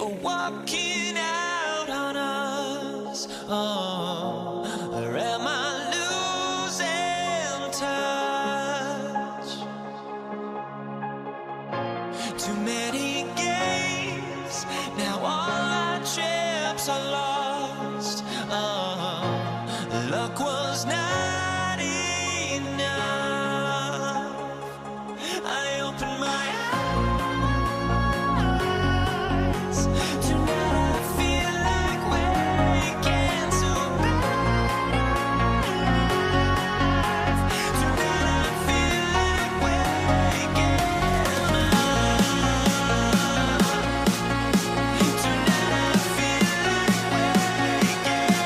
for walking out on us. Oh, or am I losing touch? Too many games, now all our chips are lost. Oh, luck was not enough. I opened my eyes. Tonight I feel like waking to life. Tonight I feel like waking up. Tonight I feel like waking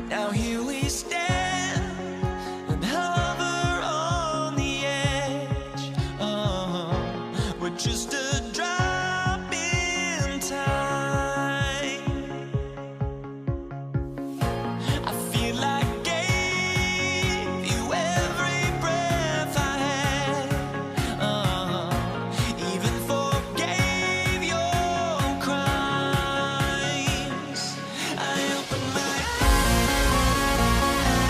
now here we stand and hover on the edge. Oh, we're just a drop in time. I feel like I gave you every breath I had. Oh, even forgave your crimes. I opened my eyes.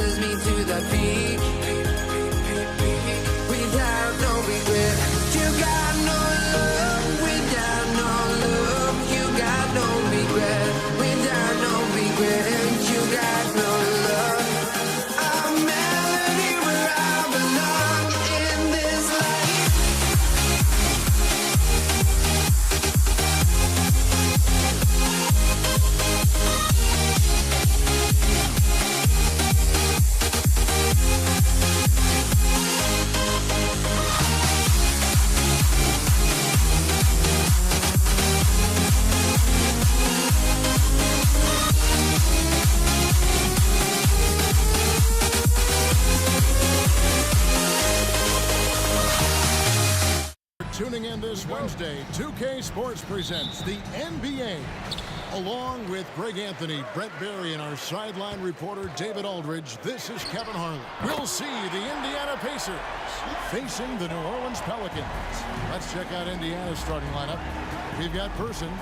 chases me to the peak. Without no regret, you got no love. Without no love, you got no regret. Without no regret, you got no love. A melody where I belong in this life. Tuning in this Wednesday, 2K Sports presents the NBA. Along with Greg Anthony, Brett Berry, and our sideline reporter David Aldridge, this is Kevin Harlan. We'll see the Indiana Pacers facing the New Orleans Pelicans. Let's check out Indiana's starting lineup. We've got Person.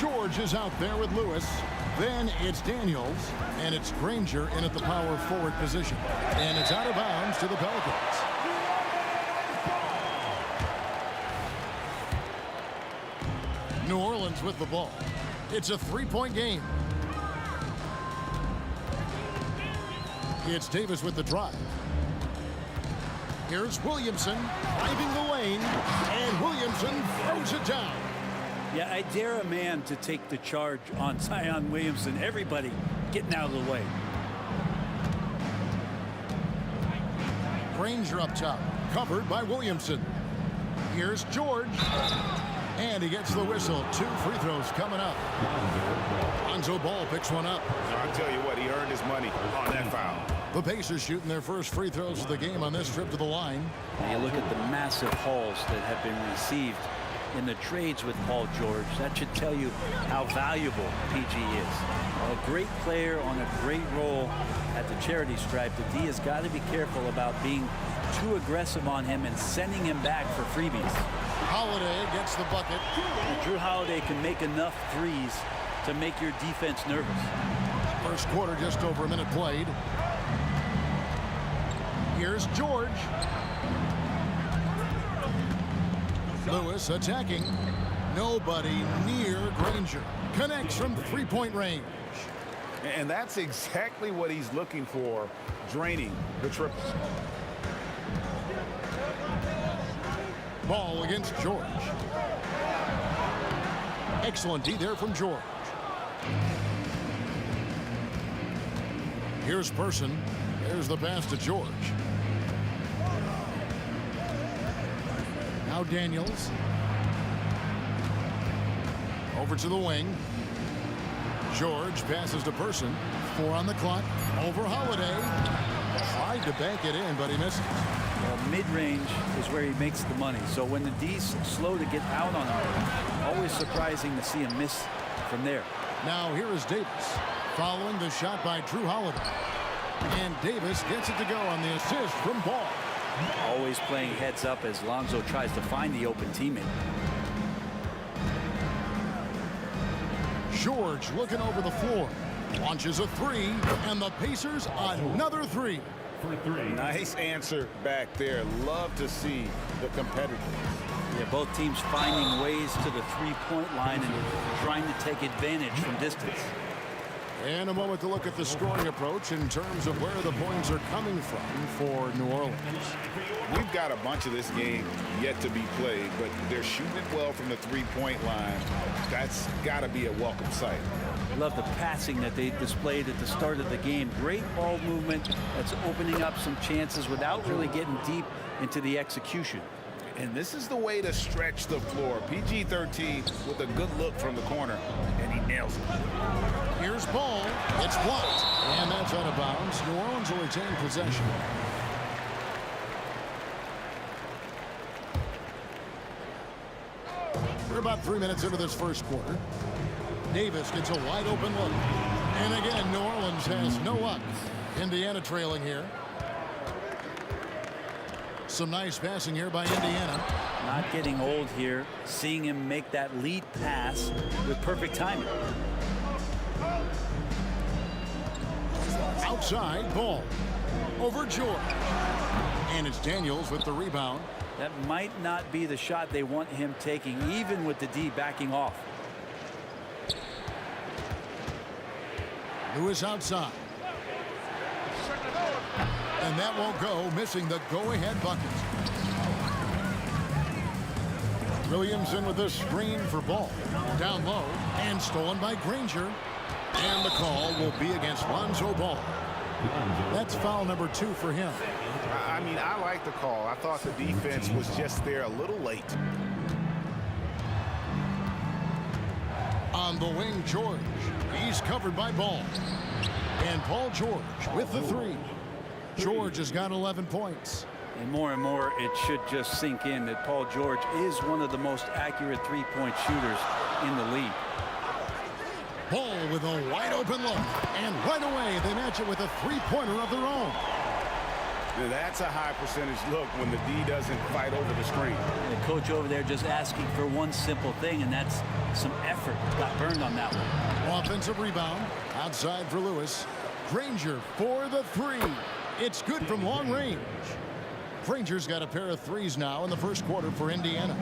George is out there with Lewis. Then it's Daniels, and it's Granger in at the power forward position. And it's out of bounds to the Pelicans. New Orleans with the ball. It's a three-point game. It's Davis with the drive. Here's Williamson driving the lane, and Williamson throws it down. Yeah, I dare a man to take the charge on Zion Williamson. Everybody getting out of the way. Granger up top, covered by Williamson. Here's George. And he gets the whistle. 2 free throws coming up. Lonzo Ball picks one up. I'll tell you what, he earned his money on that foul. The Pacers shooting their first free throws of the game on this trip to the line. And you look at the massive hauls that have been received in the trades with Paul George. That should tell you how valuable PG is. A great player on a great role at the charity stripe. The D has got to be careful about being too aggressive on him and sending him back for freebies. Holiday gets the bucket. And Drew Holiday can make enough threes to make your defense nervous. First quarter, just over a minute played. Here's George. Lewis attacking. Nobody near Granger. Connects from three-point range. And that's exactly what he's looking for, draining the triple. Ball against George. Excellent D there from George. Here's Person. There's the pass to George. Now Daniels. Over to the wing. George passes to Person. 4 on the clock. Over Holiday. Tried to bank it in, but he missed it. Well, mid-range is where he makes the money. So when the D's slow to get out on him, always surprising to see him miss from there. Now here is Davis following the shot by Drew Holiday. And Davis gets it to go on the assist from Ball. Always playing heads up as Lonzo tries to find the open teammate. George looking over the floor. Launches a 3, and the Pacers another 3. Nice answer back there. Love to see the competitors. Yeah, both teams finding ways to the three-point line and trying to take advantage from distance. And a moment to look at the scoring approach in terms of where the points are coming from for New Orleans. We've got a bunch of this game yet to be played, but they're shooting it well from the three-point line. That's got to be a welcome sight. Love the passing that they displayed at the start of the game. Great ball movement that's opening up some chances without really getting deep into the execution. And this is the way to stretch the floor. PG-13 with a good look from the corner, and he nails it. Here's Ball. It's blocked, and that's out of bounds. New Orleans will retain possession. We're about 3 minutes into this first quarter. Davis gets a wide open look. And again, New Orleans has no luck. Indiana trailing here. Some nice passing here by Indiana. Not getting old here. Seeing him make that lead pass with perfect timing. Outside, Ball. over George. And it's Daniels with the rebound. That might not be the shot they want him taking, even with the D backing off. Lewis outside. And that won't go, missing the go-ahead bucket. Williamson with a screen for ball. Down low and stolen by Granger. And the call will be against Lonzo Ball. That's foul number 2 for him. I mean, I like the call. I thought the defense was just there a little late. On the wing, George. He's covered by Ball. And Paul George with the 3. George has got 11 points. And more, it should just sink in that Paul George is one of the most accurate three-point shooters in the league. Ball with a wide-open look. And right away, they match it with a three-pointer of their own. That's a high percentage look when the D doesn't fight over the screen. And the coach over there just asking for one simple thing, and that's some effort. Got burned on that one. Offensive rebound. Outside for Lewis. Granger for the 3. It's good from long range. Granger's got a pair of threes now in the first quarter for Indiana.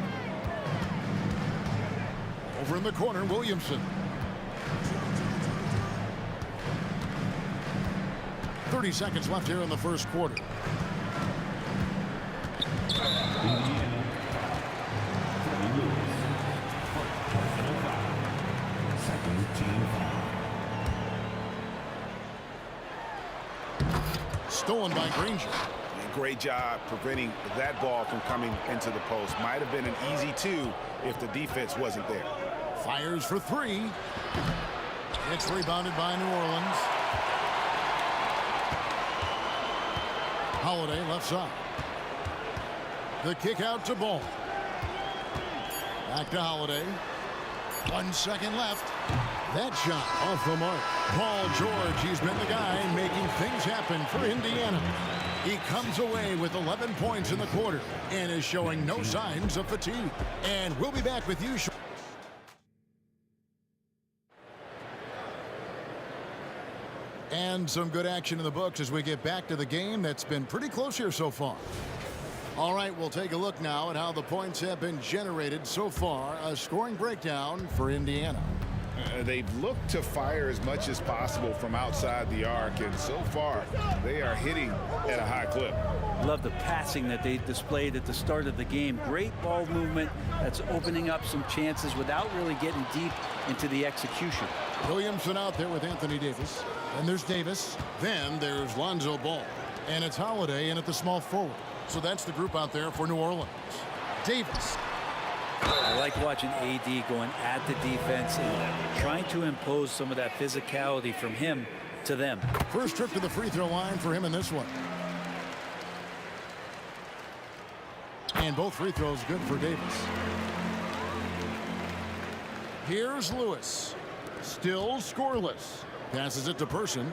Over in the corner, Williamson. 30 seconds left here in the first quarter. Stolen by Granger. Great job preventing that ball from coming into the post. Might have been an easy 2 if the defense wasn't there. Fires for 3. It's rebounded by New Orleans. Holiday left side. The kick out to Ball. Back to Holiday. 1 second left. That shot off the mark. Paul George, he's been the guy making things happen for Indiana. He comes away with 11 points in the quarter and is showing no signs of fatigue. And we'll be back with you shortly. And some good action in the books as we get back to the game that's been pretty close here so far. All right, we'll take a look now at how the points have been generated so far. A scoring breakdown for Indiana. They've looked to fire as much as possible from outside the arc, and so far they are hitting at a high clip. Love the passing that they displayed at the start of the game. Great ball movement that's opening up some chances without really getting deep into the execution. Williamson out there with Anthony Davis. And there's Davis. Then there's Lonzo Ball. And it's Holiday in at the small forward. So that's the group out there for New Orleans. Davis. I like watching AD going at the defense and trying to impose some of that physicality from him to them. First trip to the free throw line for him in this one. And both free throws good for Davis. Here's Lewis. Still scoreless. Passes it to Person.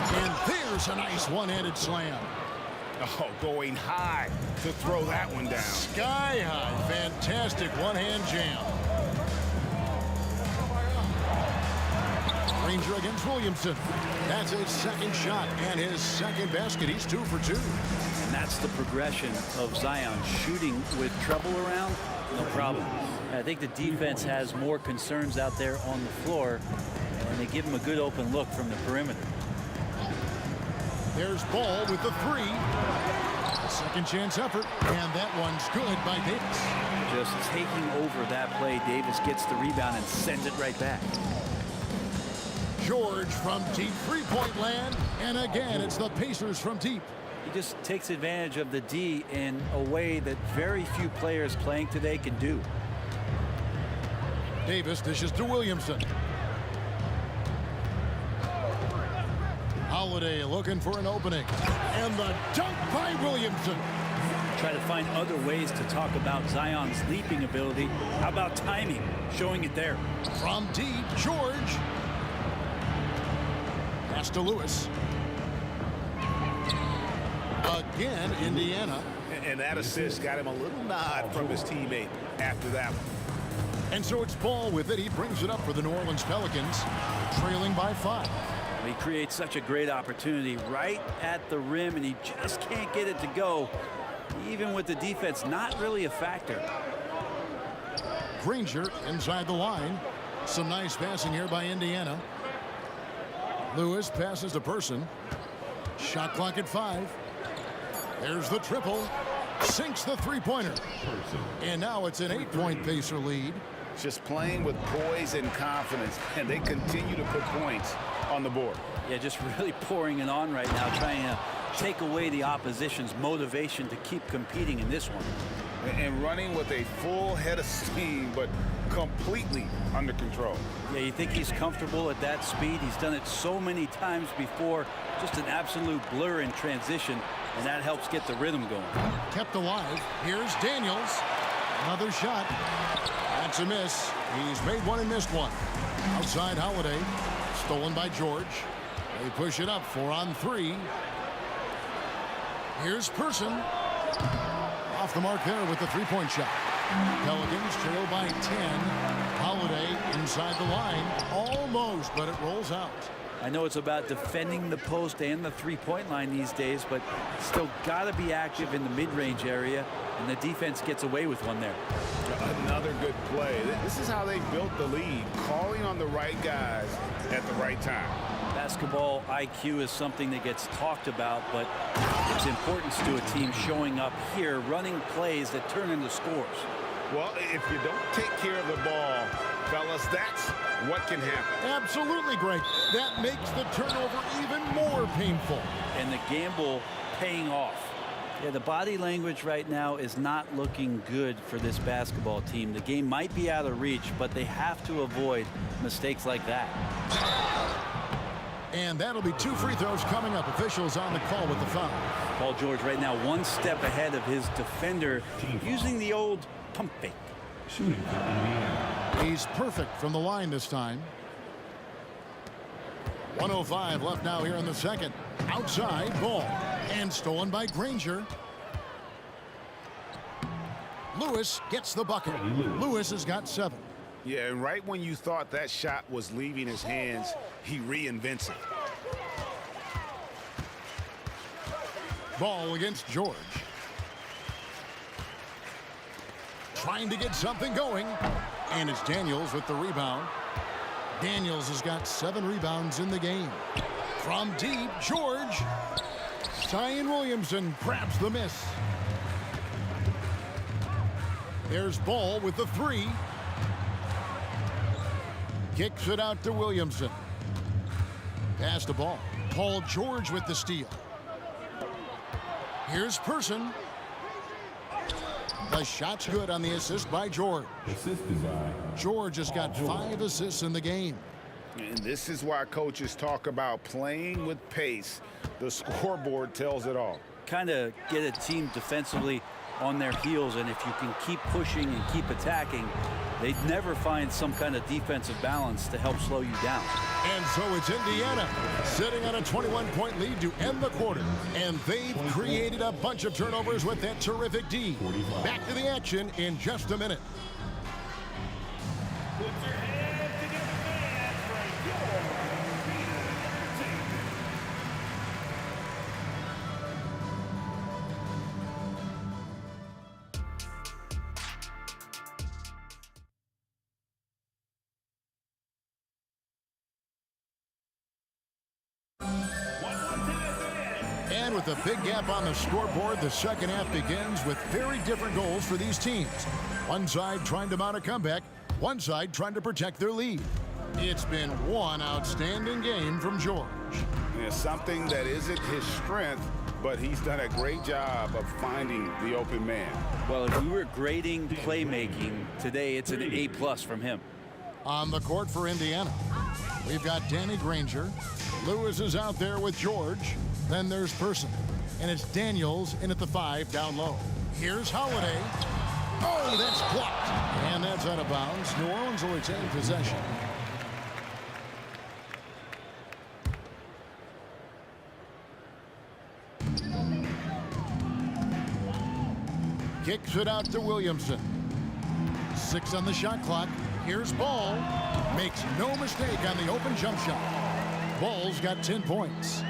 And there's a nice one-handed slam. Oh, going high to throw that one down. Sky high. Fantastic one-hand jam. Granger against Williamson. That's his second shot and his second basket. He's 2 for 2. And that's the progression of Zion. Shooting with trouble around, no problem. I think the defense has more concerns out there on the floor, and they give him a good open look from the perimeter. There's Ball with the 3. Second chance effort, and that one's good by Davis. Just taking over that play, Davis gets the rebound and sends it right back. George from deep three-point land, and again it's the Pacers from deep. He just takes advantage of the D in a way that very few players playing today can do. Davis dishes to Williamson. Holiday looking for an opening. And the dunk by Williamson. Try to find other ways to talk about Zion's leaping ability. How about timing? Showing it there. From deep, George. Pass to Lewis. Again, Indiana. And that assist got him a little nod from his teammate after that one. And so it's Ball with it. He brings it up for the New Orleans Pelicans, trailing by 5. He creates such a great opportunity right at the rim, and he just can't get it to go. Even with the defense not really a factor. Granger inside the line. Some nice passing here by Indiana. Lewis passes to Person. Shot clock at 5. There's the triple. Sinks the three-pointer. And now it's an 8-point Pacer lead. Just playing with poise and confidence, and they continue to put points on the board. Yeah, just really pouring it on right now, trying to take away the opposition's motivation to keep competing in this one. And running with a full head of steam, but completely under control. Yeah, you think he's comfortable at that speed? He's done it so many times before. Just an absolute blur in transition, and that helps get the rhythm going. Kept alive. Here's Daniels. Another shot. That's a miss. He's made one and missed one. Outside Holiday. Stolen by George. They push it up 4 on 3. Here's Person. Off the mark there with the three-point shot. Pelicans trail by 10. Holiday inside the line. Almost, but it rolls out. I know it's about defending the post and the three-point line these days, but still got to be active in the mid-range area, and the defense gets away with one there. Another good play. This is how they built the lead, calling on the right guys at the right time. Basketball IQ is something that gets talked about, but its importance to a team showing up here, running plays that turn into scores. Well, if you don't take care of the ball, fellas, that's what can happen. Absolutely, Greg. That makes the turnover even more painful. And the gamble paying off. Yeah, the body language right now is not looking good for this basketball team. The game might be out of reach, but they have to avoid mistakes like that. And that'll be 2 free throws coming up. Officials on the call with the foul. Paul George right now 1 step ahead of his defender, using the old pump fake. He's perfect from the line this time. 1:05 left now here in the second. Outside ball. And stolen by Granger. Lewis gets the bucket. Lewis has got 7. Yeah, and right when you thought that shot was leaving his hands, he reinvents it. Ball against George. Trying to get something going. And it's Daniels with the rebound. Daniels has got 7 rebounds in the game. From deep, George. Zion Williamson grabs the miss. There's Ball with the 3. Kicks it out to Williamson. Pass the ball. Paul George with the steal. Here's Person. The shot's good on the assist by George. George has got 5 assists in the game. And this is why coaches talk about playing with pace. The scoreboard tells it all. Kind of get a team defensively on their heels, and if you can keep pushing and keep attacking, they'd never find some kind of defensive balance to help slow you down. And so it's Indiana sitting on a 21-point lead to end the quarter. And they've created a bunch of turnovers with that terrific D. Back to the action in just a minute. And with a big gap on the scoreboard, the second half begins with very different goals for these teams. One side trying to mount a comeback, one side trying to protect their lead. It's been one outstanding game from George. Yeah, something that isn't his strength, but he's done a great job of finding the open man. Well, if we were grading playmaking today, it's an A+ from him. On the court for Indiana, we've got Danny Granger. Lewis is out there with George. Then there's Person. And it's Daniels in at the 5 down low. Here's Holiday. Oh, that's blocked. And that's out of bounds. New Orleans will retain possession. Kicks it out to Williamson. 6 on the shot clock. Here's Ball. Makes no mistake on the open jump shot. Ball's got 10 points.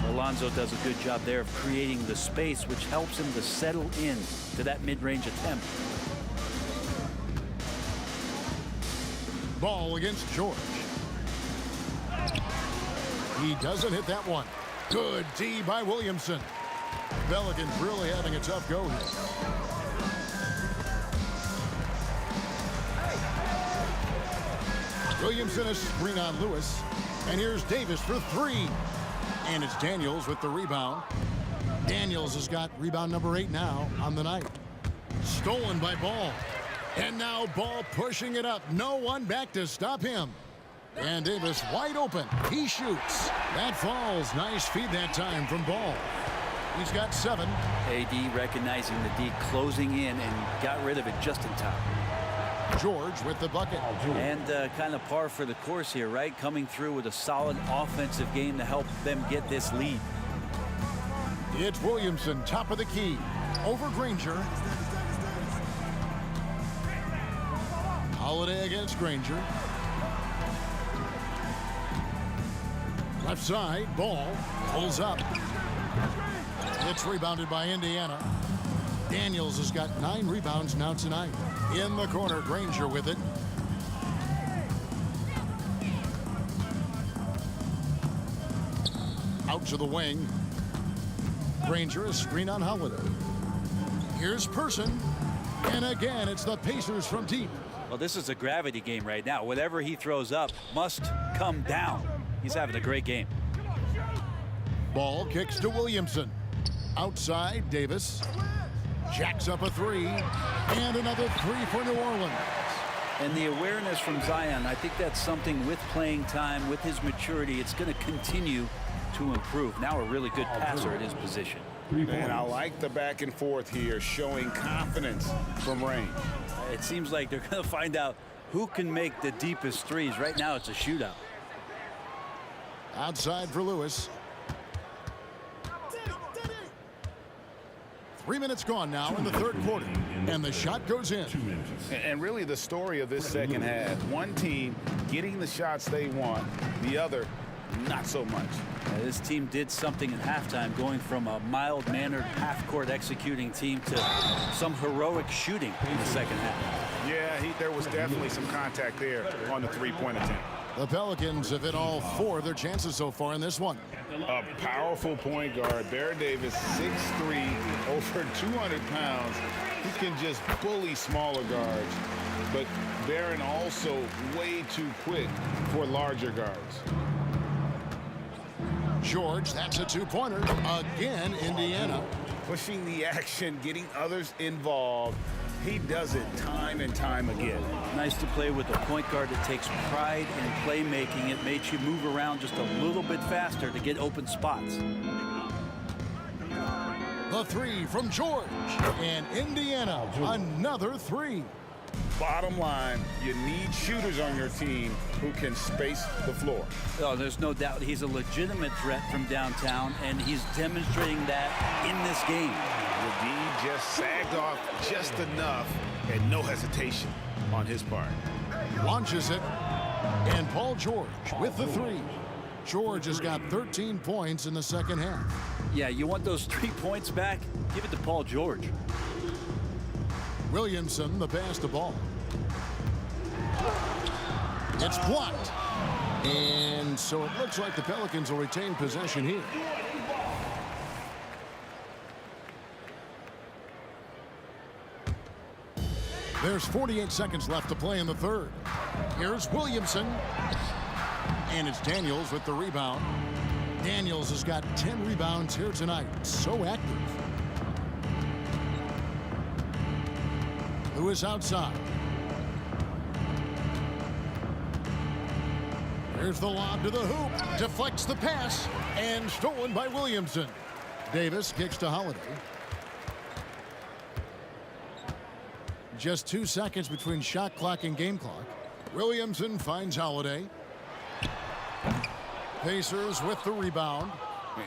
Alonso does a good job there of creating the space, which helps him to settle in to that mid-range attempt. Ball against George. He doesn't hit that one. Good D by Williamson. Pelicans really having a tough go here. Williamson a screen on Lewis. And here's Davis for three. And it's Daniels with the rebound. Daniels has got rebound number 8 now on the night. Stolen by Ball. And now Ball pushing it up. No one back to stop him. And Davis wide open. He shoots. That falls. Nice feed that time from Ball. He's got 7. AD recognizing the D, closing in, and got rid of it just in time. George with the bucket. And kind of par for the course here, right? Coming through with a solid offensive game to help them get this lead. It's Williamson, top of the key. Over Granger. Holiday against Granger. Left side, Ball pulls up. It's rebounded by Indiana. Daniels has got 9 rebounds now tonight. In the corner, Granger with it. Out to the wing. Granger is screen on Holiday. Here's Person. And again, it's the Pacers from deep. Well, this is a gravity game right now. Whatever he throws up must come down. He's having a great game. Ball kicks to Williamson. Outside, Davis. Jacks up a 3. And another 3 for New Orleans. And the awareness from Zion, I think that's something with playing time, with his maturity, it's going to continue to improve. Now a really good passer at his position. And I like the back and forth here, showing confidence from range. It seems like they're going to find out who can make the deepest threes. Right now it's a shootout. Outside for Lewis. 3 minutes gone now in the third quarter. And the shot goes in. And really the story of this second half, one team getting the shots they want, the other not so much. This team did something at halftime, going from a mild-mannered half-court executing team to some heroic shooting in the second half. Yeah, there was definitely some contact there on the three-point attempt. The Pelicans have hit all 4 of their chances so far in this one. A powerful point guard, Bear Davis, 6'3", over 200 pounds. He can just bully smaller guards. But Barron also way too quick for larger guards. George, that's a 2-pointer. Again, Indiana. Pushing the action, getting others involved. He does it time and time again. Nice to play with a point guard that takes pride in playmaking. It makes you move around just a little bit faster to get open spots. The 3 from George. And Indiana, another 3. Bottom line, you need shooters on your team who can space the floor. Oh, there's no doubt he's a legitimate threat from downtown, and he's demonstrating that in this game. The D just sagged off just enough, and no hesitation on his part. Launches it. And Paul George with the 3. George has got 13 points in the second half. Yeah, you want those 3 points back? Give it to Paul George. Williamson, the pass to Ball. It's blocked. And so it looks like the Pelicans will retain possession here. There's 48 seconds left to play in the third. Here's Williamson. And it's Daniels with the rebound. Daniels has got 10 rebounds here tonight. So active. Lewis outside. Here's the lob to the hoop. Deflects the pass. And stolen by Williamson. Davis kicks to Holiday. Just 2 seconds between shot clock and game clock. Williamson finds Holiday. Pacers with the rebound.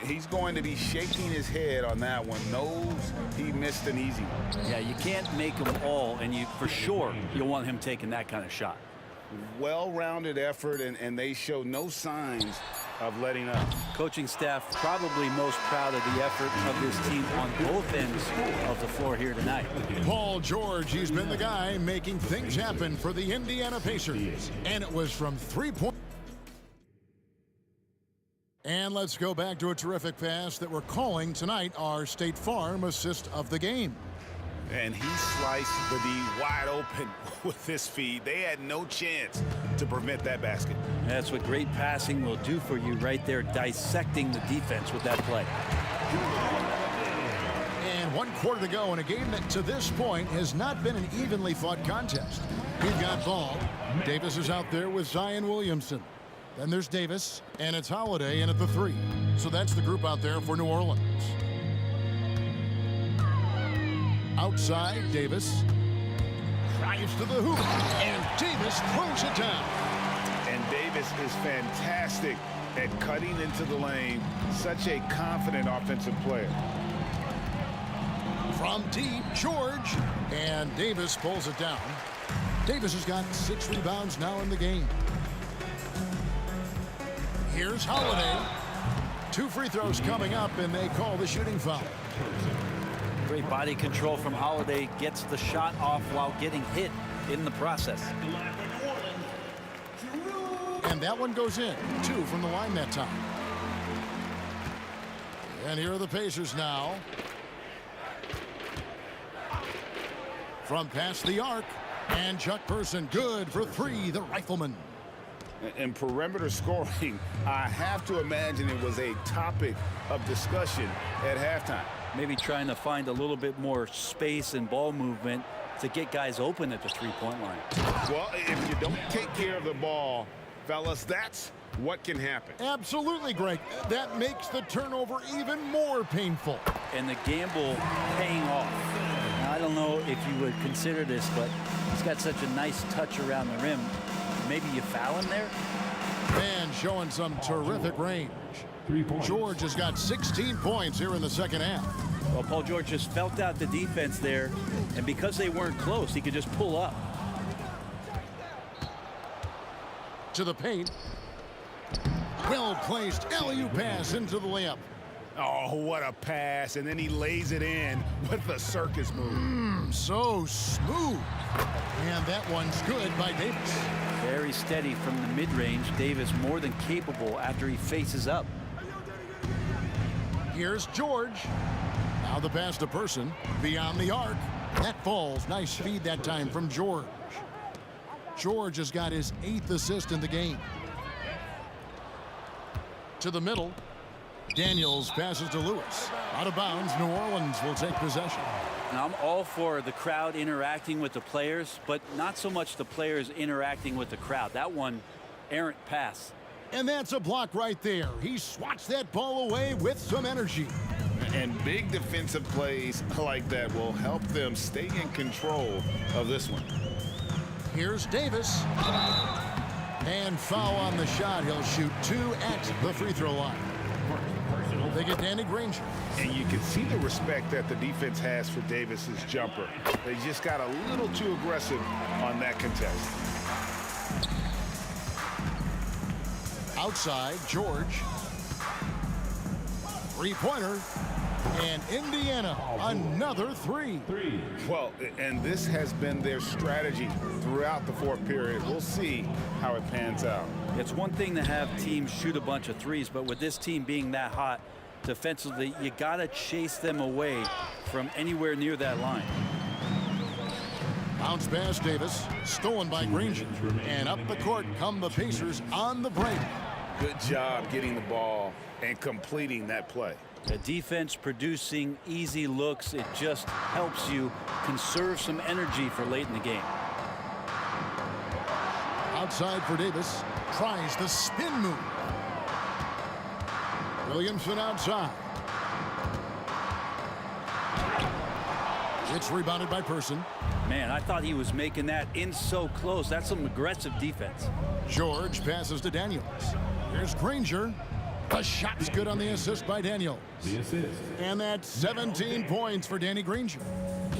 He's going to be shaking his head on that one. Knows he missed an easy one. Yeah, you can't make them all, and you for sure you'll want him taking that kind of shot. Well-rounded effort, and they show no signs of letting up. Coaching staff probably most proud of the effort of this team on both ends of the floor here tonight. Paul George, he's been the guy making things happen for the Indiana Pacers. And it was from 3-point. And let's go back to a terrific pass that we're calling tonight our State Farm assist of the game. And he sliced the D wide open with his feed. They had no chance to prevent that basket. That's what great passing will do for you right there, dissecting the defense with that play. And 1 quarter to go in a game that to this point has not been an evenly fought contest. We've got ball. Davis is out there with Zion Williamson. Then there's Davis, and it's Holiday in at the 3. So that's the group out there for New Orleans. Outside, Davis drives to the hoop, and Davis throws it down. And Davis is fantastic at cutting into the lane. Such a confident offensive player. From deep, George, and Davis pulls it down. Davis has got 6 rebounds now in the game. Here's Holiday. 2 free throws coming up, and they call the shooting foul. Great body control from Holiday, gets the shot off while getting hit in the process. And that one goes in. 2 from the line that time. And here are the Pacers now. From past the arc. And Chuck Person good for 3, the Rifleman. In perimeter scoring, I have to imagine it was a topic of discussion at halftime. Maybe trying to find a little bit more space and ball movement to get guys open at the 3-point line. Well, if you don't take care of the ball, fellas, that's what can happen. Absolutely, Greg. That makes the turnover even more painful. And the gamble paying off. Now, I don't know if you would consider this, but he's got such a nice touch around the rim. Maybe you foul him there? And showing some terrific range. George has got 16 points here in the second half. Well, Paul George just felt out the defense there, and because they weren't close, he could just pull up. To the paint. Well-placed alley-oop pass into the layup. Oh, what a pass. And then he lays it in with the circus move. So smooth. And that one's good by Davis. Very steady from the mid-range. Davis more than capable after he faces up. Here's George. Now the pass to Person beyond the arc. That falls. Nice feed that time from George. George has got his 8th assist in the game. To the middle. Daniels passes to Lewis. Out of bounds. New Orleans will take possession. Now, I'm all for the crowd interacting with the players, but not so much the players interacting with the crowd. That one, errant pass. And that's a block right there. He swats that ball away with some energy. And big defensive plays like that will help them stay in control of this one. Here's Davis. And foul on the shot. He'll shoot 2 at the free throw line. They get Danny Granger. And you can see the respect that the defense has for Davis's jumper. They just got a little too aggressive on that contest. Outside, George. 3-pointer. And Indiana, another 3. Well, and this has been their strategy throughout the 4th period. We'll see how it pans out. It's one thing to have teams shoot a bunch of threes, but with this team being that hot defensively, you got to chase them away from anywhere near that line. Bounce pass, Davis. Stolen by Granger. And up the court come the Pacers on the break. Good job getting the ball and completing that play. The defense producing easy looks. It just helps you conserve some energy for late in the game. Outside for Davis. Tries the spin move. Williamson outside. It's rebounded by Person. Man, I thought he was making that in so close. That's some aggressive defense. George passes to Daniels. Here's Granger. The shot's good on the assist by Daniels. And that's 17 points for Danny Granger.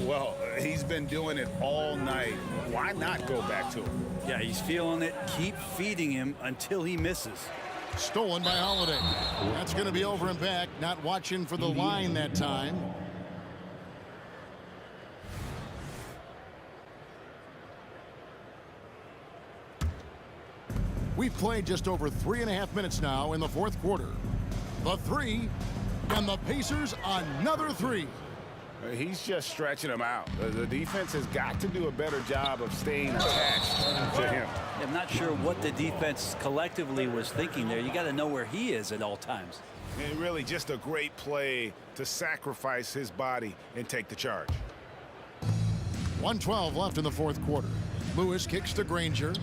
Well, he's been doing it all night. Why not go back to him? Yeah, he's feeling it. Keep feeding him until he misses. Stolen by Holiday. That's going to be over and back. Not watching for the line that time. We've played just over 3.5 minutes now in the fourth quarter. The three, and the Pacers another three. He's just stretching them out. The defense has got to do a better job of staying attached to him. I'm not sure what the defense collectively was thinking there. You got to know where he is at all times. And really just a great play to sacrifice his body and take the charge. 1:12 left in the fourth quarter. Lewis kicks to Granger.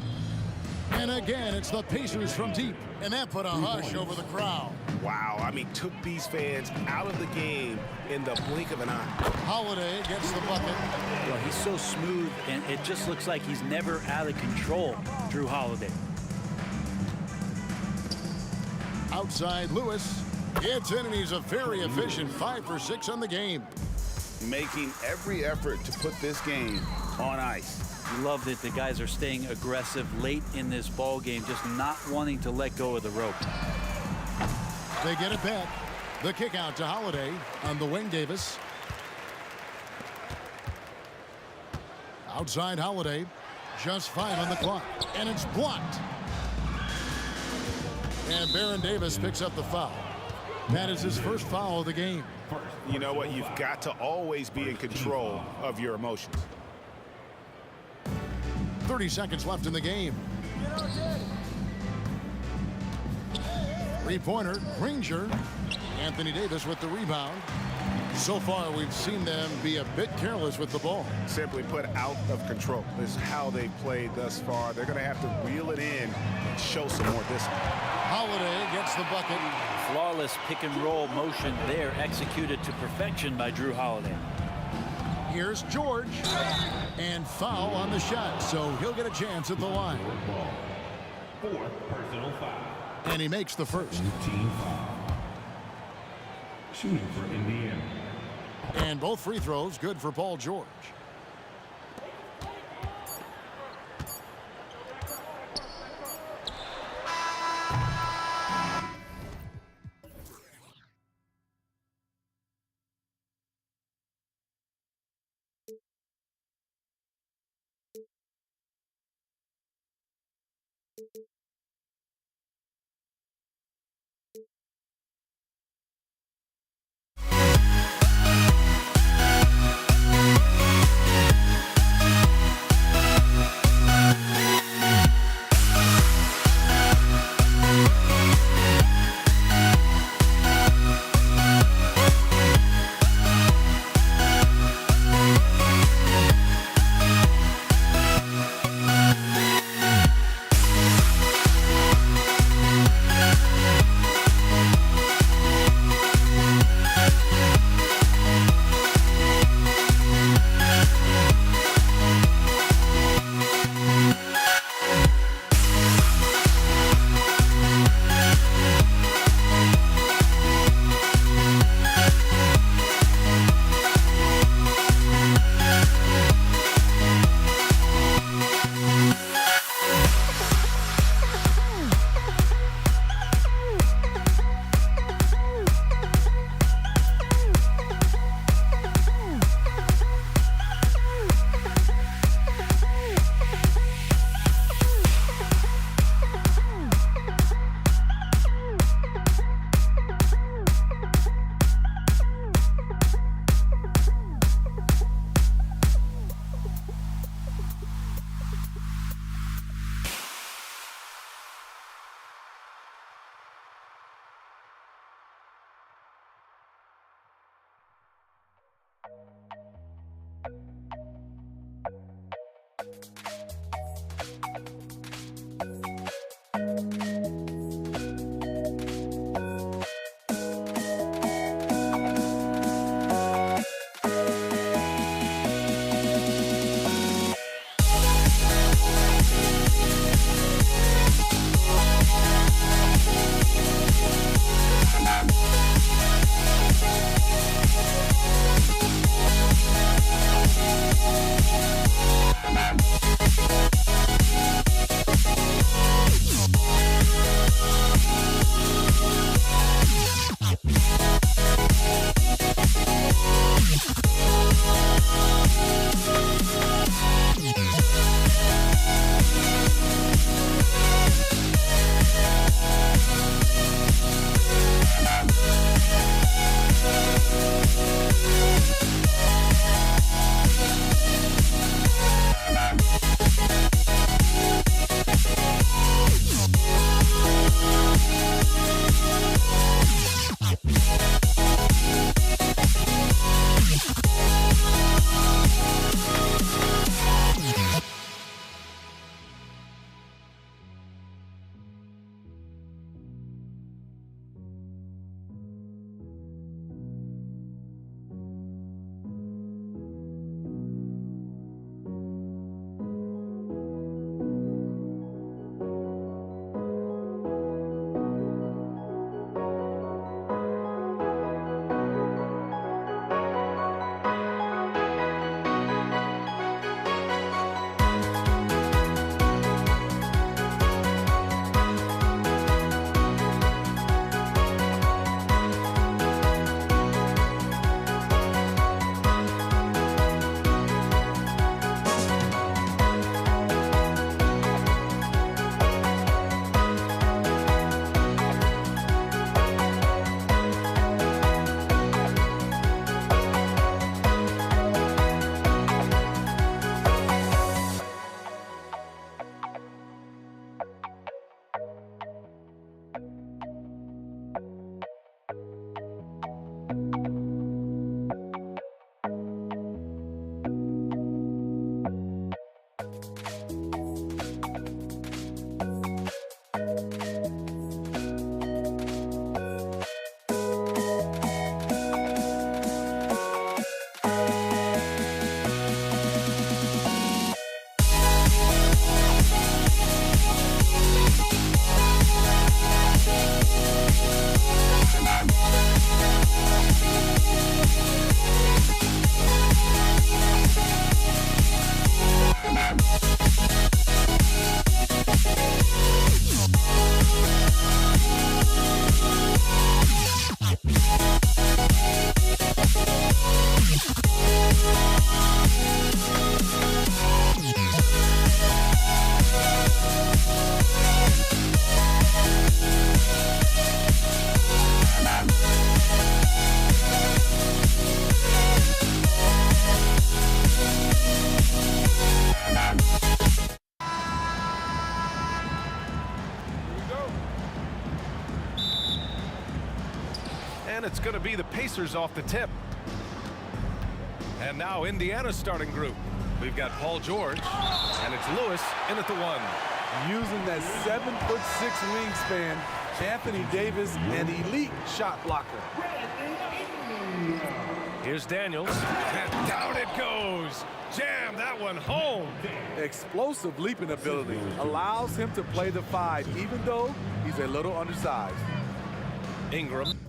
And again, it's the Pacers from deep. And that put a hush over the crowd. Wow, I mean, took these fans out of the game in the blink of an eye. Holiday gets the bucket. Well, he's so smooth, and it just looks like he's never out of control, Drew Holiday. Outside Lewis. Gets in, and he's a very efficient 5 for 6 on the game. Making every effort to put this game on ice. You love that the guys are staying aggressive late in this ball game, just not wanting to let go of the rope. They get it back. The kick out to Holiday on the wing. Davis. Outside Holiday. Just 5 on the clock. And it's blocked. And Baron Davis picks up the foul. That is his first foul of the game. You know what? You've got to always be in control of your emotions. 30 seconds left in the game. Three-pointer, Granger. Anthony Davis with the rebound. So far, we've seen them be a bit careless with the ball. Simply put, out of control is how they've played thus far. They're going to have to reel it in and show some more discipline. Holiday gets the bucket. Flawless pick-and-roll motion there, executed to perfection by Drew Holiday. Here's George. And foul on the shot, so he'll get a chance at the line. Fourth personal foul. And he makes the first. Team foul. Shooting for Indiana. And both free throws good for Paul George. to be the Pacers off the tip. And now Indiana's starting group. We've got Paul George, and it's Lewis in at the 1. Using that 7'6" wingspan, Anthony Davis, an elite shot blocker. Here's Daniels, and down it goes. Jam that one home. Explosive leaping ability allows him to play the 5, even though he's a little undersized. Ingram.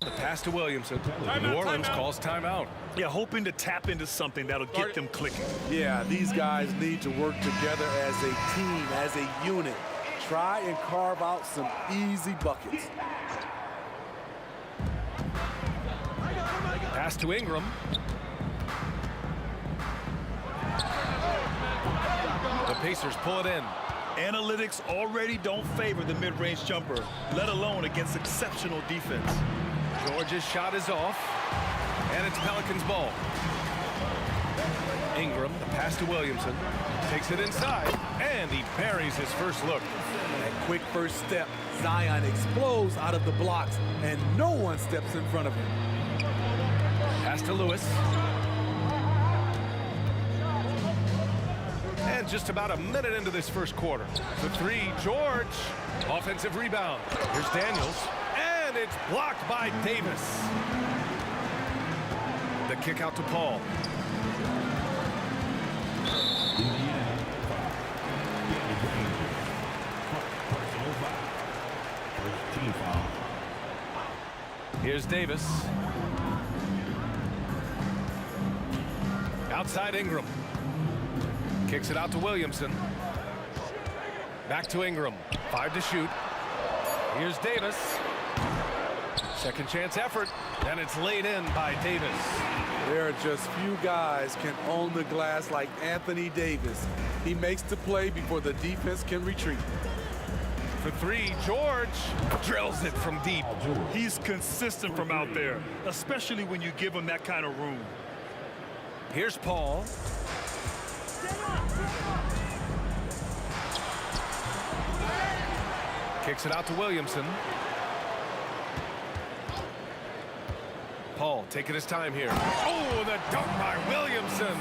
The pass to Williamson. New Orleans calls timeout. Yeah, hoping to tap into something that'll get them clicking. Yeah, these guys need to work together as a team, as a unit. Try and carve out some easy buckets. Pass to Ingram. The Pacers pull it in. Analytics already don't favor the mid-range jumper, let alone against exceptional defense. George's shot is off, and it's Pelicans ball. Ingram, the pass to Williamson, takes it inside, and he buries his first look. That quick first step, Zion explodes out of the blocks, and no one steps in front of him. Pass to Lewis. And just about a minute into this first quarter. The 3, George. Offensive rebound. Here's Daniels. And it's blocked by Davis. The kick out to Paul. Here's Davis. Outside Ingram. Kicks it out to Williamson. Back to Ingram. 5 to shoot. Here's Davis. Second chance effort. And it's laid in by Davis. There are just few guys can own the glass like Anthony Davis. He makes the play before the defense can retreat. For 3, George drills it from deep. He's consistent from out there, especially when you give him that kind of room. Here's Paul. Kicks it out to Williamson. Paul taking his time here. Oh, the dunk by Williamson.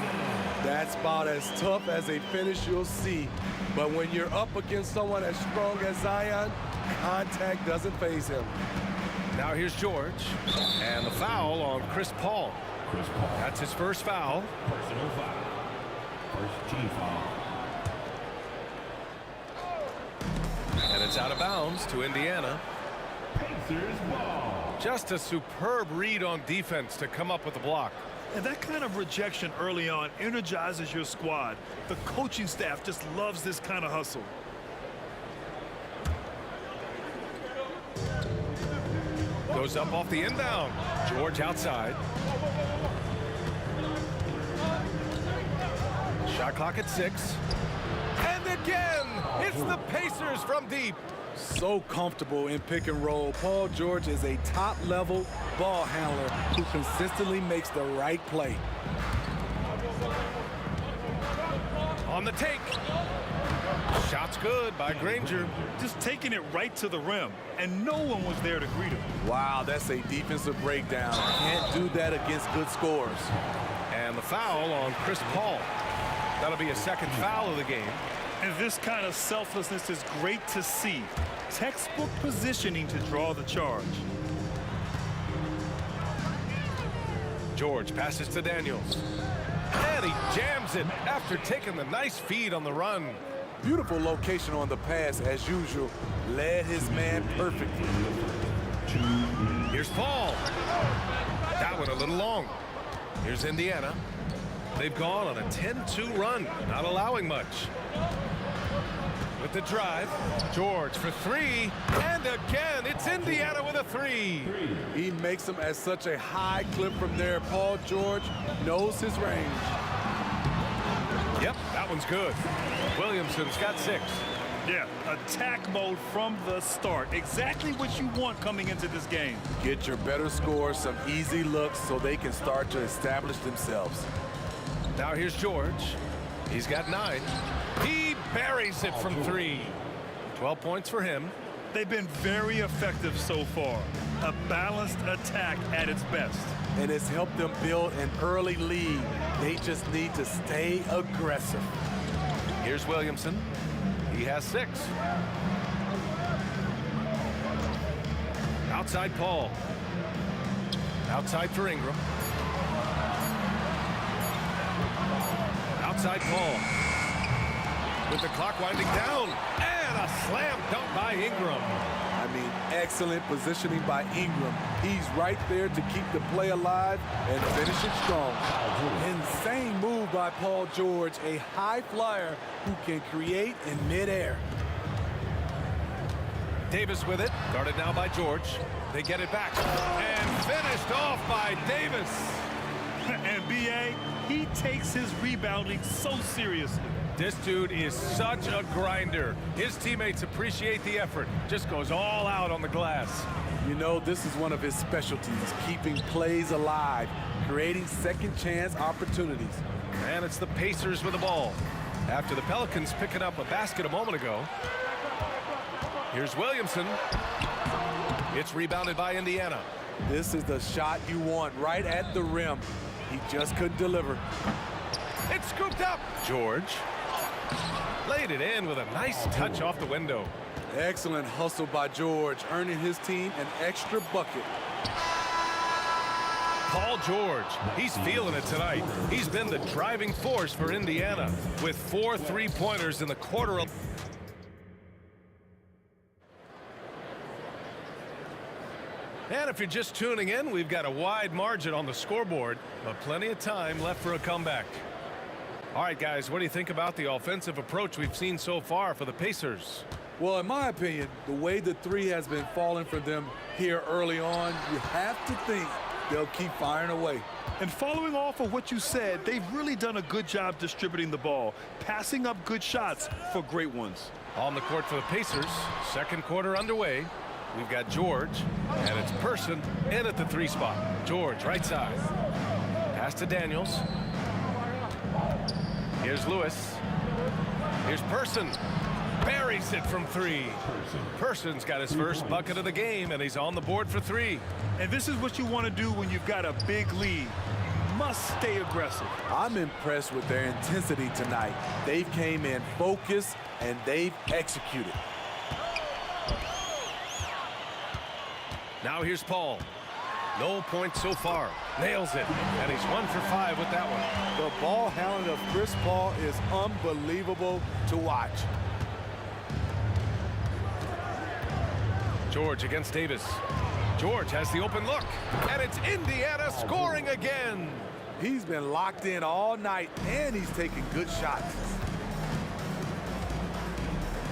That's about as tough as a finish you'll see. But when you're up against someone as strong as Zion, contact doesn't faze him. Now here's George. And the foul on Chris Paul. That's his first foul. Personal foul. First team foul. And it's out of bounds to Indiana. Pacers ball. Just a superb read on defense to come up with the block. And that kind of rejection early on energizes your squad. The coaching staff just loves this kind of hustle. Goes up off the inbound. George outside. Shot clock at 6. And again, it's the Pacers from deep. So comfortable in pick and roll. Paul George is a top-level ball handler who consistently makes the right play. On the take. Shot's good by Granger. Just taking it right to the rim, and no one was there to greet him. Wow, that's a defensive breakdown. Can't do that against good scores. And the foul on Chris Paul. That'll be a second foul of the game. And this kind of selflessness is great to see. Textbook positioning to draw the charge. George passes to Daniels. And he jams it after taking the nice feed on the run. Beautiful location on the pass, as usual. Led his man perfectly. Here's Paul. That one a little long. Here's Indiana. They've gone on a 10-2 run, not allowing much. With the drive, George for 3, and again, it's Indiana with a 3. He makes them at such a high clip from there. Paul George knows his range. Yep, that one's good. Williamson's got 6. Yeah, attack mode from the start. Exactly what you want coming into this game. Get your better scores, some easy looks, so they can start to establish themselves. Now here's George. He's got 9. He buries it from 3. 12 points for him. They've been very effective so far. A balanced attack at its best. And it's helped them build an early lead. They just need to stay aggressive. Here's Williamson. He has 6. Outside Paul. Outside for Ingram. Outside Paul. With the clock winding down. And a slam dunk by Ingram. I mean, excellent positioning by Ingram. He's right there to keep the play alive and finish it strong. Insane move by Paul George, a high flyer who can create in midair. Davis with it. Guarded now by George. They get it back. And finished off by Davis. And B.A., he takes his rebounding so seriously. This dude is such a grinder. His teammates appreciate the effort. Just goes all out on the glass. You know, this is one of his specialties, keeping plays alive, creating second chance opportunities. And it's the Pacers with the ball. After the Pelicans picking up a basket a moment ago. Here's Williamson. It's rebounded by Indiana. This is the shot you want right at the rim. He just couldn't deliver. It's scooped up. George laid it in with a nice touch off the window. Excellent hustle by George, earning his team an extra bucket. Paul George, he's feeling it tonight. He's been the driving force for Indiana with 4 3-pointers in the quarter. And if you're just tuning in, we've got a wide margin on the scoreboard, but plenty of time left for a comeback. All right, guys, what do you think about the offensive approach we've seen so far for the Pacers? Well, in my opinion, the way the 3 has been falling for them here early on, you have to think they'll keep firing away. And following off of what you said, they've really done a good job distributing the ball, passing up good shots for great ones. On the court for the Pacers, second quarter underway. We've got George, and it's Person in at the 3 spot. George, right side. Pass to Daniels. Here's Lewis. Here's Person. Buries it from 3. Person's got his first bucket of the game, and he's on the board for 3. And this is what you want to do when you've got a big lead. You must stay aggressive. I'm impressed with their intensity tonight. They've came in focused, and they've executed. Now here's Paul. No points so far. Nails it. And he's 1 for 5 with that one. The ball handling of Chris Paul is unbelievable to watch. George against Davis. George has the open look. And it's Indiana scoring again. He's been locked in all night, and he's taking good shots.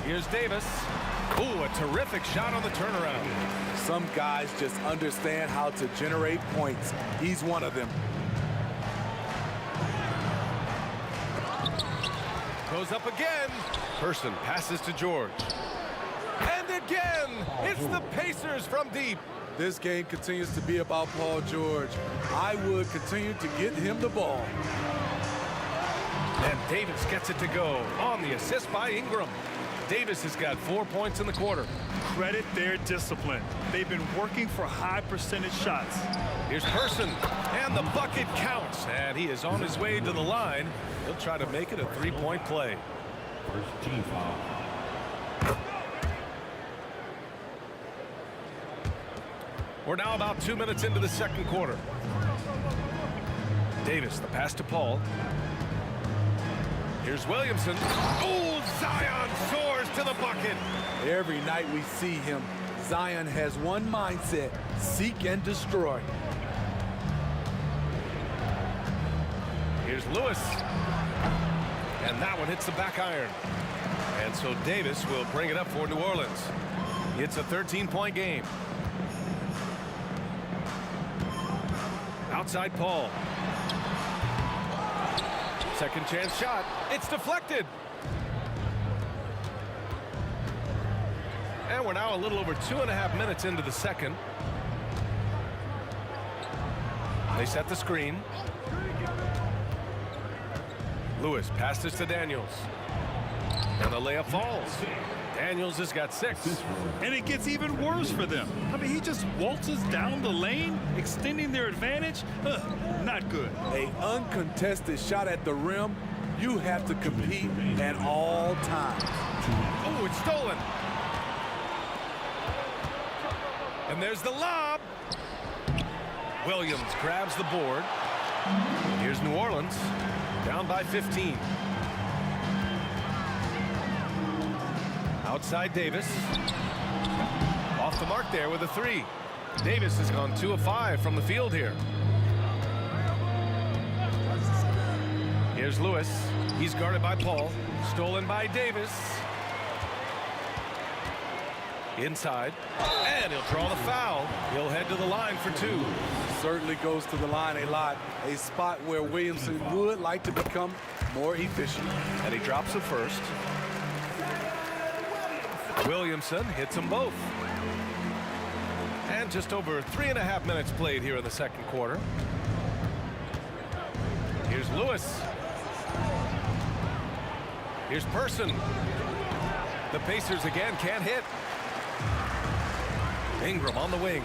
Here's Davis. Ooh, a terrific shot on the turnaround. Some guys just understand how to generate points. He's one of them. Goes up again. Person passes to George. And again, it's the Pacers from deep. This game continues to be about Paul George. I would continue to get him the ball. And Davis gets it to go on the assist by Ingram. Davis has got 4 points in the quarter. Credit their discipline. They've been working for high percentage shots. Here's Person, and the bucket counts. And he is on his way to the line. He'll try to make it a 3-point play. First team foul. We're now about 2 minutes into the second quarter. Davis, the pass to Paul. Here's Williamson. Oh, Zion soars to the bucket. Every night we see him, Zion has one mindset: seek and destroy. Here's Lewis. And that one hits the back iron. And so Davis will bring it up for New Orleans. It's a 13-point game. Outside Paul. Second chance shot. It's deflected. And we're now a little over 2.5 minutes into the second. They set the screen. Lewis passes to Daniels. And the layup falls. Daniels has got 6. And it gets even worse for them. I mean, he just waltzes down the lane, extending their advantage. Not good. An uncontested shot at the rim. You have to compete at all times. Oh, it's stolen. And there's the lob. Williams grabs the board. Here's New Orleans, down by 15. Outside Davis. Off the mark there with a 3. Davis has gone 2 of 5 from the field here. Here's Lewis. He's guarded by Paul. Stolen by Davis. Inside. And he'll draw the foul. He'll head to the line for 2. Certainly goes to the line a lot. A spot where Williamson would like to become more efficient. And he drops the first. Williamson hits them both. And just over 3.5 minutes played here in the second quarter. Here's Lewis. Here's Person. The Pacers again can't hit. Ingram on the wing.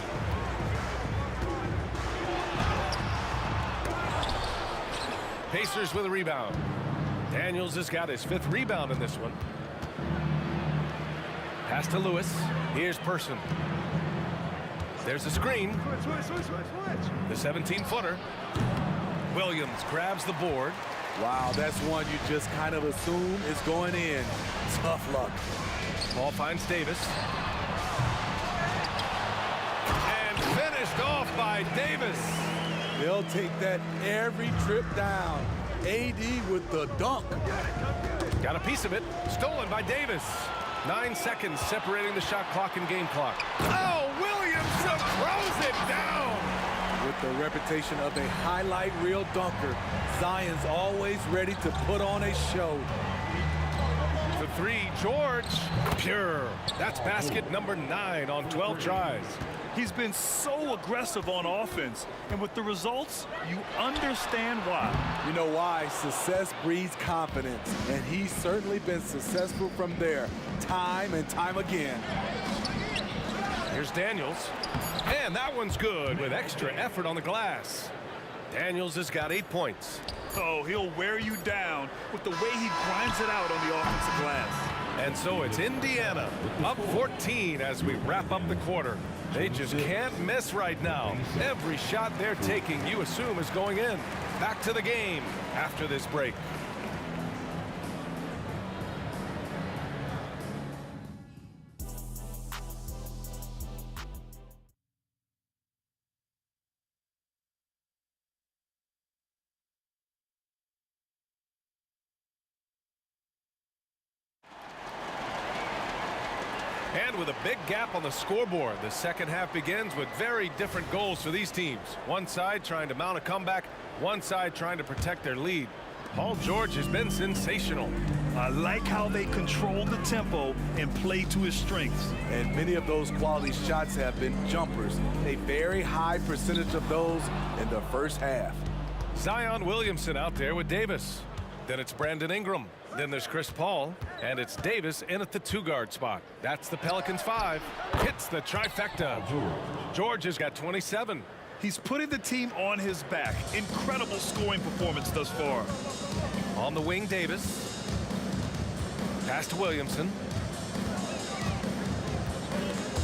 Pacers with a rebound. Daniels has got his 5th rebound in this one. Pass to Lewis. Here's Person. There's a screen. The 17-footer. Williams grabs the board. Wow, that's one you just kind of assume is going in. Tough luck. Ball finds Davis. And finished off by Davis. They'll take that every trip down. AD with the dunk. Got a piece of it. Stolen by Davis. 9 seconds separating the shot clock and game clock. Oh, Williamson throws it down. With the reputation of a highlight reel dunker, Zion's always ready to put on a show. The 3, George. Pure. That's basket number 9 on 12 tries. He's been so aggressive on offense, and with the results, you understand why. You know why? Success breeds confidence, and he's certainly been successful from there, time and time again. Here's Daniels, and that one's good with extra effort on the glass. Daniels has got 8 points. Oh, he'll wear you down with the way he grinds it out on the offensive glass. And so it's Indiana up 14 as we wrap up the quarter. They just can't miss right now. Every shot they're taking, you assume, is going in. Back to the game after this break. And with a big gap on the scoreboard, the second half begins with very different goals for these teams. One side trying to mount a comeback, one side trying to protect their lead. Paul George has been sensational. I like how they control the tempo and play to his strengths. And many of those quality shots have been jumpers. A very high percentage of those in the first half. Zion Williamson out there with Davis. Then it's Brandon Ingram. Then there's Chris Paul. And it's Davis in at the 2-guard spot. That's the Pelicans 5. Hits the trifecta. George has got 27. He's putting the team on his back. Incredible scoring performance thus far. On the wing, Davis. Pass to Williamson.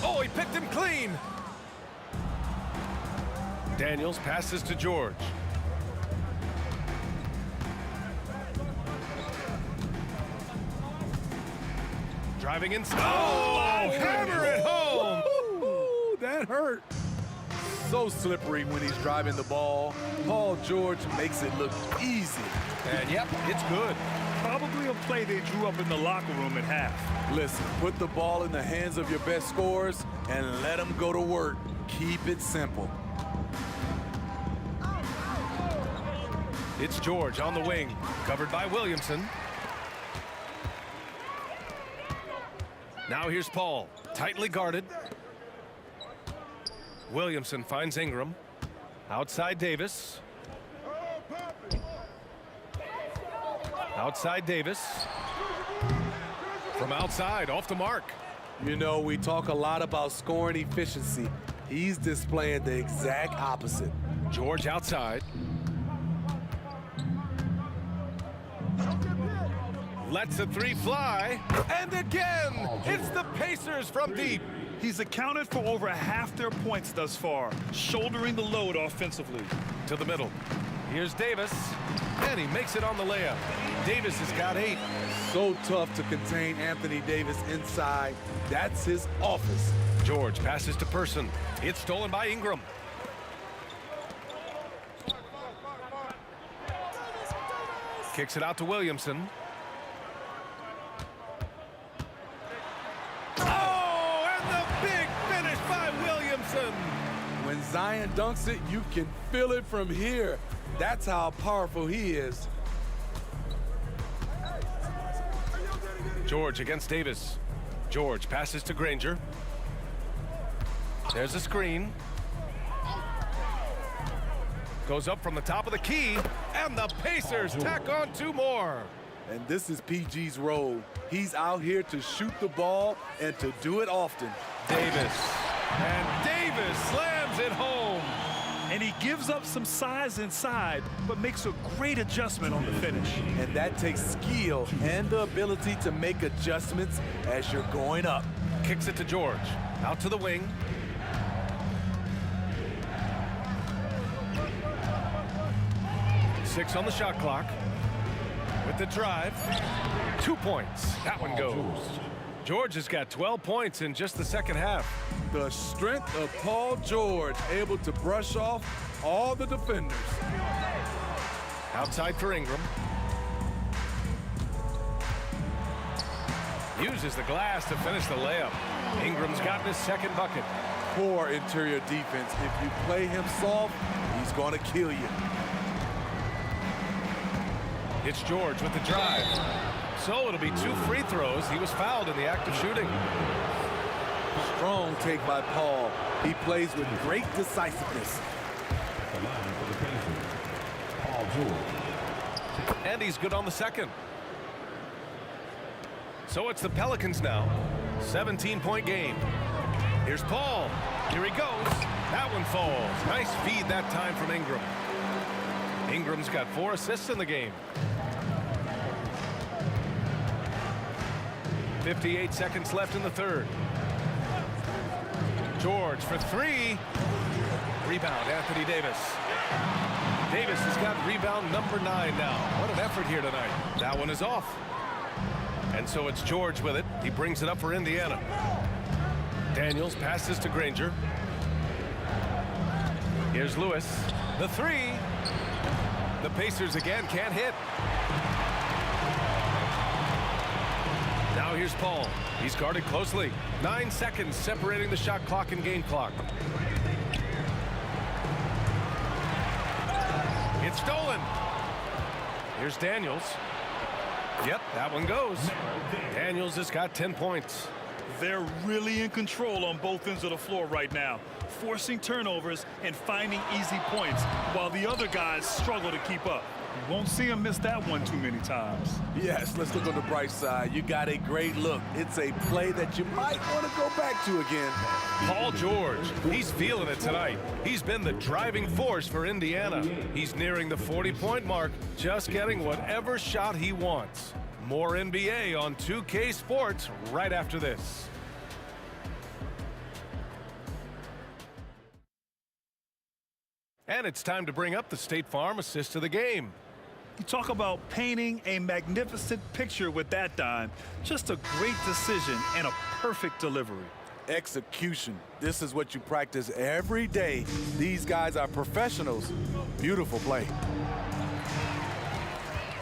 Oh, he picked him clean. Daniels passes to George. Driving in. Oh, hammer it home. Ooh, that hurt. So slippery when he's driving the ball. Paul George makes it look easy. And yep, it's good. Probably a play they drew up in the locker room at half. Listen, put the ball in the hands of your best scorers and let them go to work. Keep it simple. It's George on the wing, covered by Williamson. Now here's Paul, tightly guarded. Williamson finds Ingram. Outside Davis. Outside Davis. From outside, off the mark. You know, we talk a lot about scoring efficiency. He's displaying the exact opposite. George outside. Lets the three fly. And again, it's the Pacers from deep. He's accounted for over half their points thus far, shouldering the load offensively. To the middle. Here's Davis. And he makes it on the layup. Davis has got 8. So tough to contain Anthony Davis inside. That's his office. George passes to Person. It's stolen by Ingram. Kicks it out to Williamson. Oh, and the big finish by Williamson. When Zion dunks it, you can feel it from here. That's how powerful he is. George against Davis. George passes to Granger. There's a screen. Goes up from the top of the key, and the Pacers tack on 2 more. And this is PG's role. He's out here to shoot the ball and to do it often. Davis. And Davis slams it home. And he gives up some size inside, but makes a great adjustment on the finish. And that takes skill and the ability to make adjustments as you're going up. Kicks it to George. Out to the wing. Six on the shot clock. With the drive. 2 points. That one goes. George has got 12 points in just the second half. The strength of Paul George, able to brush off all the defenders. Outside for Ingram. Uses the glass to finish the layup. Ingram's gotten his second bucket. Poor interior defense. If you play him soft, he's going to kill you. It's George with the drive. So it'll be 2 free throws. He was fouled in the act of shooting. Strong take by Paul. He plays with great decisiveness. And he's good on the second. So it's the Pelicans now. 17-point game. Here's Paul. Here he goes. That one falls. Nice feed that time from Ingram. Ingram's got 4 assists in the game. 58 seconds left in the third. George for 3. Rebound, Anthony Davis. Davis has got rebound number 9 now. What an effort here tonight. That one is off. And so it's George with it. He brings it up for Indiana. Daniels passes to Granger. Here's Lewis. The 3. The Pacers again can't hit. Now here's Paul. He's guarded closely. 9 seconds separating the shot clock and game clock. It's stolen. Here's Daniels. Yep, that one goes. Daniels has got 10 points. They're really in control on both ends of the floor right now, forcing turnovers and finding easy points, while the other guys struggle to keep up. You won't see him miss that one too many times. Yes, let's look on the bright side. You got a great look. It's a play that you might want to go back to again. Paul George, he's feeling it tonight. He's been the driving force for Indiana. He's nearing the 40-point mark, just getting whatever shot he wants. More NBA on 2K Sports right after this. And it's time to bring up the State Farm assist of the game. You talk about painting a magnificent picture with that dime. Just a great decision and a perfect delivery. Execution. This is what you practice every day. These guys are professionals. Beautiful play.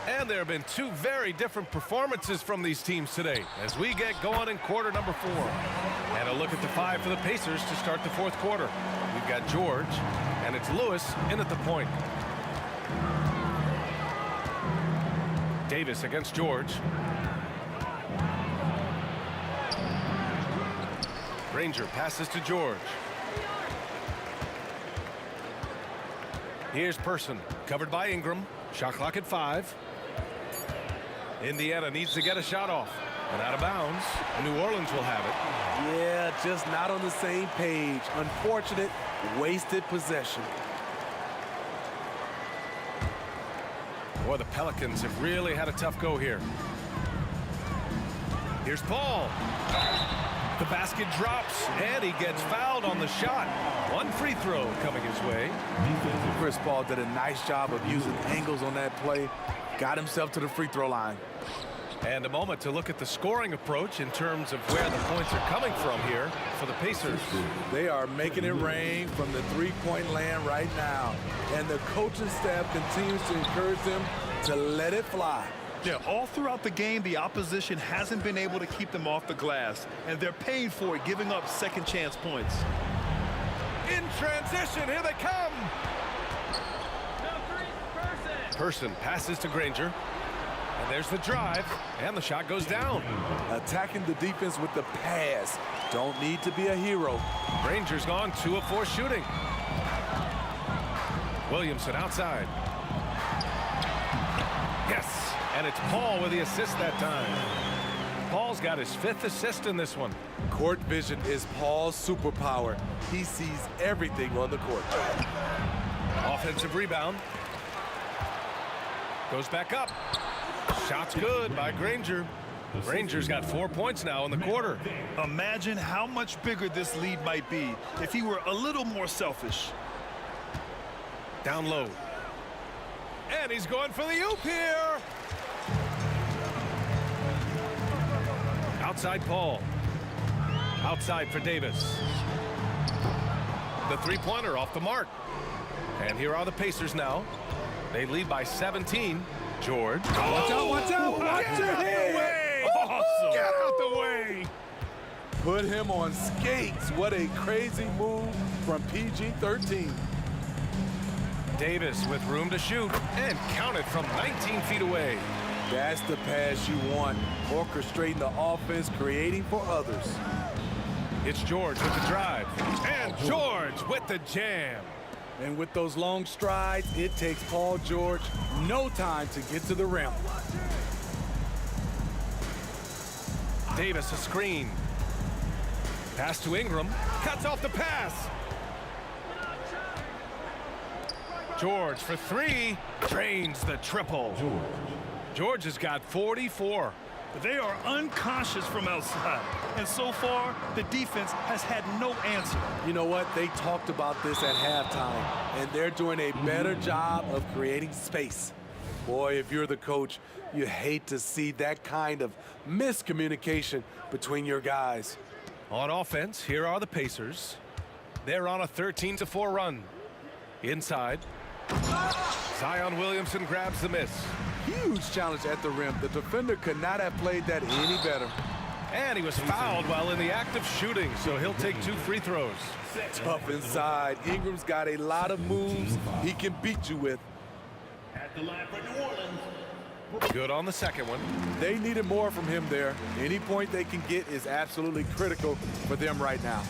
And there have been 2 very different performances from these teams today as we get going in quarter number 4. And a look at the 5 for the Pacers to start the 4th quarter. We've got George, and it's Lewis in at the point. Davis against George. Granger passes to George. Here's Person, covered by Ingram. Shot clock at 5. Indiana needs to get a shot off. And out of bounds. New Orleans will have it. Yeah, just not on the same page. Unfortunate, wasted possession. Boy, the Pelicans have really had a tough go here. Here's Paul. The basket drops, and he gets fouled on the shot. One free throw coming his way. Chris Paul did a nice job of using angles on that play. Got himself to the free throw line. And a moment to look at the scoring approach in terms of where the points are coming from here for the Pacers. They are making it rain from the three-point land right now. And the coaching staff continues to encourage them to let it fly. Yeah, all throughout the game, the opposition hasn't been able to keep them off the glass, and they're paying for it, giving up second chance points. In transition, here they come. Person passes to Granger. And there's the drive, and the shot goes down. Attacking the defense with the pass. Don't need to be a hero. Granger's gone 2 of 4 shooting. Williamson outside. Yes, and it's Paul with the assist that time. Paul's got his 5th assist in this one. Court vision is Paul's superpower. He sees everything on the court. Offensive rebound. Goes back up. Shot's good by Granger. Granger's got 4 points now in the quarter. Imagine how much bigger this lead might be if he were a little more selfish. Down low. And he's going for the oop here. Outside Paul. Outside for Davis. The three-pointer off the mark. And here are the Pacers now. They lead by 17. George. Watch out, watch out, watch your head. Awesome. Get out the way. Put him on skates. What a crazy move from PG-13. Davis with room to shoot and counted from 19 feet away. That's the pass you want. Orchestrating the offense, creating for others. It's George with the drive. And George with the jam. And with those long strides, it takes Paul George no time to get to the rim. Davis a screen. Pass to Ingram. Cuts off the pass. George for 3. Drains the triple. George has got 44. They are unconscious from outside, and so far, the defense has had no answer. You know what? They talked about this at halftime, and they're doing a better job of creating space. Boy, if you're the coach, you hate to see that kind of miscommunication between your guys. On offense, here are the Pacers. They're on a 13-4 run. Inside. Zion Williamson grabs the miss. Huge challenge at the rim. The defender could not have played that any better. And he was fouled while in the act of shooting, so he'll take 2 free throws. Tough inside. Ingram's got a lot of moves he can beat you with. At the line for New Orleans. Good on the second one. They needed more from him there. Any point they can get is absolutely critical for them right now.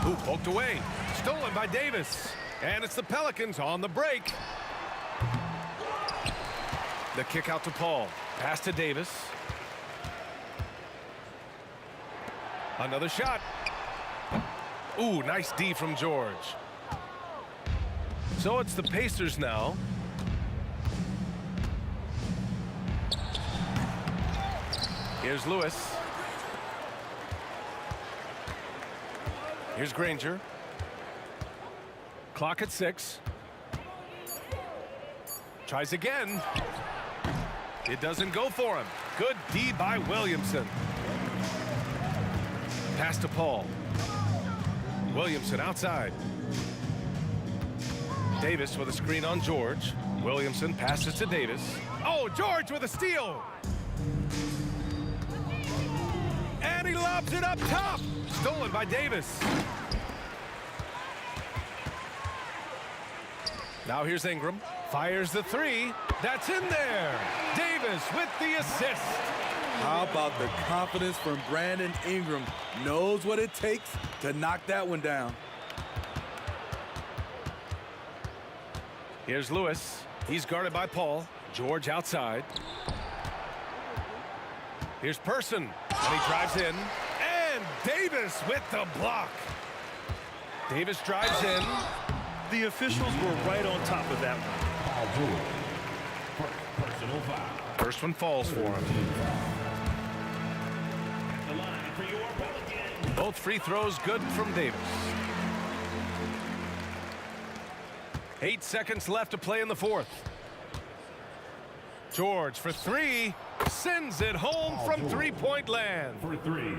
Ooh, poked away. Stolen by Davis. And it's the Pelicans on the break. The kick out to Paul. Pass to Davis. Another shot. Ooh, nice D from George. So it's the Pacers now. Here's Lewis. Here's Granger. Clock at 6. Tries again. It doesn't go for him. Good D by Williamson. Pass to Paul. Williamson outside. Davis with a screen on George. Williamson passes to Davis. Oh, George with a steal. And he lobs it up top. Stolen by Davis. Now here's Ingram. Fires the 3. That's in there. Davis with the assist. How about the confidence from Brandon Ingram? Knows what it takes to knock that one down. Here's Lewis. He's guarded by Paul. George outside. Here's Person, and he drives in. And Davis with the block. Davis drives in. The officials were right on top of that one. Personal foul. First one falls for him. The line for your Pelicans. Both free throws good from Davis. 8 seconds left to play in the fourth. George for three. Sends it home from three-point land. For three.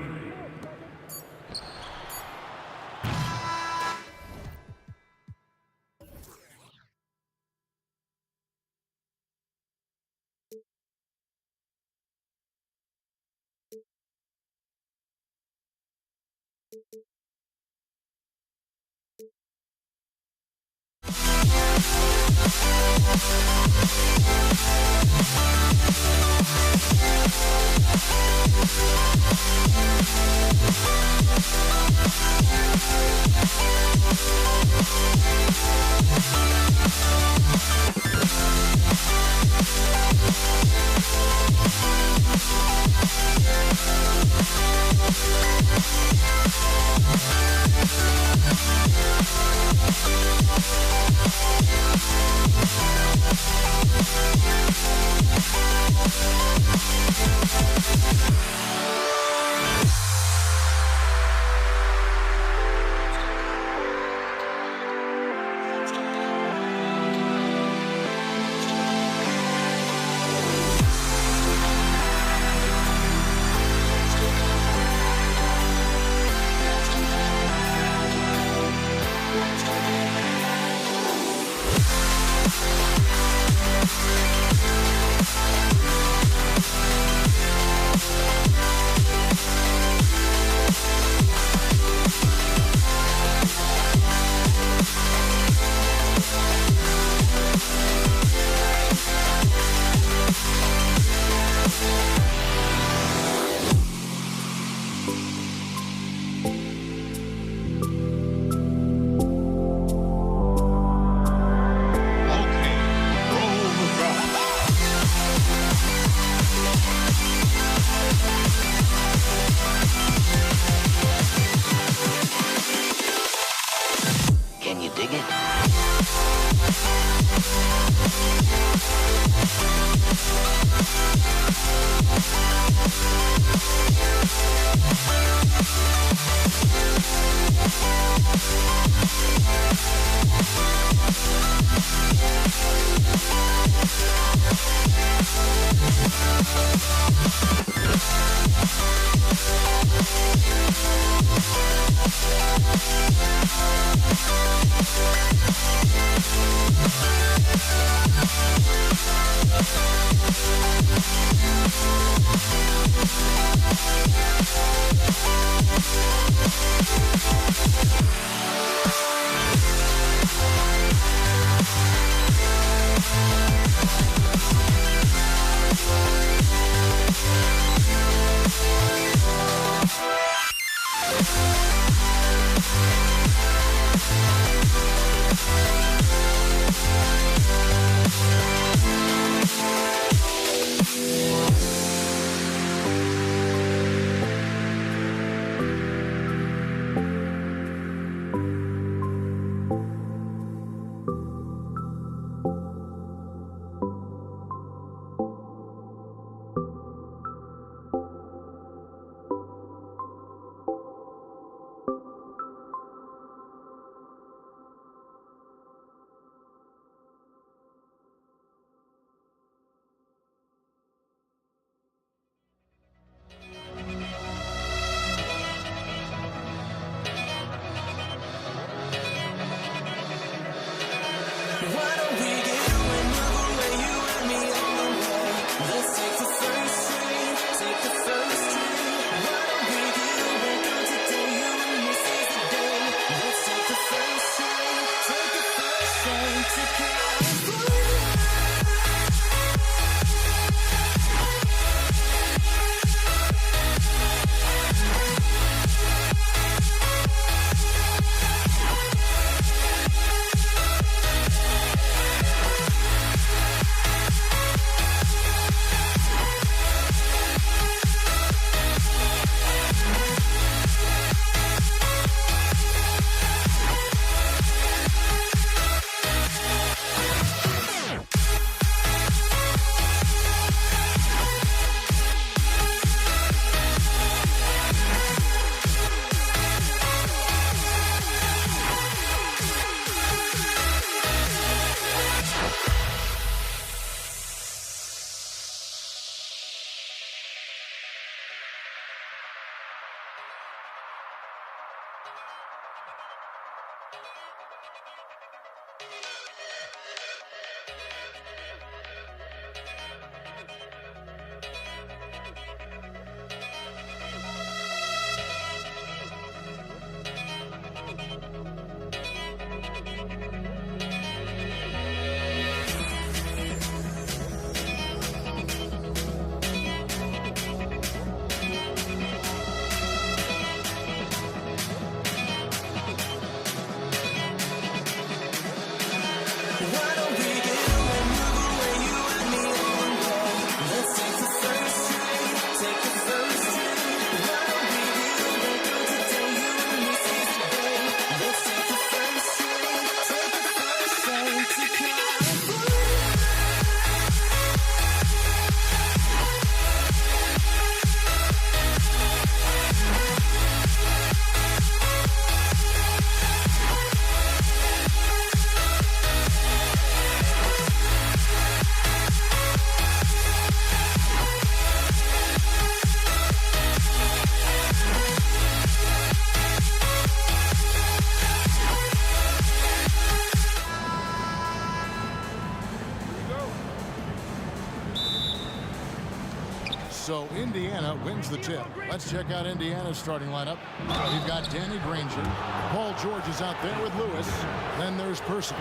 So Indiana wins the tip. Let's check out Indiana's starting lineup. We've got Danny Granger. Paul George is out there with Lewis. Then there's Person.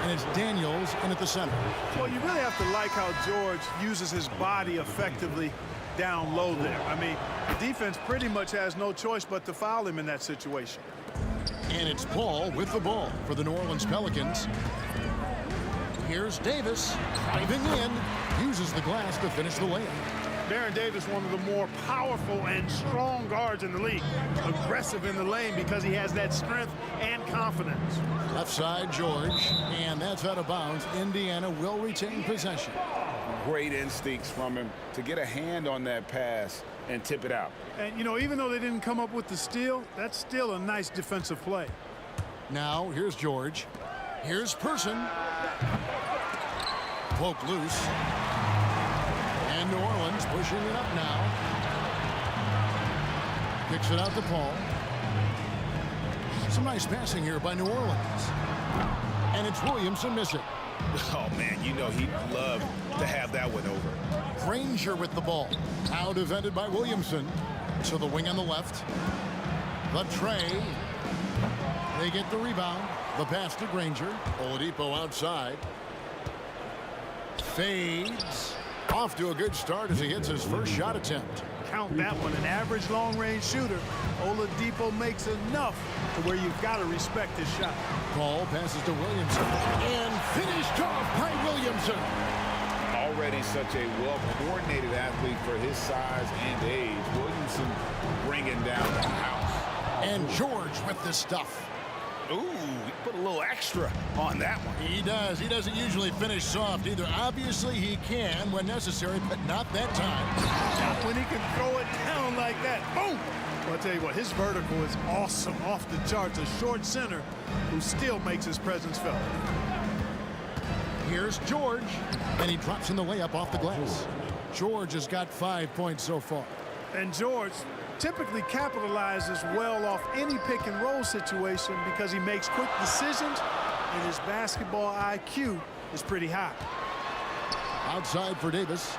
And it's Daniels in at the center. Well, you really have to like how George uses his body effectively down low there. I mean, the defense pretty much has no choice but to foul him in that situation. And it's Paul with the ball for the New Orleans Pelicans. Here's Davis driving in. Uses the glass to finish the layup. Baron Davis, one of the more powerful and strong guards in the league. Aggressive in the lane because he has that strength and confidence. Left side, George. And that's out of bounds. Indiana will retain possession. Great instincts from him to get a hand on that pass and tip it out. And, you know, even though they didn't come up with the steal, that's still a nice defensive play. Now, here's George. Here's Person. Poke loose. And New Orleans pushing it up now. Kicks it out to Paul. Some nice passing here by New Orleans. And it's Williamson missing. Oh, man, you know he'd love to have that one over. Granger with the ball. Now defended by Williamson. To the wing on the left. The tray. They get the rebound. The pass to Granger. Oladipo outside. Fades. Off to a good start as he hits his first shot attempt. Count that one, an average long-range shooter. Oladipo makes enough to where you've got to respect his shot. Paul passes to Williamson. And finished off by Williamson. Already such a well-coordinated athlete for his size and age. Williamson bringing down the house. And George with the stuff. Ooh, he put a little extra on that one. He does. He doesn't usually finish soft either. Obviously, he can when necessary, but not that time. Not when he can throw it down like that. Boom! Well, I'll tell you what, his vertical is awesome, off the charts. A short center who still makes his presence felt. Here's George, and he drops in the layup off the glass. George has got 5 points so far. And George typically capitalizes well off any pick and roll situation because he makes quick decisions and his basketball IQ is pretty high. Outside for Davis.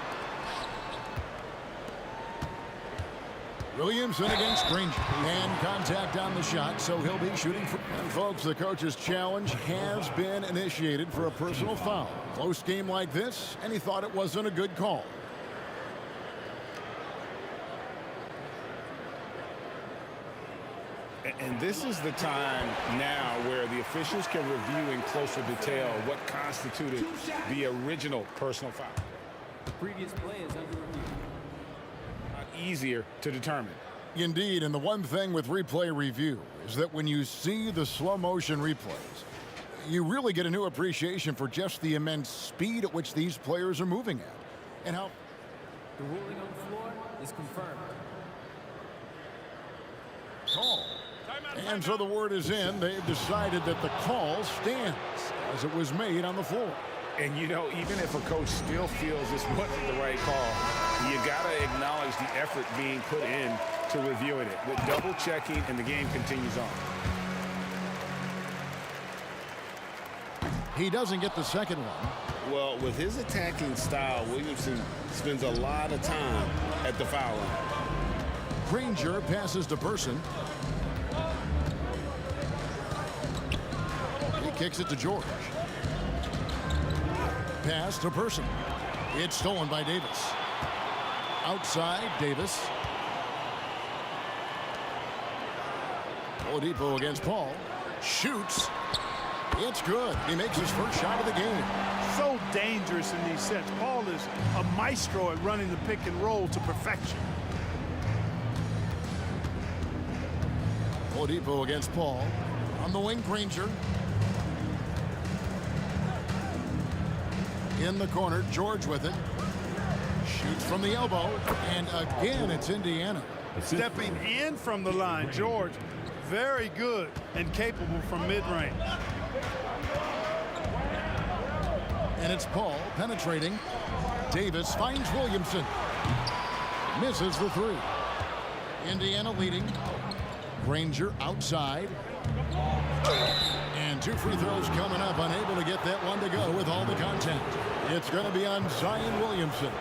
Williamson against Granger. And contact on the shot, so he'll be shooting for. And folks, the coach's challenge has been initiated for a personal foul. Close game like this, and he thought it wasn't a good call. And this is the time now where the officials can review in closer detail what constituted the original personal foul. The previous play is under review. Easier to determine. Indeed, and the one thing with replay review is that when you see the slow motion replays, you really get a new appreciation for just the immense speed at which these players are moving at. And how The ruling on the floor is confirmed. call. And so the word is in. They've decided that the call stands as it was made on the floor. And, you know, even if a coach still feels this wasn't the right call, you got to acknowledge the effort being put in to reviewing it, with double checking, and the game continues on. He doesn't get the second one. Well, with his attacking style, Williamson spends a lot of time at the foul line. Granger passes to Person. He kicks it to George. Pass to Person. It's stolen by Davis. Outside, Davis. Oladipo against Paul. Shoots. It's good. He makes his first shot of the game. So dangerous in these sets. Paul is a maestro at running the pick and roll to perfection. Oladipo against Paul. On the wing, Granger. In the corner, George with it. Shoots from the elbow. And again, it's Indiana. Stepping in from the line, George, very good and capable from mid-range. And it's Paul penetrating. Davis finds Williamson. Misses the three. Indiana leading. Granger outside. And 2 free throws coming up. Unable to get that one to go with all the contact. It's going to be on Zion Williamson.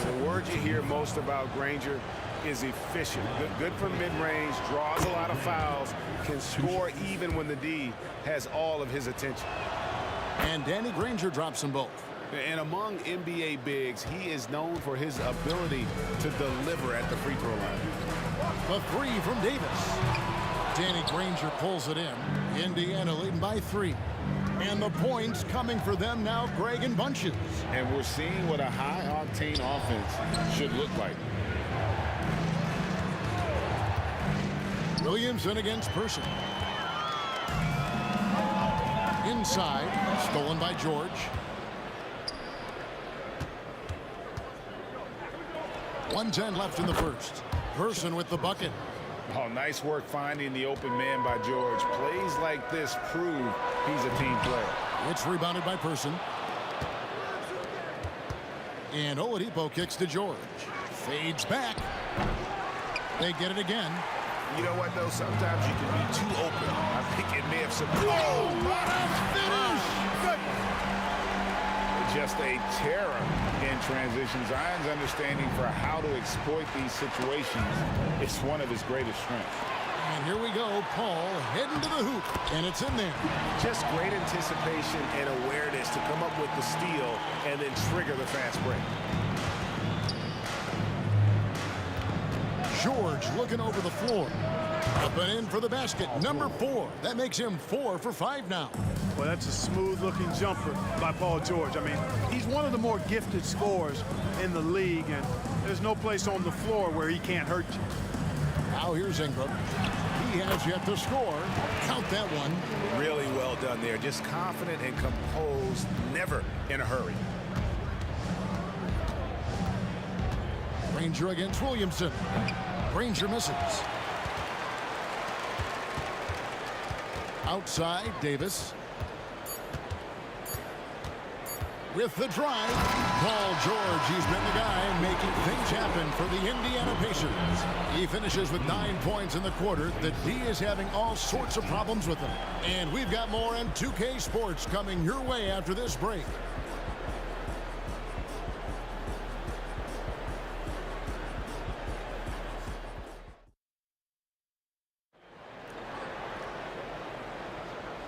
The word you hear most about Granger is efficient. Good from mid-range, draws a lot of fouls, can score even when the D has all of his attention. And Danny Granger drops them both. And among NBA bigs, he is known for his ability to deliver at the free throw line. The three from Davis. Danny Granger pulls it in. Indiana leading by 3. And the points coming for them now, Greg, in bunches. And we're seeing what a high-octane offense should look like. Williamson against Person. Inside, stolen by George. .110 left in the first. Person with the bucket. Oh, nice work finding the open man by George. Plays like this prove he's a team player. It's rebounded by Person. And Oladipo kicks to George. Fades back. They get it again. You know what, though? Sometimes you can be too open. I think it may have surprised. Oh, what a finish! Just a terror in transition. Zion's understanding for how to exploit these situations is one of his greatest strengths. And here we go. Paul heading to the hoop, and it's in there. Just great anticipation and awareness to come up with the steal and then trigger the fast break. George looking over the floor. Up and in for the basket. Number 4. That makes him 4 for 5 now. Well, that's a smooth-looking jumper by Paul George. I mean, he's one of the more gifted scorers in the league, and there's no place on the floor where he can't hurt you. Now here's Ingram. He has yet to score. Count that one. Really well done there. Just confident and composed, never in a hurry. Granger against Williamson. Granger misses. Outside, Davis. With the drive, Paul George, he's been the guy making things happen for the Indiana Pacers. He finishes with 9 points in the quarter. The D is having all sorts of problems with him. And we've got more on 2K Sports coming your way after this break.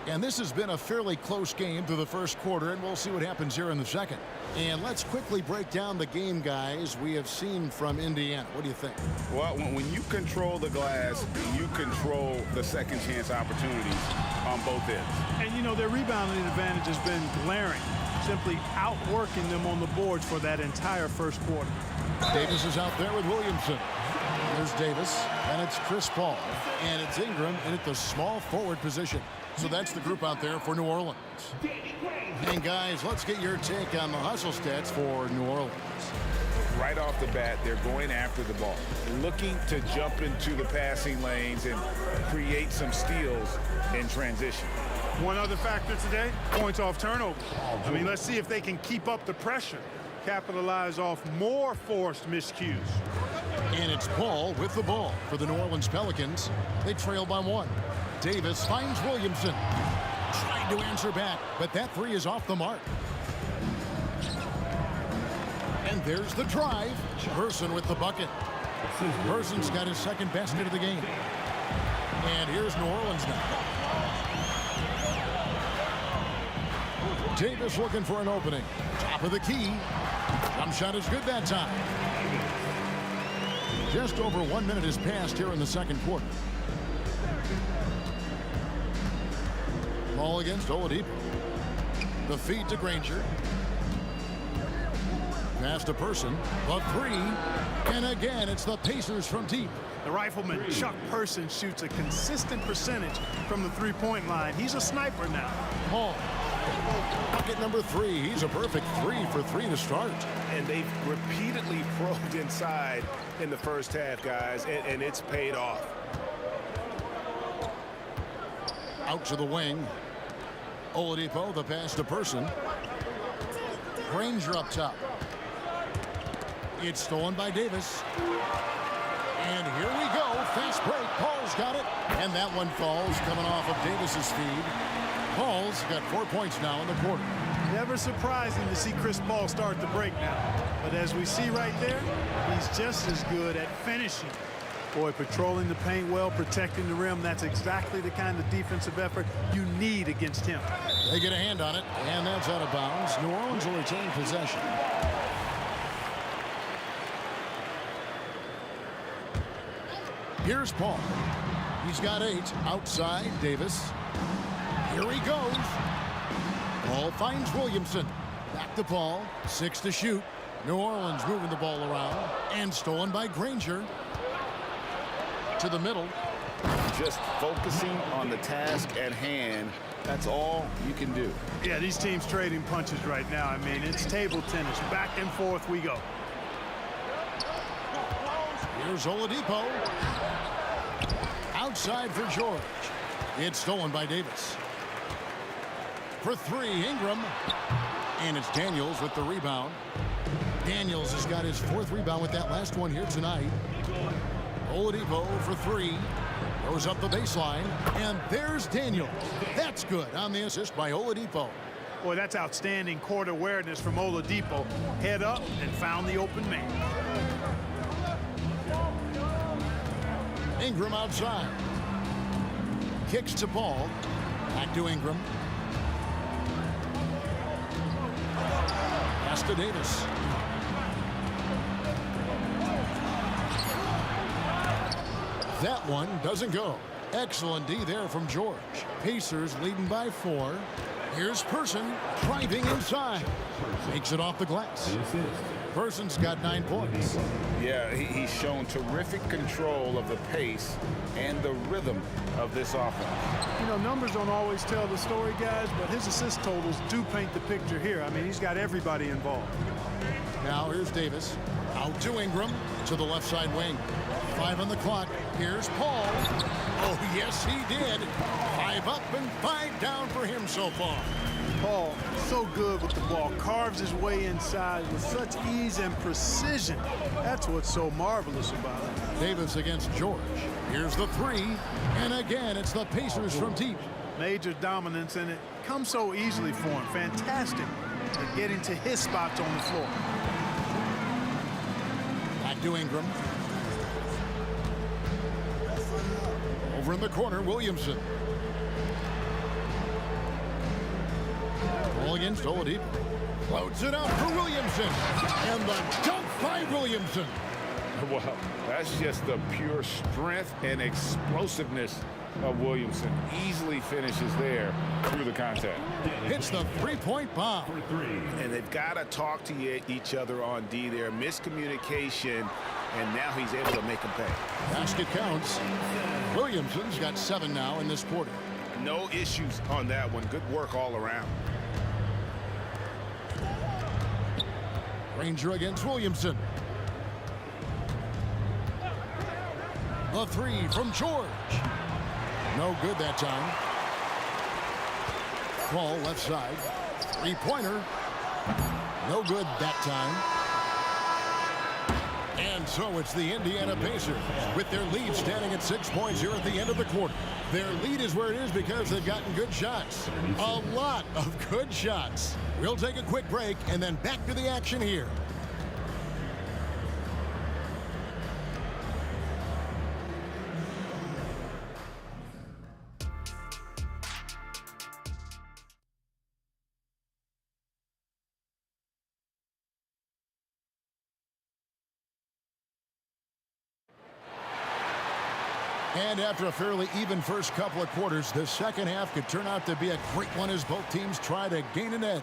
And this has been a fairly close game through the first quarter, and we'll see what happens here in the second. And let's quickly break down the game, guys, we have seen from Indiana. What do you think? Well, when you control the glass, you control the second chance opportunities on both ends. And, you know, their rebounding advantage has been glaring, simply outworking them on the boards for that entire first quarter. Davis is out there with Williamson. There's Davis, and it's Chris Paul, and it's Ingram in at the small forward position. So that's the group out there for New Orleans. And guys, let's get your take on the hustle stats for New Orleans. Right off the bat, they're going after the ball, looking to jump into the passing lanes and create some steals in transition. One other factor today, points off turnovers. I mean, let's see if they can keep up the pressure, capitalize off more forced miscues. And it's Paul with the ball for the New Orleans Pelicans. They trail by 1. Davis finds Williamson. Tried to answer back, but that three is off the mark. And there's the drive. Person with the bucket. Person's got his second basket of the game. And here's New Orleans now. Davis looking for an opening. Top of the key. Jump shot is good that time. Just over 1 minute has passed here in the second quarter. Ball against Oladipo. The feed to Granger. Pass to Person. The three. And again, it's the Pacers from deep. The rifleman, Chuck Person, shoots a consistent percentage from the three-point line. He's a sniper now. Paul. Bucket number 3. He's a perfect 3 for 3 to start. And they've repeatedly probed inside in the first half, guys, and it's paid off. Out to the wing. Oladipo, the pass to Person. Granger up top. It's stolen by Davis. And here we go. Fast break. Paul's got it. And that one falls coming off of Davis's feed. Paul's got 4 points now in the quarter. Never surprising to see Chris Paul start the break now. But as we see right there, he's just as good at finishing. Boy, patrolling the paint well, protecting the rim. That's exactly the kind of defensive effort you need against him. They get a hand on it, and that's out of bounds. New Orleans will retain possession. Here's Paul. He's got 8. Outside, Davis. Here he goes. Paul finds Williamson. Back to Paul. 6 to shoot. New Orleans moving the ball around. And stolen by Granger. To the middle. Just focusing on the task at hand. That's all you can do. Yeah, these teams trading punches right now. I mean, it's table tennis. Back and forth we go. Here's Oladipo. Outside for George. It's stolen by Davis. For 3, Ingram. And it's Daniels with the rebound. Daniels has got his 4th rebound with that last one here tonight. Oladipo for 3. Goes up the baseline. And there's Daniels. That's good on the assist by Oladipo. Boy, that's outstanding court awareness from Oladipo. Head up and found the open man. Ingram outside. Kicks to Paul. Back to Ingram. Pass to Davis. That one doesn't go. Excellent D there from George. Pacers leading by 4. Here's Person driving inside. Makes it off the glass. Person's got 9 points. Yeah, he's shown terrific control of the pace and the rhythm of this offense. You know, numbers don't always tell the story, guys, but his assist totals do paint the picture here. I mean, he's got everybody involved. Now here's Davis. Out to Ingram. To the left side wing. 5 on the clock. Here's Paul. Oh, yes, he did. 5 up and 5 down for him so far. Paul, so good with the ball. Carves his way inside with such ease and precision. That's what's so marvelous about it. Davis against George. Here's the 3. And again, it's the Pacers from deep. Major dominance, and it comes so easily for him. Fantastic at getting to his spots on the floor. Back to Ingram. Over in the corner, Williamson. Ball against Oladipo. Floats it up for Williamson. And the dunk by Williamson. Well, that's just the pure strength and explosiveness of Williamson. Easily finishes there through the contact. Hits the 3-point bomb. And they've got to talk to each other on D there. Miscommunication, and now he's able to make them pay. Basket counts. Williamson's got 7 now in this quarter. No issues on that one. Good work all around. Granger against Williamson. The 3 from George. No good that time. Paul left side. 3-pointer. No good that time. And And so it's the Indiana Pacers with their lead standing at 6 points here at the end of the quarter. Their lead is where it is because they've gotten good shots. A lot of good shots. We'll take a quick break and then back to the action here. And after a fairly even first couple of quarters, the second half could turn out to be a great one as both teams try to gain an edge.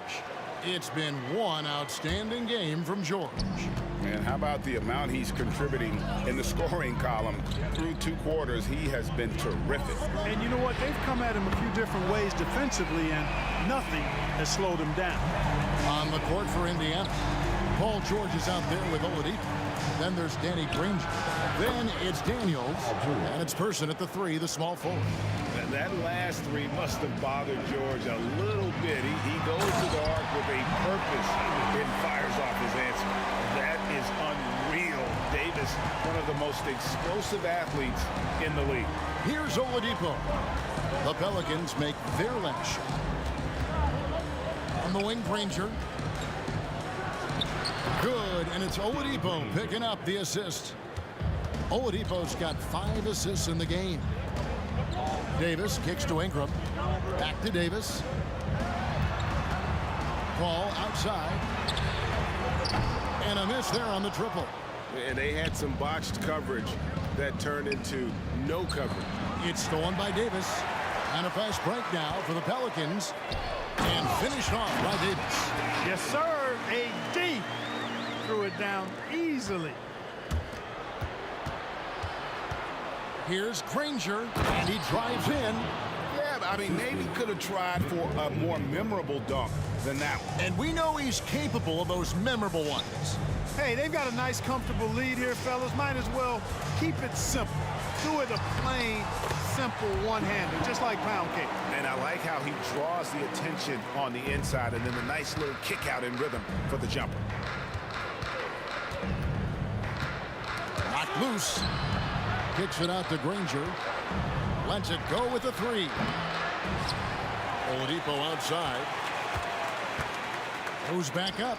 It's been one outstanding game from George. And how about the amount he's contributing in the scoring column? Through 2 quarters, he has been terrific. And you know what? They've come at him a few different ways defensively, and nothing has slowed him down. On the court for Indiana, Paul George is out there with Oladipo. Then there's Danny Granger. Then it's Daniels. And it's Person at the 3, the small forward. And that last 3 must have bothered George a little bit. He goes to the arc with a purpose and fires off his answer. That is unreal. Davis, one of the most explosive athletes in the league. Here's Oladipo. The Pelicans make their last shot. On the wing, Granger. Good, and it's Oladipo picking up the assist. Oladipo's got 5 assists in the game. Davis kicks to Ingram. Back to Davis. Ball outside. And a miss there on the triple. And they had some botched coverage that turned into no coverage. It's stolen by Davis. And a fast break now for the Pelicans. And finished off by Davis. Yes, sir. AD threw it down easily. Here's Granger, and he drives in. Yeah, I mean, maybe could have tried for a more memorable dunk than that one. And we know he's capable of those memorable ones. Hey, they've got a nice, comfortable lead here, fellas. Might as well keep it simple. Do it a plain, simple one-hander, just like pound cake. And I like how he draws the attention on the inside and then a nice little kick out in rhythm for the jumper. Knocked loose. Kicks it out to Granger. Lets it go with a 3. Oladipo outside. Goes back up.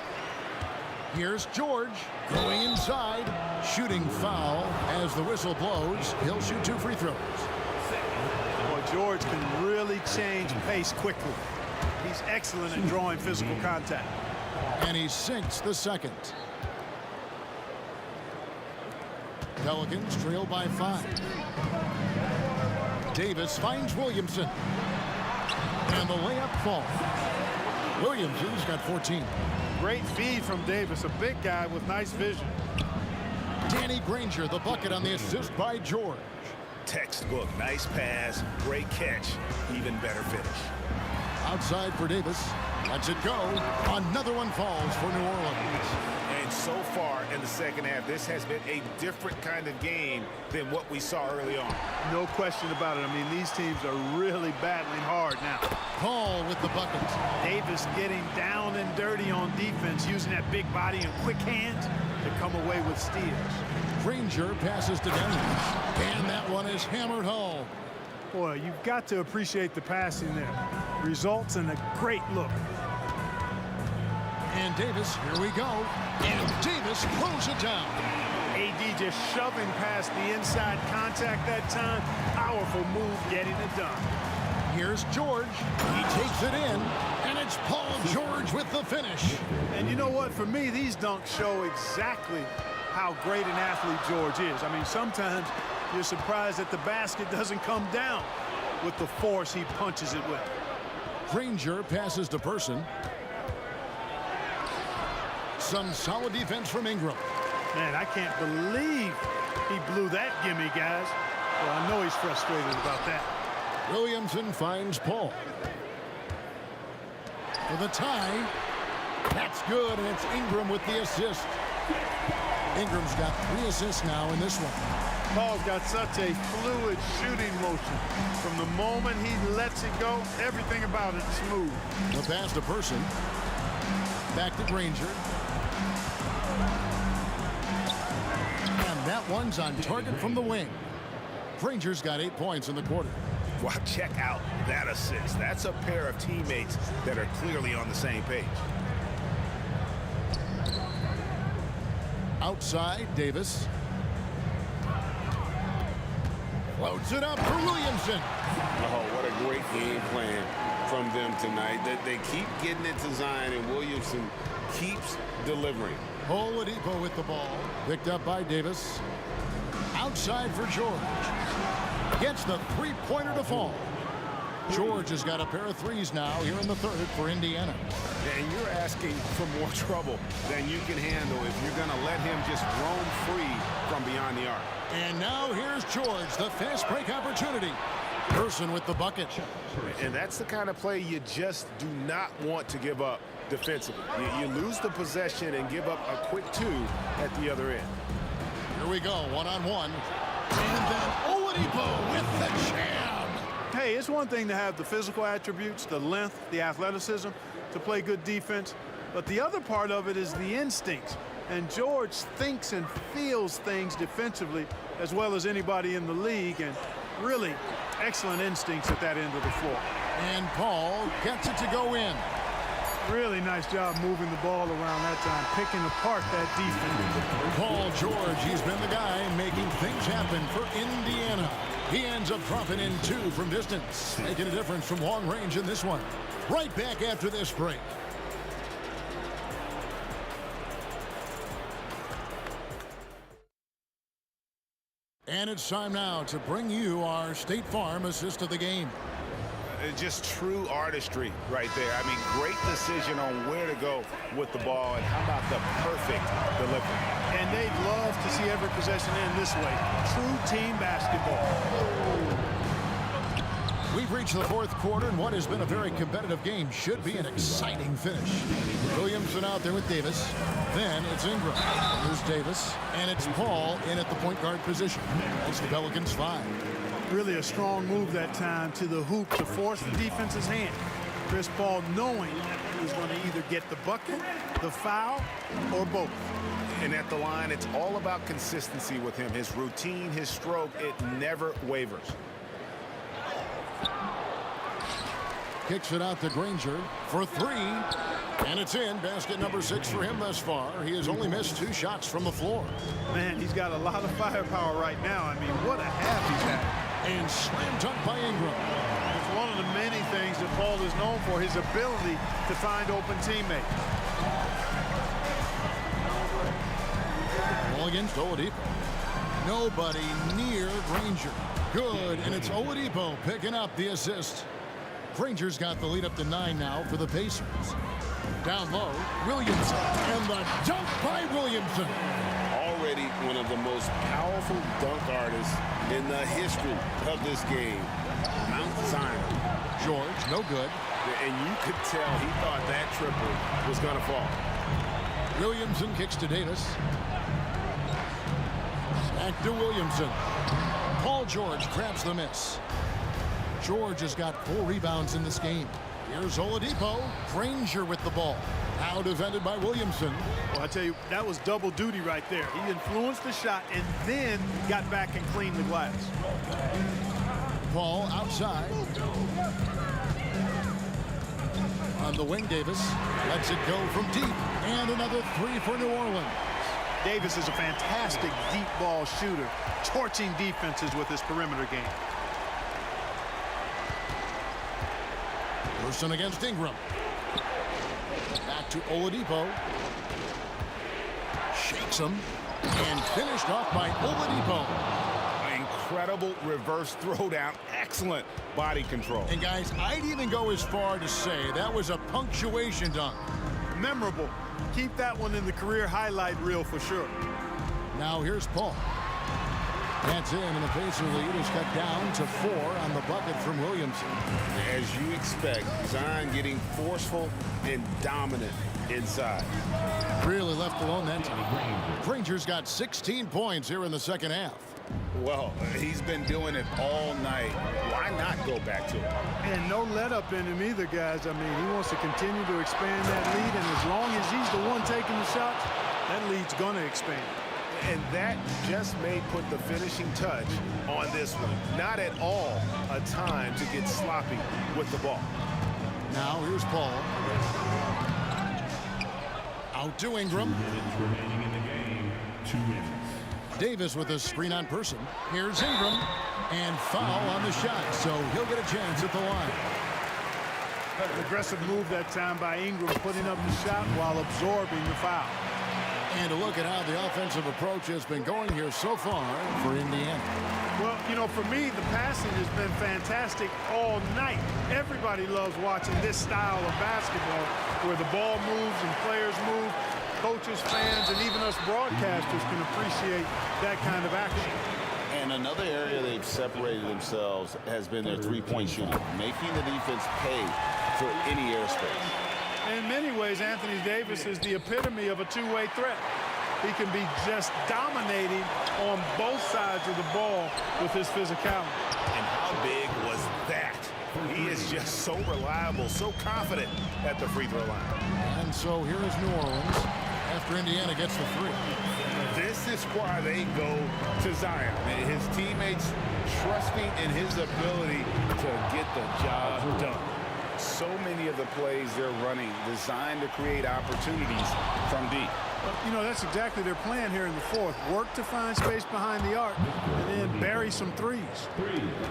Here's George going inside. Shooting foul as the whistle blows. He'll shoot 2 free throws. Boy, George can really change pace quickly. He's excellent at drawing physical contact. And he sinks the second. Pelicans trail by 5. Davis finds Williamson. And the layup falls. Williamson's got 14. Great feed from Davis, a big guy with nice vision. Danny Granger, the bucket on the assist by George. Textbook, nice pass, great catch, even better finish. Outside for Davis. Lets it go. Another one falls for New Orleans. And so far in the second half, this has been a different kind of game than what we saw early on. No question about it. I mean, these teams are really battling hard now. Paul with the bucket. Davis getting down and dirty on defense, using that big body and quick hands to come away with steals. Granger passes to Daniels. And that one is hammered home. Boy, you've got to appreciate the passing there. Results in a great look. And Davis, here we go. And Davis throws it down. AD just shoving past the inside contact that time. Powerful move getting it done. Here's George. He takes it in. And it's Paul George with the finish. And you know what? For me, these dunks show exactly how great an athlete George is. I mean, sometimes you're surprised that the basket doesn't come down with the force he punches it with. Granger passes to Person. Some solid defense from Ingram. Man, I can't believe he blew that gimme, guys. Well, I know he's frustrated about that. Williamson finds Paul. For the tie. That's good, and it's Ingram with the assist. Ingram's got 3 assists now in this one. Paul's got such a fluid shooting motion. From the moment he lets it go, everything about it's smooth. The pass to Person. Back to Granger. that one's on target from the wing. Rangers got 8 points in the quarter. Wow, check out that assist. That's a pair of teammates that are clearly on the same page. Outside, Davis. Loads it up for Williamson. Oh, what a great game plan from them tonight. They keep getting it to Zion, and Williamson keeps delivering. Oladipo with the ball. Picked up by Davis. Outside for George. Gets the three-pointer to fall. George has got a pair of threes now here in the third for Indiana. And you're asking for more trouble than you can handle if you're going to let him just roam free from beyond the arc. And now here's George, the fast break opportunity. Person with the bucket. And that's the kind of play you just do not want to give up defensively. You lose the possession and give up a quick two at the other end. Here we go, one-on-one. And then Oladipo with the jam. Hey, it's one thing to have the physical attributes, the length, the athleticism to play good defense, but the other part of it is the instincts. And George thinks and feels things defensively as well as anybody in the league, and really excellent instincts at that end of the floor. And Paul gets it to go in. Really nice job moving the ball around that time, picking apart that defense. Paul George, he's been the guy making things happen for Indiana. He ends up dropping in 2 from distance, making a difference from long range in this one. Right back after this break. And it's time now to bring you our State Farm assist of the game. Just true artistry right there. I mean, great decision on where to go with the ball, and how about the perfect delivery. And they'd love to see every possession end this way. True team basketball. We've reached the fourth quarter, and what has been a very competitive game should be an exciting finish. Williamson out there with Davis. Then it's Ingram. Here's Davis, and it's Paul in at the point guard position. It's the Pelicans 5. Really a strong move that time to the hoop to force the defense's hand. Chris Paul knowing he was going to either get the bucket, the foul, or both. And at the line, it's all about consistency with him. His routine, his stroke, it never wavers. Kicks it out to Granger for 3. And it's in. Basket number 6 for him thus far. He has only missed 2 shots from the floor. Man, he's got a lot of firepower right now. I mean, what a half he's had. And slam dunk by Ingram. It's one of the many things that Paul is known for, his ability to find open teammates. Ball against Oladipo. Nobody near Granger. Good, and it's Oladipo picking up the assist. Granger's got the lead up to 9 now for the Pacers. Down low, Williamson, and the dunk by Williamson. Already one of the most powerful dunk artists in the history of this game. Mount Zion. George, no good. And you could tell he thought that triple was going to fall. Williamson kicks to Davis. Back to Williamson. Paul George grabs the miss. George has got 4 rebounds in this game. Here's Oladipo. Granger with the ball. Now defended by Williamson. Well, I tell you, that was double duty right there. He influenced the shot and then got back and cleaned the glass. Paul outside. On the wing, Davis lets it go from deep. And another 3 for New Orleans. Davis is a fantastic deep ball shooter, torching defenses with his perimeter game. Person against Ingram. Back to Oladipo. Shakes him. And finished off by Oladipo. Incredible reverse throwdown. Excellent body control. And guys, I'd even go as far to say that was a punctuation dunk. Memorable. Keep that one in the career highlight reel for sure. Now here's Paul. That's in, and the Pacer lead is cut down to 4 on the bucket from Williamson. As you expect, Zion getting forceful and dominant inside. Really left alone that time. Granger's got 16 points here in the second half. Well, he's been doing it all night. Why not go back to it? And no let up in him either, guys. I mean, he wants to continue to expand that lead, and as long as he's the one taking the shots, that lead's going to expand. And that just may put the finishing touch on this one. Not at all a time to get sloppy with the ball. Now here's Paul. Out to Ingram. 2 minutes remaining in the game. 2 minutes. Davis with a screen on person. Here's Ingram. And foul on the shot, so he'll get a chance at the line. An aggressive move that time by Ingram, putting up the shot while absorbing the foul. And to look at how the offensive approach has been going here so far for Indiana. Well, you know, for me, the passing has been fantastic all night. Everybody loves watching this style of basketball where the ball moves and players move. Coaches, fans, and even us broadcasters can appreciate that kind of action. And another area they've separated themselves has been their three-point shooting, making the defense pay for any airspace. In many ways, Anthony Davis is the epitome of a two-way threat. He can be just dominating on both sides of the ball with his physicality. And how big was that? He is just so reliable, so confident at the free throw line. And so here is New Orleans after Indiana gets the three. This is why they go to Zion. His teammates trusting in his ability to get the job done. So many of the plays they're running designed to create opportunities from deep. You know, that's exactly their plan here in the fourth. Work to find space behind the arc and then bury some threes.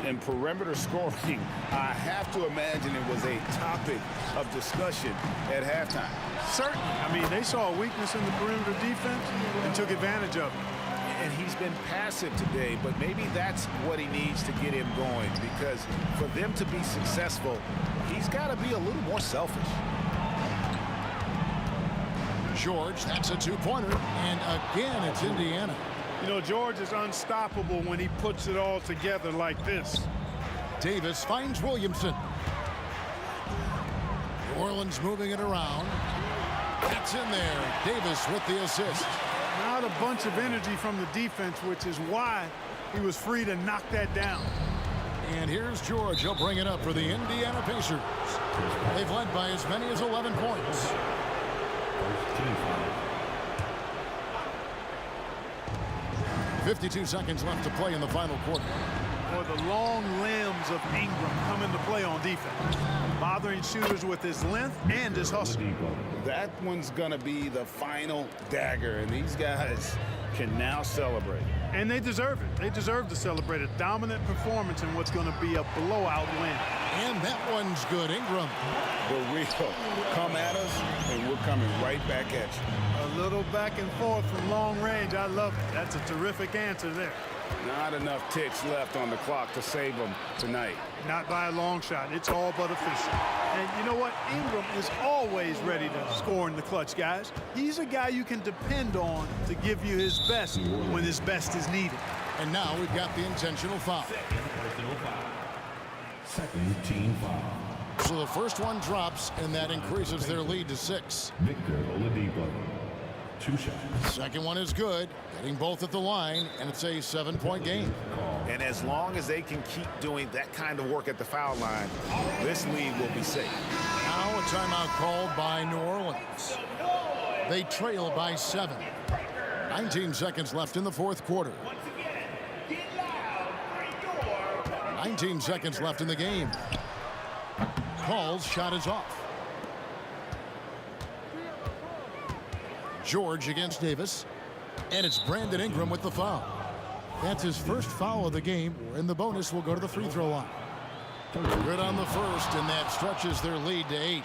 And perimeter scoring, I have to imagine it was a topic of discussion at halftime. Certainly. I mean, they saw a weakness in the perimeter defense and took advantage of it. And he's been passive today, but maybe that's what he needs to get him going, because for them to be successful, he's got to be a little more selfish. George, that's a two-pointer, and again it's Indiana. You know, George is unstoppable when he puts it all together like this. Davis finds Williamson. New Orleans moving it around. That's in there. Davis with the assist. Not a bunch of energy from the defense, which is why he was free to knock that down. And here's George. He'll bring it up for the Indiana Pacers. They've led by as many as 11 points. 52 seconds left to play in the final quarter. Or the long limbs of Ingram come into play on defense, bothering shooters with his length and his hustle. That one's going to be the final dagger, and these guys can now celebrate. And they deserve it. They deserve to celebrate a dominant performance in what's going to be a blowout win. And that one's good. Ingram. The real come at us, and we're coming right back at you. A little back and forth from long range. I love it. That's a terrific answer there. Not enough ticks left on the clock to save them tonight. Not by a long shot. It's all but official. And you know what? Ingram is always ready to score in the clutch, guys. He's a guy you can depend on to give you his best when his best is needed. And now we've got the intentional foul. Second team foul. So the first one drops, and that increases their lead to 6. Victor Oladipo. 2 shots. Second one is good, getting both at the line, and it's a 7-point game. And as long as they can keep doing that kind of work at the foul line, this lead will be safe. Now a timeout called by New Orleans. They trail by 7. 19 seconds left in the fourth quarter. 19 seconds left in the game. Paul's shot is off. George against Davis. And it's Brandon Ingram with the foul. That's his first foul of the game, and the bonus will go to the free throw line. Good on the first, and that stretches their lead to 8.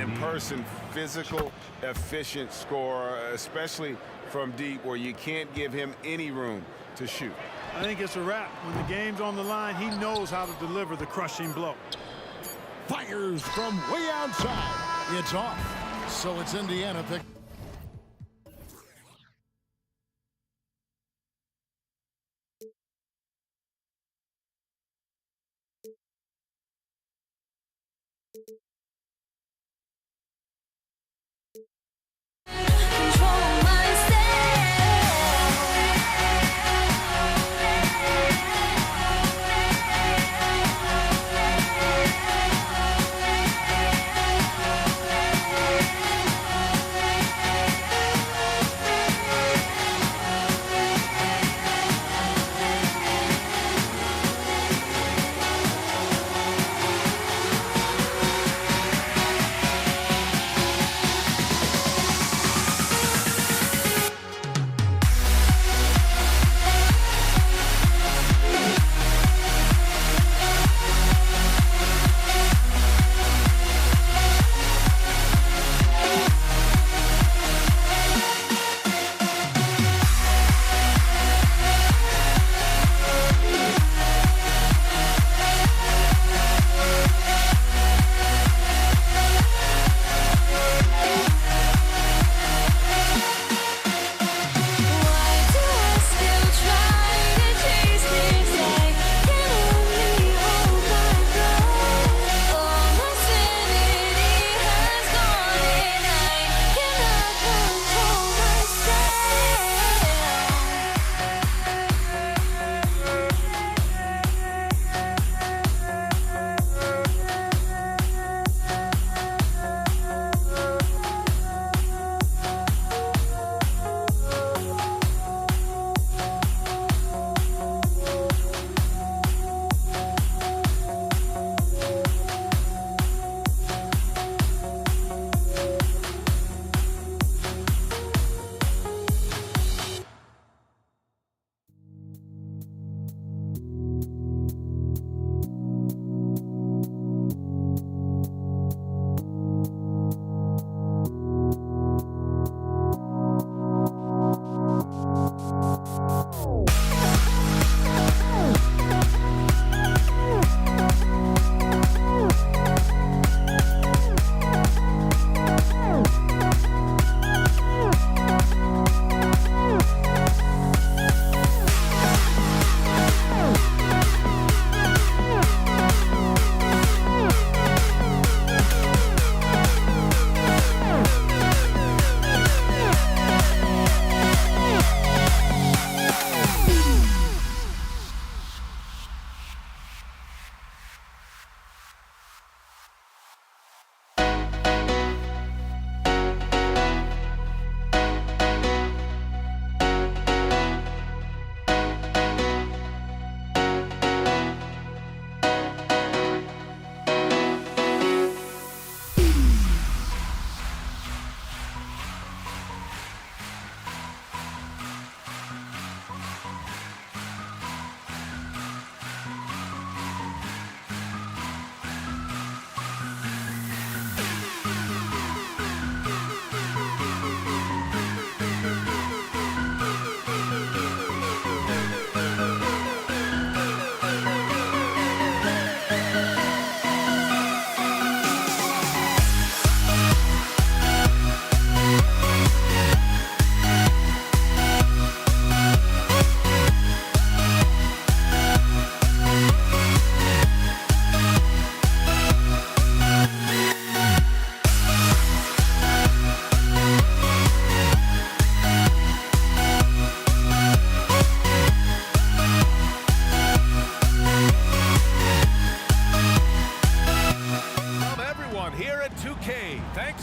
In person, physical, efficient scorer, especially from deep where you can't give him any room to shoot. I think it's a wrap. When the game's on the line, he knows how to deliver the crushing blow. Fires from way outside. It's off. So it's Indiana pick.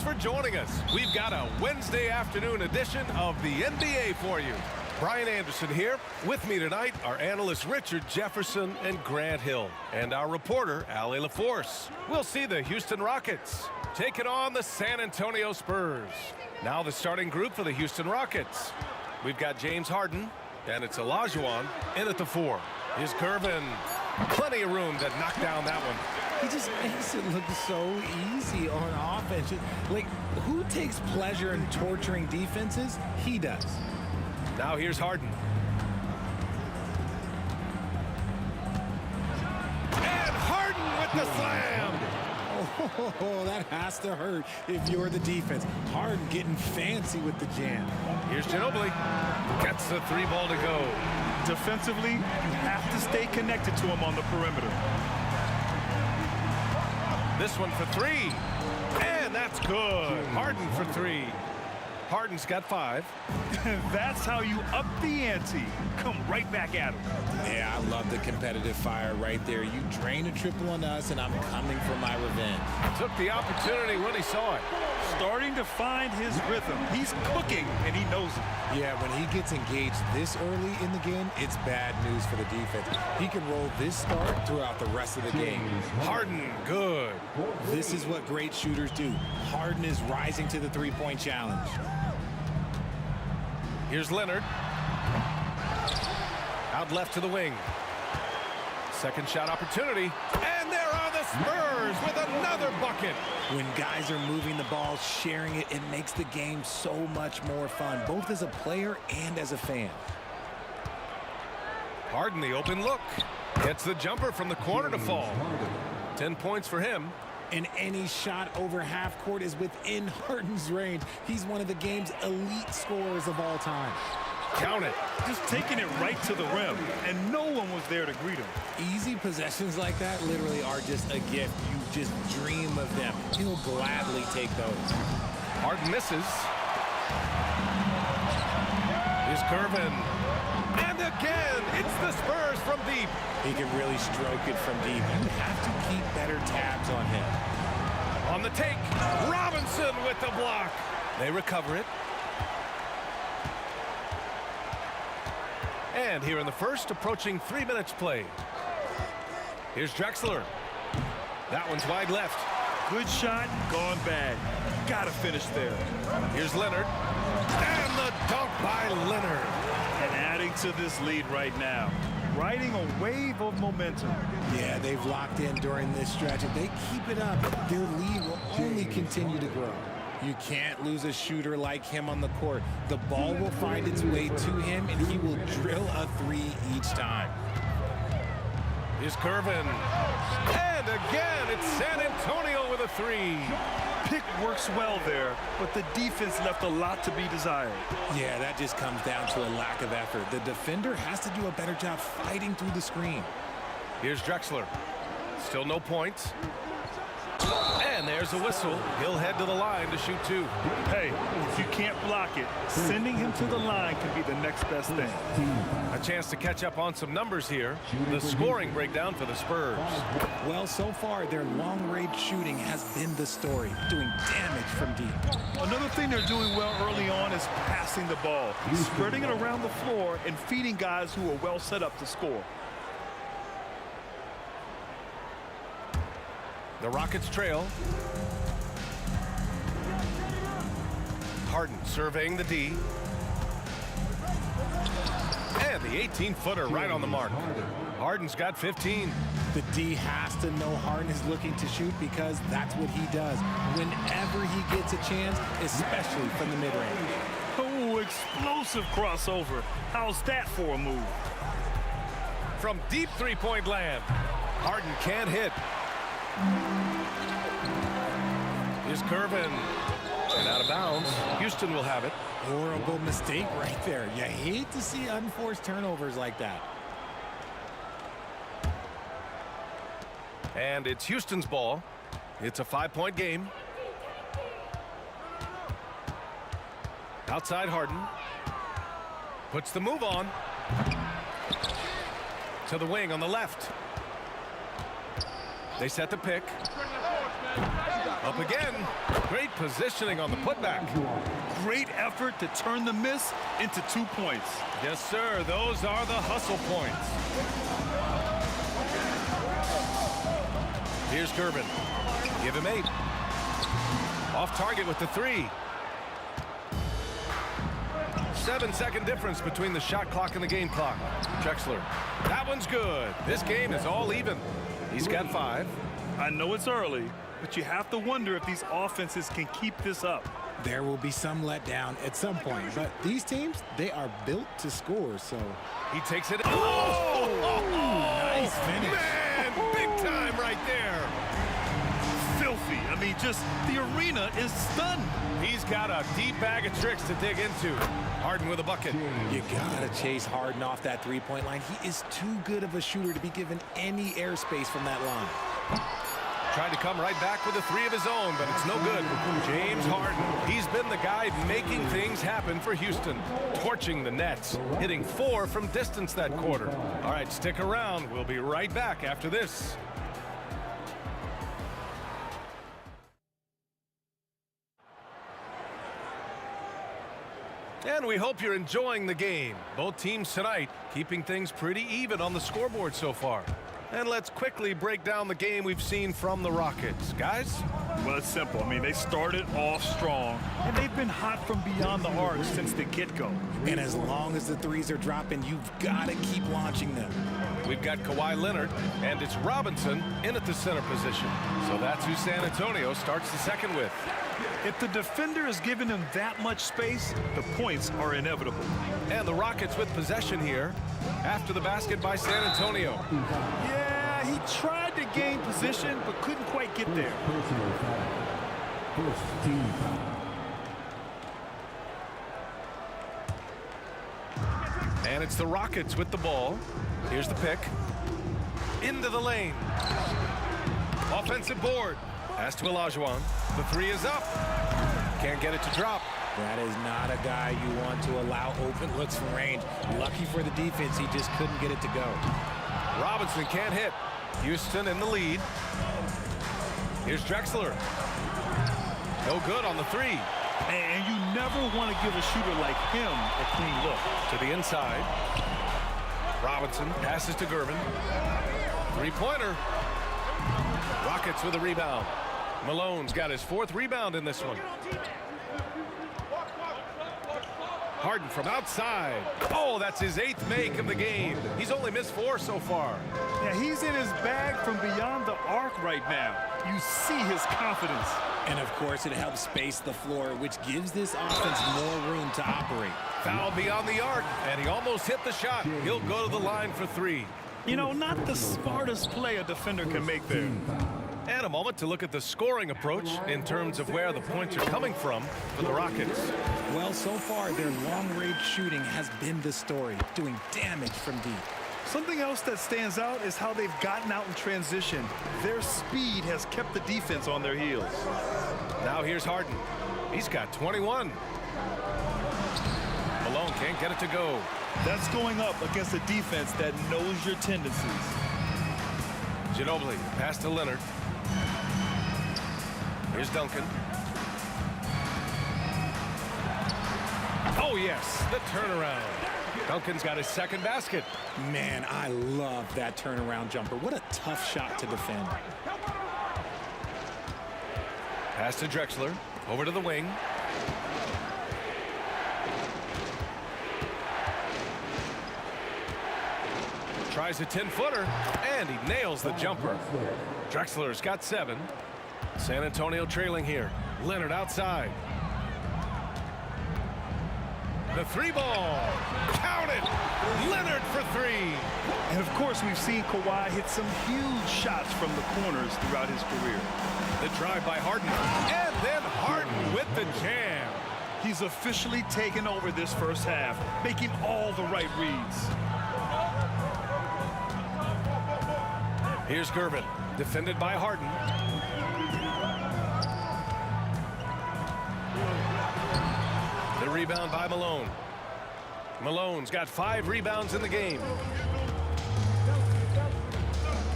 for joining us. We've got a Wednesday afternoon edition of the NBA for you. Brian Anderson here. With me tonight are analysts Richard Jefferson and Grant Hill, and our reporter, Allie LaForce. We'll see the Houston Rockets taking on the San Antonio Spurs. Now the starting group for the Houston Rockets. We've got James Harden, and it's Olajuwon in at the 4. Here's Gervin. Plenty of room to knock down that one. He just makes it look so easy on offense. Like, who takes pleasure in torturing defenses? He does. Now here's Harden. And Harden with the slam. Oh, that has to hurt if you're the defense. Harden getting fancy with the jam. Here's Ginobili. Gets the 3 ball to go. Defensively, you have to stay connected to him on the perimeter. This one for 3. And that's good. Harden for 3. Harden's got 5. That's how you up the ante. Come right back at him. Yeah, I love the competitive fire right there. You drain a triple on us, and I'm coming for my revenge. Took the opportunity when he saw it. Starting to find his rhythm. He's cooking, and he knows it. Yeah, when he gets engaged this early in the game, it's bad news for the defense. He can roll this start throughout the rest of the game. Harden, good. This is what great shooters do. Harden is rising to the three-point challenge. Here's Leonard. Out left to the wing. Second shot opportunity. And there are the Spurs with another bucket. When guys are moving the ball, sharing it, it makes the game so much more fun, both as a player and as a fan. Harden, the open look. Gets the jumper from the corner to fall. 10 points for him. And any shot over half court is within Harden's range. He's one of the game's elite scorers of all time. Count it. Just taking it right to the rim, and no one was there to greet him. Easy possessions like that literally are just a gift. You just dream of them. He'll gladly take those. Harden misses. Here's Gervin. And again, it's the Spurs from deep. He can really stroke it from deep. You have to keep better tabs on him. On the take, Robinson with the block. They recover it. And here in the first, approaching 3 minutes played. Here's Drexler. That one's wide left. Good shot, gone bad. Gotta finish there. Here's Leonard. And the dunk by Leonard. And adding to this lead right now. Riding a wave of momentum. Yeah, they've locked in during this stretch. If they keep it up, their lead will only continue to grow. You can't lose a shooter like him on the court. The ball will find its way to him, and he will drill a 3 each time. Here's Gervin. And again, it's San Antonio with a 3. Pick works well there, but the defense left a lot to be desired. Yeah, that just comes down to a lack of effort. The defender has to do a better job fighting through the screen. Here's Drexler. Still no points. And there's a whistle. He'll head to the line to shoot 2. Hey, if you can't block it, sending him to the line can be the next best thing. A chance to catch up on some numbers here. The scoring breakdown for the Spurs. Well, so far, their long-range shooting has been the story, doing damage from deep. Another thing they're doing well early on is passing the ball, spreading it around the floor and feeding guys who are well set up to score. The Rockets trail. Harden surveying the D. And the 18-footer right on the mark. Harden's got 15. The D has to know Harden is looking to shoot because that's what he does whenever he gets a chance, especially from the mid-range. Oh, explosive crossover. How's that for a move? From deep three-point land. Harden can't hit. Here's Gervin. And out of bounds. Houston will have it. Horrible mistake right there. You hate to see unforced turnovers like that. And it's Houston's ball. It's a 5-point game. Outside Harden. Puts the move on. To the wing on the left. They set the pick. Up again. Great positioning on the putback. Great effort to turn the miss into 2 points. Yes, sir. Those are the hustle points. Here's Gervin. Give him 8. Off target with the 3. 7-second difference between the shot clock and the game clock. Drexler. That one's good. This game is all even. He's got 5. I know it's early, but you have to wonder if these offenses can keep this up. There will be some letdown at some point, but these teams, they are built to score, so. He takes it. Nice finish. Man, big time right there. Filthy. I mean, just the arena is stunned. He's got a deep bag of tricks to dig into. Harden with a bucket. You gotta chase Harden off that three-point line. He is too good of a shooter to be given any airspace from that line. Tried to come right back with a 3 of his own, but it's no good. James Harden, he's been the guy making things happen for Houston. Torching the Nets, hitting 4 from distance that quarter. All right, stick around. We'll be right back after this. And we hope you're enjoying the game. Both teams tonight keeping things pretty even on the scoreboard so far. And let's quickly break down the game we've seen from the Rockets. Guys? Well, it's simple. I mean, they started off strong, and they've been hot from beyond the arc since the get-go. And as long as the threes are dropping, you've got to keep launching them. We've got Kawhi Leonard, and it's Robinson in at the center position. So that's who San Antonio starts the second with. If the defender is giving him that much space, the points are inevitable. And the Rockets with possession here after the basket by San Antonio. Yeah, he tried to gain position, but couldn't quite get there. And it's the Rockets with the ball. Here's the pick. Into the lane. Offensive board. Pass to Olajuwon. The 3 is up. Can't get it to drop. That is not a guy you want to allow open looks from range. Lucky for the defense, he just couldn't get it to go. Robinson can't hit. Houston in the lead. Here's Drexler. No good on the 3. And you never want to give a shooter like him a clean look. To the inside. Robinson passes to Gervin. 3-pointer. Rockets with a rebound. Malone's got his 4th rebound in this one. Harden from outside. Oh, that's his 8th make of the game. He's only missed 4 so far. Yeah, he's in his bag from beyond the arc right now. You see his confidence. And of course, it helps space the floor, which gives this offense more room to operate. Foul beyond the arc, and he almost hit the shot. He'll go to the line for 3. You know, not the smartest play a defender can make there. And a moment to look at the scoring approach in terms of where the points are coming from for the Rockets. Well, so far, their long-range shooting has been the story, doing damage from deep. Something else that stands out is how they've gotten out in transition. Their speed has kept the defense on their heels. Now here's Harden. He's got 21. Malone can't get it to go. That's going up against a defense that knows your tendencies. Ginobili, pass to Leonard. Here's Duncan. Oh, yes, the turnaround. Duncan's got his 2nd basket. Man, I love that turnaround jumper. What a tough shot to defend. Pass to Drexler. Over to the wing. Tries a 10-footer, and he nails the jumper. Drexler's got 7. San Antonio trailing here. Leonard outside. The 3-ball. Count it! Leonard for 3. And of course, we've seen Kawhi hit some huge shots from the corners throughout his career. The drive by Harden. And then Harden with the jam. He's officially taken over this first half, making all the right reads. Here's Gervin, defended by Harden. The rebound by Malone. Malone's got 5 rebounds in the game.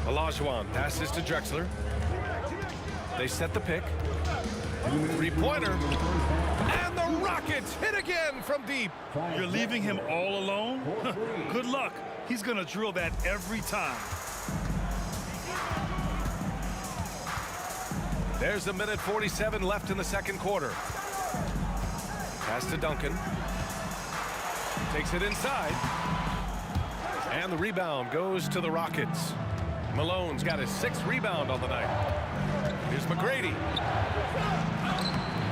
Olajuwon passes to Drexler. They set the pick. Three-pointer. And the Rockets hit again from deep. You're leaving him all alone? Good luck. He's going to drill that every time. There's a minute 47 left in the second quarter. Pass to Duncan. Takes it inside. And the rebound goes to the Rockets. Malone's got his 6th rebound on the night. Here's McGrady.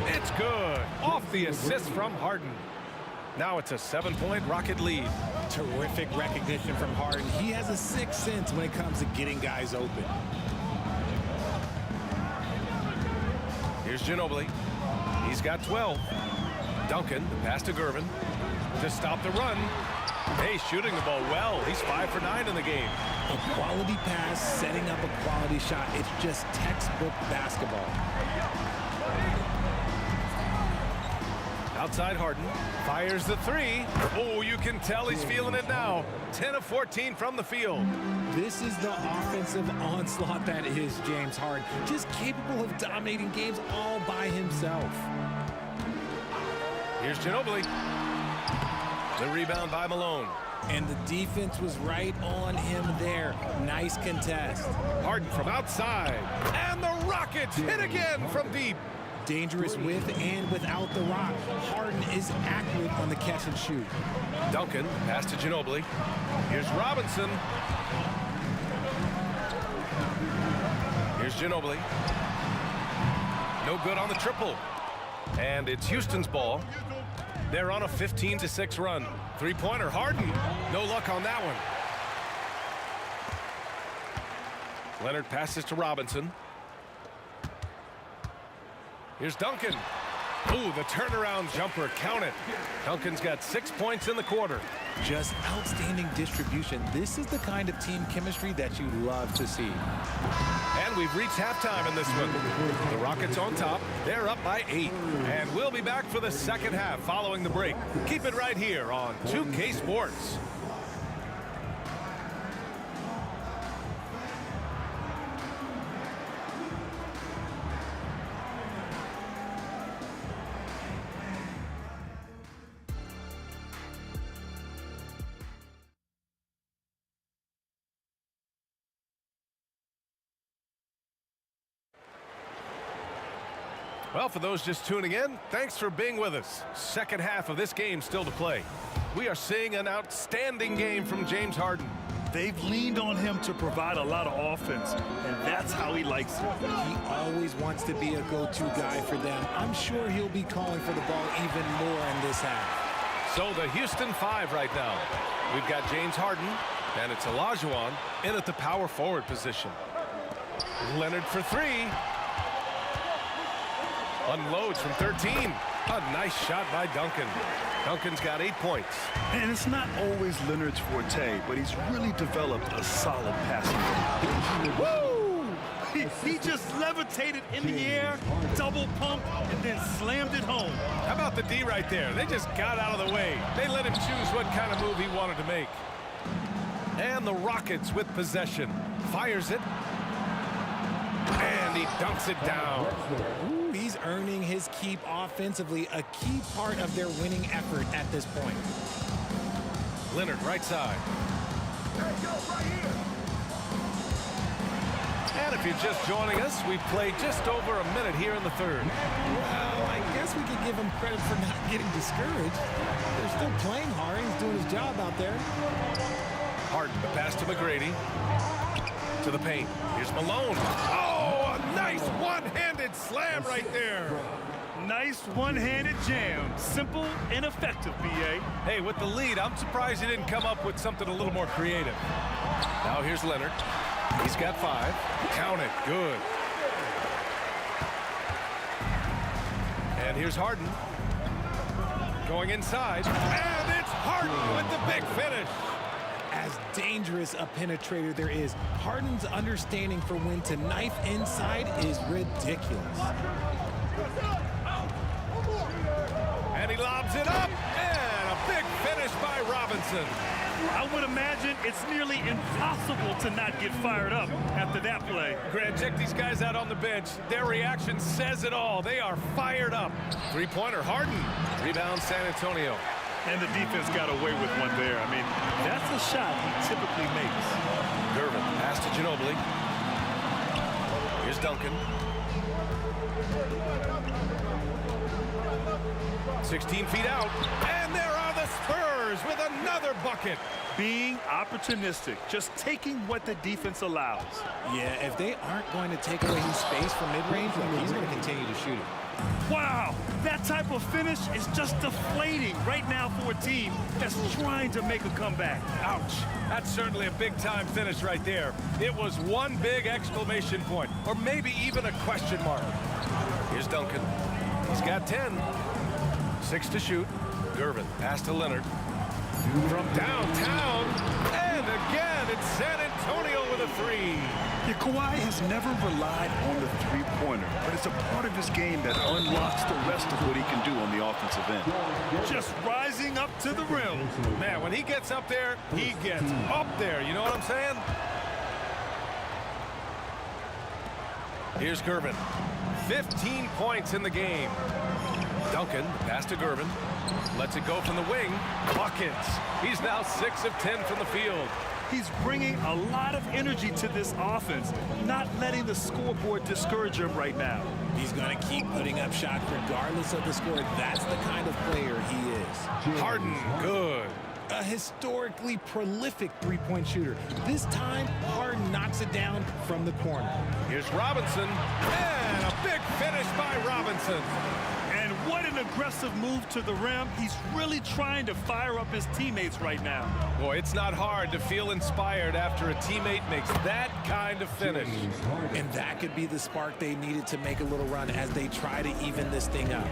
It's good. Off the assist from Harden. Now it's a 7-point Rocket lead. Terrific recognition from Harden. He has a sixth sense when it comes to getting guys open. Here's Ginobili. He's got 12. Duncan, the pass to Gervin to stop the run. Hey, shooting the ball well. He's 5 for 9 in the game. A quality pass, setting up a quality shot. It's just textbook basketball. Outside Harden. Fires the 3. Oh, you can tell he's feeling it now. 10 of 14 from the field. This is the offensive onslaught that is James Harden. Just capable of dominating games all by himself. Here's Ginobili. The rebound by Malone. And the defense was right on him there. Nice contest. Harden from outside. And the Rockets hit again from deep. Dangerous with and without the rock. Harden is accurate on the catch and shoot. Duncan, pass to Ginobili. Here's Robinson. Here's Ginobili. No good on the triple. And it's Houston's ball. They're on a 15-6 run. Three-pointer, Harden. No luck on that one. Leonard passes to Robinson. Here's Duncan. Ooh, the turnaround jumper, count it. Duncan's got 6 points in the quarter. Just outstanding distribution. This is the kind of team chemistry that you love to see. And we've reached halftime in this one. The Rockets on top. They're up by 8. And we'll be back for the second half following the break. Keep it right here on 2K Sports. Well, for those just tuning in, thanks for being with us. Second half of this game still to play. We are seeing an outstanding game from James Harden. They've leaned on him to provide a lot of offense, and that's how he likes it. He always wants to be a go-to guy for them. I'm sure he'll be calling for the ball even more in this half. So the Houston 5 right now. We've got James Harden, and it's Olajuwon in at the power forward position. Leonard for 3. Unloads from 13. A nice shot by Duncan. Duncan's got 8 points. And it's not always Leonard's forte, but he's really developed a solid passing game. Woo! He just levitated in the air, double pump, and then slammed it home. How about the D right there? They just got out of the way. They let him choose what kind of move he wanted to make. And the Rockets with possession. Fires it. And he dunks it down. Ooh, he's earning his keep offensively, a key part of their winning effort at this point. Leonard, right side. And if you're just joining us, we've played just over a minute here in the third. Well, I guess we could give him credit for not getting discouraged. They're still playing hard. He's doing his job out there. Harden, the pass to McGrady. To the paint. Here's Malone. Oh, a nice one-handed slam right there. Nice one-handed jam. Simple and effective, B.A. Hey, with the lead, I'm surprised he didn't come up with something a little more creative. Now here's Leonard. He's got 5. Count it. Good. And here's Harden. Going inside. And it's Harden with the big finish. As dangerous a penetrator there is, Harden's understanding for when to knife inside is ridiculous. And he lobs it up. And a big finish by Robinson. Robinson. I would imagine it's nearly impossible to not get fired up after that play. Grant, check these guys out on the bench. Their reaction says it all. They are fired up. Three-pointer, Harden. Rebound, San Antonio. And the defense got away with one there. I mean, that's a shot he typically makes. Gervin, pass to Ginobili. Here's Duncan. 16 feet out. And there are the Spurs with another bucket. Being opportunistic, just taking what the defense allows. Yeah, if they aren't going to take away his space from mid-range, he's going to continue to shoot it. Wow, that type of finish is just deflating right now for a team that's trying to make a comeback. Ouch. That's certainly a big-time finish right there. It was one big exclamation point, or maybe even a question mark. Here's Duncan. He's got 10. 6 to shoot. Gervin, pass to Leonard. From downtown, and again, it's San Antonio with a three. Yeah, Kawhi has never relied on the three-pointer, but it's a part of his game that unlocks the rest of what he can do on the offensive end. Just rising up to the rim. Man, when he gets up there, he gets up there. You know what I'm saying? Here's Gervin. 15 points in the game. Duncan, pass to Gervin. Lets it go from the wing. Buckets. He's now 6 of 10 from the field. He's bringing a lot of energy to this offense, not letting the scoreboard discourage him right now. He's going to keep putting up shots regardless of the score. That's the kind of player he is. Harden, good. A historically prolific three-point shooter. This time, Harden knocks it down from the corner. Here's Robinson, and a big finish by Robinson. And what an aggressive move to the rim. He's really trying to fire up his teammates right now. Boy, it's not hard to feel inspired after a teammate makes that kind of finish. And that could be the spark they needed to make a little run as they try to even this thing up.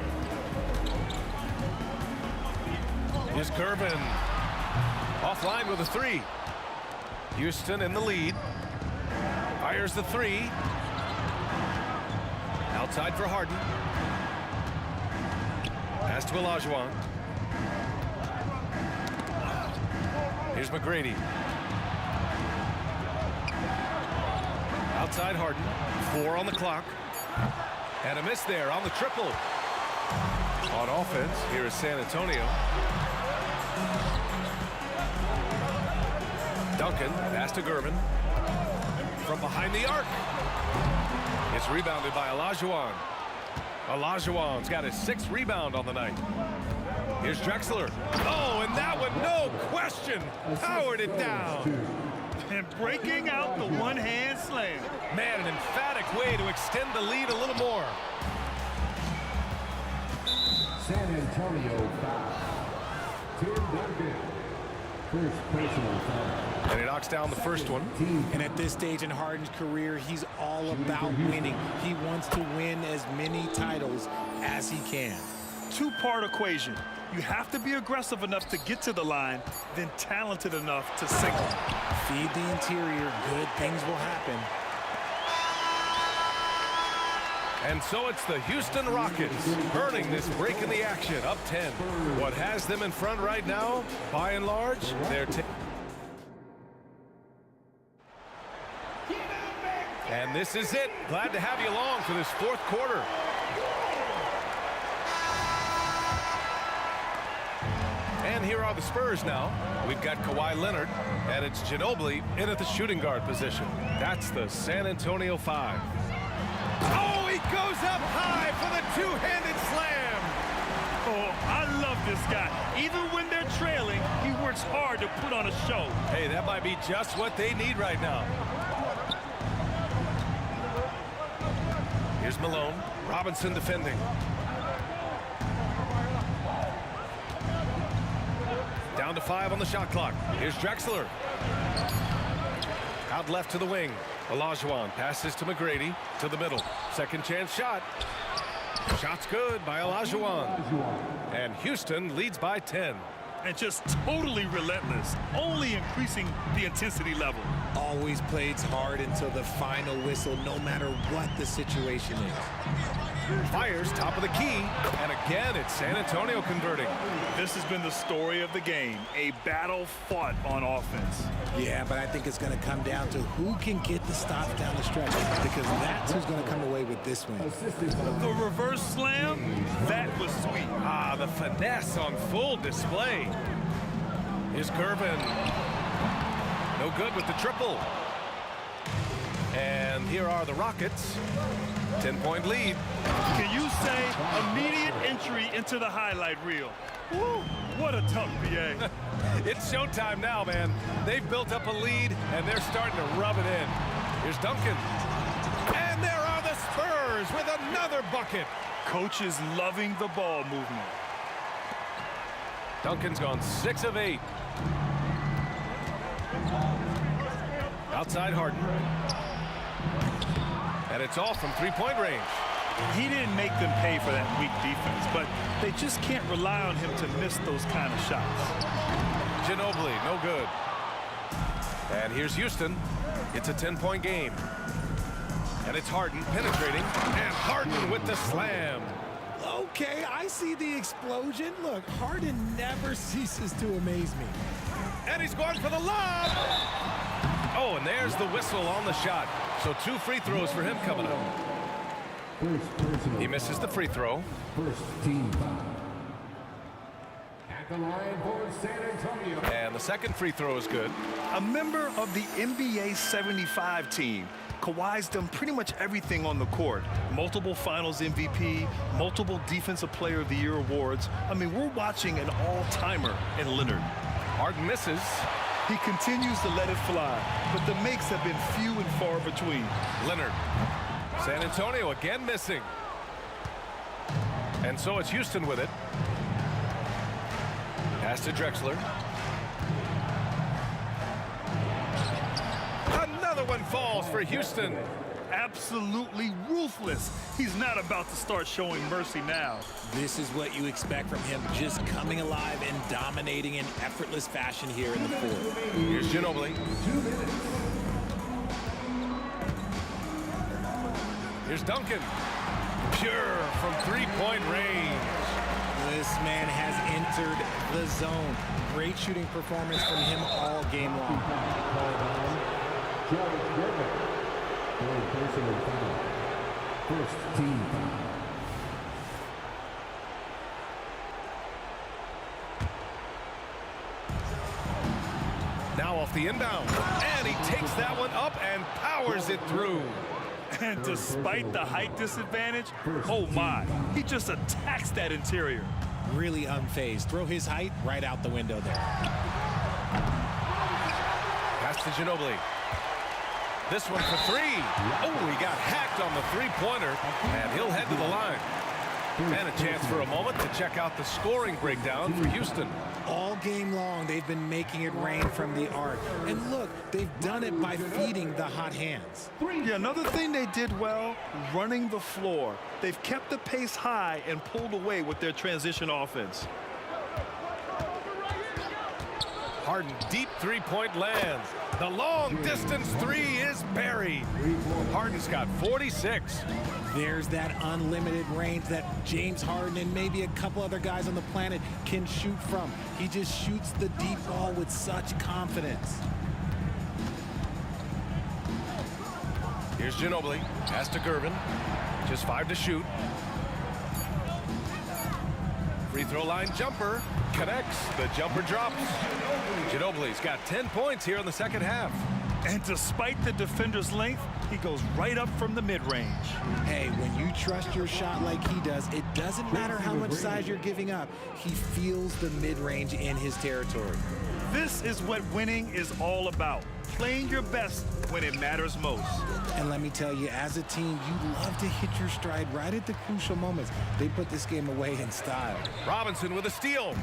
Here's Gervin. Offline with a three. Houston in the lead. Fires the three. Outside for Harden. Pass to Olajuwon. Here's McGrady. Outside Harden. 4 on the clock. And a miss there on the triple. On offense, here is San Antonio. Duncan, pass to Gervin. From behind the arc. It's rebounded by Olajuwon. Olajuwon's got his 6th rebound on the night. Here's Drexler. Oh, and that one, no question, powered it down. And breaking out the one-hand slam. Man, an emphatic way to extend the lead a little more. San Antonio foul. Tim Duncan. First personal foul. And he knocks down the first one. And at this stage in Harden's career, he's all about winning. He wants to win as many titles as he can. Two-part equation. You have to be aggressive enough to get to the line, then talented enough to sink them. Feed the interior, good things will happen. And so it's the Houston Rockets earning this break in the action, up 10. What has them in front right now, by and large, they're and this is it. Glad to have you along for this 4th quarter. And here are the Spurs now. We've got Kawhi Leonard, and it's Ginobili in at the shooting guard position. That's the San Antonio 5. Oh, he goes up high for the two-handed slam. Oh, I love this guy. Even when they're trailing, he works hard to put on a show. Hey, that might be just what they need right now. Here's Malone. Robinson defending. Down to 5 on the shot clock. Here's Drexler. Out left to the wing. Olajuwon passes to McGrady to the middle. Second chance shot. Shot's good by Olajuwon. And Houston leads by 10. and just totally relentless, only increasing the intensity level. Always plays hard until the final whistle, no matter what the situation is. Fires top of the key, and again it's San Antonio converting. This has been the story of the game, a battle fought on offense. Yeah, but I think it's going to come down to who can get the stops down the stretch, because that's who's going to come away with this win. The reverse slam, that was sweet. Ah, the finesse on full display. Here's Gervin. No good with the triple. And here are the Rockets. 10-point lead. Can you say immediate entry into the highlight reel? Woo, what a tough BA. It's showtime now, man. They've built up a lead, and they're starting to rub it in. Here's Duncan. And there are the Spurs with another bucket. Coach is loving the ball movement. Duncan's gone 6 of 8. Outside Harden. And it's off from three-point range. He didn't make them pay for that weak defense, but they just can't rely on him to miss those kind of shots. Ginobili, no good. And here's Houston. It's a 10-point game. And it's Harden penetrating. And Harden with the slam. Okay, I see the explosion. Look, Harden never ceases to amaze me. And he's going for the lob. Oh, and there's the whistle on the shot. So 2 free throws for him coming up. He misses the free throw. First team foul. At the line for San Antonio. And the second free throw is good. A member of the NBA 75 team. Kawhi's done pretty much everything on the court. Multiple Finals MVP, multiple Defensive Player of the Year awards. I mean, we're watching an all-timer in Leonard. Harden misses. He continues to let it fly, but the makes have been few and far between. Leonard. San Antonio again missing. And so it's Houston with it. Pass to Drexler. Another one falls for Houston. Absolutely ruthless. He's not about to start showing mercy now. This is what you expect from him, just coming alive and dominating in effortless fashion here in the fourth. Here's Ginobili. Here's Duncan. Pure from three-point range. This man has entered the zone. Great shooting performance from him all game long. Personal foul. First team foul. Now off the inbound. And he takes that one up and powers it through. And despite the height disadvantage, oh my, he just attacks that interior. Really unfazed. Throw his height right out the window there. Pass to Ginobili. This one for 3. Oh, he got hacked on the three-pointer, and he'll head to the line. And a chance for a moment to check out the scoring breakdown for Houston. All game long, they've been making it rain from the arc. And look, they've done it by feeding the hot hands. Yeah, another thing they did well, running the floor. They've kept the pace high and pulled away with their transition offense. Harden, deep three-point lands. The long-distance 3 is buried. Harden's got 46. There's that unlimited range that James Harden and maybe a couple other guys on the planet can shoot from. He just shoots the deep ball with such confidence. Here's Ginobili. Pass to Gervin. Just 5 to shoot. Free throw line jumper. Connects. The jumper drops. Ginobili's got 10 points here in the second half. And despite the defender's length, he goes right up from the mid-range. Hey, when you trust your shot like he does, it doesn't matter how much size you're giving up. He feels the mid-range in his territory. This is what winning is all about. Playing your best when it matters most. And let me tell you, as a team, you love to hit your stride right at the crucial moments. They put this game away in style. Robinson with a steal.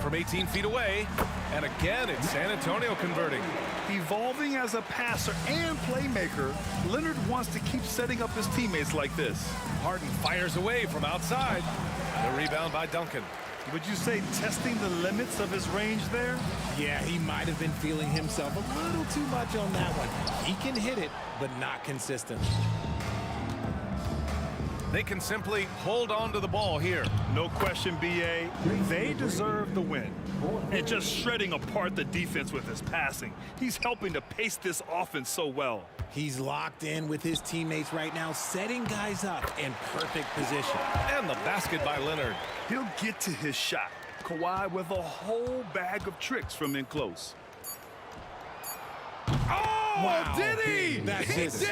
From 18 feet away. And again, it's San Antonio converting. Evolving as a passer and playmaker, Leonard wants to keep setting up his teammates like this. Harden fires away from outside. The rebound by Duncan. Would you say testing the limits of his range there? Yeah, he might have been feeling himself a little too much on that one. He can hit it, but not consistently. They can simply hold on to the ball here. No question, B.A. They deserve the win. And just shredding apart the defense with his passing. He's helping to pace this offense so well. He's locked in with his teammates right now, setting guys up in perfect position. And the basket by Leonard. He'll get to his shot. Kawhi with a whole bag of tricks from in close. Oh, Wow, did he? That's He just, did.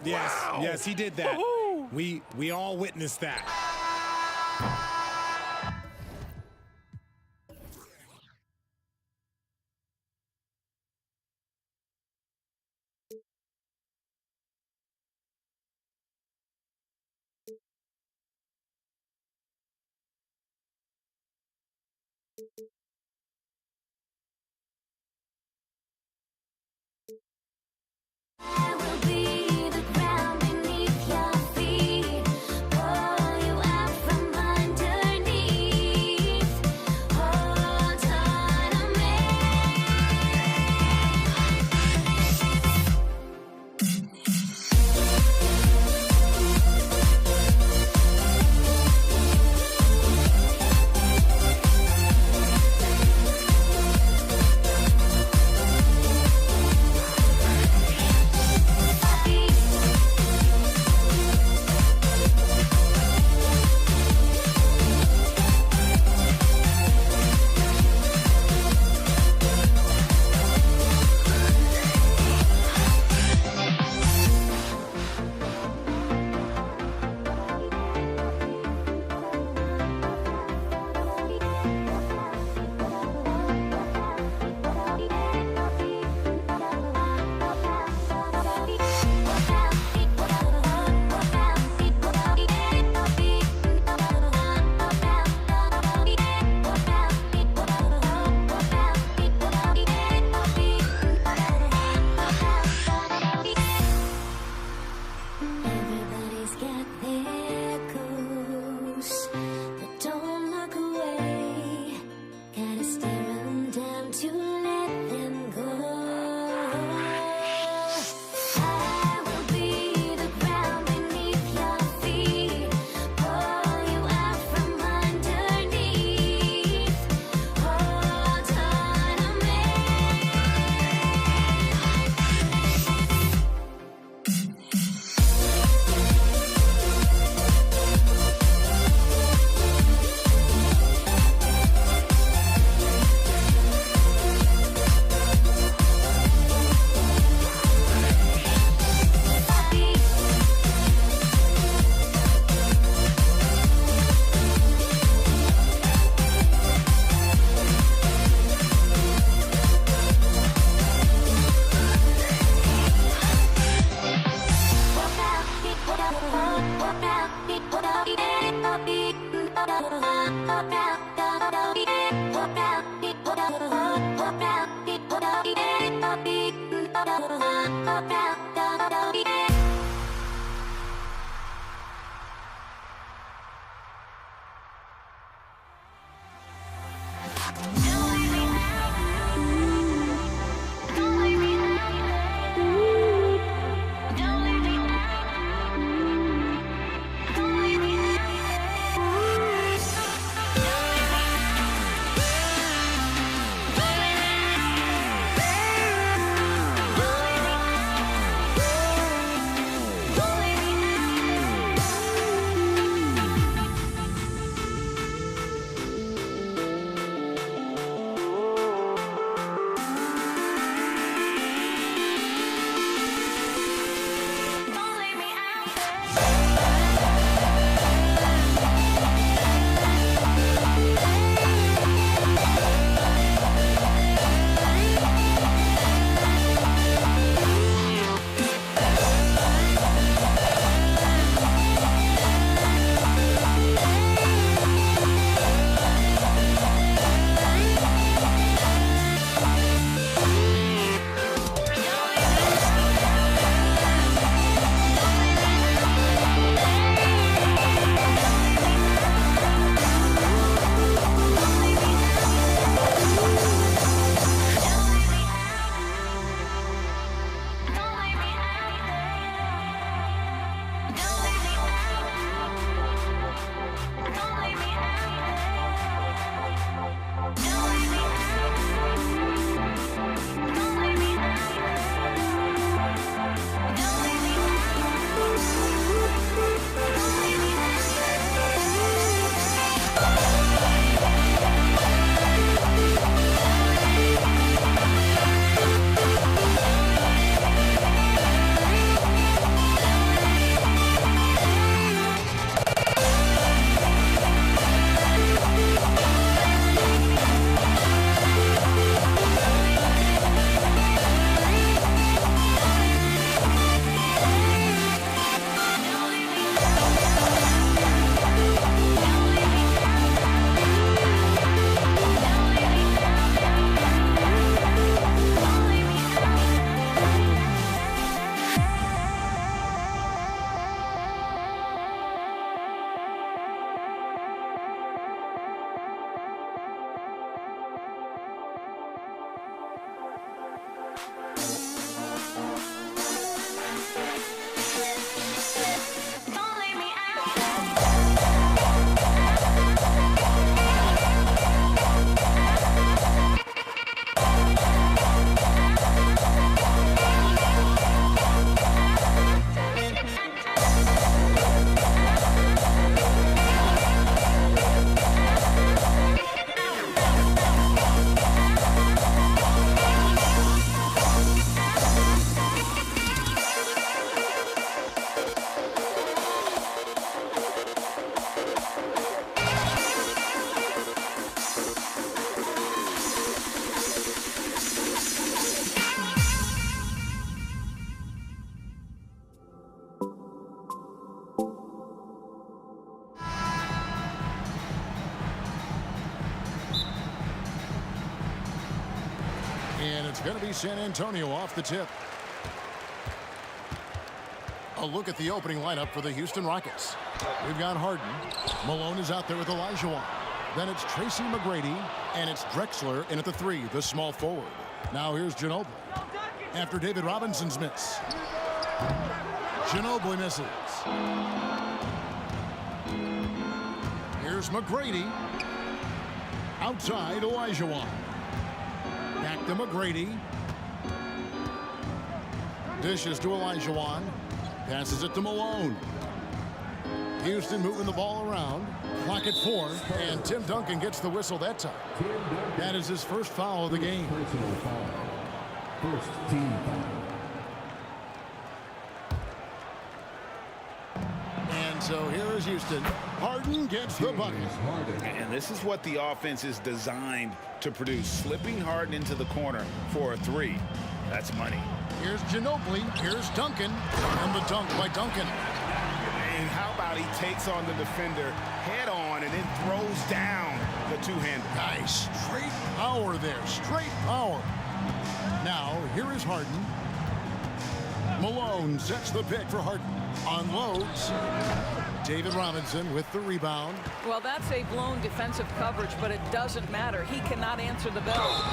Yes, Wow. yes, he did that. Woo-hoo. We all witnessed that. I will be the ground beneath your feet, pull you out from underneath, hold on to me. Everybody's got their goals, but don't look away. Gotta stare 'em down to let them go. I will be the ground beneath your feet, pull you out from underneath, hold on to me. going to be San Antonio off the tip. A look at the opening lineup for the Houston Rockets. We've got Harden. Malone is out there with Olajuwon. Then it's Tracy McGrady, and it's Drexler in at the 3, the small forward. Now here's Ginobili. After David Robinson's miss. Ginobili misses. Here's McGrady. Outside, Olajuwon. Back to McGrady. Dishes to Olajuwon. Passes it to Malone. Houston moving the ball around. Clock at 4, and Tim Duncan gets the whistle that time. That is his first foul of the game. First team foul. And so here is Houston. Harden gets the bucket. And this is what the offense is designed to produce. Slipping Harden into the corner for a 3. That's money. Here's Ginobili. Here's Duncan. And the dunk by Duncan. And how about he takes on the defender head on and then throws down the two-hander. Nice. Straight power there. Straight power. Now, here is Harden. Malone sets the pick for Harden. Unloads. David Robinson with the rebound. Well, that's a blown defensive coverage, but it doesn't matter. He cannot answer the bell.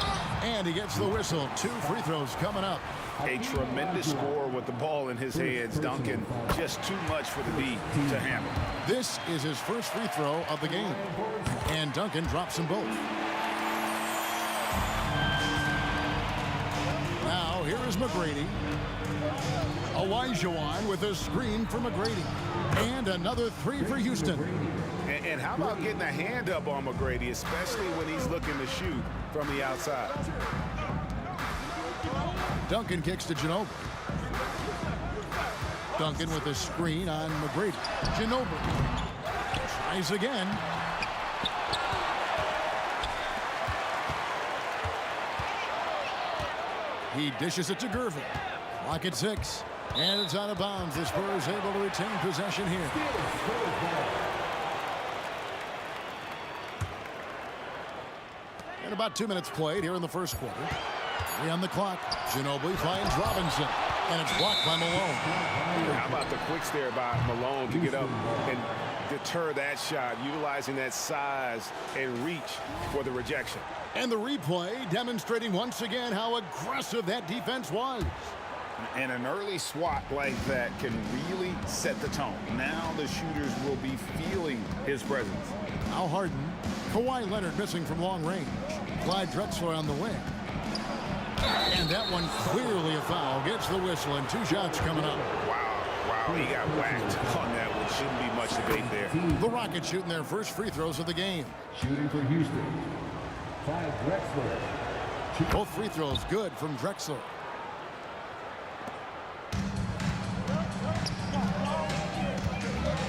And he gets the whistle. 2 free throws coming up. A tremendous score with the ball in his hands. Duncan, just too much for the D to handle. This is his first free throw of the game. And Duncan drops them both. Now, here is McGrady. Olajuwon with a screen for McGrady. And another 3 for Houston. And how about getting a hand up on McGrady, especially when he's looking to shoot from the outside? Duncan kicks to Ginobili. Duncan with a screen on McGrady. Ginobili tries again. He dishes it to Gervin. Clock at 6. And it's out of bounds. The Spurs able to retain possession here. And about 2 minutes played here in the first quarter. 3 on the clock. Ginobili finds Robinson. And it's blocked by Malone. How about the quicks there by Malone to get up and deter that shot, utilizing that size and reach for the rejection. And the replay demonstrating once again how aggressive that defense was. And an early swat like that can really set the tone. Now the shooters will be feeling his presence. Now Harden. Kawhi Leonard missing from long range. Clyde Drexler on the wing. And that one clearly a foul. Gets the whistle and 2 shots coming up. Wow, he got whacked on that one. Shouldn't be much debate there. The Rockets shooting their first free throws of the game. Shooting for Houston. Clyde Drexler. Both free throws good from Drexler.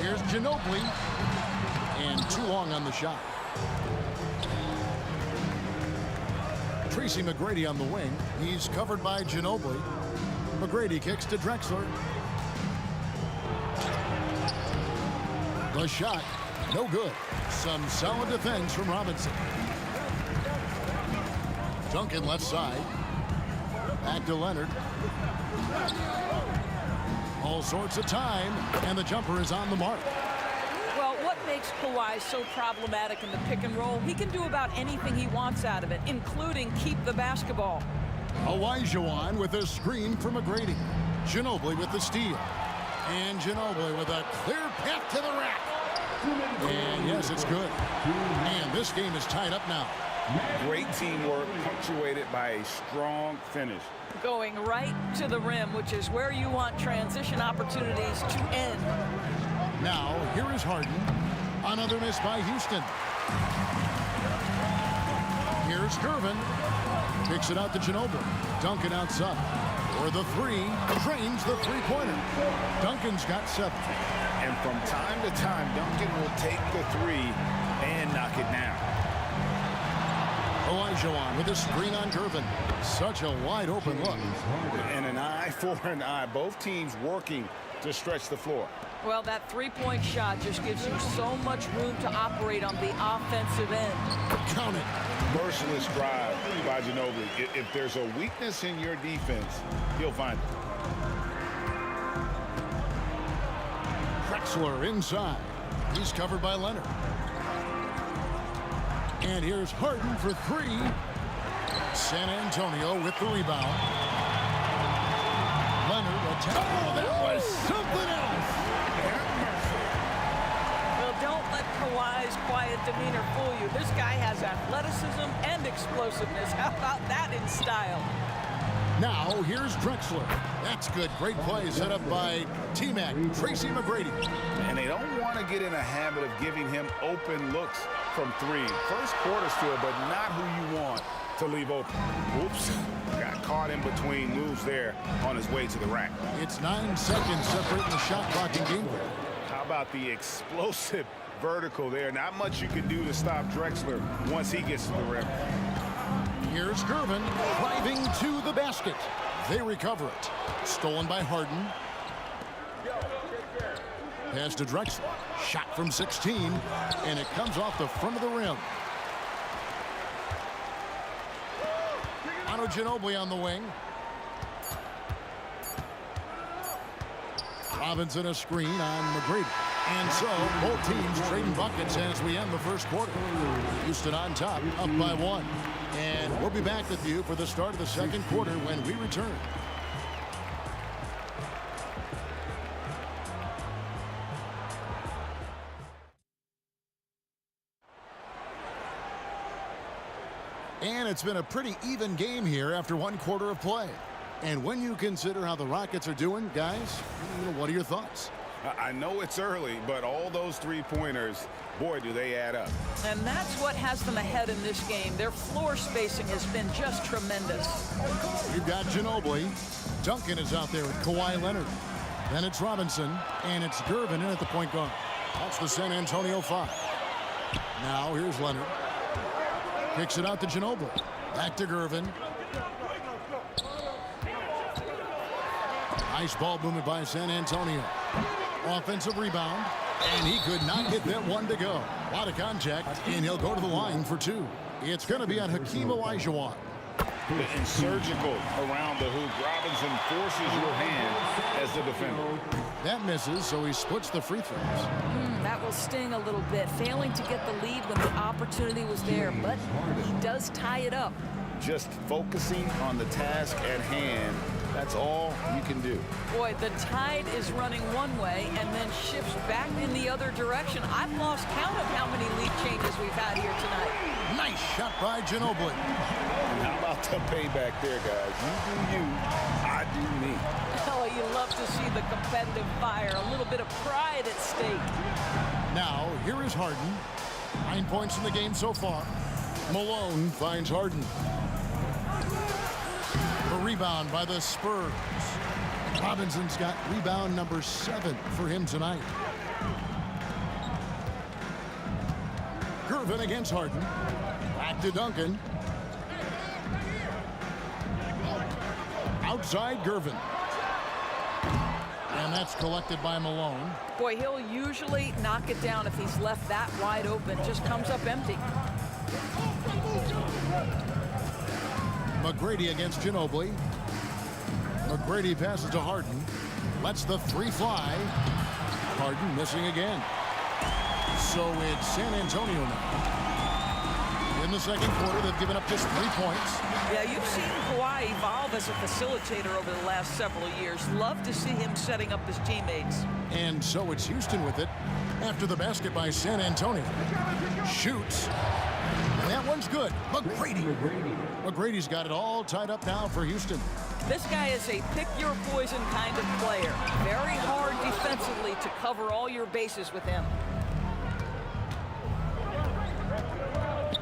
Here's Ginobili. And too long on the shot. Tracy McGrady on the wing. He's covered by Ginobili. McGrady kicks to Drexler. The shot, no good. Some solid defense from Robinson. Duncan left side. Back to Leonard. All sorts of time, and the jumper is on the mark. Well, what makes Kawhi so problematic in the pick and roll? He can do about anything he wants out of it, including keep the basketball. Olajuwon with a screen for McGrady. Ginobili with the steal. And Ginobili with a clear path to the rack. And yes, it's good. And this game is tied up now. Great teamwork punctuated by a strong finish. Going right to the rim, which is where you want transition opportunities to end. Now, here is Harden. Another miss by Houston. Here's Gervin. Kicks it out to Ginobili. Duncan outside. For the 3, drains the three-pointer. Duncan's got 7. And from time to time, Duncan will take the 3 and knock it down. Olajuwon with a screen on Gervin. Such a wide-open look. And an eye for an eye. Both teams working to stretch the floor. Well, that three-point shot just gives you so much room to operate on the offensive end. Count it. Merciless drive by Ginobili. If there's a weakness in your defense, he'll find it. Drexler inside. He's covered by Leonard. And here's Harden for three. San Antonio with the rebound. Leonard attack. Oh, that was something else. Well, don't let Kawhi's quiet demeanor fool you. This guy has athleticism and explosiveness. How about that in style? Now, here's Drexler. That's good. Great play set up by T-Mac, Tracy McGrady. And they don't want to get in a habit of giving him open looks from three. First quarter still, but not who you want to leave open. Oops. Got caught in between moves there on his way to the rack. It's 9 seconds separating the shot clock and game. How about the explosive vertical there? Not much you can do to stop Drexler once he gets to the rim. Here's Gervin driving to the basket. They recover it. Stolen by Harden. Pass to Drexler. Shot from 16, and it comes off the front of the rim. Ginobili on the wing. Robinson a screen on McGrady. And so both teams trading buckets as we end the first quarter. Houston on top, up by 1. And we'll be back with you for the start of the second quarter when we return. And it's been a pretty even game here after one quarter of play. And when you consider how the Rockets are doing, guys, what are your thoughts? I know it's early, but all those three-pointers, boy, do they add up. And that's what has them ahead in this game. Their floor spacing has been just tremendous. You've got Ginobili. Duncan is out there with Kawhi Leonard. Then it's Robinson, and it's Gervin in at the point guard. That's the San Antonio 5. Now here's Leonard. Kicks it out to Ginobili. Back to Gervin. Nice ball movement by San Antonio. Offensive rebound, and he could not get that one to go. A lot of contact, and he'll go to the line for 2. It's going to be on Hakeem Olajuwon. And surgical around the hoop. Robinson forces your hand as the defender. That misses, so he splits the free throws. That will sting a little bit. Failing to get the lead when the opportunity was there, but he does tie it up. Just focusing on the task at hand. That's all you can do. Boy, the tide is running one way and then shifts back in the other direction. I've lost count of how many lead changes we've had here tonight. Nice shot by Ginobili. How about the payback there, guys? You do you, I do me. Oh, you love to see the competitive fire. A little bit of pride at stake. Now, here is Harden. 9 points in the game so far. Malone finds Harden. A rebound by the Spurs. Robinson's got rebound number 7 for him tonight. Gervin against Harden. Back to Duncan. Outside Gervin. And that's collected by Malone. Boy, he'll usually knock it down if he's left that wide open. Just comes up empty. McGrady against Ginobili. McGrady passes to Harden. Lets the 3 fly. Harden missing again. So it's San Antonio now. In the second quarter, they've given up just 3 points. Yeah, you've seen Kawhi evolve as a facilitator over the last several years. Love to see him setting up his teammates. And so it's Houston with it after the basket by San Antonio. Shoots. And that one's good. McGrady's got it all tied up now for Houston. This guy is a pick-your-poison kind of player. Very hard defensively to cover all your bases with him.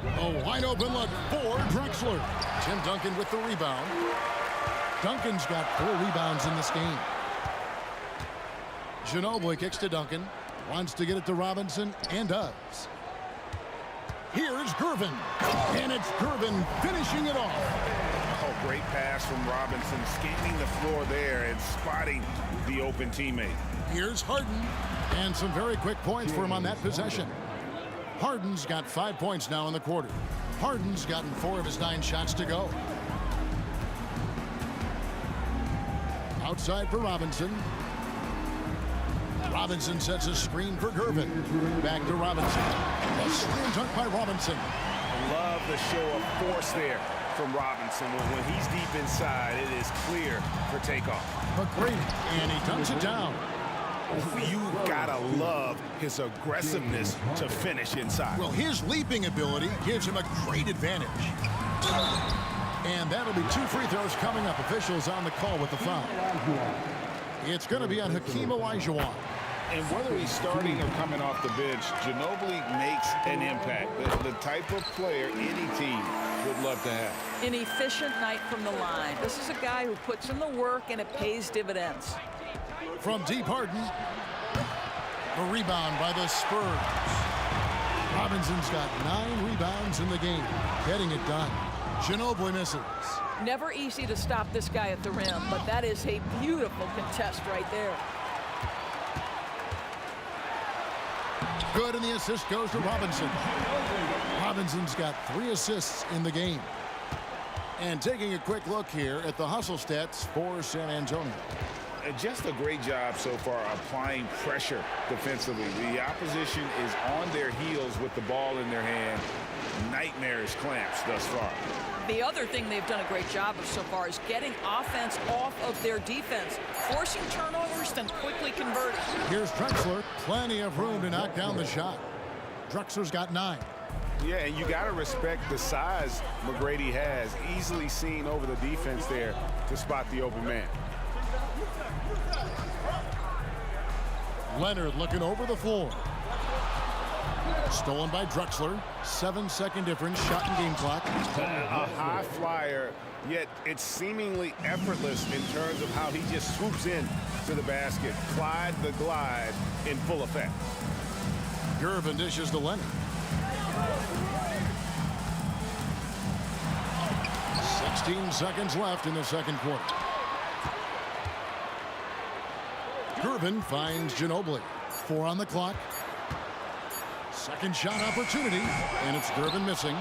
A wide open look for Drexler. Tim Duncan with the rebound. Duncan's got 4 rebounds in this game. Ginobili kicks to Duncan. Wants to get it to Robinson and does. Here's Gervin. And it's Gervin finishing it off. Oh, great pass from Robinson. Scanning the floor there and spotting the open teammate. Here's Harden. And some very quick points for him on that possession. Harden's got 5 points now in the quarter. Harden's gotten 4 of his 9 shots to go. Outside for Robinson. Robinson sets a screen for Gervin. Back to Robinson. A slam dunk by Robinson. Love the show of force there from Robinson. When he's deep inside, it is clear for takeoff. McGrady, and he dunks it down. You gotta love his aggressiveness to finish inside. Well, his leaping ability gives him a great advantage. And that'll be 2 free throws coming up. Officials on the call with the foul. It's going to be on Hakeem Olajuwon. And whether he's starting or coming off the bench, Ginobili makes an impact. The type of player any team would love to have. An efficient night from the line. This is a guy who puts in the work and it pays dividends. From deep, Harden. A rebound by the Spurs. Robinson's got 9 rebounds in the game. Getting it done. Ginobili misses. Never easy to stop this guy at the rim, but that is a beautiful contest right there. Good, and the assist goes to Robinson. Robinson's got 3 assists in the game. And taking a quick look here at the hustle stats for San Antonio. Just a great job so far applying pressure defensively. The opposition is on their heels with the ball in their hand. Nightmarish clamps thus far. The other thing they've done a great job of so far is getting offense off of their defense, forcing turnovers, then quickly converting. Here's Drexler. Plenty of room to knock down the shot. Drexler's got 9. Yeah, and you got to respect the size McGrady has. Easily seen over the defense there to spot the open man. Leonard looking over the floor. Stolen by Drexler. 7-second difference. Shot and game clock. A high flyer, yet it's seemingly effortless in terms of how he just swoops in to the basket. Clyde the glide in full effect. Gervin dishes to Leonard. 16 seconds left in the second quarter. Gervin finds Ginobili. 4 on the clock. Second shot opportunity, and it's Gervin missing.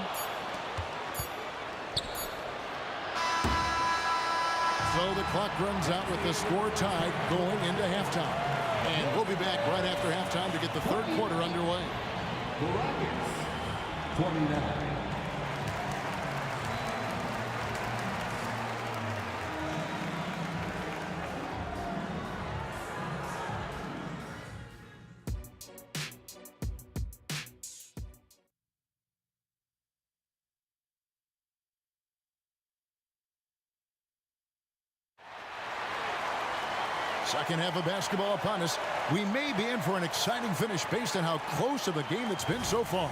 So the clock runs out with the score tied going into halftime. And we'll be back right after halftime to get the third quarter underway. The Rockets, 29. Second half of basketball upon us. We may be in for an exciting finish based on how close of a game it's been so far.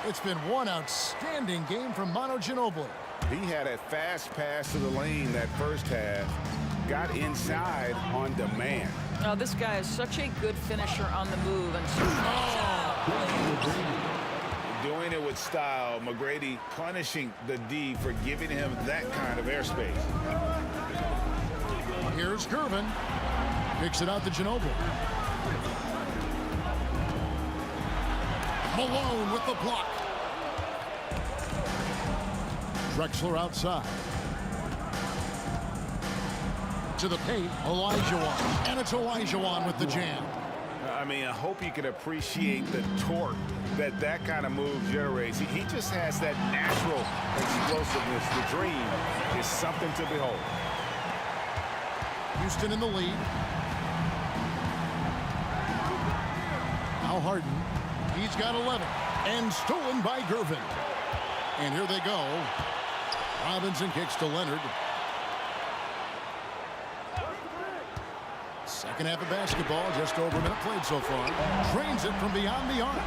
It's been one outstanding game from Manu Ginobili. He had a fast pass to the lane that first half. Got inside on demand. Oh, this guy is such a good finisher on the move. And Doing it with style. McGrady punishing the D for giving him that kind of airspace. Here's Gervin. Kicks it out to Ginobili. Malone with the block. Drexler outside. To the paint, Olajuwon. And it's Olajuwon with the jam. I mean, I hope you can appreciate the torque that kind of move generates. He just has that natural explosiveness. The dream is something to behold. Houston in the lead. Now Harden. He's got 11. And stolen by Gervin. And here they go. Robinson kicks to Leonard. Second half of basketball, just over a minute played so far. Drains it from beyond the arc.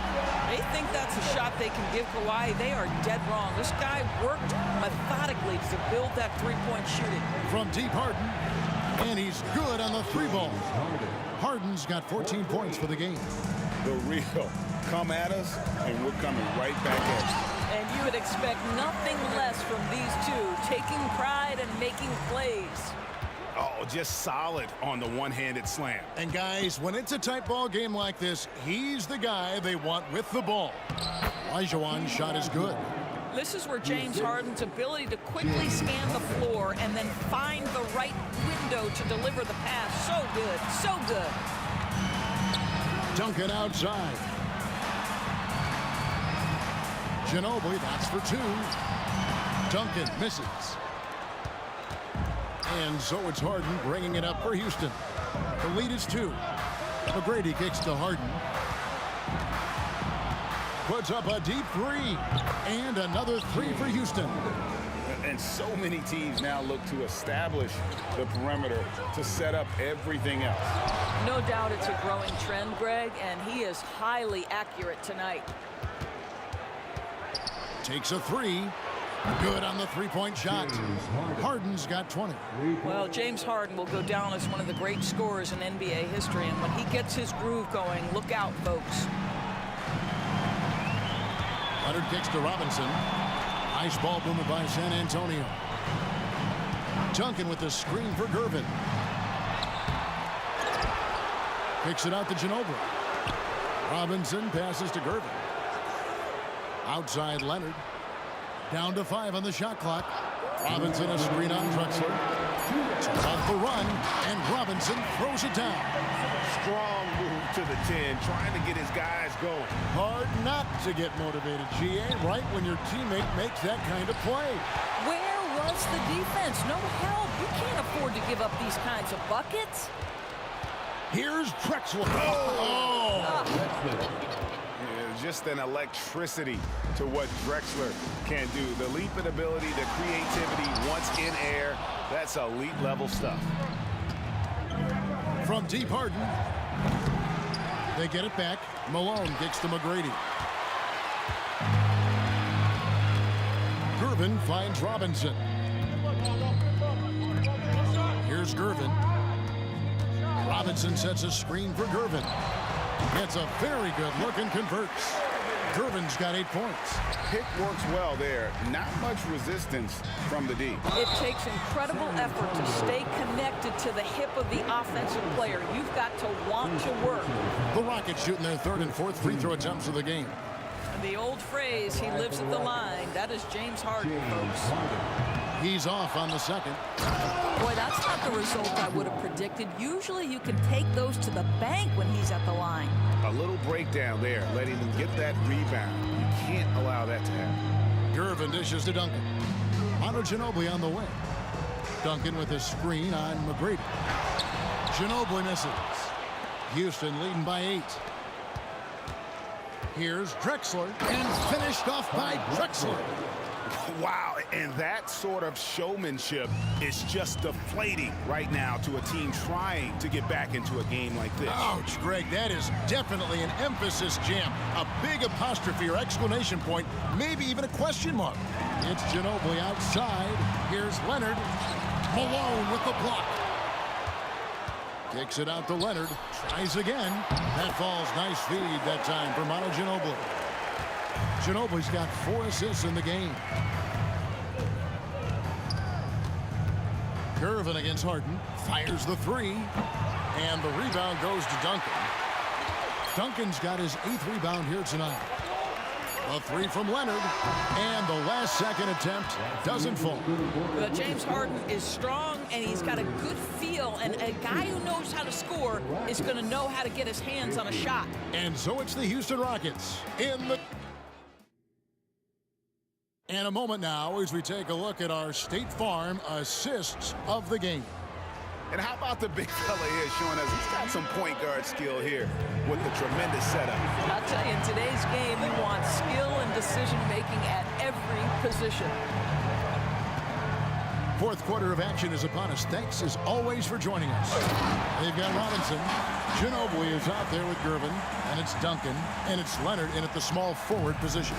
They think that's a shot they can give Kawhi. They are dead wrong. This guy worked methodically to build that three-point shooting. From deep, Harden. And he's good on the 3 ball. Harden's got 14 points for the game. The real come at us, and we're coming right back at you. And you would expect nothing less from these two, taking pride and making plays. Oh, just solid on the one-handed slam. And guys, when it's a tight ball game like this, he's the guy they want with the ball. Olajuwon's shot is good. This is where James Harden's ability to quickly scan the floor and then find the right window to deliver the pass. So good, so good. Duncan outside. Ginobili, that's for two. Duncan misses. And so it's Harden bringing it up for Houston. The lead is 2. McGrady kicks to Harden. Puts up a deep 3. And another 3 for Houston. And so many teams now look to establish the perimeter to set up everything else. No doubt it's a growing trend, Greg, and he is highly accurate tonight. Takes a 3. Good on the three-point shot. Harden's got 20. Well, James Harden will go down as one of the great scorers in NBA history, and when he gets his groove going, look out, folks. Leonard kicks to Robinson. Nice ball movement by San Antonio. Duncan with the screen for Gervin. Kicks it out to Ginobili. Robinson passes to Gervin. Outside Leonard. Down to 5 on the shot clock. Robinson a screen on Drexler. Off the run, and Robinson throws it down. Strong move to the 10, trying to get his guys going. Hard not to get motivated, GA, right when your teammate makes that kind of play. Where was the defense? No help. You can't afford to give up these kinds of buckets. Here's Drexler. Oh! Just an electricity to what Drexler can do. The leap in ability, the creativity once in air, that's elite level stuff. From deep Harden. They get it back. Malone kicks to McGrady. Gervin finds Robinson. Here's Gervin. Robinson sets a screen for Gervin. Gets a very good look and converts. Gervin's got 8 points. Pick works well there. Not much resistance from the D. It takes incredible effort to stay connected to the hip of the offensive player. You've got to want to work. The Rockets shooting their 3rd and 4th free throw attempts of the game. And the old phrase, he lives at the line. That is James Harden, folks. He's off on the 2nd. Boy, that's not the result I would have predicted. Usually you can take those to the bank when he's at the line. A little breakdown there, letting him get that rebound. You can't allow that to happen. Gervin dishes to Duncan. Manu Ginobili on the wing. Duncan with a screen on McGrady. Ginobili misses. Houston leading by 8. Here's Drexler, and finished off by Drexler. Wow, and that sort of showmanship is just deflating right now to a team trying to get back into a game like this. Ouch, Greg, that is definitely an emphasis jam. A big apostrophe or exclamation point, maybe even a question mark. It's Ginobili outside. Here's Leonard. Malone with the block. Kicks it out to Leonard. Tries again. That falls. Nice feed that time for Manu Ginobili. Ginobili's got 4 assists in the game. Gervin against Harden. Fires the 3. And the rebound goes to Duncan. Duncan's got his 8th rebound here tonight. A 3 from Leonard. And the last second attempt doesn't fall. But James Harden is strong, and he's got a good feel. And a guy who knows how to score is going to know how to get his hands on a shot. And so it's the Houston Rockets in the... And a moment now as we take a look at our State Farm assists of the game. And how about the big fella here showing us he's got some point guard skill here with the tremendous setup. I'll tell you, in today's game, you want skill and decision-making at every position. 4th quarter of action is upon us. Thanks, as always, for joining us. They've got Robinson. Ginobili is out there with Gervin. And it's Duncan. And it's Leonard in at the small forward position.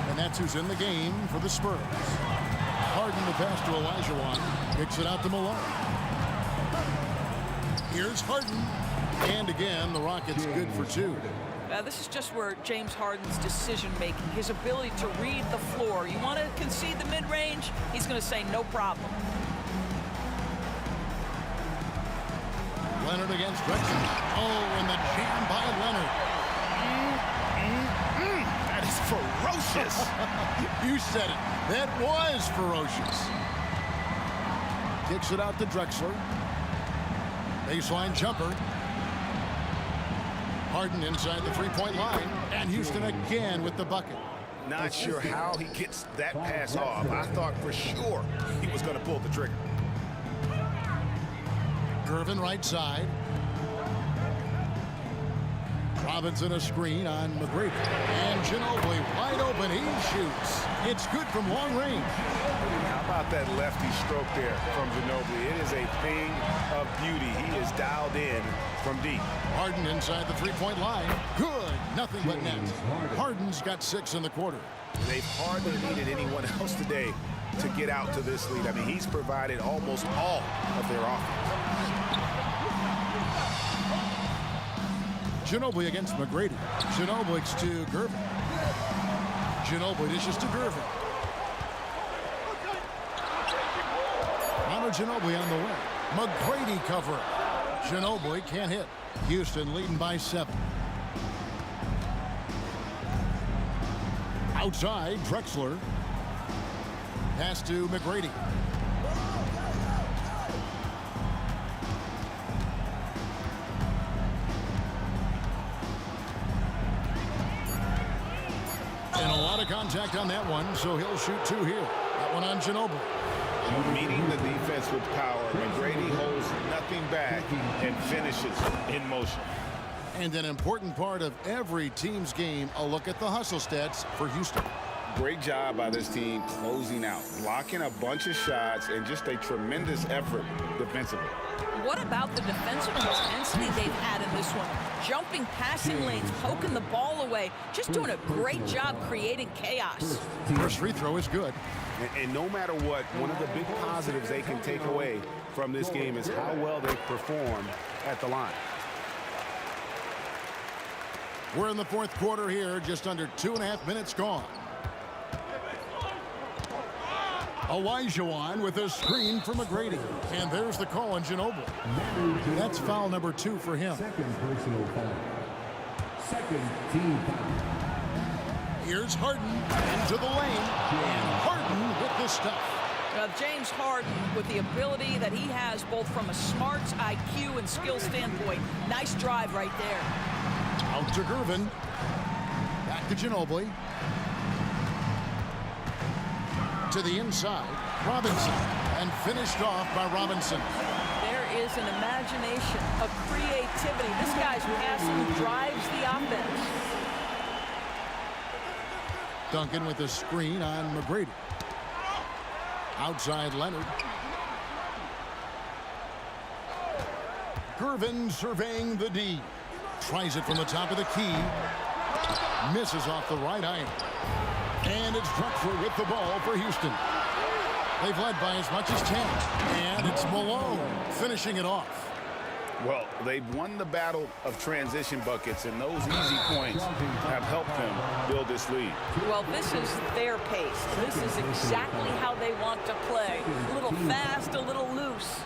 And that's who's in the game for the Spurs. Harden the pass to Olajuwon. Kicks it out to Malone. Here's Harden. And again, the Rockets good for 2. This is just where James Harden's decision-making, his ability to read the floor. You want to concede the mid-range? He's going to say no problem. Leonard against Drexler. Oh, and the jam by Leonard. That is ferocious. ferocious. You said it. That was ferocious. Kicks it out to Drexler. Baseline jumper. Harden inside the three-point line. And Houston again with the bucket. Not sure how he gets that pass off. I thought for sure he was going to pull the trigger. Gervin right side. Robinson a screen on McGrady. And Ginobili wide open. He shoots. It's good from long range. How about that lefty stroke there from Ginobili? It is a thing of beauty. He is dialed in from deep. Harden inside the three-point line. Good. Nothing but net. Harden's got 6 in the quarter. They've hardly needed anyone else today to get out to this lead. I mean, he's provided almost all of their offense. Ginobili against McGrady. Ginobili to Gervin. Ginobili dishes to Gervin. Manu Ginobili on the way. McGrady covering. Ginobili can't hit. Houston leading by 7. Outside, Drexler. Pass to McGrady. And a lot of contact on that one, so he'll shoot 2 here. That one on Ginobili. Meeting the defense with power. McGrady holds nothing back and finishes in motion. And an important part of every team's game, a look at the hustle stats for Houston. Great job by this team closing out, blocking a bunch of shots, and just a tremendous effort defensively. What about the defensive intensity they've had in this one? Jumping passing lanes, poking the ball away, just doing a great job creating chaos. First free throw is good. And no matter what, one of the big positives they can take away from this game is how well they perform at the line. We're in the fourth quarter here, just under 2.5 minutes gone. Olajuwon with a screen for McGrady. And there's the call on Ginobili. That's foul number 2 for him. Second personal foul. Second team foul. Here's Harden into the lane. And Harden with the stuff. James Harden, with the ability that he has both from a smarts, IQ, and skill standpoint. Nice drive right there. Out to Gervin. Back to Ginobili. To the inside, Robinson, and finished off by Robinson. There is an imagination, a creativity. This guy's passing drives the offense. Duncan with a screen on McGrady. Outside Leonard. Gervin surveying the D. Tries it from the top of the key. Misses off the right eye. And it's Drexler with the ball for Houston. They've led by as much as 10. And it's Malone finishing it off. Well, they've won the battle of transition buckets, and those easy points have helped them build this lead. Well, this is their pace. This is exactly how they want to play. A little fast, a little loose.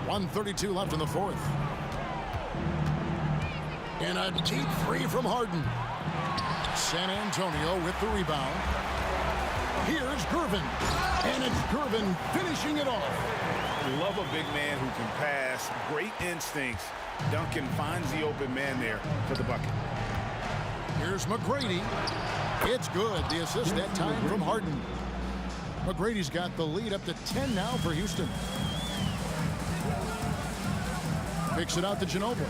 1:32 left in the fourth. And a deep three from Harden. San Antonio with the rebound. Here's Gervin. And it's Gervin finishing it off. Love a big man who can pass. Great instincts. Duncan finds the open man there for the bucket. Here's McGrady. It's good. The assist that time from Harden. McGrady's got the lead up to 10 now for Houston. Picks it out to Ginobili.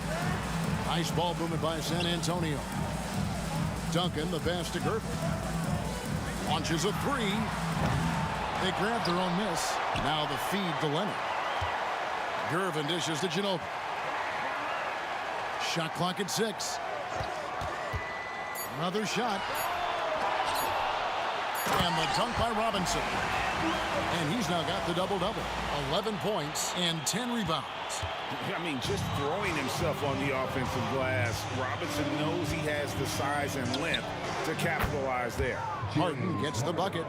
Nice ball movement by San Antonio. Duncan, the pass to Gervin. Launches a 3. They grab their own miss. Now the feed to Leonard. Gervin dishes to Ginobili. Shot clock at 6. Another shot. And the dunk by Robinson. And he's now got the double-double. 11 points and 10 rebounds. I mean, just throwing himself on the offensive glass. Robinson knows he has the size and length to capitalize there. Harden gets the bucket.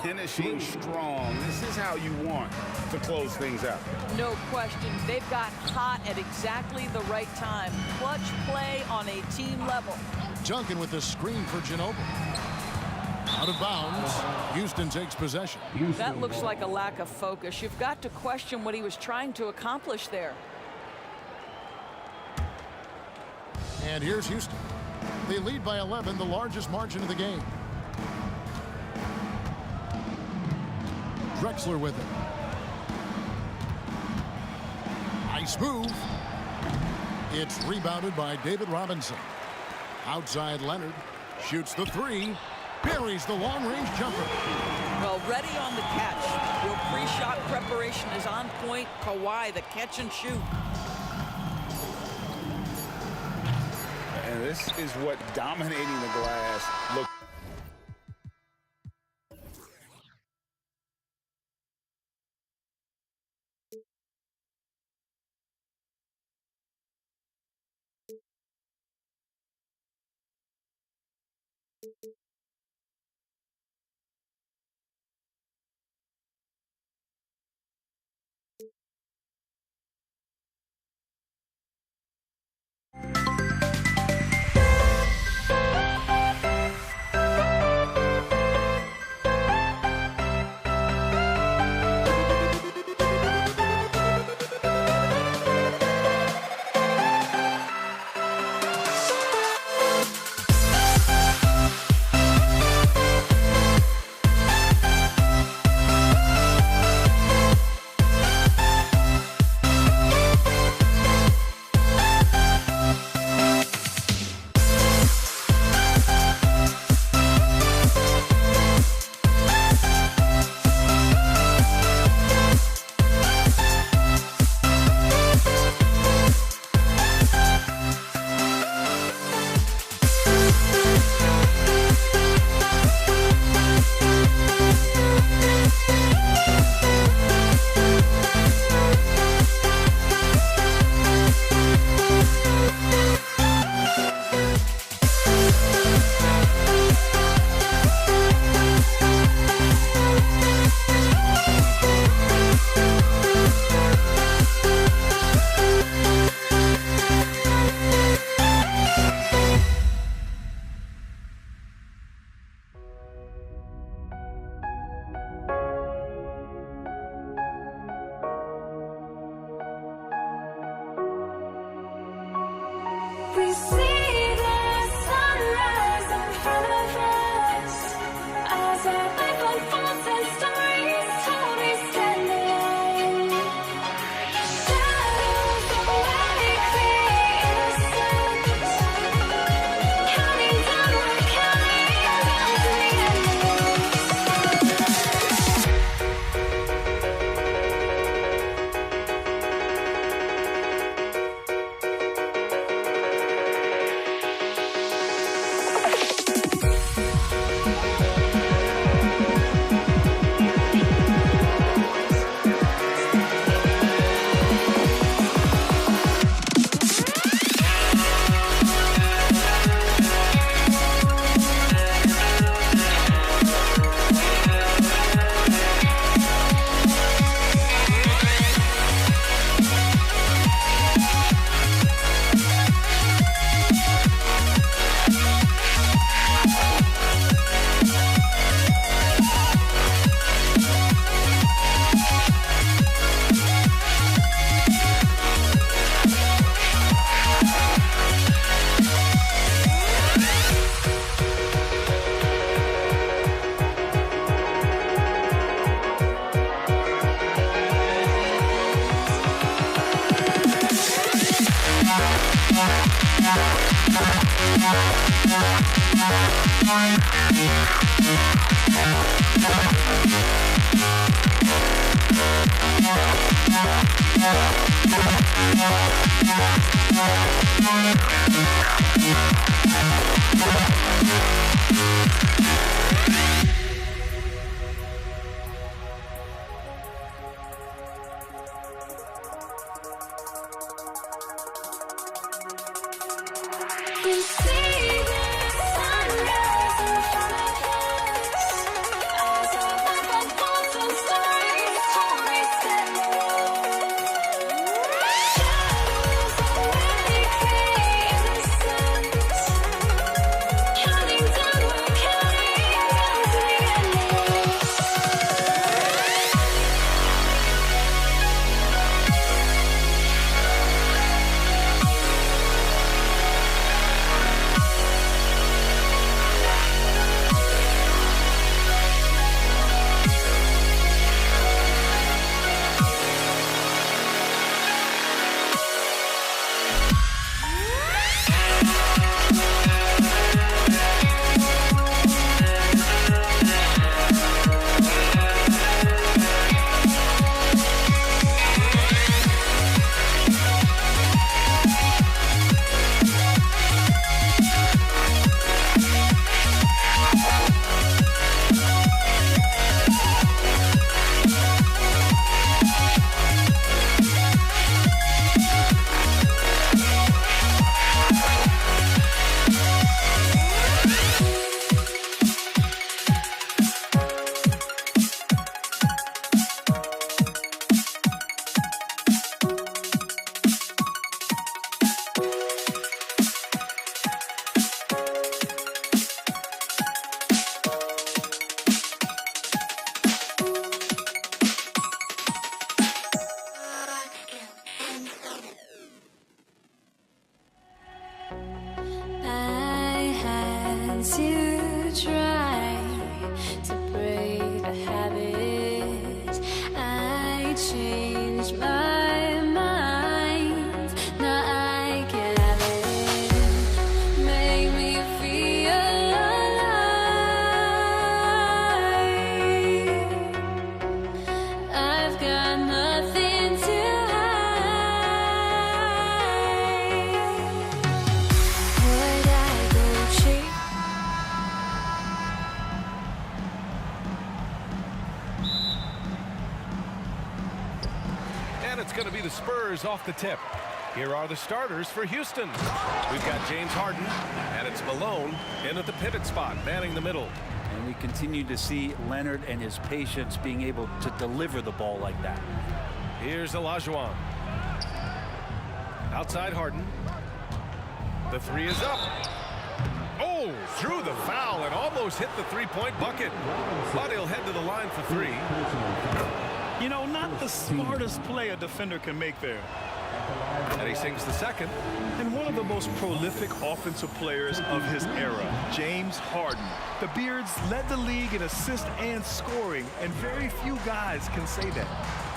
finishing strong. This is how you want to close things out. No question. They've got hot at exactly the right time. Clutch play on a team level. Duncan with the screen for Ginobili. Out of bounds. Houston takes possession. That looks like a lack of focus. You've got to question what he was trying to accomplish there. And here's Houston. They lead by 11, the largest margin of the game. Drexler with it. Nice move. It's rebounded by David Robinson. Outside Leonard. Shoots the three. Buries the long-range jumper. Well, ready on the catch. Your pre-shot preparation is on point. Kawhi, the catch and shoot. And this is what dominating the glass looks. We see the sunrise in front of us as our life unfolds and stories told. We stand alone. Shadows awake the innocent, counting down, counting down to the We see the sunrise in front of us as our fires off the tip. Here are the starters for Houston. We've got James Harden, and it's Malone in at the pivot spot, manning the middle. And we continue to see Leonard and his patience being able to deliver the ball like that. Here's Olajuwon. Outside Harden. The three is up. Oh, drew the foul and almost hit the three-point bucket. But he'll head to the line for three. You know, not the smartest play a defender can make there. And he sings the second. And one of the most prolific offensive players of his era, James Harden. The Beards led the league in assists and scoring, and very few guys can say that.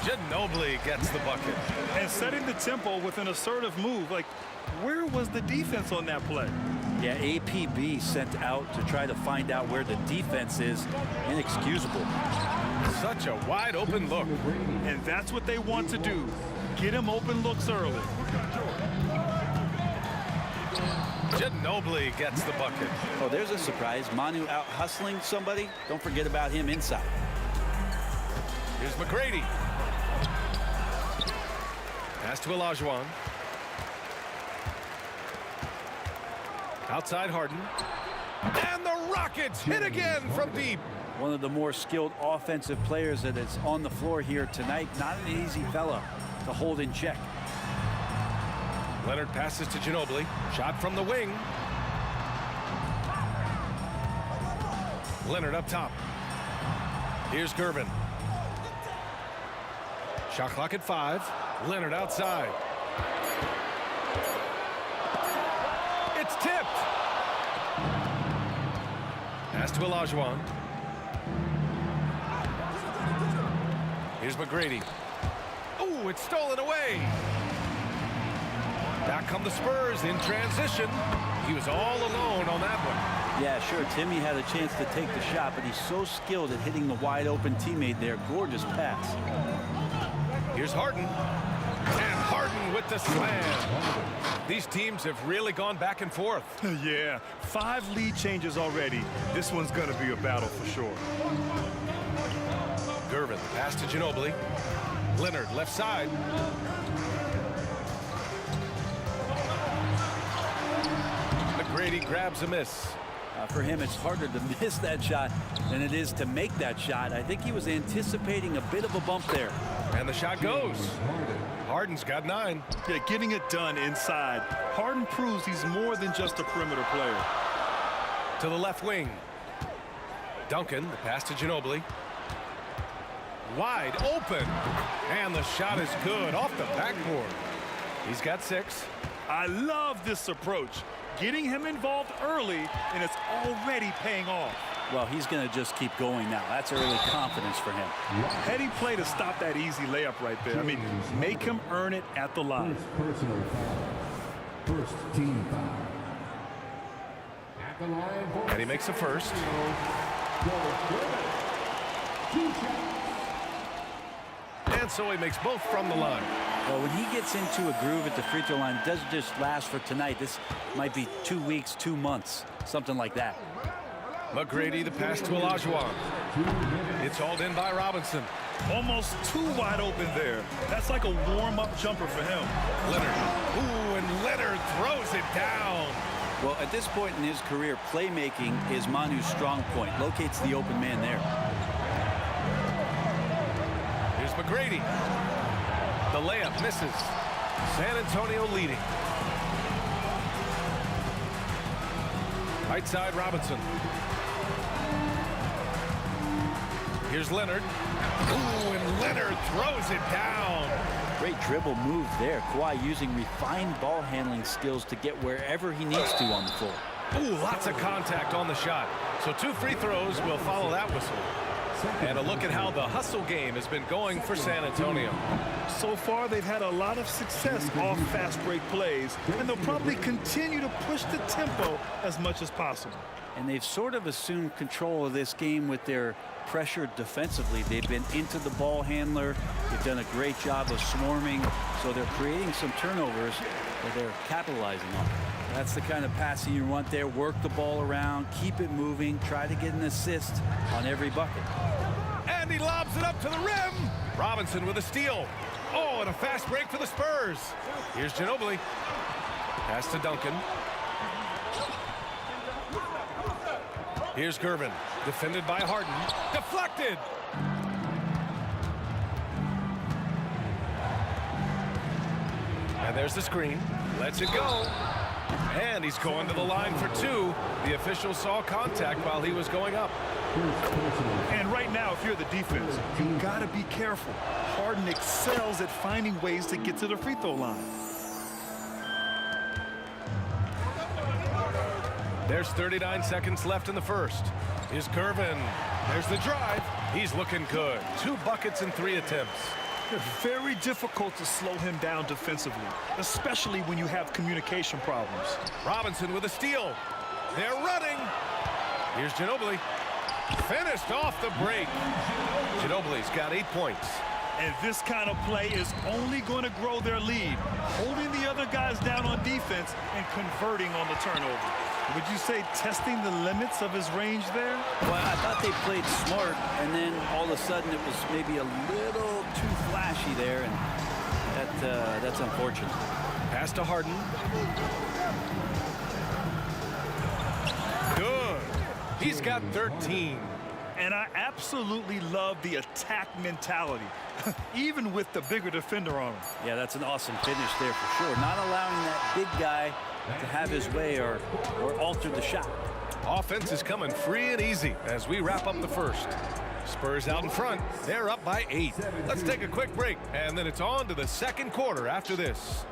Ginobili gets the bucket. And setting the tempo with an assertive move. Like, where was the defense on that play? Yeah, APB sent out to try to find out where the defense is. Inexcusable. Such a wide open look. And that's what they want to do. Get him open looks early. Ginobili gets the bucket. Oh, there's a surprise. Manu out hustling somebody. Don't forget about him inside. Here's McGrady. Pass to Olajuwon. Outside Harden. And the Rockets hit again from deep. One of the more skilled offensive players that is on the floor here tonight. Not an easy fella to hold in check. Leonard passes to Ginobili. Shot from the wing. Leonard up top. Here's Gervin. Shot clock at 5. Leonard outside. It's tipped. Pass to Olajuwon. Here's McGrady. Oh, it's stolen away. Back come the Spurs in transition. He was all alone on that one. Yeah, sure. Timmy had a chance to take the shot, but he's so skilled at hitting the wide open teammate there. Gorgeous pass. Here's Harden. And Harden with the slam. These teams have really gone back and forth. Yeah, 5 lead changes already. This one's going to be a battle for sure. Gervin, pass to Ginobili. Leonard, left side. McGrady grabs a miss. For him, it's harder to miss that shot than it is to make that shot. I think he was anticipating a bit of a bump there. And the shot goes. Harden's got 9. Yeah, getting it done inside. Harden proves he's more than just a perimeter player. To the left wing. Duncan, the pass to Ginobili. Wide open. And the shot is good off the backboard. He's got 6. I love this approach. Getting him involved early, and it's already paying off. Well, he's going to just keep going now. That's early confidence for him. Heady play to stop that easy layup right there. I mean, make him earn it at the line. Personal foul. First team foul. At the line. And he makes the first. And so he makes both from the line. Well, when he gets into a groove at the free throw line, it doesn't just last for tonight. This might be 2 weeks, 2 months, something like that. McGrady, the pass to Olajuwon. It's hauled in by Robinson. Almost too wide open there. That's like a warm-up jumper for him. Leonard. Ooh, and Leonard throws it down. Well, at this point in his career, playmaking is Manu's strong point. Locates the open man there. Here's McGrady. The layup misses. San Antonio leading. Right side, Robinson. Here's Leonard. Ooh, and Leonard throws it down. Great dribble move there. Kawhi using refined ball handling skills to get wherever he needs to on the floor. Ooh, lots of contact on the shot. So 2 free throws will follow that whistle. And a look at how the hustle game has been going for San Antonio. So far, they've had a lot of success off fast break plays, and they'll probably continue to push the tempo as much as possible. And they've sort of assumed control of this game with their pressure defensively. They've been into the ball handler. They've done a great job of swarming, so they're creating some turnovers that they're capitalizing on. That's the kind of passing you want there. Work the ball around, keep it moving, try to get an assist on every bucket. And he lobs it up to the rim. Robinson with a steal. Oh, and a fast break for the Spurs. Here's Ginobili. Pass to Duncan. Here's Gervin. Defended by Harden. Deflected. And there's the screen. Lets it go. And he's going to the line for two. The official saw contact while he was going up. And right now, if you're the defense, you got to be careful. Harden excels at finding ways to get to the free throw line. There's 39 seconds left in the first. Here's Gervin. There's the drive. He's looking good. 2 buckets in 3 attempts. Very difficult to slow him down defensively, especially when you have communication problems. Robinson with a steal. They're running. Here's Ginobili. Finished off the break. Ginobili's got 8 points. And this kind of play is only going to grow their lead, holding the other guys down on defense and converting on the turnover. Would you say testing the limits of his range there? Well, I thought they played smart, and then all of a sudden it was maybe a little too flashy there, and that's unfortunate. Pass to Harden. Good. He's got 13. And I absolutely love the attack mentality, even with the bigger defender on him. Yeah, that's an awesome finish there for sure. Not allowing that big guy to have his way or alter the shot. Offense is coming free and easy as we wrap up the first. Spurs out in front. They're up by 8. Let's take a quick break, and then it's on to the second quarter after this.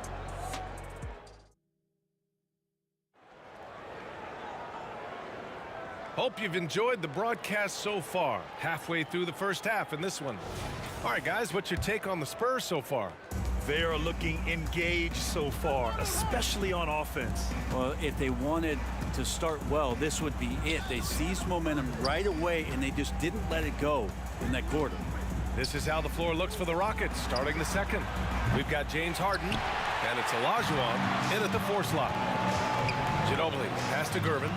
Hope you've enjoyed the broadcast so far. Halfway through the first half in this one. All right, guys, what's your take on the Spurs so far? They are looking engaged so far, especially on offense. Well, if they wanted to start well, this would be it. They seized momentum right away, and they just didn't let it go in that quarter. This is how the floor looks for the Rockets starting the second. We've got James Harden, and it's Olajuwon in at the 4 slot. Ginobili, pass to Gervin.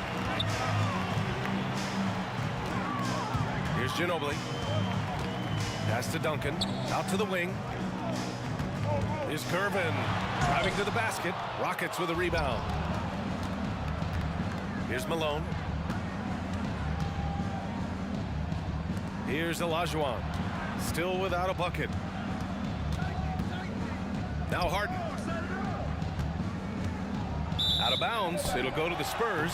Here's Ginobili. Pass to Duncan. Out to the wing. Here's Gervin. Driving to the basket. Rockets with a rebound. Here's Malone. Here's Olajuwon. Still without a bucket. Now Harden. Out of bounds. It'll go to the Spurs.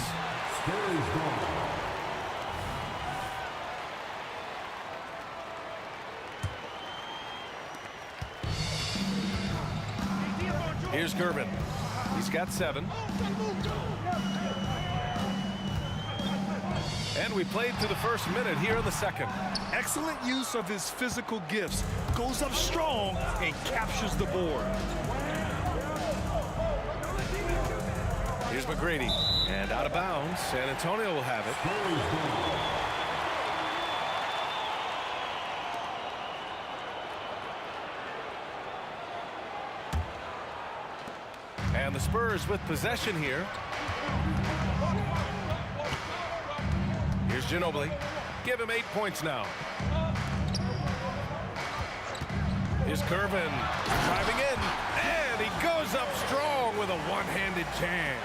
Here's Gervin. He's got 7. And we played through the first minute here in the second. Excellent use of his physical gifts. Goes up strong and captures the board. Here's McGrady. And out of bounds. San Antonio will have it. And the Spurs with possession here. Here's Ginobili. Give him 8 points now. Here's Gervin driving in. And he goes up strong with a one-handed jam.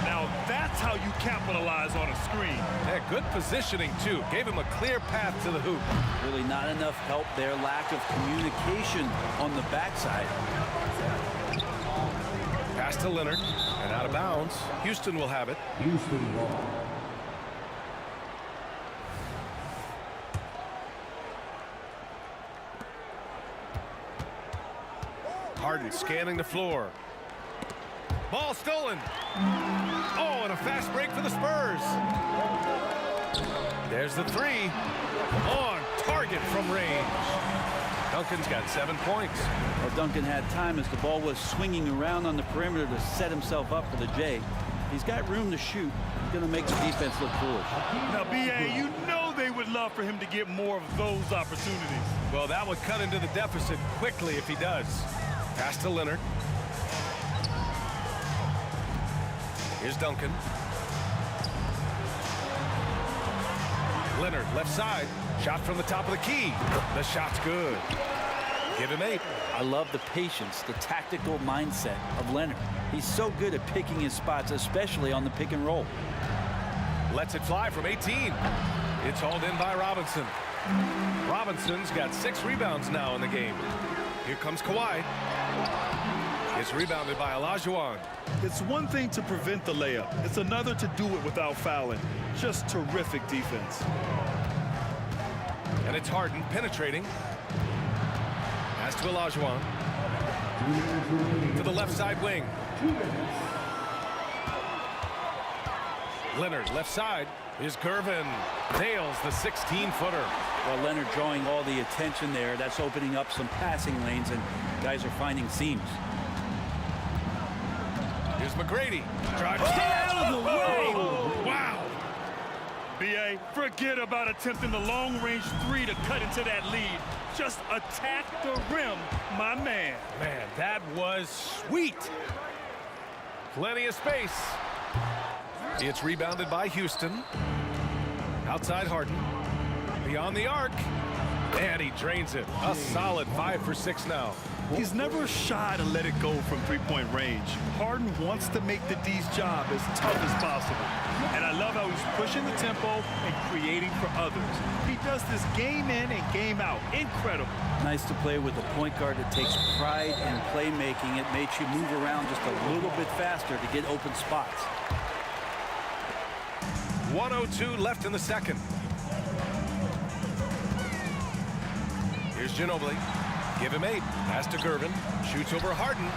Now that's how you capitalize on a screen. Yeah, good positioning, too. Gave him a clear path to the hoop. Really not enough help there. Lack of communication on the backside. Pass to Leonard, and out of bounds. Houston will have it. Houston ball. Harden scanning the floor. Ball stolen. Oh, and a fast break for the Spurs. There's the 3. On target from range. Duncan's got 7 points. Well, Duncan had time as the ball was swinging around on the perimeter to set himself up for the J. He's got room to shoot. He's going to make the defense look foolish. Now, B.A., you know they would love for him to get more of those opportunities. Well, that would cut into the deficit quickly if he does. Pass to Leonard. Here's Duncan. Leonard, left side. Shot from the top of the key. The shot's good. Give him 8. I I love the patience, the tactical mindset of Leonard. He's so good at picking his spots, especially on the pick and roll. Lets it fly from 18. It's hauled in by Robinson. Robinson's got 6 rebounds now in the game. Here comes Kawhi. It's rebounded by Olajuwon. It's one thing to prevent the layup. It's another to do it without fouling. Just terrific defense. And it's Harden penetrating. Pass to Olajuwon. To the left side wing. Leonard, left side. Is Gervin. Nails the 16-footer. Well, Leonard drawing all the attention there. That's opening up some passing lanes, and guys are finding seams. Here's McGrady. Drives out of the way. Wow. B.A., forget about attempting the long-range 3 to cut into that lead. Just attack the rim, my man. Man, that was sweet. Plenty of space. It's rebounded by Houston. Outside Harden. Beyond the arc. And he drains it. A solid 5 for 6 now. He's never shy to let it go from three-point range. Harden wants to make the D's job as tough as possible. And I love how he's pushing the tempo and creating for others. He does this game in and game out. Incredible. Nice to play with a point guard that takes pride in playmaking. It makes you move around just a little bit faster to get open spots. 1:02 left in the second. Here's Ginobili. Give him 8. Pass to Gervin. Shoots over Harden.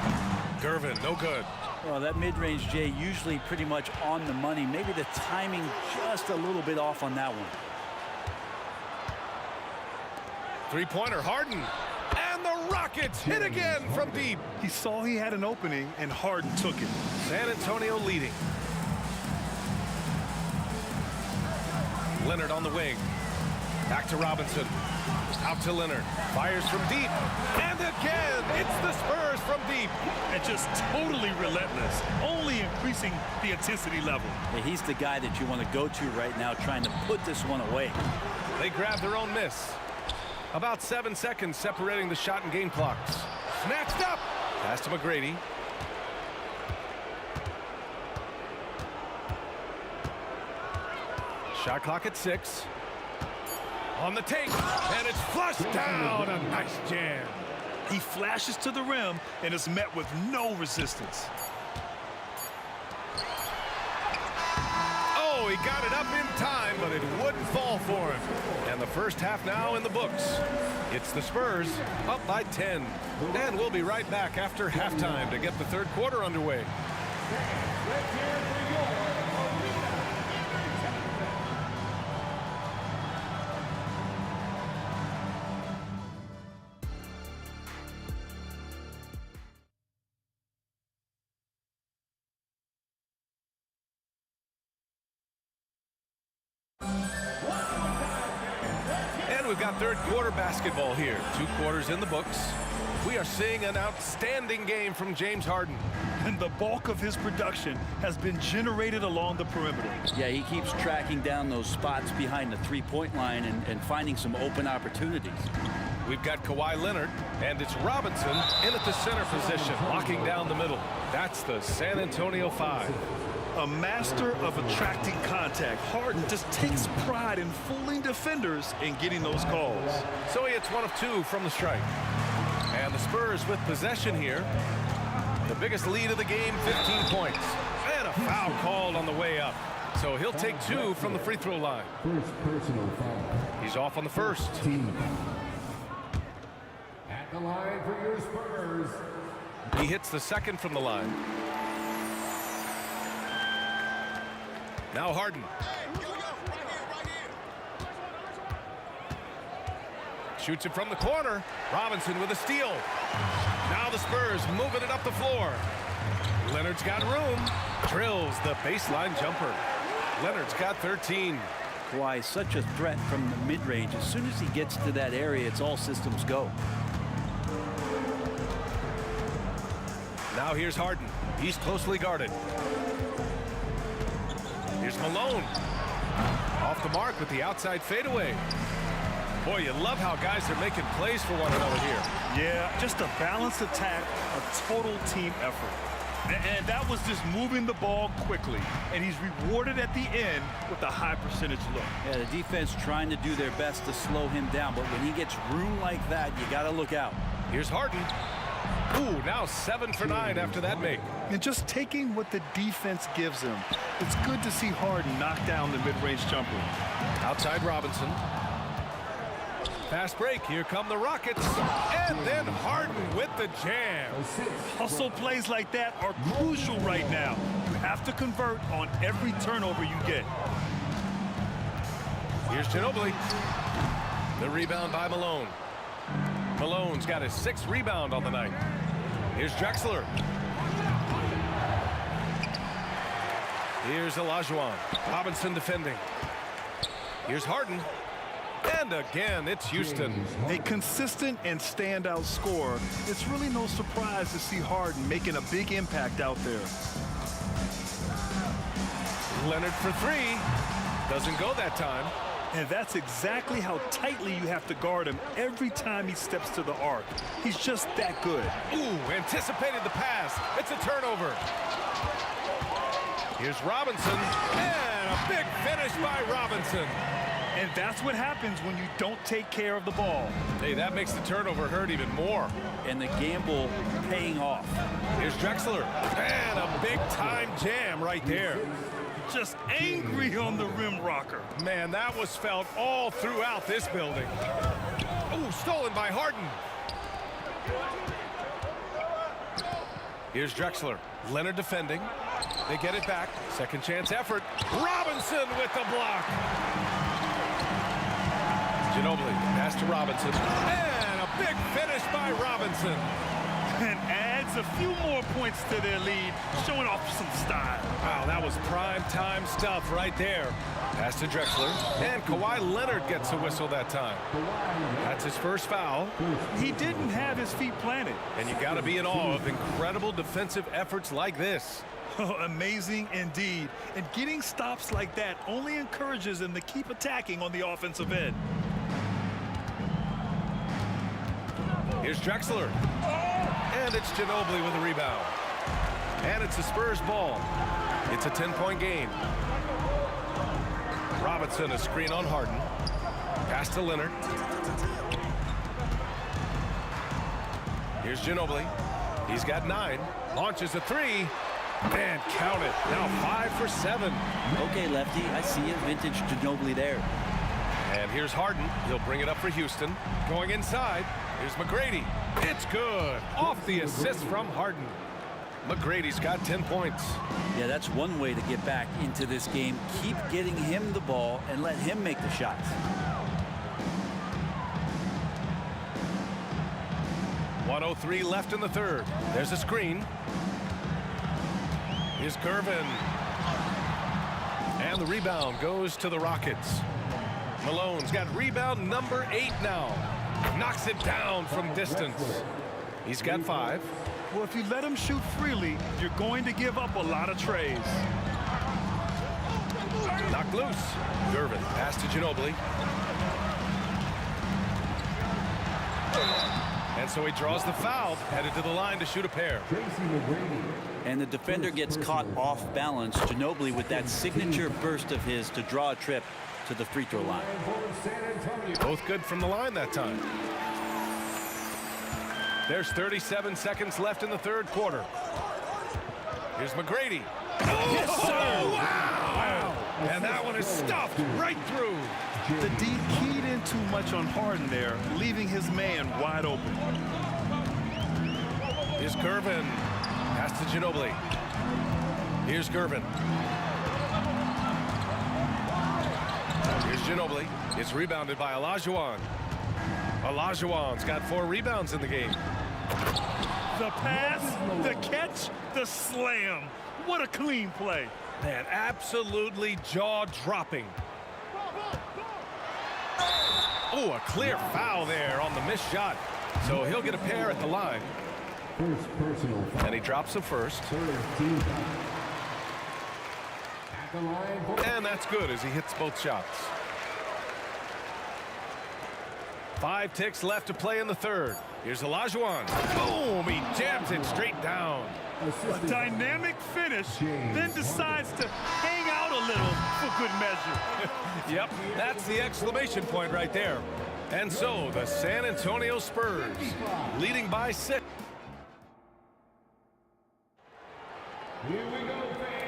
Gervin, no good. Well, that mid-range, Jay, usually pretty much on the money. Maybe the timing just a little bit off on that one. Three-pointer, Harden. And the Rockets hit again from deep. He saw he had an opening, and Harden took it. San Antonio leading. Leonard on the wing. Back to Robinson. Out to Leonard. Fires from deep. And again, it's the Spurs from deep. And just totally relentless, only increasing the intensity level. Yeah, he's the guy that you want to go to right now, trying to put this one away. They grab their own miss. About 7 seconds separating the shot and game clocks. Snatched up. Pass to McGrady. Shot clock at 6. On the take, and it's flushed down. A nice jam. He flashes to the rim and is met with no resistance. Oh, he got it up in time, but it wouldn't fall for him. And the first half now in the books. It's the Spurs up by 10. And we'll be right back after halftime to get the third quarter underway. We've got third quarter basketball here. 2 quarters in the books. We are seeing an outstanding game from James Harden. And the bulk of his production has been generated along the perimeter. Yeah, he keeps tracking down those spots behind the three-point line and finding some open opportunities. We've got Kawhi Leonard, and it's Robinson in at the center position, locking down the middle. That's the San Antonio 5. A master of attracting contact. Harden just takes pride in fooling defenders and getting those calls. So he hits 1 of 2 from the strike. And the Spurs with possession here. The biggest lead of the game, 15 points. And a foul called on the way up. So he'll take 2 from the free throw line. First personal foul. He's off on the first. At the line for your Spurs. He hits the second from the line. Now Harden. Shoots it from the corner. Robinson with a steal. Now the Spurs moving it up the floor. Leonard's got room. Drills the baseline jumper. Leonard's got 13. Kawhi, such a threat from the mid-range. As soon as he gets to that area, it's all systems go. Now here's Harden. He's closely guarded. Here's Malone. Off the mark with the outside fadeaway. Boy, you love how guys are making plays for one another here. Yeah, just a balanced attack, a total team effort. And that was just moving the ball quickly. And he's rewarded at the end with a high percentage look. Yeah, the defense trying to do their best to slow him down. But when he gets room like that, you got to look out. Here's Harden. Ooh, now 7 for 9 after that make. And just taking what the defense gives him. It's good to see Harden knock down the mid-range jumper. Outside Robinson. Fast break. Here come the Rockets. And then Harden with the jam. Hustle plays like that are crucial right now. You have to convert on every turnover you get. Here's Ginobili. The rebound by Malone. Malone's got his 6th rebound on the night. Here's Drexler. Here's Olajuwon. Robinson defending. Here's Harden. And again, it's Houston. A consistent and standout scorer. It's really no surprise to see Harden making a big impact out there. Leonard for 3. Doesn't go that time. And that's exactly how tightly you have to guard him every time he steps to the arc. He's just that good. Ooh, anticipated the pass. It's a turnover. Here's Robinson. And a big finish by Robinson. And that's what happens when you don't take care of the ball. Hey, that makes the turnover hurt even more. And the gamble paying off. Here's Drexler. And a big-time jam right there. Just angry on the rim rocker. Man, that was felt all throughout this building. Ooh, stolen by Harden. Here's Drexler. Leonard defending. They get it back. Second chance effort. Robinson with the block. Ginobili, pass to Robinson. And a big finish by Robinson. And adds a few more points to their lead, showing off some style. Wow, that was prime time stuff right there. Pass to Drexler. And Kawhi Leonard gets a whistle that time. That's his first foul. He didn't have his feet planted. And you got to be in awe of incredible defensive efforts like this. Amazing indeed. And getting stops like that only encourages him to keep attacking on the offensive end. Here's Drexler. And it's Ginobili with a rebound. And it's the Spurs ball. It's a 10-point game. Robinson, a screen on Harden. Pass to Leonard. Here's Ginobili. He's got 9. Launches a 3. And count it. Now 5 for 7. Okay, Lefty, I see it. Vintage Ginobili there. And here's Harden. He'll bring it up for Houston. Going inside. Here's McGrady. It's good. Off the assist from Harden. McGrady's got 10 points. Yeah, that's one way to get back into this game. Keep getting him the ball and let him make the shots. .103 left in the third. There's a screen. Here's Gervin. And the rebound goes to the Rockets. Malone's got rebound number 8 now. Knocks it down from distance. He's got 5. Well, if you let him shoot freely, you're going to give up a lot of trays. Knocked loose. Gervin, pass to Ginobili. And so he draws the foul, headed to the line to shoot a pair. And the defender gets caught off balance. Ginobili with that signature burst of his to draw a trip to the free throw line. Both good from the line that time. There's 37 seconds left in the third quarter. Here's McGrady. Oh, yes, sir. Wow. And that one is stuffed right through. The D keyed in too much on Harden there, leaving his man wide open. Here's Gervin. Pass to Ginobili. Here's Gervin. Here's Ginobili. It's rebounded by Olajuwon. Olajuwon's got 4 rebounds in the game. The pass, the catch, the slam. What a clean play. Man, absolutely jaw-dropping. Oh, a clear foul there on the missed shot. So he'll get a pair at the line. And he drops the first. And that's good as he hits both shots. 5 ticks left to play in the third. Here's Olajuwon. Boom! He jams it straight down. A dynamic finish, then decides to hang out a little for good measure. Yep, that's the exclamation point right there. And so the San Antonio Spurs leading by 6.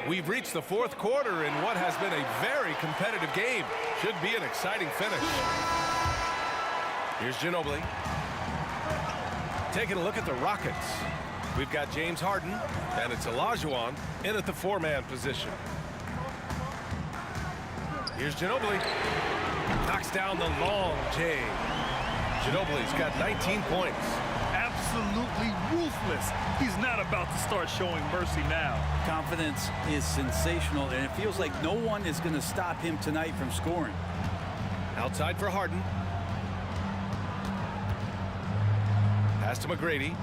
We've reached the fourth quarter in what has been a very competitive game. Should be an exciting finish. Here's Ginobili. Taking a look at the Rockets. We've got James Harden, and it's Olajuwon in at the 4-man position. Here's Ginobili. Knocks down the long J. Ginobili's got 19 points. Absolutely ruthless. He's not about to start showing mercy now. Confidence is sensational, and it feels like no one is going to stop him tonight from scoring. Outside for Harden. Pass to McGrady.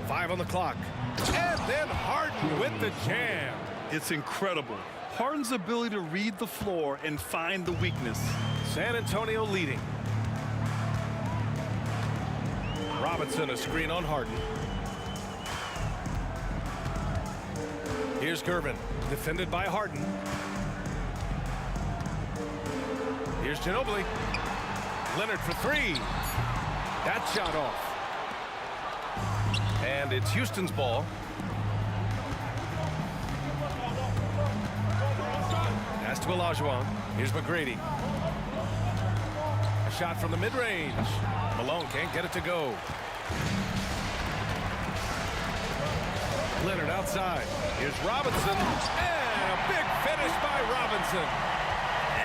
5 on the clock. And then Harden with the jam. It's incredible. Harden's ability to read the floor and find the weakness. San Antonio leading. Robinson a screen on Harden. Here's Gervin, defended by Harden. Here's Ginobili. Leonard for 3. That shot off. And it's Houston's ball. Pass to Olajuwon. Here's McGrady. A shot from the mid-range. Malone can't get it to go. Leonard outside. Here's Robinson. And a big finish by Robinson.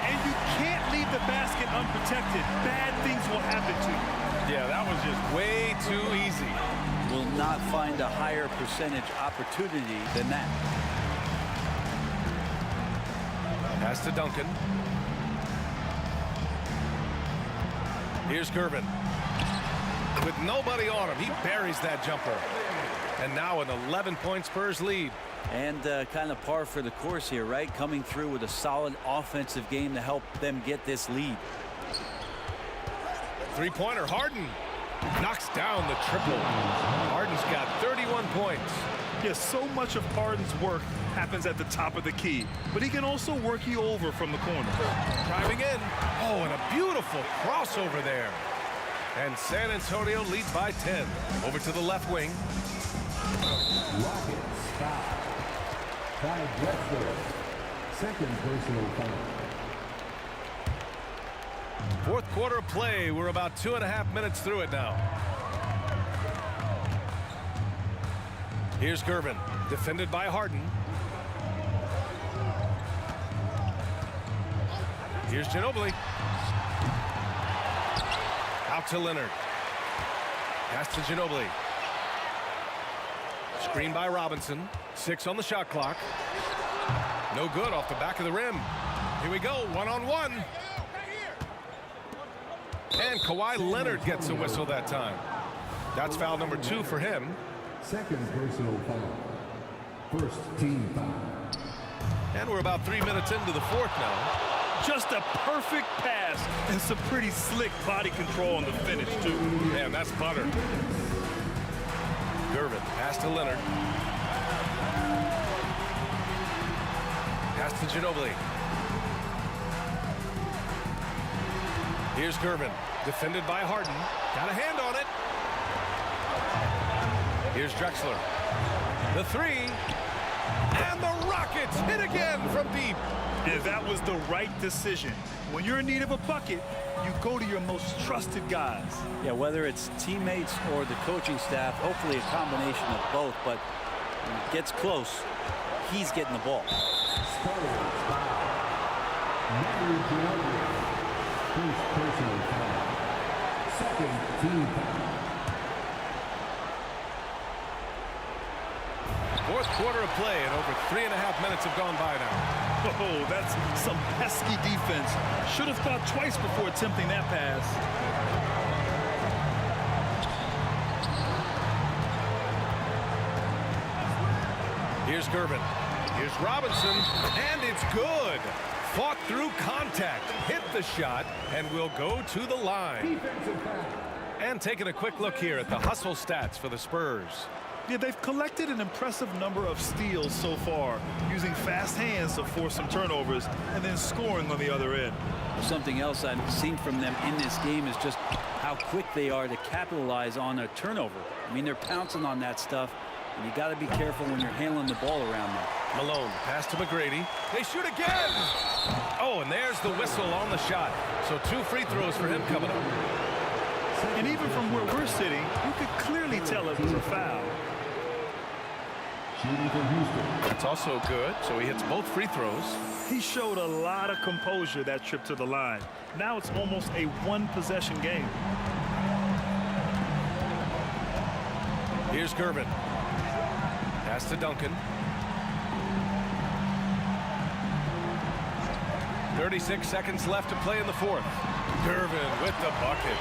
And you can't leave the basket unprotected. Bad things will happen to you. Yeah, that was just way too easy. Will not find a higher percentage opportunity than that. Pass to Duncan. Here's Gervin. With nobody on him, he buries that jumper. And now an 11-point Spurs lead. And kind of par for the course here, right? Coming through with a solid offensive game to help them get this lead. Three-pointer, Harden knocks down the triple. Harden's got 31 points. Yes, so much of Harden's work happens at the top of the key, but he can also work you over from the corner. Driving in. Oh, and a beautiful crossover there. And San Antonio leads by 10. Over to the left wing. Rockets foul. Ty Drexler, second personal foul. Fourth quarter of play. We're about 2.5 minutes through it now. Here's Gervin, defended by Harden. Here's Ginobili. Out to Leonard. Pass to Ginobili. Screen by Robinson. 6 on the shot clock. No good off the back of the rim. Here we go, one-on-one. And Kawhi Leonard gets a whistle that time. That's foul number 2 for him. Second personal foul. First team foul. And we're about 3 minutes into the fourth now. Just a perfect pass and some pretty slick body control on the finish, too. Man, that's butter. Gervin, pass to Leonard. Pass to Ginobili. Here's Gervin, defended by Harden. Got a hand on it. Here's Drexler. The 3. And the Rockets hit again from deep. And that was the right decision. When you're in need of a bucket, you go to your most trusted guys. Yeah, whether it's teammates or the coaching staff, hopefully a combination of both, but when it gets close, he's getting the ball. First personal foul. Second team foul. Fourth quarter of play, and over 3.5 minutes have gone by now. Oh, that's some pesky defense. Should have thought twice before attempting that pass. Here's Gervin. Here's Robinson, and it's good. Fought through contact, hit the shot, and will go to the line. And taking a quick look here at the hustle stats for the Spurs. Yeah, they've collected an impressive number of steals so far, using fast hands to force some turnovers and then scoring on the other end. Something else I've seen from them in this game is just how quick they are to capitalize on a turnover. I mean, they're pouncing on that stuff, and you got to be careful when you're handling the ball around them. Malone, pass to McGrady. They shoot again! Oh, and there's the whistle on the shot. So 2 free throws for him coming up. And even from where we're sitting, you could clearly tell it was a foul. That's also good, so he hits both free throws. He showed a lot of composure that trip to the line. Now it's almost a one-possession game. Here's Gervin. Pass to Duncan. 36 seconds left to play in the fourth. Gervin with the bucket.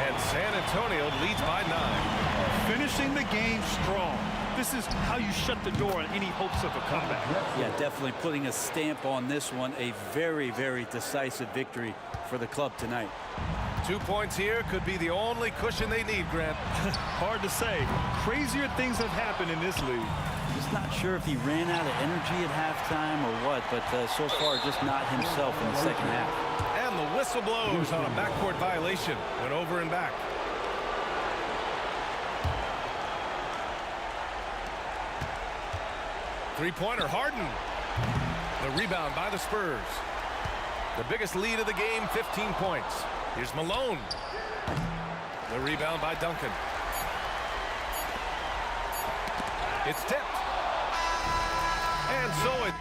And San Antonio leads by 9. Finishing the game strong. This is how you shut the door on any hopes of a comeback. Yeah, definitely putting a stamp on this one. A very, very decisive victory for the club tonight. 2 points here could be the only cushion they need, Grant. Hard to say. Crazier things have happened in this league. Just not sure if he ran out of energy at halftime or what, but so far just not himself in the second half. And the whistle blows on a backcourt violation. Went over and back. Three-pointer, Harden. The rebound by the Spurs. The biggest lead of the game, 15 points. Here's Malone. The rebound by Duncan. It's tipped. And so it...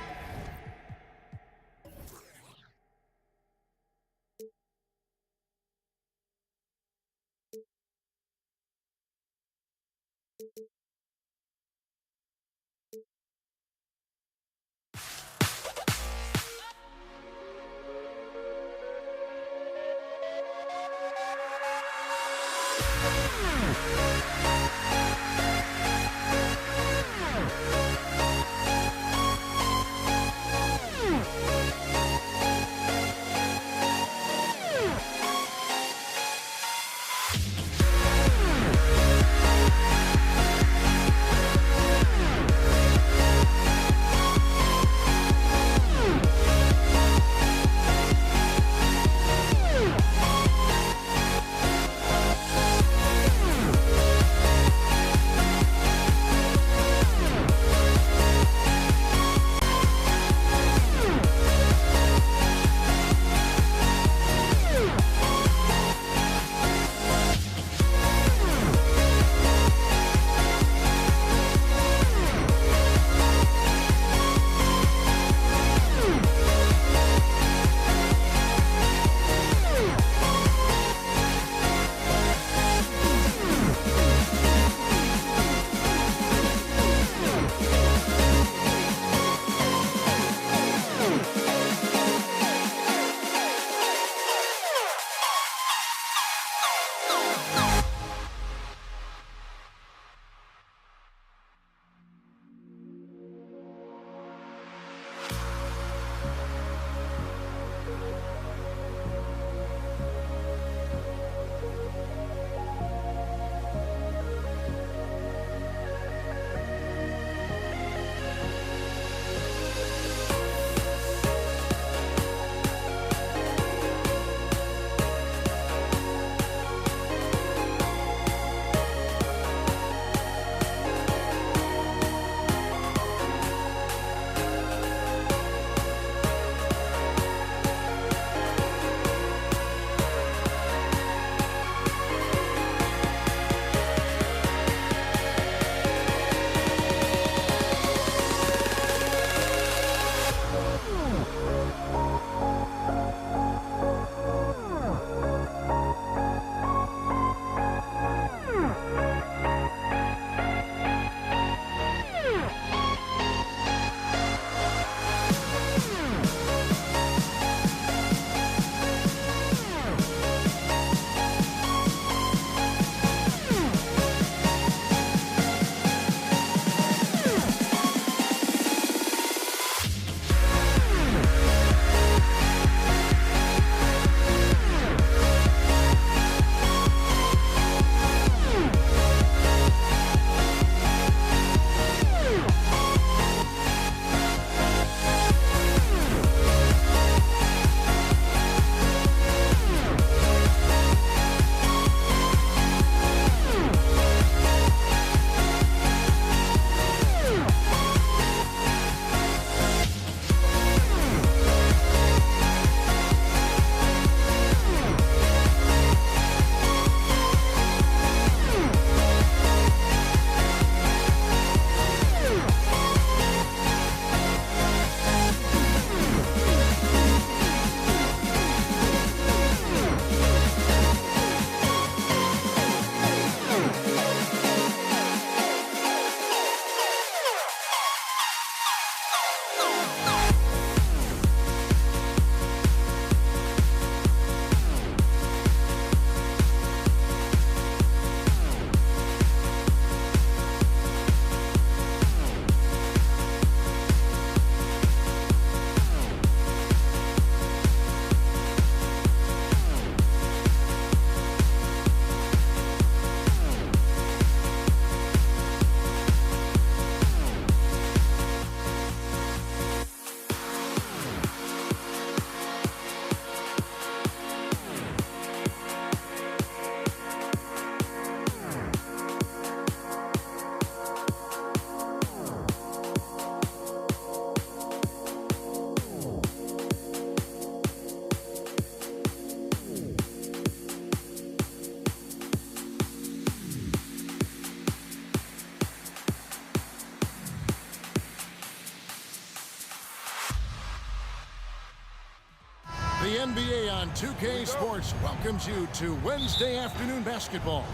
NBA on 2K Sports welcomes you to Wednesday afternoon basketball.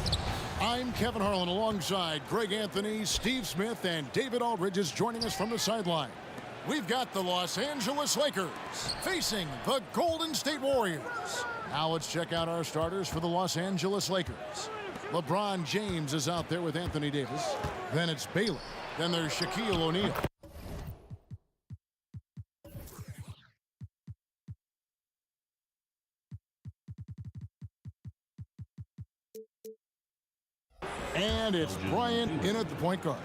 I'm Kevin Harlan alongside Greg Anthony, Steve Smith, and David Aldridge is joining us from the sideline. We've got the Los Angeles Lakers facing the Golden State Warriors. Now let's check out our starters for the Los Angeles Lakers. LeBron James is out there with Anthony Davis. Then it's Baylor. Then there's Shaquille O'Neal. And it's Bryant in at the point guard.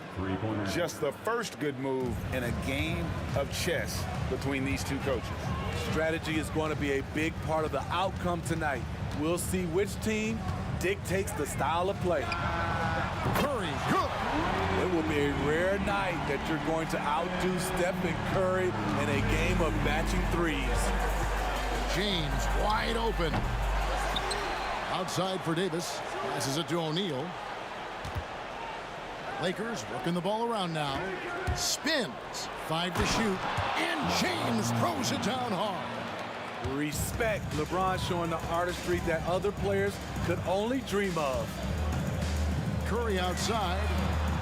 Just the first good move in a game of chess between these two coaches. Strategy is going to be a big part of the outcome tonight. We'll see which team dictates the style of play. Curry, good. It will be a rare night that you're going to outdo Stephen Curry in a game of matching threes. James wide open. Outside for Davis. Passes it to O'Neal. Lakers working the ball around now. Spins. 5 to shoot. And James throws it down hard. Respect. LeBron showing the artistry that other players could only dream of. Curry outside.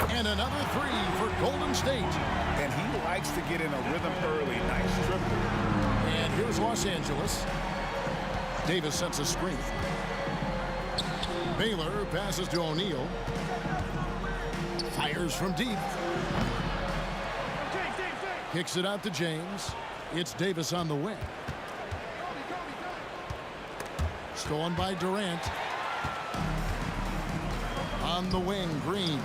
And another three for Golden State. And he likes to get in a rhythm early. Nice triple. And here's Los Angeles. Davis sets a screen. Baylor passes to O'Neal. Fires from deep. Kicks it out to James. It's Davis on the wing. Stolen by Durant. On the wing, Green.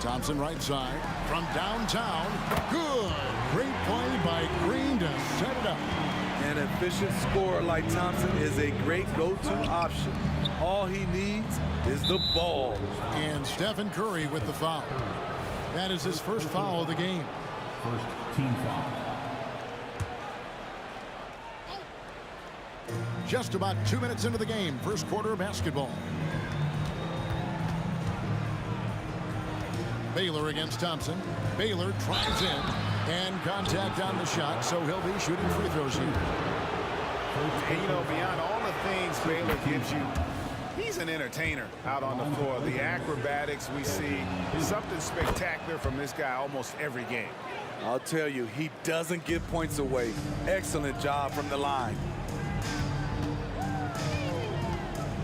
Thompson right side. From downtown. Good. Great play by Green to set it up. An efficient scorer like Thompson is a great go-to option. All he needs is the ball. And Stephen Curry with the foul. That is his first foul of the game. First team foul. Just about 2 minutes into the game. First quarter of basketball. Baylor against Thompson. Baylor drives in. And contact on the shot, so he'll be shooting free throws here. And, you know, beyond all the things Baylor gives you, he's an entertainer out on the floor. The acrobatics we see, something spectacular from this guy almost every game. I'll tell you, he doesn't give points away. Excellent job from the line.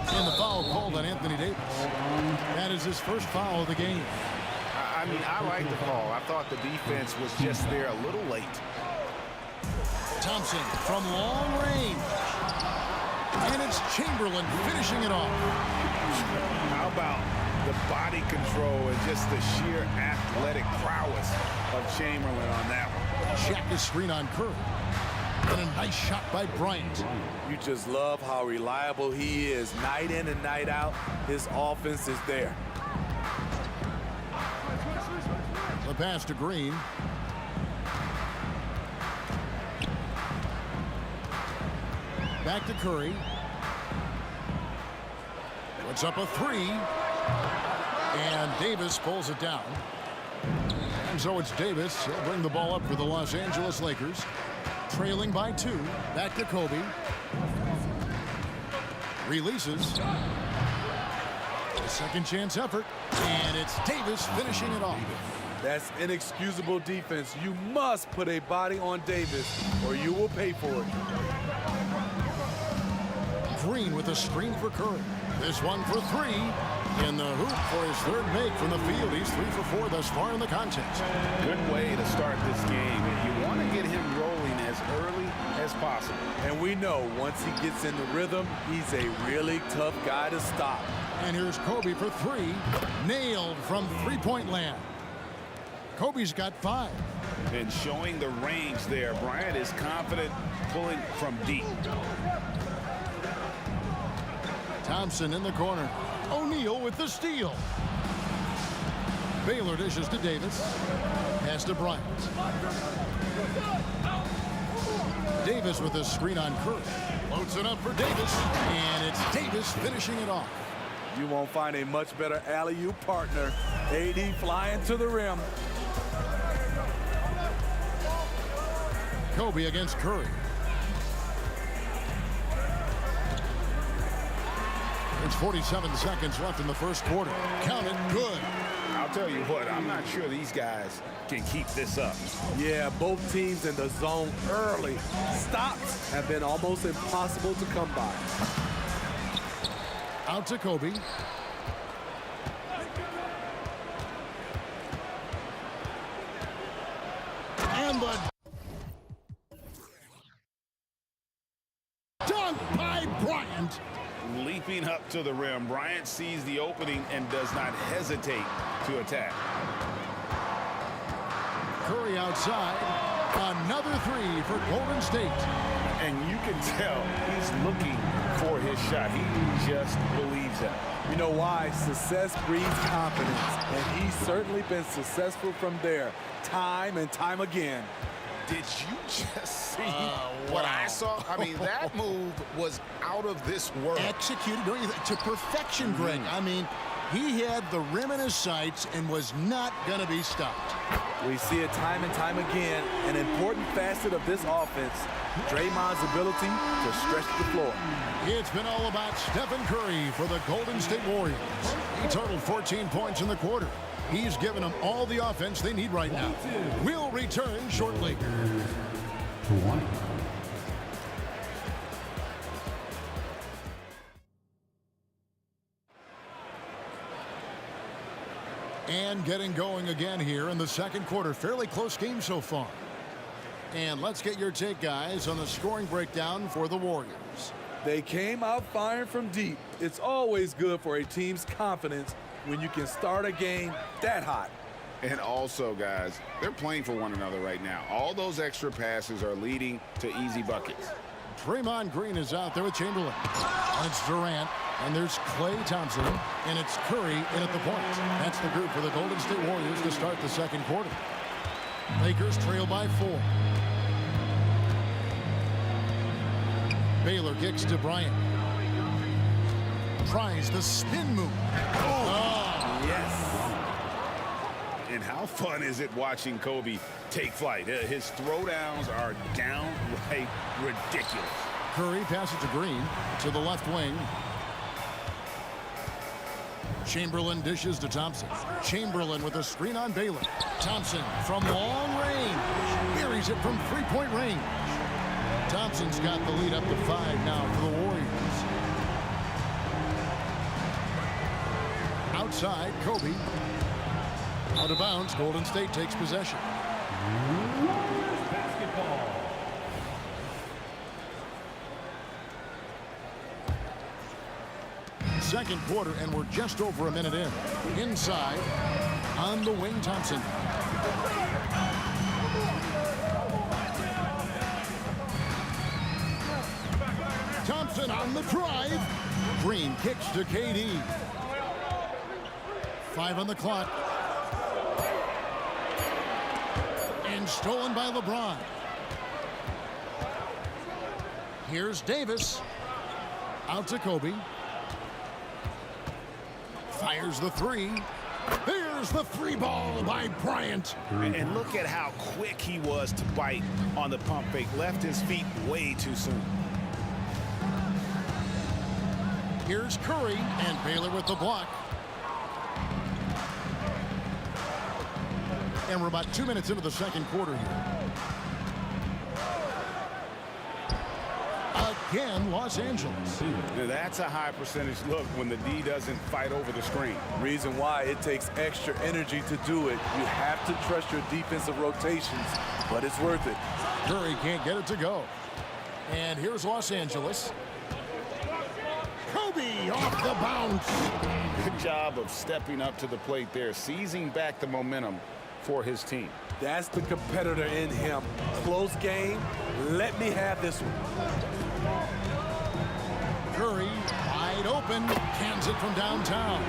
And the foul called on Anthony Davis. That is his first foul of the game. I mean, I like the call. I thought the defense was just there a little late. Thompson from long range. And it's Chamberlain finishing it off. How about the body control and just the sheer athletic prowess of Chamberlain on that one? Check the screen on Curry. And a nice shot by Bryant. You just love how reliable he is. Night in and night out, his offense is there. The pass to Green. Back to Curry. Puts up a three. And Davis pulls it down. And so it's Davis. He'll bring the ball up for the Los Angeles Lakers. Trailing by 2. Back to Kobe. Releases. A second chance effort. And it's Davis finishing it off. That's inexcusable defense. You must put a body on Davis or you will pay for it. Green with a screen for Curry. This one for 3. In the hoop for his third make from the field. He's 3 for 4 thus far in the contest. Good way to start this game. You want to get him rolling as early as possible. And we know once he gets in the rhythm, he's a really tough guy to stop. And here's Kobe for 3. Nailed from three-point land. Kobe's got 5. And showing the range there. Bryant is confident pulling from deep. Thompson in the corner. O'Neal with the steal. Baylor dishes to Davis. Pass to Bryant. Davis with a screen on Curry. Loads it up for Davis. And it's Davis finishing it off. You won't find a much better alley-oop partner. AD flying to the rim. Kobe against Curry. There's 47 seconds left in the first quarter. Count it. Good. I'll tell you what, I'm not sure these guys can keep this up. Yeah, both teams in the zone early. Stops have been almost impossible to come by. Out to Kobe. And the dunk by Bryant. Leaping up to the rim, Bryant sees the opening and does not hesitate to attack. Curry outside. Another three for Golden State. And you can tell he's looking for his shot. He just believes it. You know why? Success breeds confidence, and he's certainly been successful from there, time and time again. Did you just see what I saw? I mean, that move was out of this world. Executed, don't you think, to perfection, Greg. I mean, he had the rim in his sights and was not going to be stopped. We see it time and time again, an important facet of this offense, Draymond's ability to stretch the floor. It's been all about Stephen Curry for the Golden State Warriors. He totaled 14 points in the quarter. He's given them all the offense they need right now. We'll return shortly. And getting going again here in the second quarter. Fairly close game so far. And let's get your take, guys, on the scoring breakdown for the Warriors. They came out firing from deep. It's always good for a team's confidence when you can start a game that hot. And also, guys, they're playing for one another right now. All those extra passes are leading to easy buckets. Draymond Green is out there with Chamberlain. And it's Durant. And there's Klay Thompson. And it's Curry in at the point. That's the group for the Golden State Warriors to start the second quarter. Lakers trail by 4. Baylor kicks to Bryant. Tries the spin move. Oh, yes. And how fun is it watching Kobe take flight? His throwdowns are downright ridiculous. Curry passes to Green to the left wing. Chamberlain dishes to Thompson. Chamberlain with a screen on Baylor. Thompson from long range. Buries it from three-point range. Thompson's got the lead up to 5 now for the Warriors. Outside, Kobe. Out of bounds, Golden State takes possession. Basketball. Second quarter, and we're just over a minute in. Inside, on the wing, Thompson. Thompson on the drive. Green kicks to KD. 5 on the clock. And stolen by LeBron. Here's Davis. Out to Kobe. Fires the three. There's the three ball by Bryant. And look at how quick he was to bite on the pump fake. Left his feet way too soon. Here's Curry and Baylor with the block. And we're about 2 minutes into the second quarter here. Again, Los Angeles. That's a high percentage look when the D doesn't fight over the screen. Reason why it takes extra energy to do it. You have to trust your defensive rotations, but it's worth it. Curry can't get it to go. And here's Los Angeles. Kobe off the bounce. Good job of stepping up to the plate there, seizing back the momentum for his team. That's the competitor in him. Close game. Let me have this one. Curry wide open. Cans it from downtown.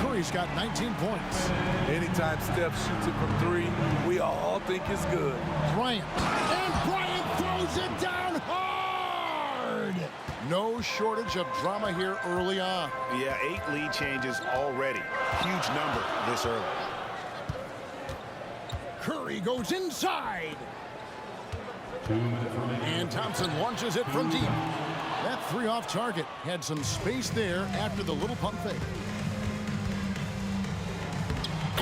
Curry's got 19 points. Anytime Steph shoots it from 3, we all think it's good. Bryant. And Bryant throws it down hard. No shortage of drama here early on. Yeah, 8 lead changes already. Huge number this early. Curry goes inside. And Thompson launches it from deep. That three off target had some space there after the little pump fake.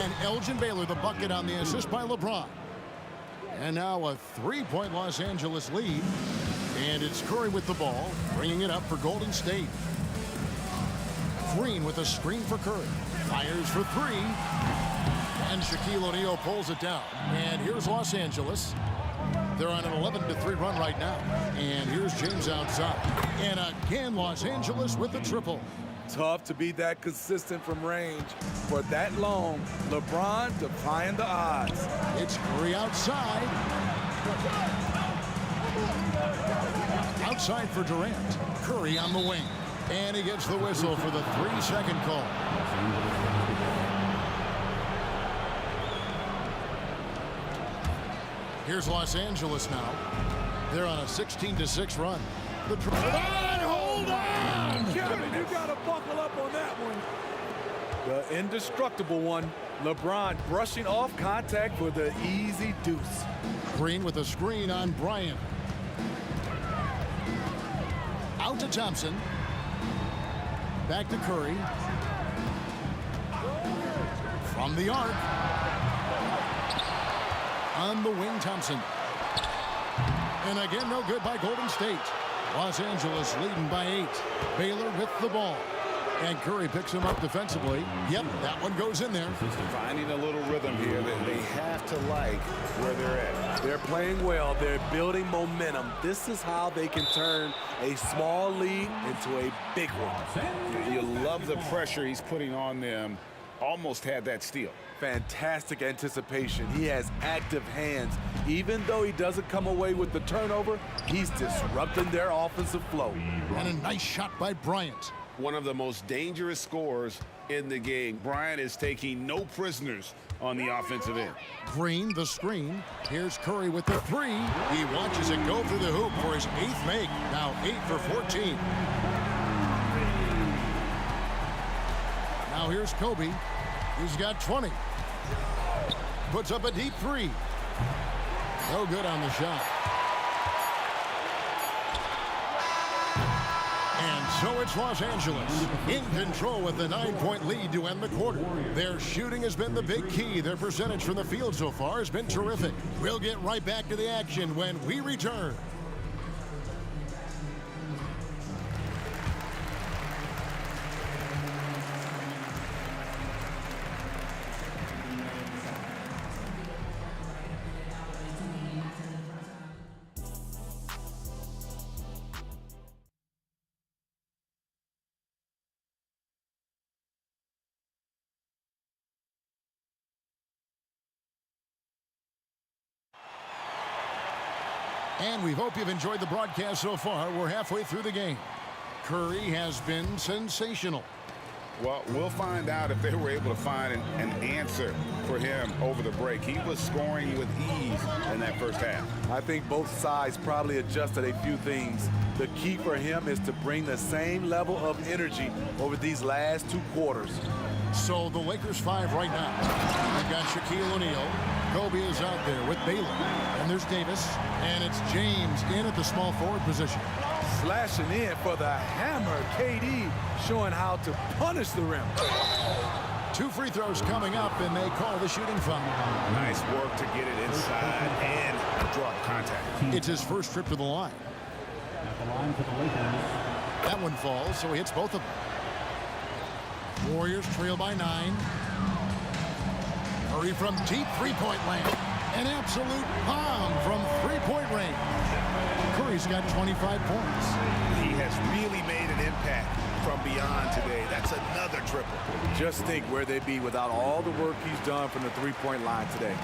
And Elgin Baylor the bucket on the assist by LeBron. And now a three-point Los Angeles lead. And it's Curry with the ball, bringing it up for Golden State. Green with a screen for Curry. Fires for three. And Shaquille O'Neal pulls it down. And here's Los Angeles. They're on an 11-3 run right now. And here's James outside. And again, Los Angeles with the triple. Tough to be that consistent from range for that long. LeBron defying the odds. It's Curry outside. Outside for Durant. Curry on the wing. And he gets the whistle for the 3-second call. Here's Los Angeles now. They're on a 16-6 run. The hold on! Kevin, you got to buckle up on that one. The indestructible one. LeBron brushing off contact for the easy deuce. Green with a screen on Bryant. Out to Thompson. Back to Curry. From the arc. On the wing, Thompson. And again, no good by Golden State. Los Angeles leading by 8. Baylor with the ball. And Curry picks him up defensively. Yep, that one goes in there. Finding a little rhythm here that they have to like where they're at. They're playing well. They're building momentum. This is how they can turn a small lead into a big one. You love the pressure he's putting on them. Almost had that steal. Fantastic anticipation. He has active hands. Even though he doesn't come away with the turnover, he's disrupting their offensive flow. And a nice shot by Bryant. One of the most dangerous scorers in the game. Bryant is taking no prisoners on the offensive end. Green, the screen. Here's Curry with the three. He watches it go through the hoop for his 8th make. Now 8 for 14. Now here's Kobe. He's got 20. Puts up a deep three. No good on the shot. And so it's Los Angeles in control with the 9-point lead to end the quarter. Their shooting has been the big key. Their percentage from the field so far has been terrific. We'll get right back to the action when we return. And we hope you've enjoyed the broadcast so far. We're halfway through the game. Curry has been sensational. Well, we'll find out if they were able to find an answer for him over the break. He was scoring with ease in that first half. I think both sides probably adjusted a few things. The key for him is to bring the same level of energy over these last 2 quarters. So the Lakers 5 right now. They've got Shaquille O'Neal. Kobe is out there with Baylor. And there's Davis. And it's James in at the small forward position. Slashing in for the hammer. KD showing how to punish the rim. 2 free throws coming up, and they call the shooting foul. Nice work to get it inside and drop contact. It's his first trip to the line. At the line for the Lakers. That one falls, so he hits both of them. Warriors trail by 9. Curry from deep three-point land. An absolute bomb from three-point range. Curry's got 25 points. He has really made an impact from beyond today. That's another triple. Just think where they'd be without all the work he's done from the three-point line today.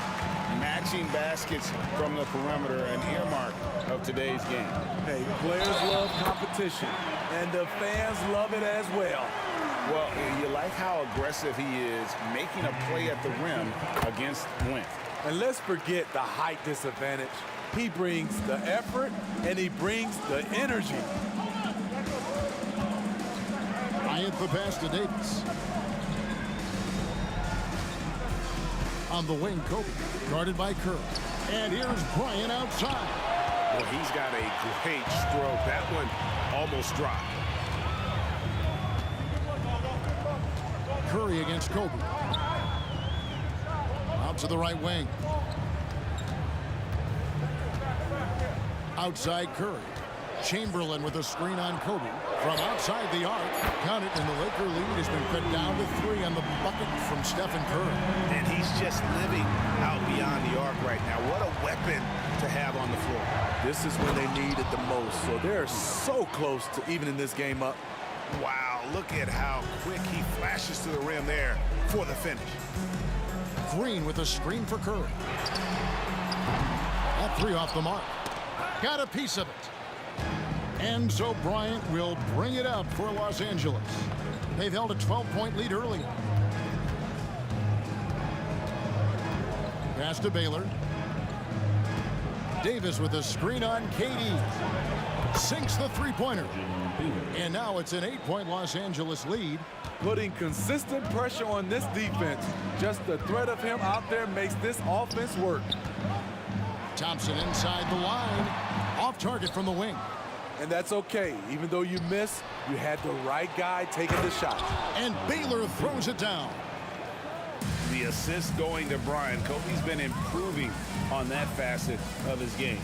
Matching baskets from the perimeter, an earmark of today's game. Hey, players love competition, and the fans love it as well. Well, you like how aggressive he is making a play at the rim against length. And let's forget the height disadvantage. He brings the effort, and he brings the energy. Bryant the pass to Davis. On the wing, Kobe, guarded by Curry. And here's Bryant outside. Well, he's got a great stroke. That one almost dropped. Curry against Kobe. Out to the right wing. Outside Curry. Chamberlain with a screen on Kobe. From outside the arc. Count it, and the Laker lead has been cut down to 3 on the bucket from Stephen Curry. And he's just living out beyond the arc right now. What a weapon to have on the floor. This is when they need it the most. So they're so close to evening this game up. Wow, look at how quick he flashes to the rim there for the finish. Green with a screen for Curry. That 3 off the mark. Got a piece of it. And so Bryant will bring it up for Los Angeles. They've held a 12-point lead earlier. Pass to Baylor. Davis with a screen on KD. Sinks the three-pointer. And now it's an 8-point Los Angeles lead. Putting consistent pressure on this defense. Just the threat of him out there makes this offense work. Thompson inside the line. Off target from the wing. And that's okay. Even though you miss, you had the right guy taking the shot. And Baylor throws it down. The assist going to Bryant. Kobe's been improving on that facet of his game.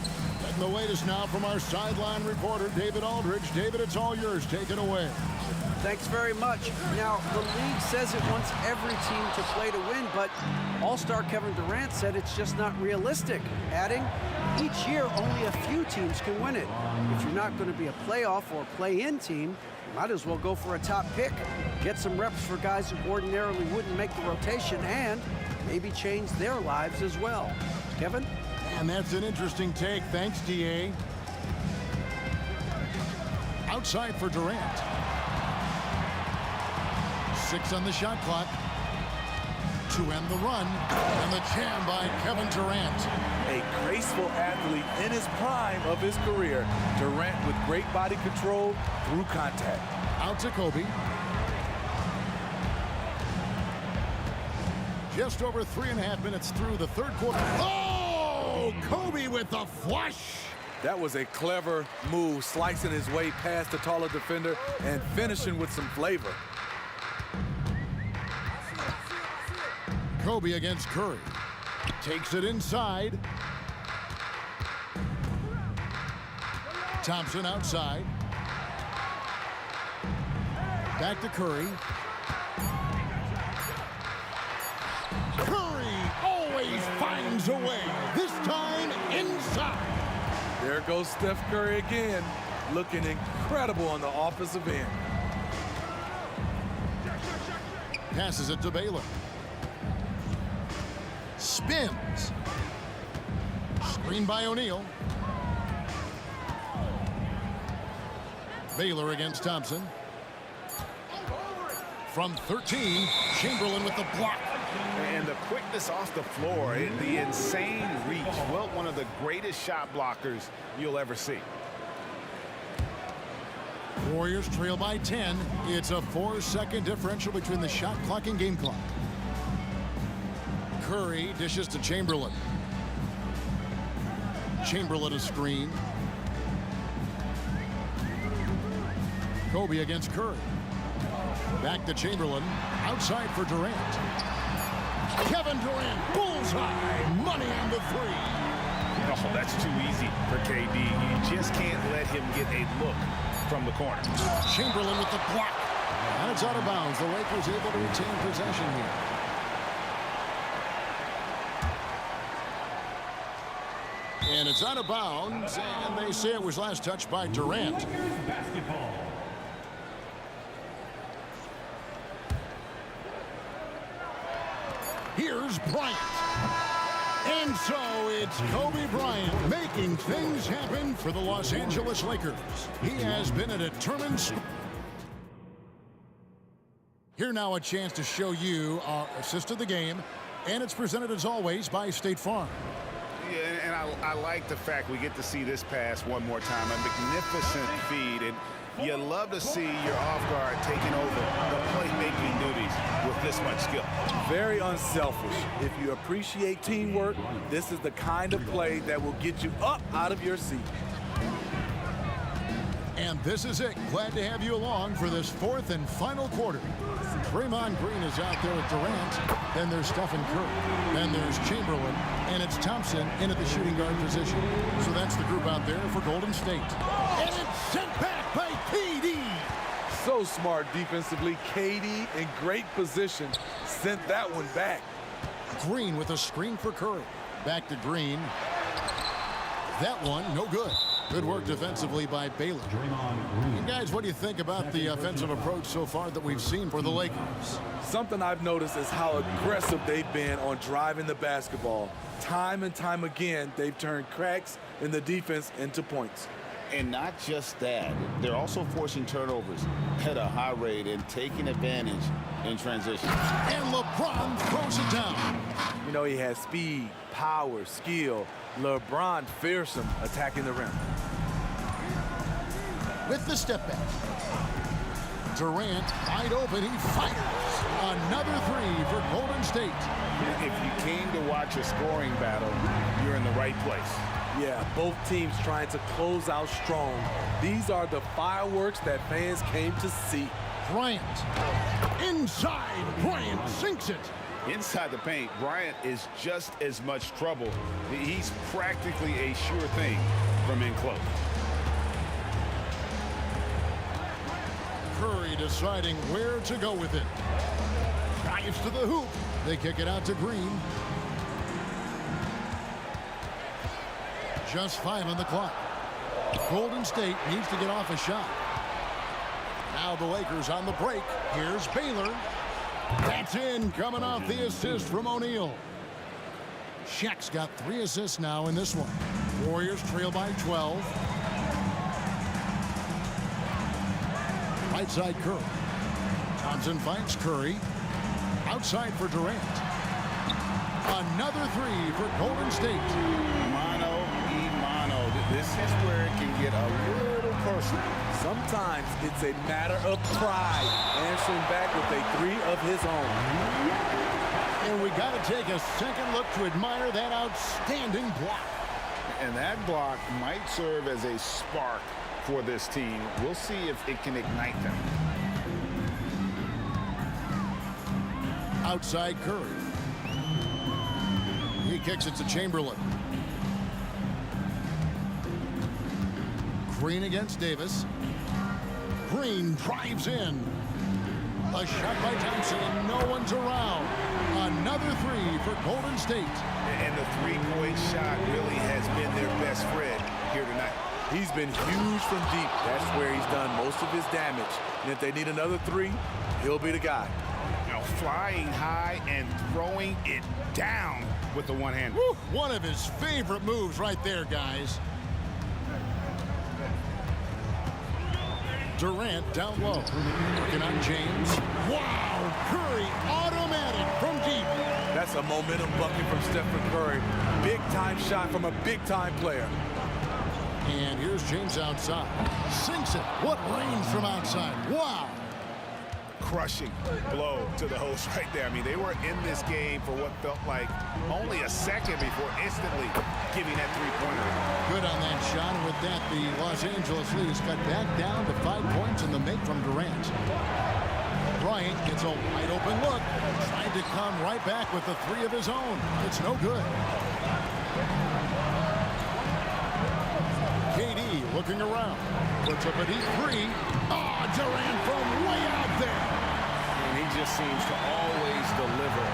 And the latest now from our sideline reporter, David Aldridge. David, it's all yours. Take it away. Thanks very much. Now, the league says it wants every team to play to win, but All-Star Kevin Durant said it's just not realistic, adding, each year only a few teams can win it. If you're not going to be a playoff or play-in team, you might as well go for a top pick, get some reps for guys who ordinarily wouldn't make the rotation, and maybe change their lives as well. Kevin? And that's an interesting take. Thanks, D.A. Outside for Durant. 6 on the shot clock. To end the run. And the jam by Kevin Durant. A graceful athlete in his prime of his career. Durant with great body control through contact. Out to Kobe. Just over 3.5 minutes through the third quarter. Oh! Kobe with the flush. That was a clever move, slicing his way past the taller defender and finishing with some flavor. Kobe against Curry. Takes it inside. Thompson outside. Back to Curry. Curry always finds a way. This time inside. There goes Steph Curry again, looking incredible on the offensive end. Passes it to Baylor. Spins. Screen by O'Neal. Baylor against Thompson. From 13, Chamberlain with the block. And the quickness off the floor, the insane reach. Well, one of the greatest shot blockers you'll ever see. Warriors trail by 10. It's a 4-second differential between the shot clock and game clock. Curry dishes to Chamberlain. Chamberlain a screen. Kobe against Curry. Back to Chamberlain. Outside for Durant. Kevin Durant, bullseye. Money on the 3. Oh, that's too easy for KD. You just can't let him get a look from the corner. Chamberlain with the block. And it's out of bounds. The Lakers able to retain possession here. And it's out of bounds, and they say it was last touched by Durant. Basketball. Here's Bryant. And so it's Kobe Bryant making things happen for the Los Angeles Lakers. He has been a determined... Here now a chance to show you our assist of the game, and it's presented as always by State Farm. Yeah, and I like the fact we get to see this pass one more time. A magnificent feed. And You love to see your off guard taking over the playmaking duties with this much skill. Very unselfish. If you appreciate teamwork, this is the kind of play that will get you up out of your seat. And this is it. Glad to have you along for this fourth and final quarter. Draymond Green is out there with Durant. Then there's Stephen Curry. Then there's Chamberlain. And it's Thompson in at the shooting guard position. So that's the group out there for Golden State. And it's sent back by KD. So smart defensively. KD in great position. Sent that one back. Green with a screen for Curry. Back to Green. That one, no good. Good work defensively by Baylor. You guys, what do you think about the offensive approach so far that we've seen for the Lakers? Something I've noticed is how aggressive they've been on driving the basketball. Time and time again, they've turned cracks in the defense into points. And not just that, they're also forcing turnovers at a high rate and taking advantage in transition. And LeBron throws it down. You know, he has speed, power, skill. LeBron fearsome attacking the rim. With the step back. Durant wide open. He fires. Another three for Golden State. If you came to watch a scoring battle, you're in the right place. Yeah, both teams trying to close out strong. These are the fireworks that fans came to see. Bryant. Inside. Bryant sinks it. Inside the paint, Bryant is just as much trouble. He's practically a sure thing from in close. Curry deciding where to go with it. Drives to the hoop. They kick it out to Green. Just 5 on the clock. Golden State needs to get off a shot. Now the Lakers on the break. Here's Baylor. That's in, coming off the assist from O'Neal. Shaq's got 3 assists now in this one. Warriors trail by 12. Right side Curry. Thompson finds Curry. Outside for Durant. Another 3 for Golden State. Mano y mano. This is where it can get a little personal. Sometimes it's a matter of pride, answering back with a 3 of his own. And we got to take a second look to admire that outstanding block. And that block might serve as a spark for this team. We'll see if it can ignite them. Outside Curry. He kicks it to Chamberlain. Green against Davis. Green drives in. A shot by Thompson, and no one's around. Another 3 for Golden State. And the three-point shot really has been their best friend here tonight. He's been huge from deep. That's where he's done most of his damage. And if they need another 3, he'll be the guy. Now flying high and throwing it down with the one hand. One of his favorite moves right there, guys. Durant down low. Working on James. Wow! Curry automatic from deep. That's a momentum bucket from Stephen Curry. Big-time shot from a big-time player. And here's James outside. Sinks it. What range from outside. Wow! Crushing blow to the host right there. I mean, they were in this game for what felt like only a second before instantly giving that three-pointer. Good on that shot. And with that, the Los Angeles Lakers cut back down to 5 points in the make from Durant. Bryant gets a wide open look. Tried to come right back with the 3 of his own. It's no good. KD looking around. Puts up a deep 3. Durant from way out there. And he just seems to always deliver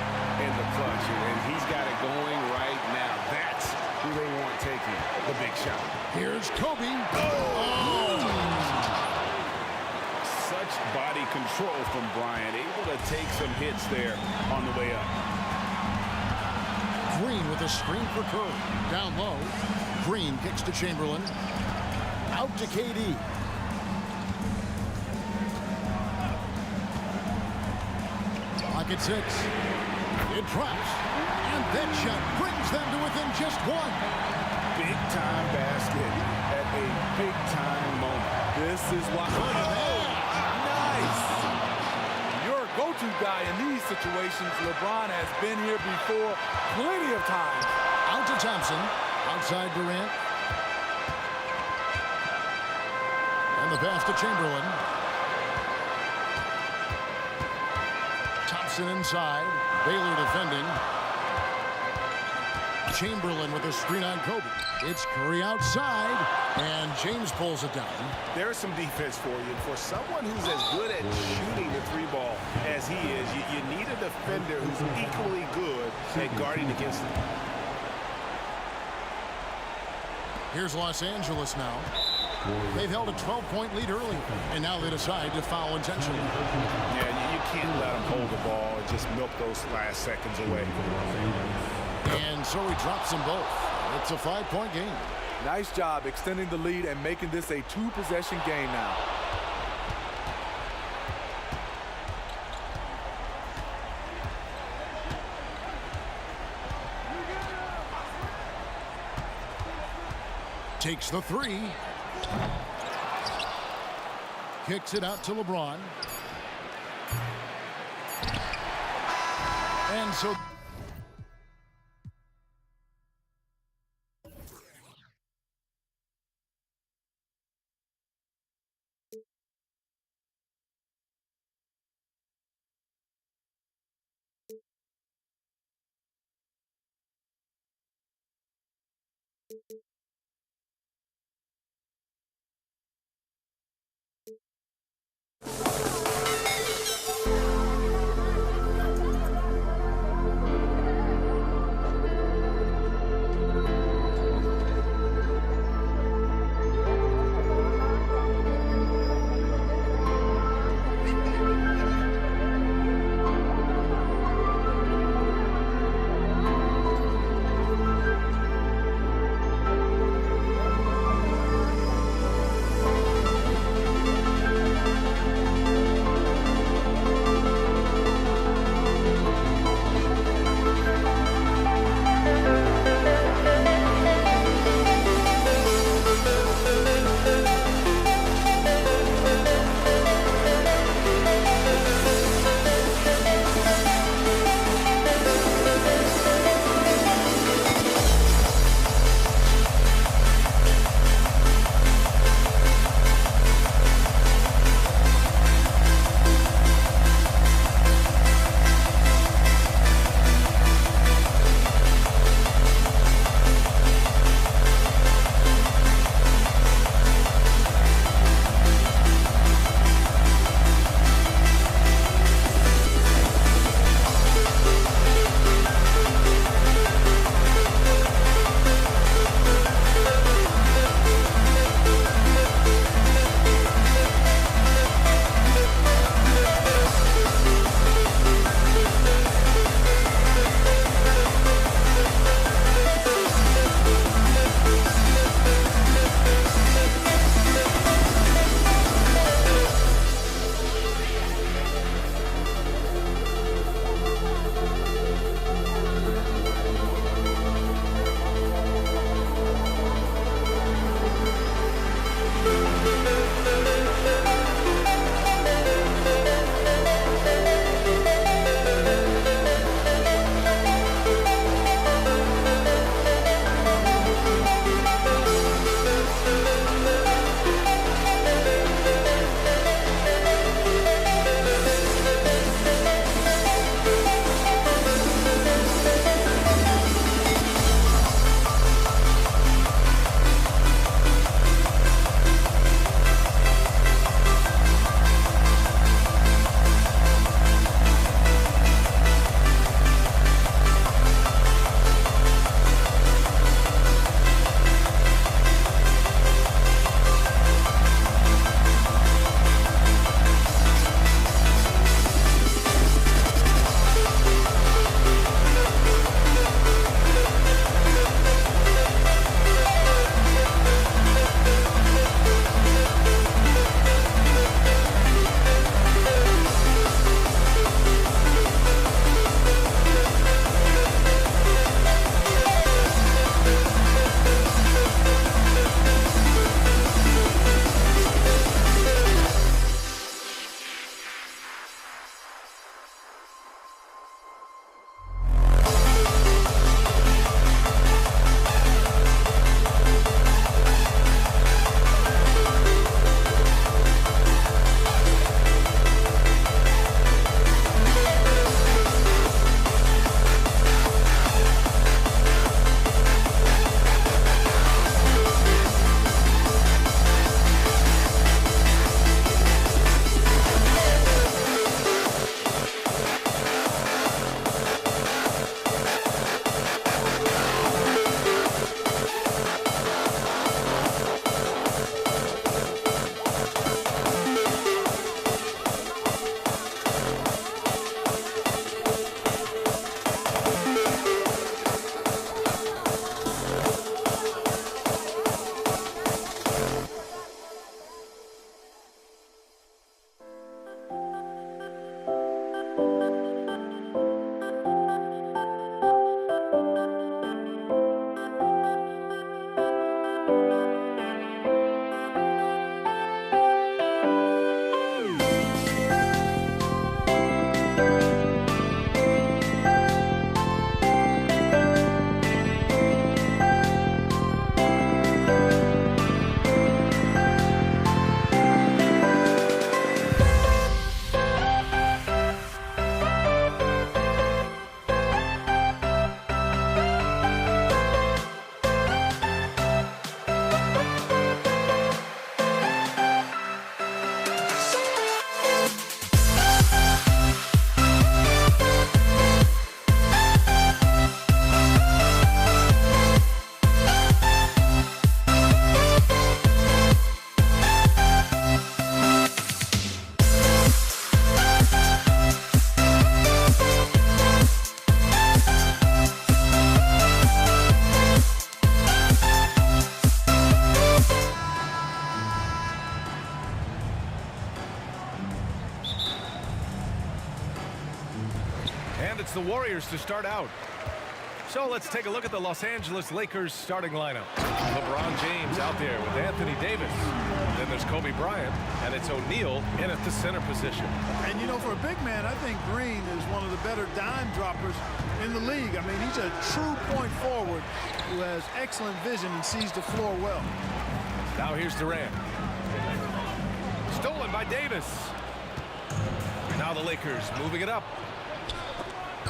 in the clutch. And he's got it going right now. That's who they want taking the big shot. Here's Kobe. Such body control from Bryant. Able to take some hits there on the way up. Green with a screen for Curry. Down low. Green kicks to Chamberlain. Out to KD. Pocket 6. It drops. And that shot brings them to within just one. Big time basket at a big time moment. This is why. Nice. Your go-to guy in these situations. LeBron has been here before plenty of times. Out to Thompson. Outside Durant. And the pass to Chamberlain. Thompson inside. Baylor defending. Chamberlain with a screen on Kobe. It's Curry outside, and James pulls it down. There's some defense for you. For someone who's as good at shooting the three ball as he is, you need a defender who's equally good at guarding against him. Here's Los Angeles now. They've held a 12-point lead early, and now they decide to foul intentionally. Yeah, you can't let them hold the ball and just milk those last seconds away. And so he drops them both. It's a 5-point game. Nice job extending the lead and making this a 2-possession game now. Takes the three. Kicks it out to LeBron. And so Warriors to start out. So let's take a look at the Los Angeles Lakers starting lineup. LeBron James out there with Anthony Davis. Then there's Kobe Bryant, and it's O'Neal in at the center position. And, you know, for a big man, I think Green is one of the better dime droppers in the league. I mean, he's a true point forward who has excellent vision and sees the floor well. Now here's Durant. Stolen by Davis. Now the Lakers moving it up.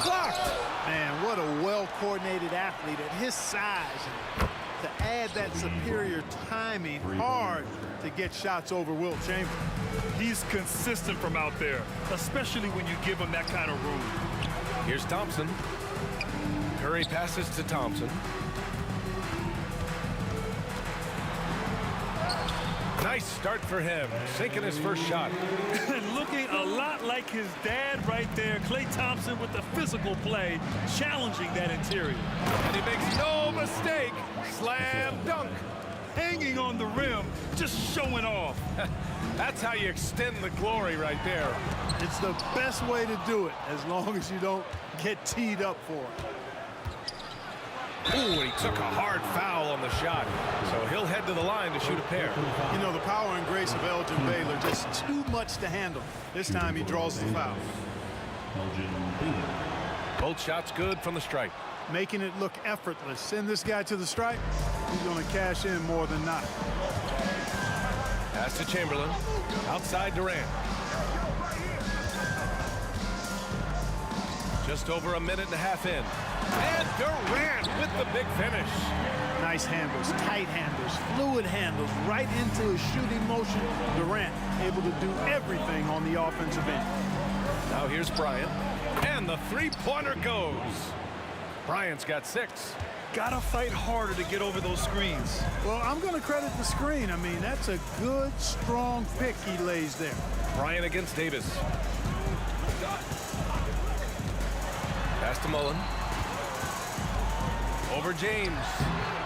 Blocked. Man, what a well-coordinated athlete at his size. To add that superior timing, hard to get shots over Wilt Chamberlain. He's consistent from out there, especially when you give him that kind of room. Here's Thompson. Curry passes to Thompson. Nice start for him, sinking his first shot. Looking a lot like his dad right there, Klay Thompson with the physical play, challenging that interior. And he makes no mistake, slam dunk. Hanging on the rim, just showing off. That's how you extend the glory right there. It's the best way to do it, as long as you don't get teed up for it. Ooh, and he took a hard foul on the shot. So he'll head to the line to shoot a pair. You know, the power and grace of Elgin Baylor, just too much to handle. This time he draws the foul. Both shots good from the stripe. Making it look effortless. Send this guy to the stripe, he's going to cash in more than not. Pass to Chamberlain. Outside Durant. Just over a minute and a half in. And Durant with the big finish. Nice handles, tight handles, fluid handles, right into his shooting motion. Durant able to do everything on the offensive end. Now here's Bryant. And the three-pointer goes. Bryant's got 6. Gotta fight harder to get over those screens. Well, I'm going to credit the screen. I mean, that's a good, strong pick he lays there. Bryant against Davis. Pass to Mullen. Over James.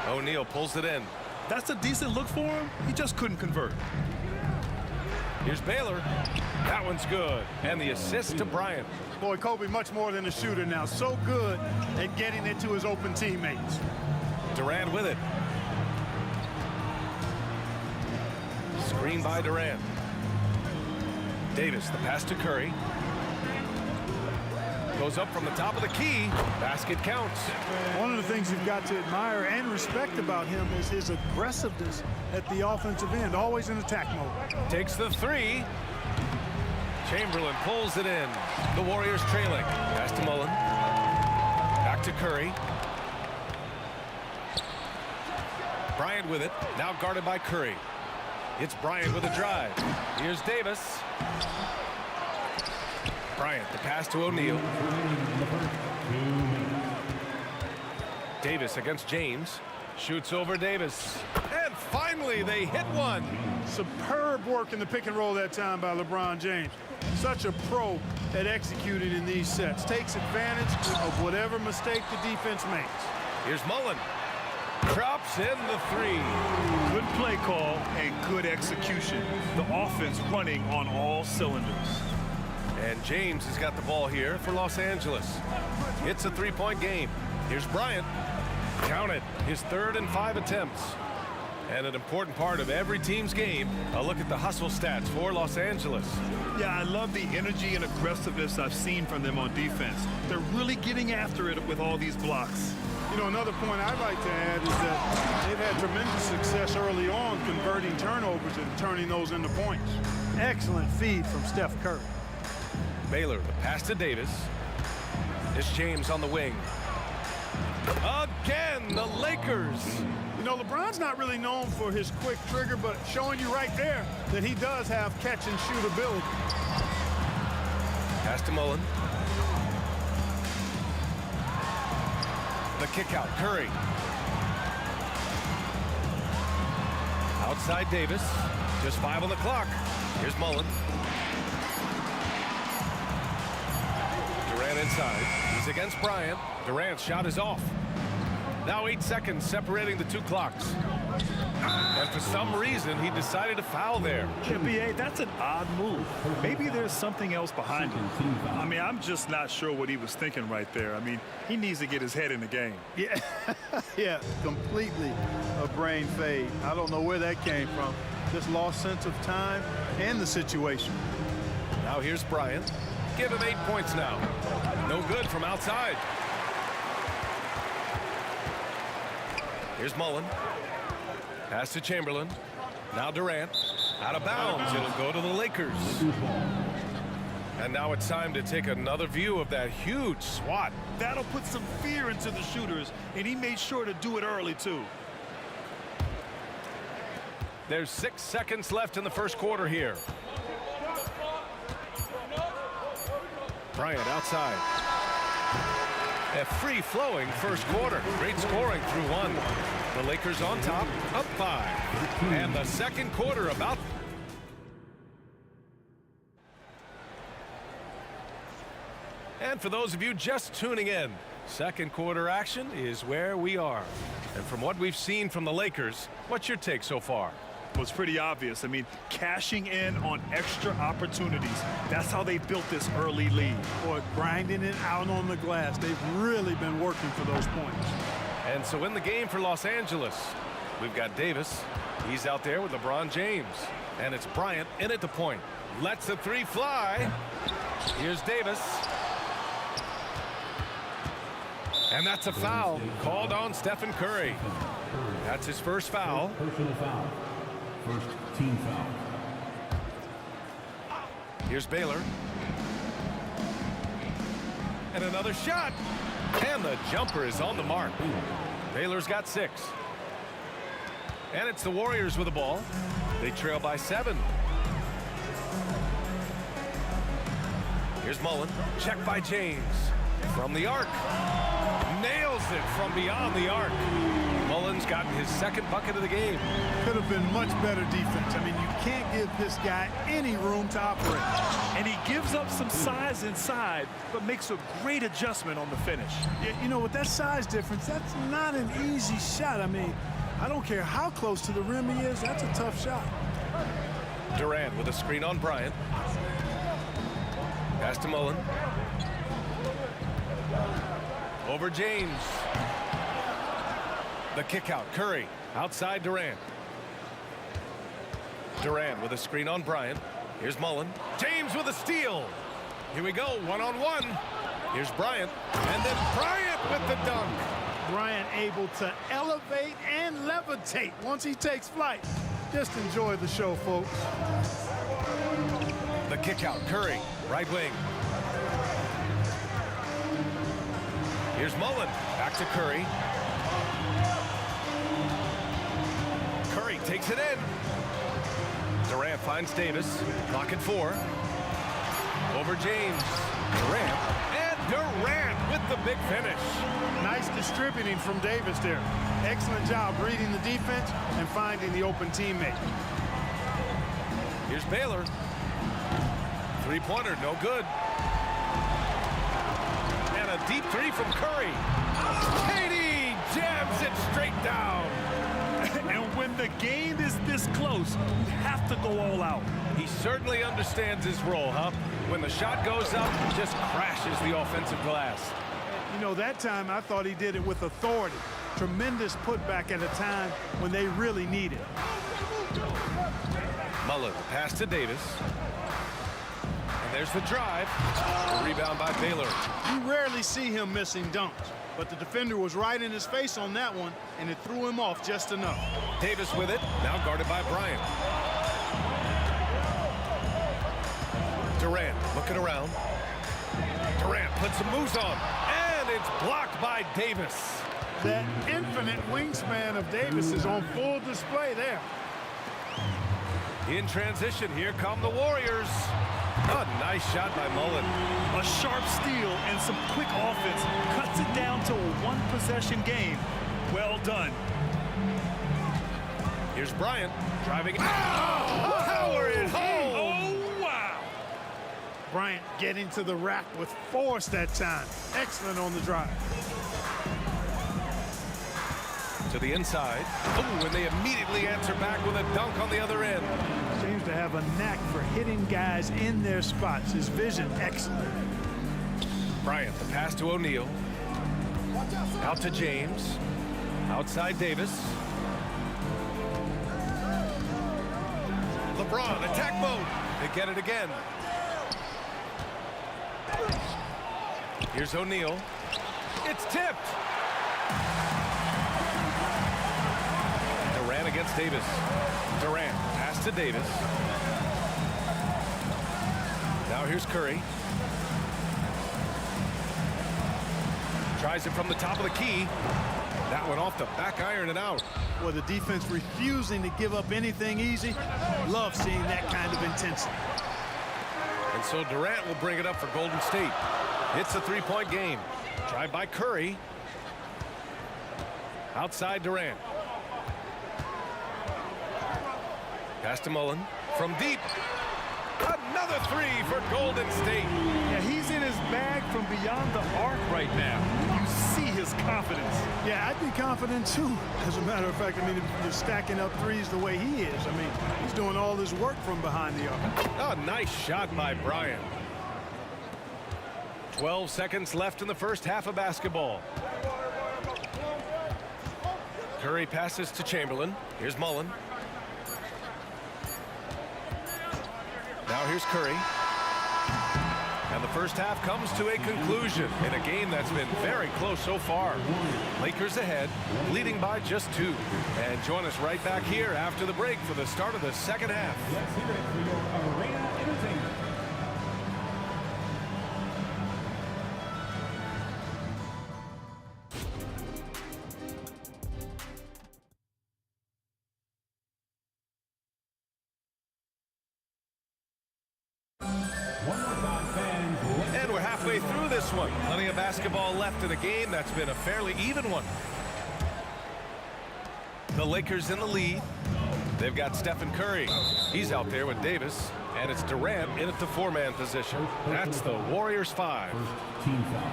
O'Neal pulls it in. That's a decent look for him. He just couldn't convert. Here's Baylor. That one's good. And the assist to Bryant. Boy, Kobe much more than a shooter now. So good at getting it to his open teammates. Durant with it. Screen by Durant. Davis, the pass to Curry. Goes up from the top of the key. Basket counts. One of the things you've got to admire and respect about him is his aggressiveness at the offensive end, always in attack mode. Takes the 3. Chamberlain pulls it in. The Warriors trailing. Pass to Mullen. Back to Curry. Bryant with it. Now guarded by Curry. It's Bryant with a drive. Here's Davis. Bryant, the pass to O'Neal. Davis against James. Shoots over Davis. And finally, they hit one. Superb work in the pick and roll that time by LeBron James. Such a pro at executing in these sets. Takes advantage of whatever mistake the defense makes. Here's Mullen. Drops in the 3. Good play call and good execution. The offense running on all cylinders. And James has got the ball here for Los Angeles. It's a 3-point game. Here's Bryant. Count it. His 3rd and 5 attempts. And an important part of every team's game, a look at the hustle stats for Los Angeles. Yeah, I love the energy and aggressiveness I've seen from them on defense. They're really getting after it with all these blocks. You know, another point I'd like to add is that they've had tremendous success early on converting turnovers and turning those into points. Excellent feed from Steph Curry. Baylor, the pass to Davis. It's James on the wing. Again, the Lakers. You know, LeBron's not really known for his quick trigger, but showing you right there that he does have catch and shoot ability. Pass to Mullen. The kick out, Curry. Outside Davis. Just 5 on the clock. Here's Mullen. Durant inside. He's against Bryant. Durant's shot is off. Now 8 seconds separating the 2 clocks. And for some reason, he decided to foul there. Yeah, B.A., that's an odd move. Maybe there's something else behind it. I mean, I'm just not sure what he was thinking right there. I mean, he needs to get his head in the game. Yeah, yeah, completely a brain fade. I don't know where that came from. Just lost sense of time and the situation. Now here's Bryant. Give him 8 points now. No good from outside. Here's Mullen. Pass to Chamberlain. Now Durant. Out of bounds. It'll go to the Lakers. And now it's time to take another view of that huge swat. That'll put some fear into the shooters, and he made sure to do it early, too. There's 6 seconds left in the first quarter here. Bryant outside. A free-flowing first quarter. Great scoring through 1. The Lakers on top, up 5. And the second quarter about. And for those of you just tuning in, second quarter action is where we are. And from what we've seen from the Lakers, what's your take so far? Well, it's pretty obvious. I mean, cashing in on extra opportunities. That's how they built this early lead. Boy, grinding it out on the glass. They've really been working for those points. And so in the game for Los Angeles, we've got Davis. He's out there with LeBron James. And it's Bryant in at the point. Lets the 3 fly. Here's Davis. And that's a foul called on Stephen Curry. That's his first foul. Personal foul. First team foul. Here's Baylor. And another shot. And the jumper is on the mark. Baylor's got 6. And it's the Warriors with the ball. They trail by 7. Here's Mullen. Check by James. From the arc. Nails it from beyond the arc. Mullen's gotten his second bucket of the game. Could have been much better defense. I mean, you can't give this guy any room to operate. And he gives up some size inside, but makes a great adjustment on the finish. Yeah, you know, with that size difference, that's not an easy shot. I mean, I don't care how close to the rim he is, that's a tough shot. Durant with a screen on Bryant. Pass to Mullen. Over James. The kick out. Curry outside Durant. Durant with a screen on Bryant. Here's Mullen. James with a steal. Here we go. 1-on-1. Here's Bryant. And then Bryant with the dunk. Bryant able to elevate and levitate once he takes flight. Just enjoy the show, folks. The kick out. Curry. Right wing. Here's Mullen. Back to Curry. Curry takes it in. Durant finds Davis. Clock at 4. Over James. Durant. And Durant with the big finish. Nice distributing from Davis there. Excellent job reading the defense and finding the open teammate. Here's Baylor. Three-pointer, no good. And a deep 3 from Curry. KD jams it straight down. And when the game is this close, you have to go all out. He certainly understands his role, huh? When the shot goes up, he just crashes the offensive glass. You know, that time I thought he did it with authority. Tremendous putback at a time when they really need it. Mullen, pass to Davis. And there's the drive. The rebound by Baylor. You rarely see him missing dunks, but the defender was right in his face on that one, and it threw him off just enough. Davis with it, now guarded by Bryant. Durant looking around. Durant puts some moves on, and it's blocked by Davis. That infinite wingspan of Davis is on full display there. In transition, here come the Warriors. A nice shot by Mullen. A sharp steal and some quick offense cuts it down to a one-possession game. Well done. Here's Bryant driving. Oh! Power it home! Oh, wow! Bryant getting to the rack with force that time. Excellent on the drive. To the inside. Oh, and they immediately answer back with a dunk on the other end. Seems to have a knack for hitting guys in their spots. His vision, excellent. Bryant, the pass to O'Neal. Out to James. Outside Davis. LeBron, attack mode. They get it again. Here's O'Neal. It's tipped. Durant against Davis. Durant, pass to Davis. Now here's Curry. Tries it from the top of the key. That one off the back iron and out. Well, the defense refusing to give up anything easy. Love seeing that kind of intensity. And so Durant will bring it up for Golden State. It's a three-point game. Tried by Curry. Outside Durant. Pass to Mullen. From deep. Another three for Golden State. Yeah, he's in his bag from beyond the arc right now. You see his confidence. Yeah, I'd be confident too. As a matter of fact, I mean, if you're stacking up threes the way he is, I mean, he's doing all this work from behind the arc. A nice shot by Bryant. 12 seconds left in the first half of basketball. Curry passes to Chamberlain. Here's Mullen. Now here's Curry. And the first half comes to a conclusion in a game that's been very close so far. Lakers ahead, leading by just 2. And join us right back here after the break for the start of the second half. Let's hear it for your Arena Entertainment. And we're halfway through this one. Plenty of basketball left in a game that's been a fairly even one. The Lakers in the lead. They've got Stephen Curry. He's out there with Davis. And it's Durant in at the 4-man position. That's the Warriors 5. Team foul.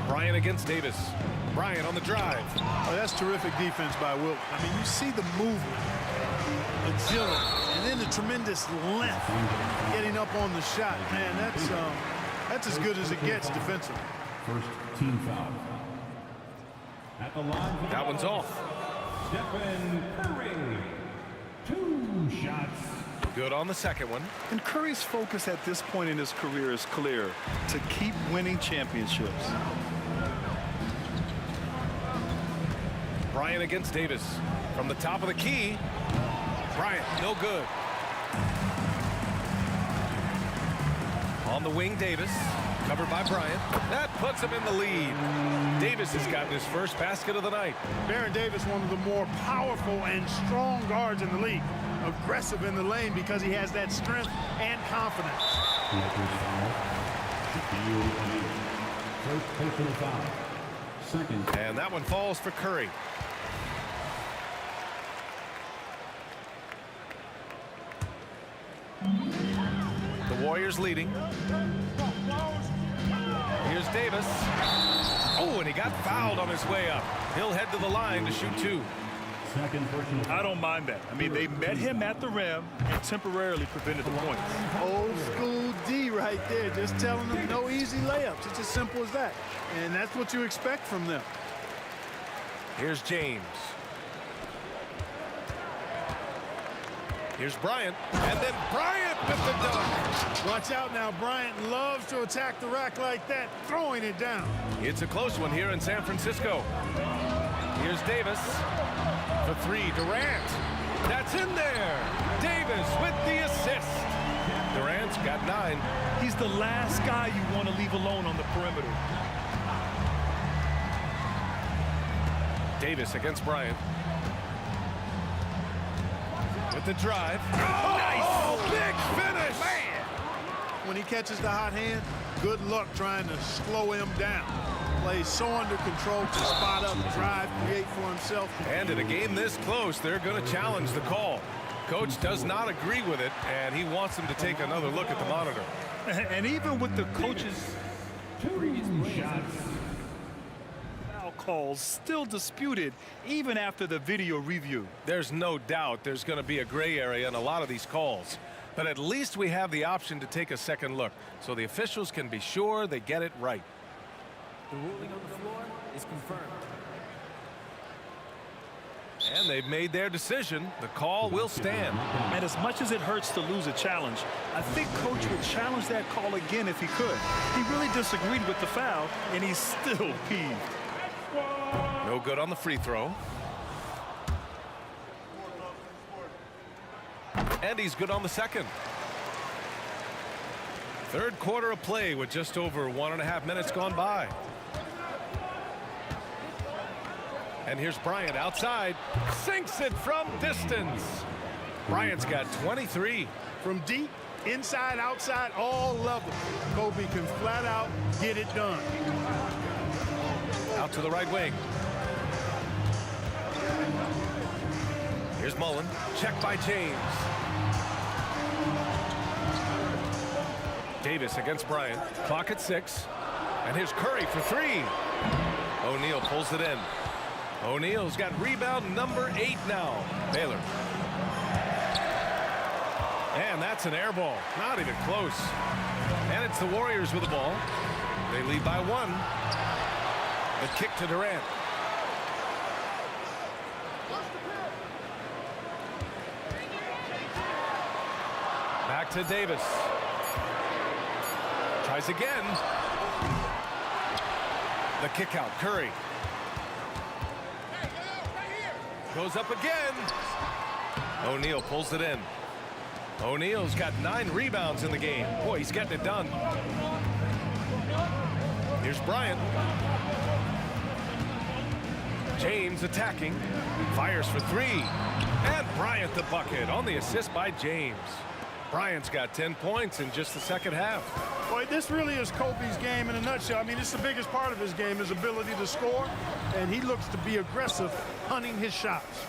Bryant against Davis. Bryant on the drive. Oh, that's terrific defense by Wilt. I mean, you see the movement, agility, and then the tremendous length getting up on the shot. Man, that's as good as it gets defensively. First team foul. At the line. That one's off. Stephen Curry. 2 shots. Good on the second one. And Curry's focus at this point in his career is clear: to keep winning championships. Bryant against Davis. From the top of the key. Bryant, no good. On the wing, Davis. Covered by Bryant. That puts him in the lead. Davis has gotten his first basket of the night. Baron Davis, one of the more powerful and strong guards in the league. Aggressive in the lane because he has that strength and confidence. First personal foul. Second. And that one falls for Curry. The Warriors leading. Here's Davis. Oh, and he got fouled on his way up. He'll head to the line to shoot 2. Second personal. I don't mind that. I mean, they met him at the rim and temporarily prevented the points. Old school D right there, just telling them no easy layups. It's as simple as that. And that's what you expect from them. Here's James. Here's Bryant. And then Bryant with the dunk. Watch out now. Bryant loves to attack the rack like that, throwing it down. It's a close one here in San Francisco. Here's Davis. For 3, Durant. That's in there. Davis with the assist. Durant's got 9. He's the last guy you want to leave alone on the perimeter. Davis against Bryant. With the drive. Oh, nice! Big finish! Man! When he catches the hot hand, good luck trying to slow him down. Plays so under control to spot up, drive, create for himself. And in a game this close, they're going to challenge the call. Coach does not agree with it, and he wants them to take another look at the monitor. And even with the coach's previous shots. calls still disputed even after the video review. There's no doubt there's going to be a gray area in a lot of these calls. But at least we have the option to take a second look, so the officials can be sure they get it right. The ruling on the floor is confirmed. And they've made their decision. The call will stand. And as much as it hurts to lose a challenge, I think Coach would challenge that call again if he could. He really disagreed with the foul, and he's still peeved. No good on the free throw. And he's good on the second. Third quarter of play with just over 1.5 minutes gone by. And here's Bryant outside. Sinks it from distance. Bryant's got 23. From deep, inside, outside, all levels. Kobe can flat out get it done. Out to the right wing. Here's Mullen. Checked by James. Davis against Bryant. Clock at 6. And here's Curry for 3. O'Neal pulls it in. O'Neal's got rebound number 8 now. Baylor. And that's an air ball. Not even close. And it's the Warriors with the ball. They lead by 1. The kick to Durant. Back to Davis. Tries again. The kick out. Curry. Goes up again. O'Neal pulls it in. O'Neal's got 9 rebounds in the game. Boy, he's getting it done. Here's Bryant. James attacking. Fires for 3. And Bryant the bucket on the assist by James. Bryant's got 10 points in just the second half. Boy, this really is Kobe's game in a nutshell. I mean, it's the biggest part of his game, his ability to score, and he looks to be aggressive, hunting his shots.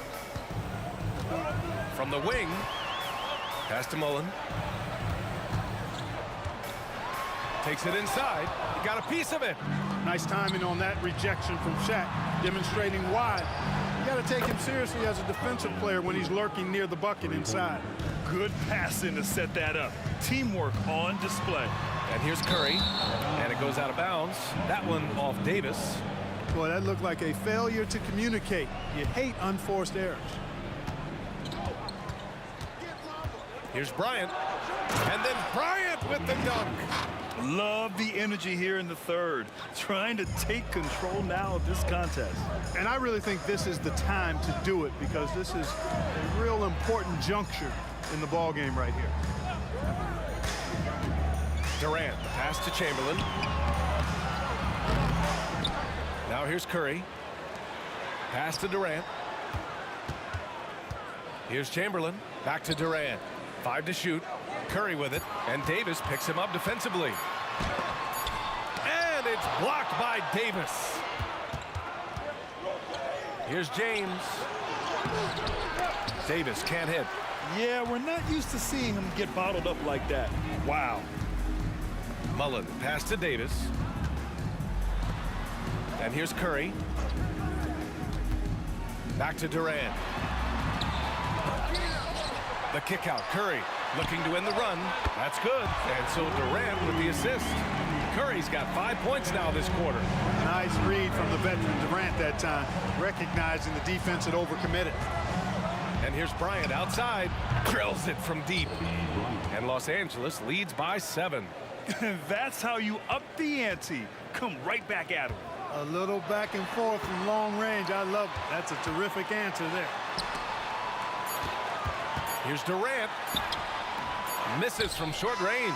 From the wing, pass to Mullen. Takes it inside. He got a piece of it. Nice timing on that rejection from Shaq, demonstrating why. You got to take him seriously as a defensive player when he's lurking near the bucket inside. Good passing to set that up. Teamwork on display. And here's Curry, and it goes out of bounds. That one off Davis. Boy, that looked like a failure to communicate. You hate unforced errors. Here's Bryant, and then Bryant with the dunk. Love the energy here in the third, trying to take control now of this contest. And I really think this is the time to do it, because this is a real important juncture in the ball game right here. Durant, pass to Chamberlain. Now here's Curry. Pass to Durant. Here's Chamberlain. Back to Durant. 5 to shoot. Curry with it. And Davis picks him up defensively. And it's blocked by Davis. Here's James. Davis can't hit. Yeah, we're not used to seeing him get bottled up like that. Wow. Mullen, pass to Davis. And here's Curry. Back to Durant. The kick out. Curry looking to win the run. That's good. And so Durant with the assist. Curry's got 5 points now this quarter. Nice read from the veteran Durant that time, recognizing the defense had overcommitted. And here's Bryant outside. Drills it from deep. And Los Angeles leads by 7. That's how you up the ante. Come right back at him. A little back and forth from long range. I love it. That's a terrific answer there. Here's Durant. Misses from short range.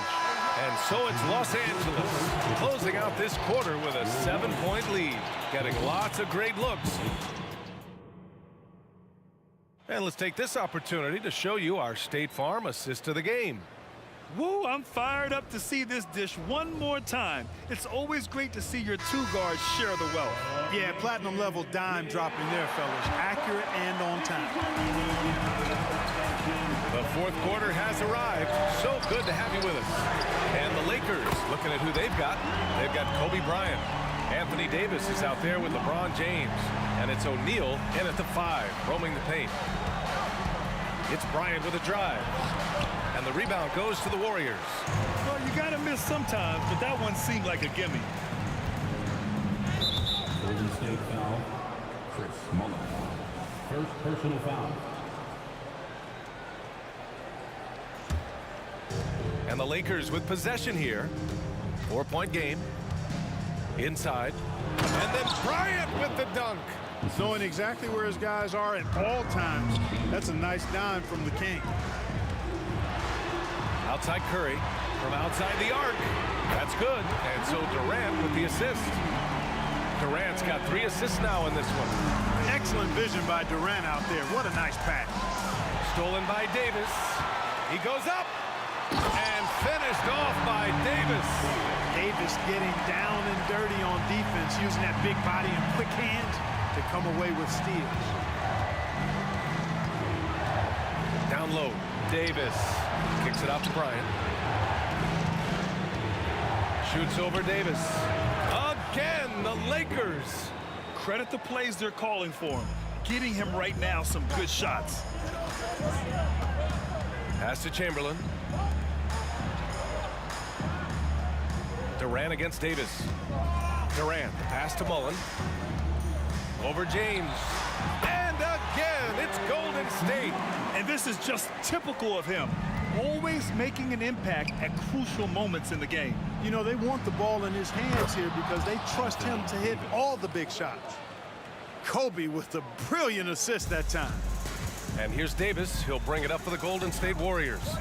And so it's Los Angeles closing out this quarter with a 7-point lead. Getting lots of great looks. And let's take this opportunity to show you our State Farm assist of the game. Woo, I'm fired up to see this dish one more time. It's always great to see your 2 guards share the wealth. Yeah, platinum level dime dropping there, fellas. Accurate and on time. The fourth quarter has arrived. So good to have you with us. And the Lakers, looking at who they've got. They've got Kobe Bryant. Anthony Davis is out there with LeBron James. And it's O'Neal in at the 5, roaming the paint. It's Bryant with a drive. And the rebound goes to the Warriors. Well, you got to miss sometimes, but that one seemed like a gimme. Golden State foul, Chris Mullin. First personal foul. And the Lakers with possession here. 4-point game. Inside. And then Bryant with the dunk. Knowing exactly where his guys are at all times. That's a nice dime from the King. Outside Curry from outside the arc. That's good. And so Durant with the assist. Durant's got 3 assists now in this one. Excellent vision by Durant out there. What a nice pass. Stolen by Davis. He goes up. And finished off by Davis. Davis getting down and dirty on defense, using that big body and quick hands to come away with steals. Down low, Davis kicks it out to Bryant. Shoots over Davis. Again, the Lakers. Credit the plays they're calling for him. Getting him right now some good shots. Pass to Chamberlain. Durant against Davis. Durant, the pass to Mullen. Over James. And again, it's Golden State. And this is just typical of him. Always making an impact at crucial moments in the game. You know, they want the ball in his hands here because they trust him to hit all the big shots. Kobe with a brilliant assist that time. And here's Davis. He'll bring it up for the Golden State Warriors.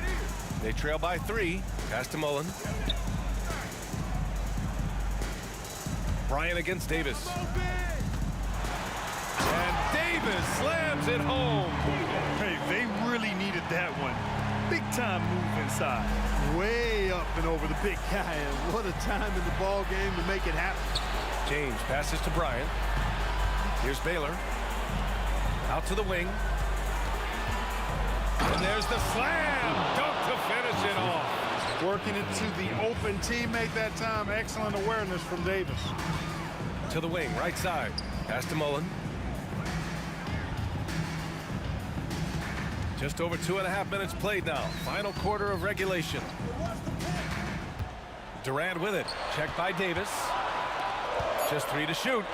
They trail by 3. Pass to Mullen. Bryant against Davis. And Davis slams it home. Hey, they really needed that one. Big time move inside. Way up and over the big guy. And what a time in the ball game to make it happen. James passes to Bryant. Here's Baylor. Out to the wing. And there's the slam. Dunk to finish it off. Working it to the open teammate that time. Excellent awareness from Davis. To the wing, right side. Pass to Mullen. Just over 2.5 minutes played now. Final quarter of regulation. Durant with it. Checked by Davis. Just 3 to shoot.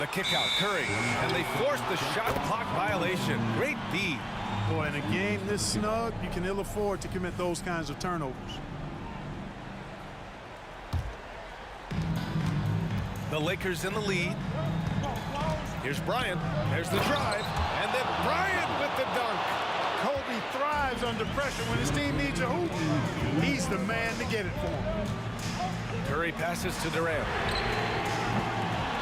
The kick out, Curry. And they forced the shot clock violation. Great D. Boy, in a game this snug, you can ill afford to commit those kinds of turnovers. The Lakers in the lead. Here's Bryant. There's the drive. And then Bryant with the dunk. Kobe thrives under pressure when his team needs a hoop. He's the man to get it for him. Curry passes to Durant.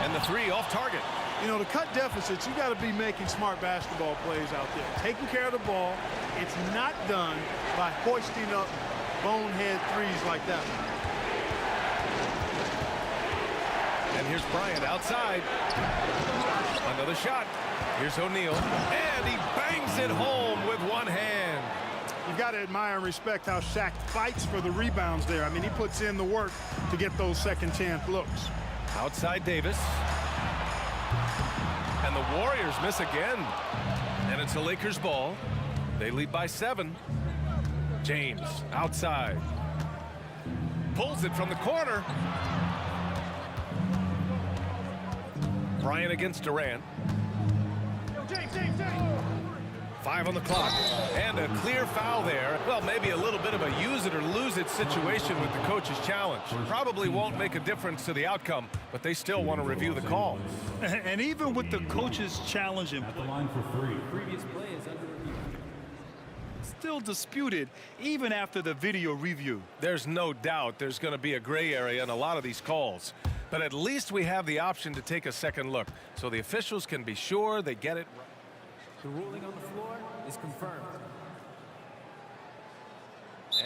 And the 3 off target. You know, to cut deficits, you got to be making smart basketball plays out there. Taking care of the ball. It's not done by hoisting up bonehead threes like that one. And here's Bryant outside. Another shot. Here's O'Neal. And he bangs it home with one hand. You got to admire and respect how Shaq fights for the rebounds there. I mean, he puts in the work to get those second chance looks. Outside Davis. And the Warriors miss again. And it's the Lakers ball. They lead by 7. James outside. Pulls it from the corner. Bryant against Durant. 5 on the clock. And a clear foul there. Well, maybe a little bit of a use it or lose it situation with the coach's challenge. Probably won't make a difference to the outcome, but they still want to review the call. And even with the coach's challenge At the line for 3. Previous play is under review. still disputed even after the video review. There's no doubt there's going to be a gray area in a lot of these calls. But at least we have the option to take a second look, so the officials can be sure they get it right. The ruling on the floor is confirmed.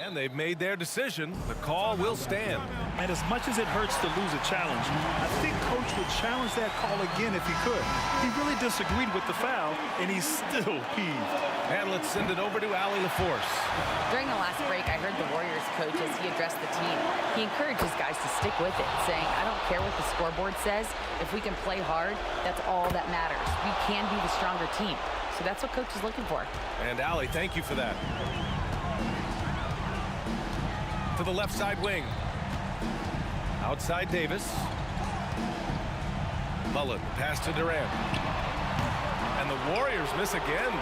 And they've made their decision. The call will stand. And as much as it hurts to lose a challenge, I think Coach would challenge that call again if he could. He really disagreed with the foul, and he's still peeved. And let's send it over to Allie LaForce. During the last break, I heard the Warriors coach as he addressed the team. he encourages guys to stick with it, saying, I don't care what the scoreboard says. If we can play hard, that's all that matters. We can be the stronger team. So that's what coach is looking for. And Allie, thank you for that. To the left side wing. Outside Davis. Mullen, pass to Durant. And the Warriors miss again.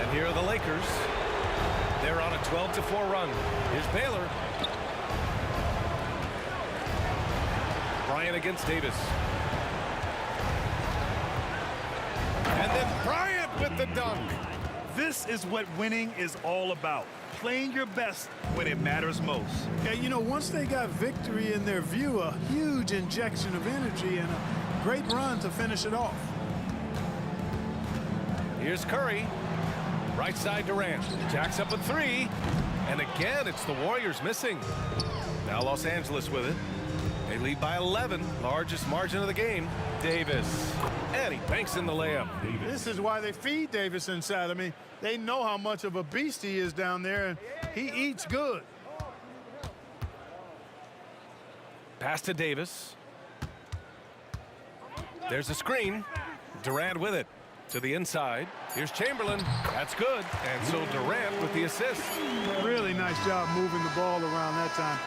And here are the Lakers. They're on a 12-4 run. Here's Baylor. Bryant against Davis. And then Bryant with the dunk. This is what winning is all about. Playing your best when it matters most. Yeah, you know, once they got victory in their view, a huge injection of energy and a great run to finish it off. Here's Curry. Right side Durant. Jacks up a three. And again, it's the Warriors missing. Now Los Angeles with it. They lead by 11. Largest margin of the game. Davis. And he banks in the layup. This is why they feed Davis inside. I mean, they know how much of a beast he is down there, and he eats good. Pass to Davis. There's a screen. Durant with it. To the inside. Here's Chamberlain. That's good. And so Durant with the assist. Really nice job moving the ball around that time.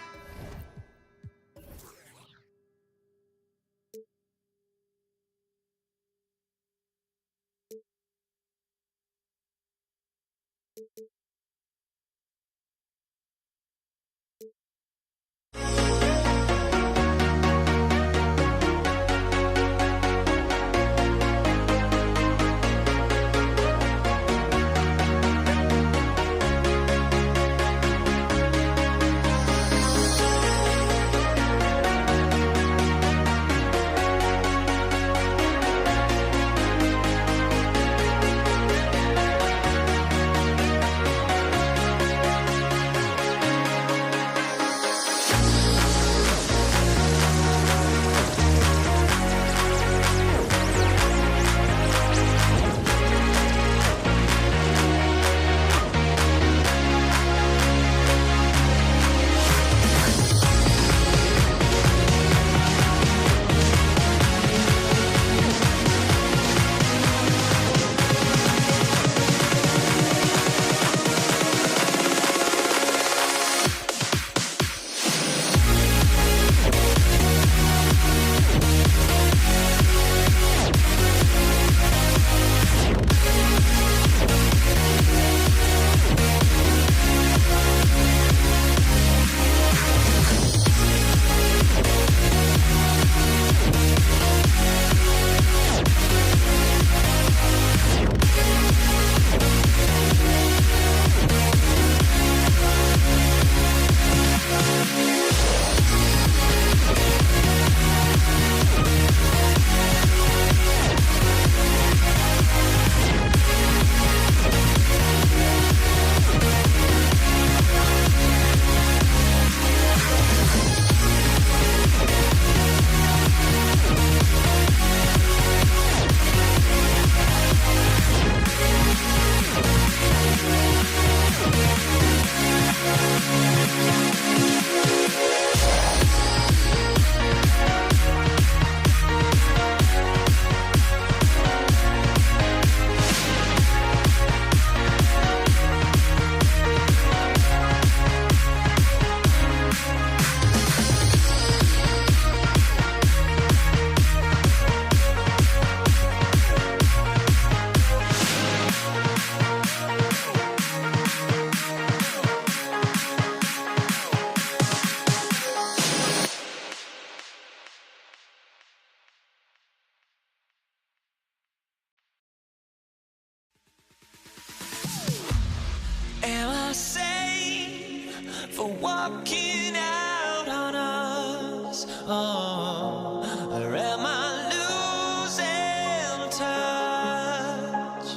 Am I safe for walking out on us? Oh, or am I losing touch?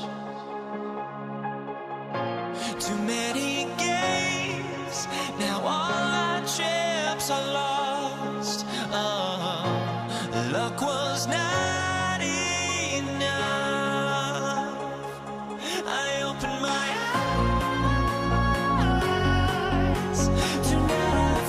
Too many games, now all our chips are lost. Oh, luck was not enough. I opened my eyes. Tonight I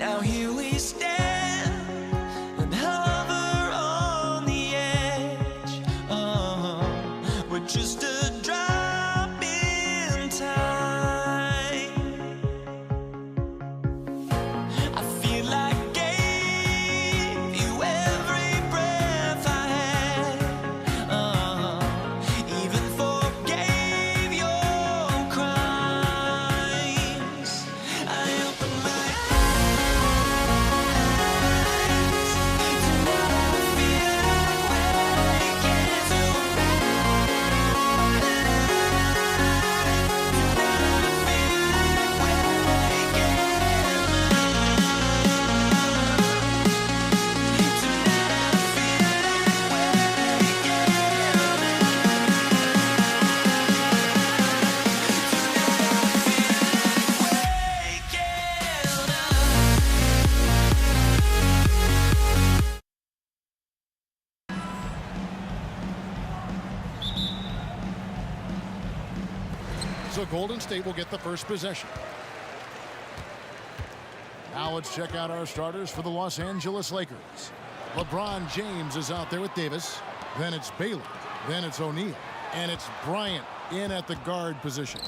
Now here we stand and hover on the edge. We're just a drop in time. I feel like I gave you every breath I had. Even forgave your crimes. I open my eyes to now feel waking to So Golden State will get the first possession. Now let's check out our starters for the Los Angeles Lakers. LeBron James is out there with Davis. Then it's Baylor. Then it's O'Neal. And it's Bryant in at the guard position.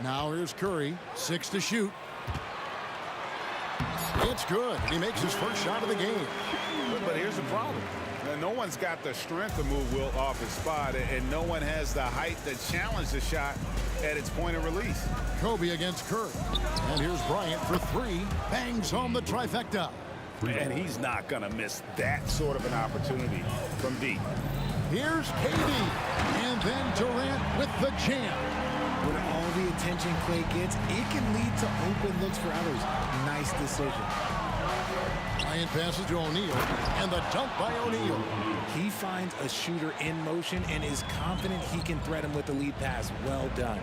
Now here's Curry. 6 to shoot. It's good. He makes his first shot of the game. But here's the problem. No one's got the strength to move Wilt off his spot, and no one has the height to challenge the shot at its point of release. Kobe against Curry. And here's Bryant for 3. Bangs home the trifecta. And he's not going to miss that sort of an opportunity from deep. Here's KD. And then Durant with the jam. With all the attention Clay gets, it can lead to open looks for others. Nice decision. Bryant passes to O'Neal, and the dunk by O'Neal. He finds a shooter in motion and is confident he can thread him with the lead pass. Well done.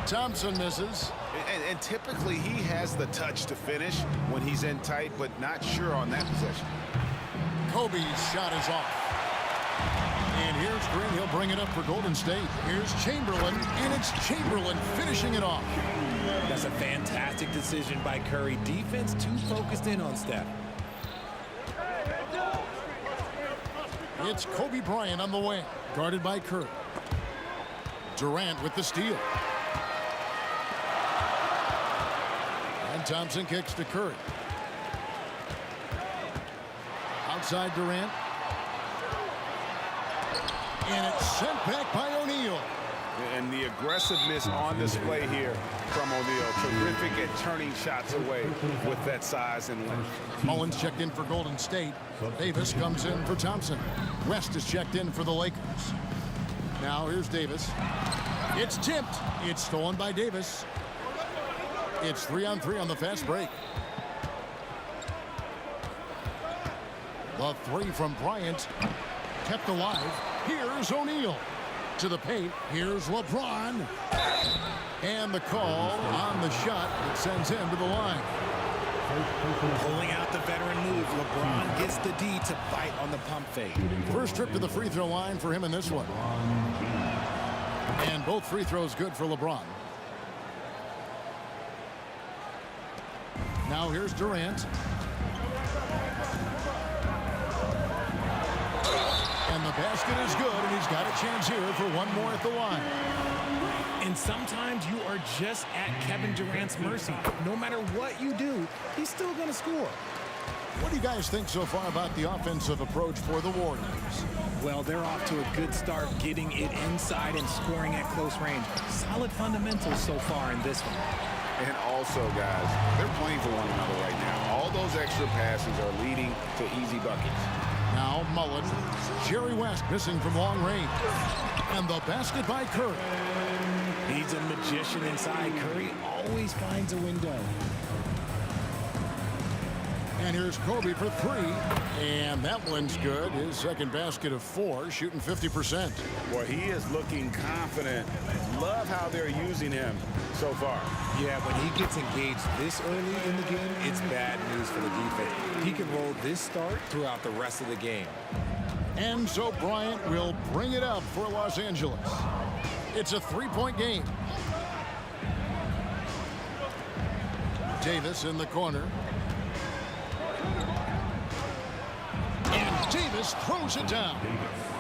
Thompson misses. And typically he has the touch to finish when he's in tight, but not sure on that possession. Kobe's shot is off. And here's Green. He'll bring it up for Golden State. Here's Chamberlain, and it's Chamberlain finishing it off. That's a fantastic decision by Curry. Defense too focused in on Steph. It's Kobe Bryant on the wing, guarded by Curry. Durant with the steal. And Thompson kicks to Curry. Outside Durant. And it's sent back by O'Neal. And the aggressiveness on display here from O'Neal. Terrific at turning shots away with that size and length. Mullins checked in for Golden State. Davis comes in for Thompson. West is checked in for the Lakers. Now here's Davis. It's tipped. It's stolen by Davis. It's 3-on-3 on the fast break. The 3 from Bryant. Kept alive. Here's O'Neal. To the paint. Here's LeBron. And the call on the shot that sends him to the line. Pulling out the veteran move. LeBron gets the D to bite on the pump fake. First trip to the free throw line for him in this one. And both free throws good for LeBron. Now here's Durant. And the basket is good, and he's got a chance here for one more at the line. And sometimes you are just at Kevin Durant's mercy. No matter what you do, he's still going to score. What do you guys think so far about the offensive approach for the Warriors? Well, they're off to a good start getting it inside and scoring at close range. Solid fundamentals so far in this one. And also, guys, they're playing for one another right now. All those extra passes are leading to easy buckets. Now Mullen. Jerry West missing from long range. And the basket by Curry. He's a magician inside. Curry always finds a window. And here's Kobe for 3. And that one's good. His second basket of 4, shooting 50%. Boy, he is looking confident. Love how they're using him so far. Yeah, when he gets engaged this early in the game, it's bad news for the defense. He can roll this start throughout the rest of the game. And so Bryant will bring it up for Los Angeles. It's a 3-point game. Davis in the corner. And Davis throws it down.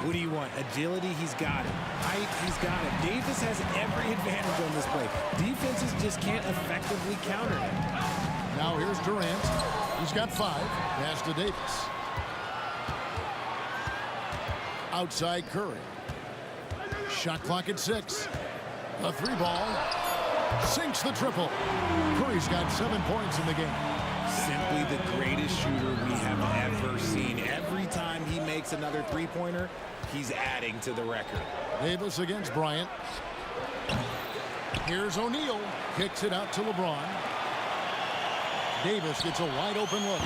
What do you want? Agility, he's got it. Height, he's got it. Davis has every advantage on this play. Defenses just can't effectively counter him. Now here's Durant. He's got 5. Pass to Davis. Outside Curry. Shot clock at 6. A 3-ball. Sinks the triple. Curry's got 7 points in the game. Simply the greatest shooter we have ever seen. Every time he makes another three-pointer, he's adding to the record. Davis against Bryant. Here's O'Neal. Kicks it out to LeBron. Davis gets a wide-open look.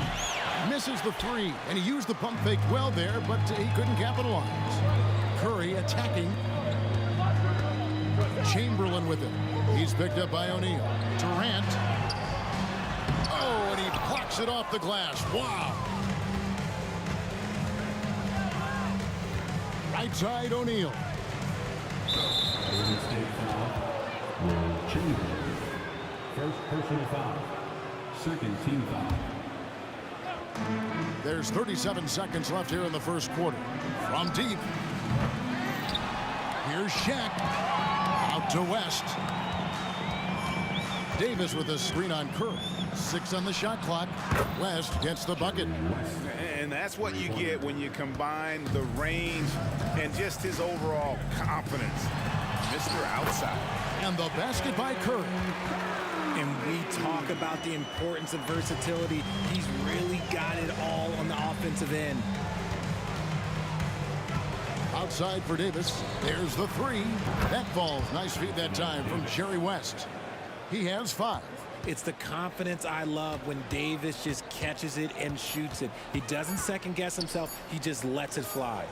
Misses the 3, and he used the pump fake well there, but he couldn't capitalize. Curry attacking. Chamberlain with it. He's picked up by O'Neal. Durant. Oh, and he blocks it off the glass. Wow. Right side, O'Neal. Golden State foul. Will Chamberlain. First personal foul. Second team foul. There's 37 seconds left here in the first quarter. From deep. Here's Shaq. Out to West. Davis with a screen on Curry. 6 on the shot clock. West gets the bucket. And that's what you get when you combine the range and just his overall confidence. Mr. Outside. And the basket by Curry. And we talk about the importance of versatility. He's really got it all on the offensive end. Outside for Davis. There's the 3. That falls. Nice feed that time from Jerry West. He has 5. It's the confidence I love when Davis just catches it and shoots it. He doesn't second guess himself. He just lets it fly.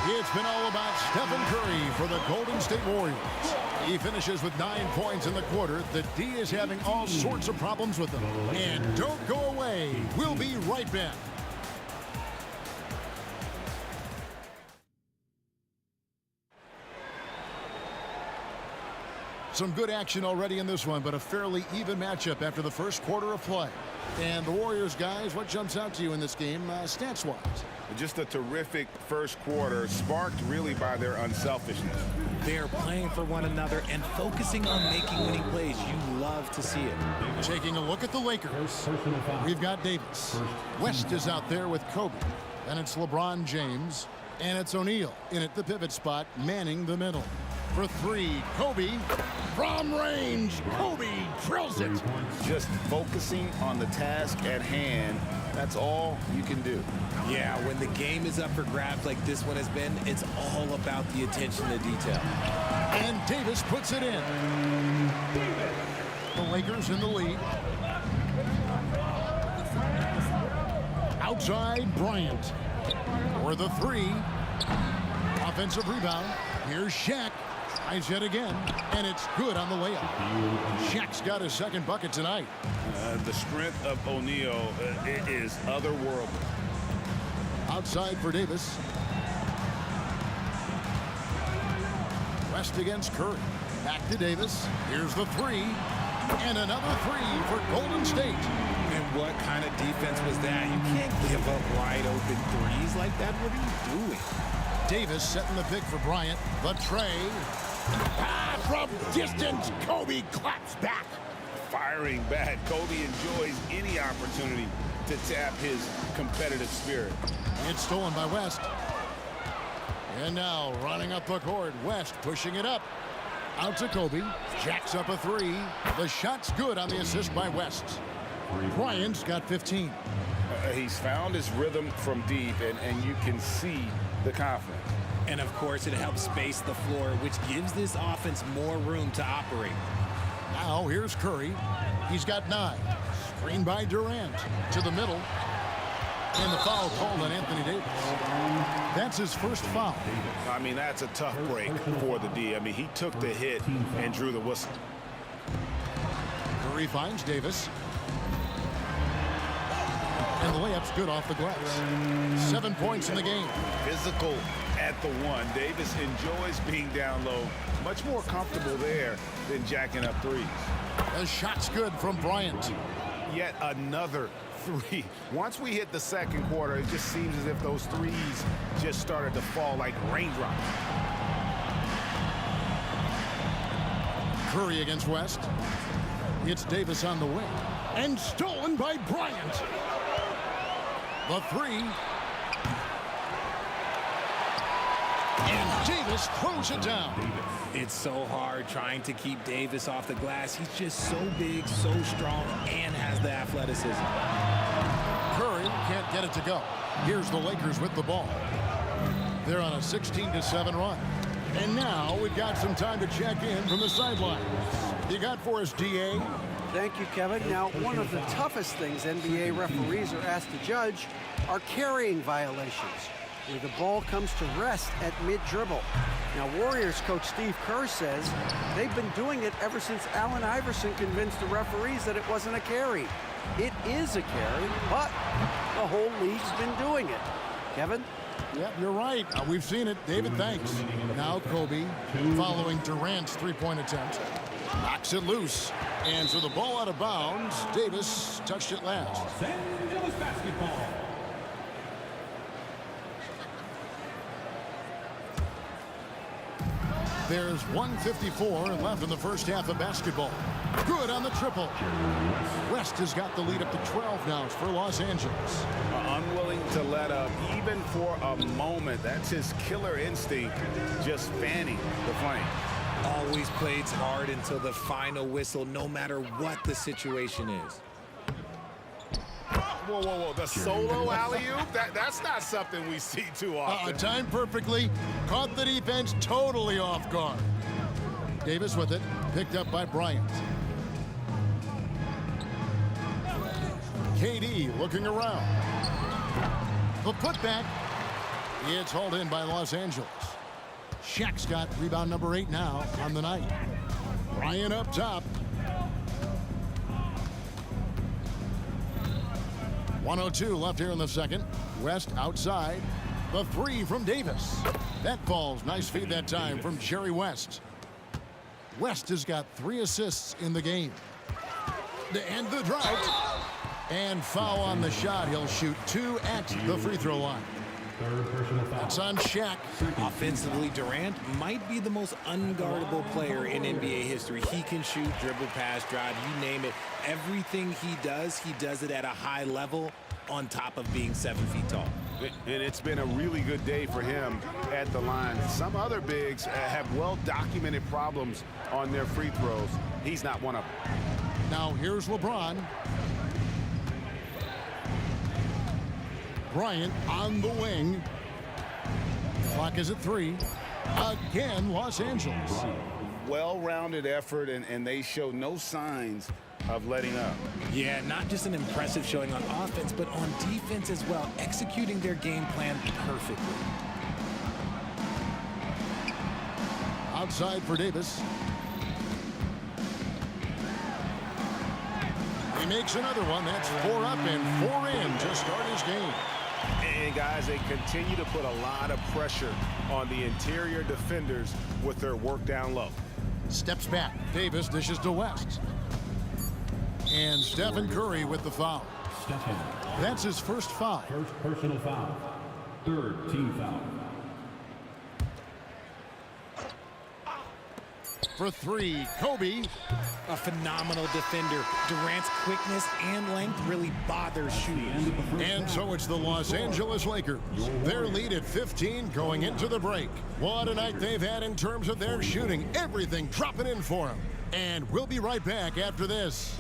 It's been all about Stephen Curry for the Golden State Warriors. He finishes with 9 points in the quarter. The D is having all sorts of problems with them. And don't go away. We'll be right back. Some good action already in this one, but a fairly even matchup after the first quarter of play. And the Warriors, guys, what jumps out to you in this game stats-wise? Just a terrific first quarter, sparked really by their unselfishness. They're playing for one another and focusing on making winning plays. You love to see it. Taking a look at the Lakers. We've got Davis. West is out there with Kobe. And it's LeBron James. And it's O'Neal in at the pivot spot, manning the middle. For 3, Kobe. From range, Kobe drills it. Just focusing on the task at hand, that's all you can do. Yeah, when the game is up for grabs like this one has been, it's all about the attention to detail. And Davis puts it in. The Lakers in the lead. Outside, Bryant. For the 3. Offensive rebound. Here's Shaq. Tries yet again, and it's good on the layup. Shaq's got his second bucket tonight. The strength of O'Neal is otherworldly. Outside for Davis. West against Curry. Back to Davis. Here's the 3. And another 3 for Golden State. And what kind of defense was that? You can't give up wide open threes like that. What are you doing? Davis setting the pick for Bryant. The tray. From distance, Kobe claps back. Firing back. Kobe enjoys any opportunity to tap his competitive spirit. It's stolen by West. And now running up the court, West pushing it up. Out to Kobe. Jacks up a 3. The shot's good on the assist by West. Bryant's got 15. He's found his rhythm from deep, and you can see the confidence. And of course, it helps space the floor, which gives this offense more room to operate. Now here's Curry. He's got 9. Screened by Durant. To the middle. And the foul called on Anthony Davis. That's his first foul. I mean, that's a tough break for the D. I mean, he took the hit and drew the whistle. Curry finds Davis. And the layup's good off the glass. 7 points in the game. Physical at the 1. Davis enjoys being down low. Much more comfortable there than jacking up threes. The shot's good from Bryant. Yet another three. Once we hit the second quarter, it just seems as if those threes just started to fall like raindrops. Curry against West. It's Davis on the wing. And stolen by Bryant. The three. And Davis throws it down. It's so hard trying to keep Davis off the glass. He's just so big, so strong, and has the athleticism. Curry can't get it to go. Here's the Lakers with the ball. They're on a 16-7 run. And now we've got some time to check in from the sidelines. You got for us, DA? Thank you, Kevin. Now, one of the toughest things NBA referees are asked to judge are carrying violations, where the ball comes to rest at mid-dribble. Now, Warriors coach Steve Kerr says they've been doing it ever since Allen Iverson convinced the referees that it wasn't a carry. It is a carry, but the whole league's been doing it. Kevin? Yep, you're right. We've seen it. David, thanks. Now Kobe, following Durant's three-point attempt, knocks it loose. And so the ball out of bounds. Davis touched it last. Los Angeles basketball. There's 1:54 left in the first half of basketball. Good on the triple. West has got the lead up to 12 now for Los Angeles. Unwilling to let up even for a moment. That's his killer instinct, just fanning the flame. Always plays hard until the final whistle, no matter what the situation is. Whoa, whoa, whoa. The solo alley-oop? That's not something we see too often. Timed perfectly. Caught the defense totally off guard. Davis with it. Picked up by Bryant. KD looking around. The putback. It's hauled in by Los Angeles. Shaq's got rebound number 8 now on the night. Bryant up top. 1:02 left here in the second. West outside. The three from Davis. That falls. Nice feed that time from Jerry West. West has got 3 assists in the game. To end the drought. And foul on the shot. He'll shoot 2 at the free throw line. That's on Shaq. Offensively, Durant might be the most unguardable player in NBA history. He can shoot, dribble, pass, drive, you name it. Everything he does it at a high level on top of being 7 feet tall. And it's been a really good day for him at the line. Some other bigs have well-documented problems on their free throws. He's not one of them. Now here's LeBron. Bryant on the wing. Clock is at 3. Again, Los Angeles. Well-rounded effort, and they show no signs of letting up. Yeah, not just an impressive showing on offense, but on defense as well, executing their game plan perfectly. Outside for Davis. He makes another one. That's 4 up and 4 in to start his game. And guys, they continue to put a lot of pressure on the interior defenders with their work down low. Steps back. Davis dishes to West. And Stephen Curry with the foul. That's his first foul. First personal foul. 3rd team foul. For 3, Kobe. A phenomenal defender. Durant's quickness and length really bothers shooting. And so it's the Los Angeles Lakers. Their lead at 15 going into the break. What a night they've had in terms of their shooting. Everything dropping in for them. And we'll be right back after this.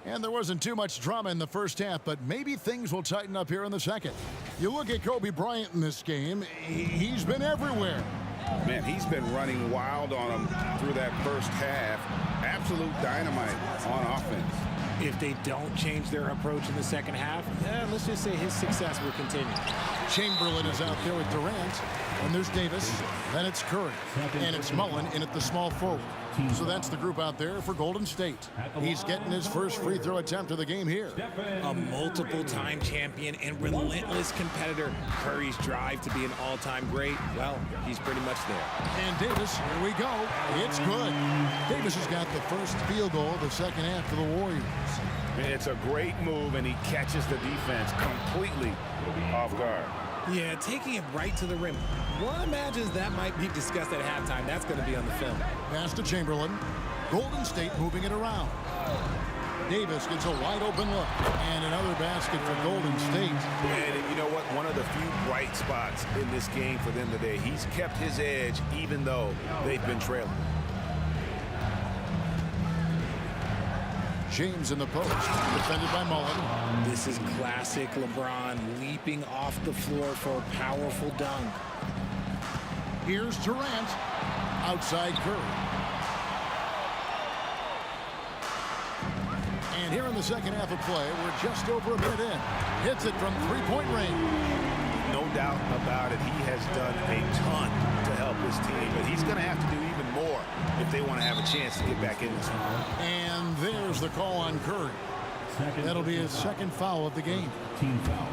And there wasn't too much drama in the first half, but maybe things will tighten up here in the second. You look at Kobe Bryant in this game, he's been everywhere. Man, he's been running wild on him through that first half. absolute dynamite on offense. If they don't change their approach in the second half, let's just say his success will continue. Chamberlain is out there with Durant. And there's Davis. Then it's Curry. And it's Mullen in at the small forward. So that's the group out there for Golden State. He's getting his first free throw attempt of the game here. A multiple-time champion and relentless competitor. Curry's drive to be an all-time great, well, he's pretty much there. And Davis, here we go. It's good. Davis has got the first field goal of the second half for the Warriors. It's a great move, and he catches the defense completely off guard. Yeah, taking it right to the rim. One imagines that might be discussed at halftime. That's going to be on the film. Pass to Chamberlain. Golden State moving it around. Davis gets a wide open look. And another basket for Golden State. And you know what? One of the few bright spots in this game for them today. He's kept his edge even though they've been trailing. James in the post, defended by Mullen. This is classic LeBron, leaping off the floor for a powerful dunk. Here's Durant, outside Curry. And here in the second half of play, we're just over a minute in. Hits it from three-point range. No doubt about it, he has done a ton to help his team, but he's going to have to do even more if they want to have a chance to get back in this one. And there's the call on Curry. That'll be his second foul of the game. Team foul.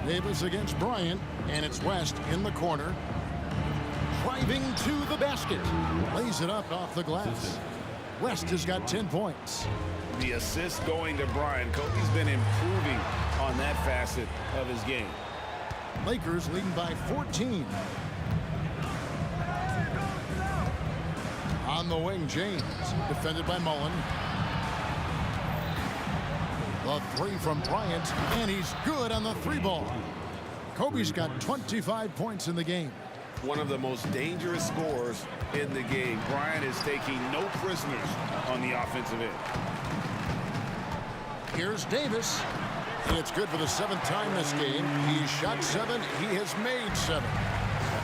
Davis against Bryant, and it's West in the corner. Driving to the basket. Lays it up off the glass. West has got 10 points. The assist going to Bryant. Kobe's been improving on that facet of his game. Lakers leading by 14. On the wing, James, defended by Mullen. The three from Bryant, and he's good on the three ball. Kobe's got 25 points in the game. One of the most dangerous scorers in the game. Bryant is taking no prisoners on the offensive end. Here's Davis. It's good for the seventh time this game. He's shot 7. He has made 7.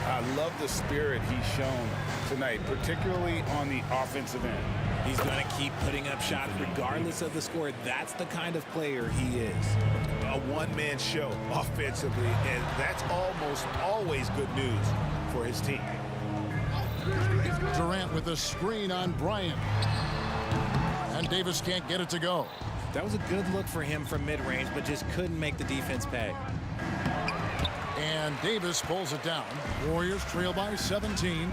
I love the spirit he's shown tonight, particularly on the offensive end. He's going to keep putting up shots regardless of the score. That's the kind of player he is. A one-man show offensively, and that's almost always good news for his team. Durant with a screen on Bryant. And Davis can't get it to go. That was a good look for him from mid-range, but just couldn't make the defense pay. And Davis pulls it down. Warriors trail by 17.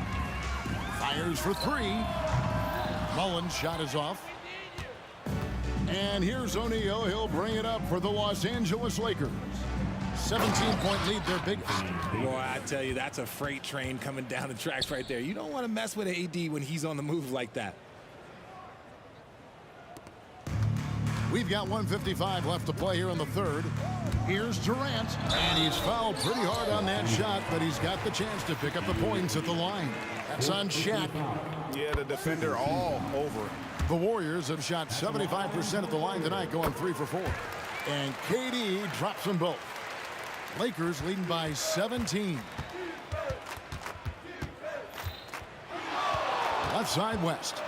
Fires for 3. Mullen's shot is off. And here's O'Neal. He'll bring it up for the Los Angeles Lakers. 17-point lead, their biggest. Boy, I tell you, that's a freight train coming down the tracks right there. You don't want to mess with AD when he's on the move like that. We've got 1:55 left to play here in the third. Here's Durant, and he's fouled pretty hard on that shot, but he's got the chance to pick up the points at the line. That's on Shaq. Yeah, the defender all over. The Warriors have shot 75% at the line tonight, going 3 for 4. And KD drops them both. Lakers leading by 17. Left side, West.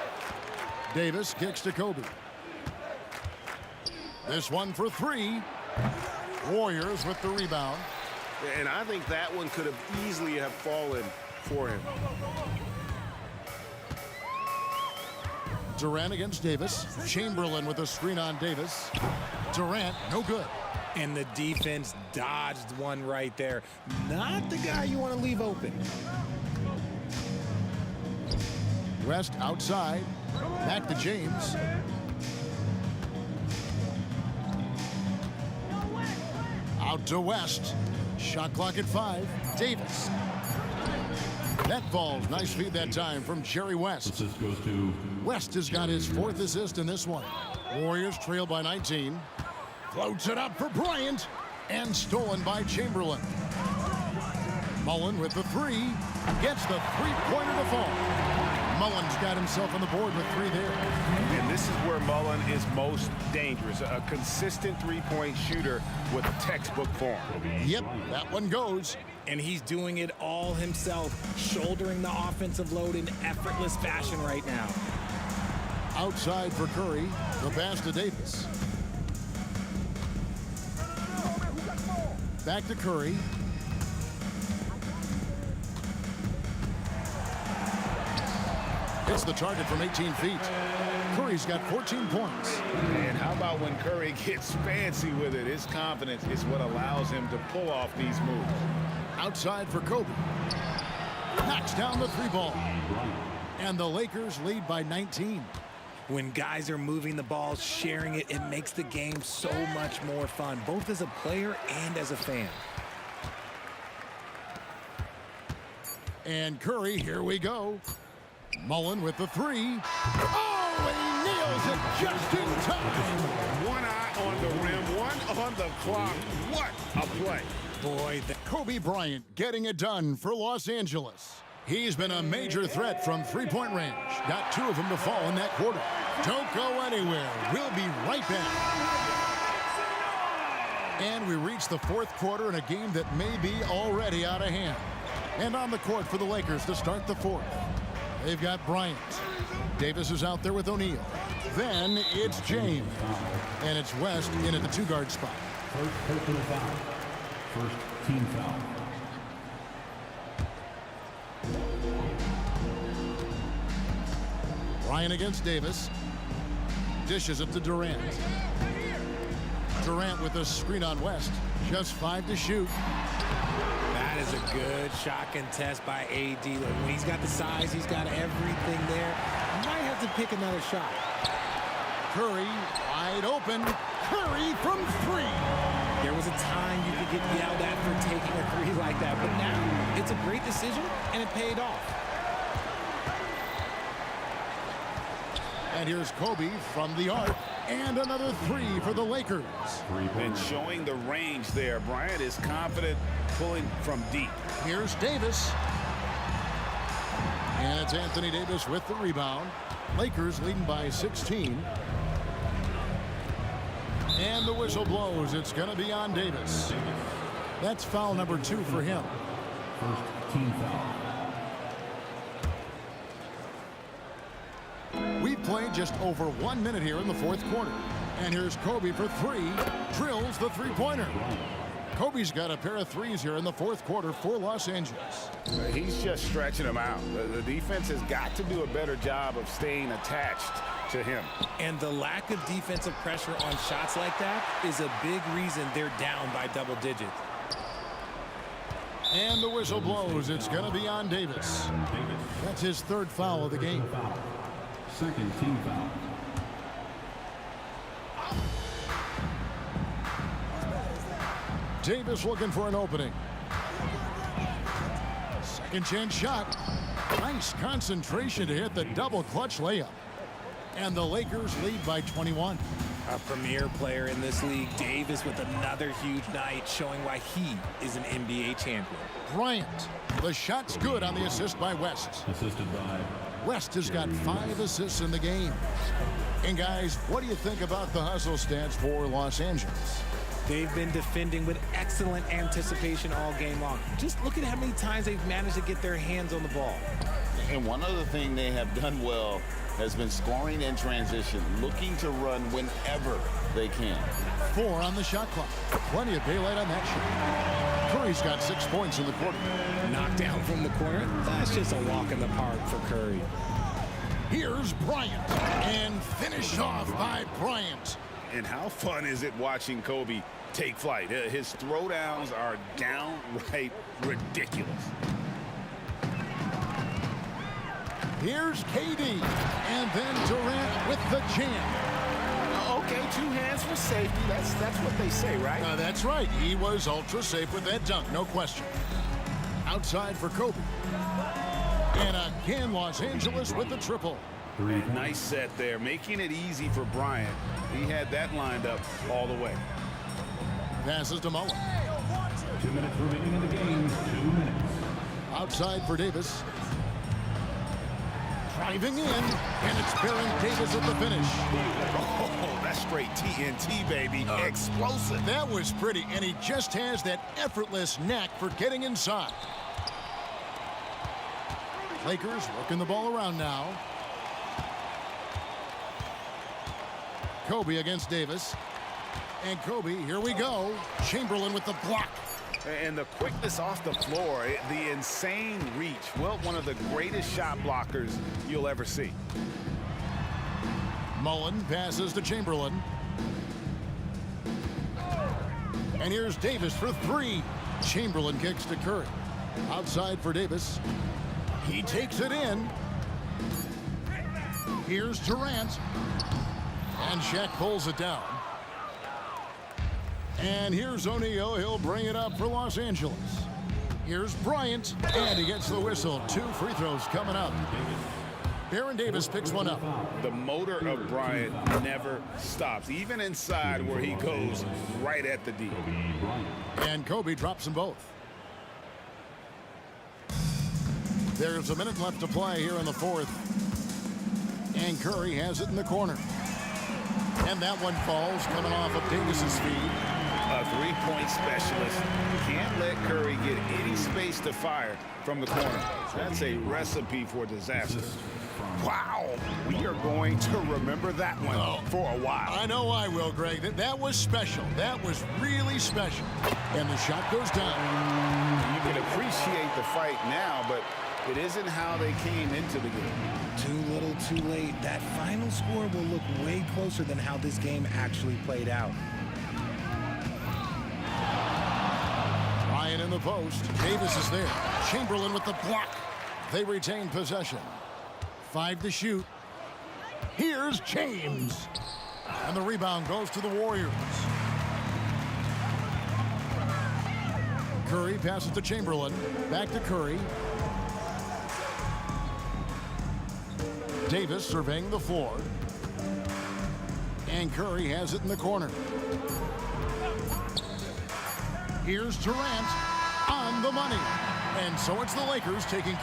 Davis kicks to Kobe. This one for 3. Warriors with the rebound. And I think that one could have easily have fallen for him. Durant against Davis. Chamberlain with a screen on Davis. Durant, no good. And the defense dodged one right there. Not the guy you want to leave open. West outside. Back to James. Out to West. Shot clock at 5. Davis. That falls. Nice feed that time from Jerry West. Assist goes to West has got his 4th assist in this one. Warriors trail by 19. Floats it up for Bryant. And stolen by Chamberlain. Mullen with the 3. Gets the three-pointer to fall. Mullen's got himself on the board with 3 there. And this is where Mullen is most dangerous. A consistent three-point shooter with textbook form. Yep, that one goes. And he's doing it all himself, shouldering the offensive load in effortless fashion right now. Outside for Curry, the pass to Davis. Back to Curry. Hits the target from 18 feet. Curry's got 14 points. And how about when Curry gets fancy with it? His confidence is what allows him to pull off these moves. Outside for Kobe. Knocks down the three ball. And the Lakers lead by 19. When guys are moving the ball, sharing it, it makes the game so much more fun, both as a player and as a fan. And Curry, here we go. Mullen with the three. Oh, he nails it just in time. One eye on the rim, one on the clock. What a play. Boy, Kobe Bryant getting it done for Los Angeles. He's been a major threat from three-point range. Got 2 of them to fall in that quarter. Don't go anywhere. We'll be right back. And we reach the fourth quarter in a game that may be already out of hand. And on the court for the Lakers to start the fourth. They've got Bryant. Davis is out there with O'Neal. Then it's James. And it's West in at the 2-guard spot. First personal foul. First team foul. Bryant against Davis. Dishes it to Durant. Durant with a screen on West. Just 5 to shoot. That is a good shot contest by AD. When he's got the size, he's got everything there. He might have to pick another shot. Curry wide open. Curry from 3. There was a time you could get yelled at for taking a 3 like that, but now it's a great decision and it paid off. And here's Kobe from the arc. And another 3 for the Lakers. And showing the range there. Bryant is confident pulling from deep. Here's Davis. And it's Anthony Davis with the rebound. Lakers leading by 16. And the whistle blows. It's going to be on Davis. That's foul number 2 for him. First team foul. We've played just over 1 minute here in the fourth quarter. And here's Kobe for 3. Drills the three-pointer. Kobe's got a pair of 3s here in the fourth quarter for Los Angeles. He's just stretching them out. The defense has got to do a better job of staying attached to him. And the lack of defensive pressure on shots like that is a big reason they're down by double digits. And the whistle blows. It's going to be on Davis. That's his 3rd foul of the game. Second team foul. Davis looking for an opening. Second chance shot. Nice concentration to hit the double clutch layup. And the Lakers lead by 21. A premier player in this league, Davis with another huge night, showing why he is an NBA champion. Bryant. The shot's good on the assist by West. Assisted by West has got 5 assists in the game. And guys, what do you think about the hustle stats for Los Angeles? They've been defending with excellent anticipation all game long. Just look at how many times they've managed to get their hands on the ball. And one other thing they have done well has been scoring in transition, looking to run whenever they can. 4 on the shot clock. Plenty of daylight on that shot. Curry's got 6 points in the quarter. Knocked down from the corner. That's just a walk in the park for Curry. Here's Bryant. And finished off by Bryant. And how fun is it watching Kobe take flight? His throwdowns are downright ridiculous. Here's KD. And then Durant with the jam. Okay, 2 hands for safety. That's what they say, right? That's right. He was ultra safe with that dunk, no question. Outside for Kobe. And again, Los Angeles with the triple. Nice set there, making it easy for Bryant. He had that lined up all the way. Passes to Mullen. 2 minutes remaining in the game. 2 minutes. Outside for Davis. Driving in, and it's Baron Davis at the finish. Oh, that's straight TNT, baby. Explosive. That was pretty, and he just has that effortless knack for getting inside. Lakers working the ball around now. Kobe against Davis. And Kobe, here we go. Chamberlain with the block. And the quickness off the floor, the insane reach. Well, one of the greatest shot blockers you'll ever see. Mullen passes to Chamberlain. And here's Davis for three. Chamberlain kicks to Curry. Outside for Davis. He takes it in. Here's Durant. And Shaq pulls it down. And here's O'Neal. He'll bring it up for Los Angeles. Here's Bryant. And he gets the whistle. 2 free throws coming up. Baron Davis picks one up. The motor of Bryant never stops, even inside where he goes right at the D. And Kobe drops them both. There's a minute left to play here in the fourth. And Curry has it in the corner. And that one falls, coming off of Davis's feed. A three-point specialist. Can't let Curry get any space to fire from the corner. That's a recipe for disaster. Wow, we are going to remember that one for a while. I know I will, Greg. That was special. That was really special. And the shot goes down. You can appreciate the fight now, but it isn't how they came into the game. Too little, too late. That final score will look way closer than how this game actually played out. Ryan in the post. Davis is there. Chamberlain with the block. They retain possession. 5 to shoot. Here's James. And the rebound goes to the Warriors. Curry passes to Chamberlain. Back to Curry. Davis surveying the floor. And Curry has it in the corner. Here's Durant on the money. And so it's the Lakers taking...